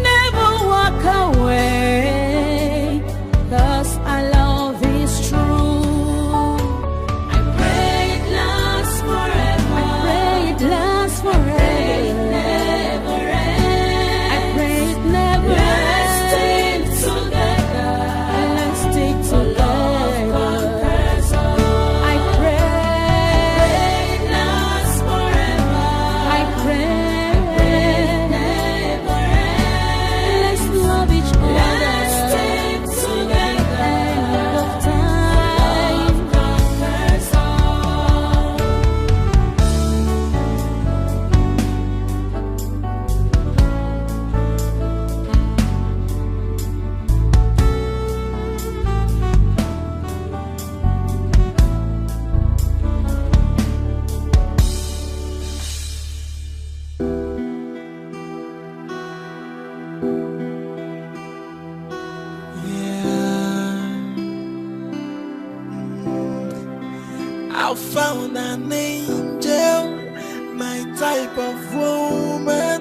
Never walk away, 'cause our love is true. I pray it lasts forever. I pray it lasts forever. It never ends. I pray it never ends. Let's stick together. Let's stick together.
I found an angel, my type of woman.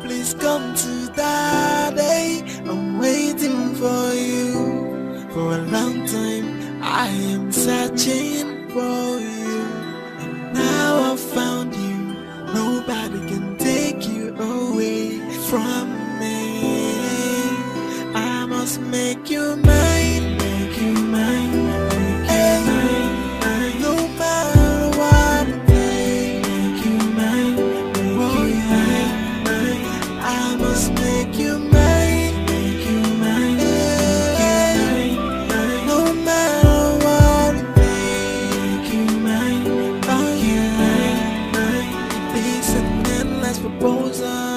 Please come to Daddy. I'm waiting for you. For a long time I am searching for you, and now I found you. Nobody can take you away from me. I must make you mine, make you mine. Proposal.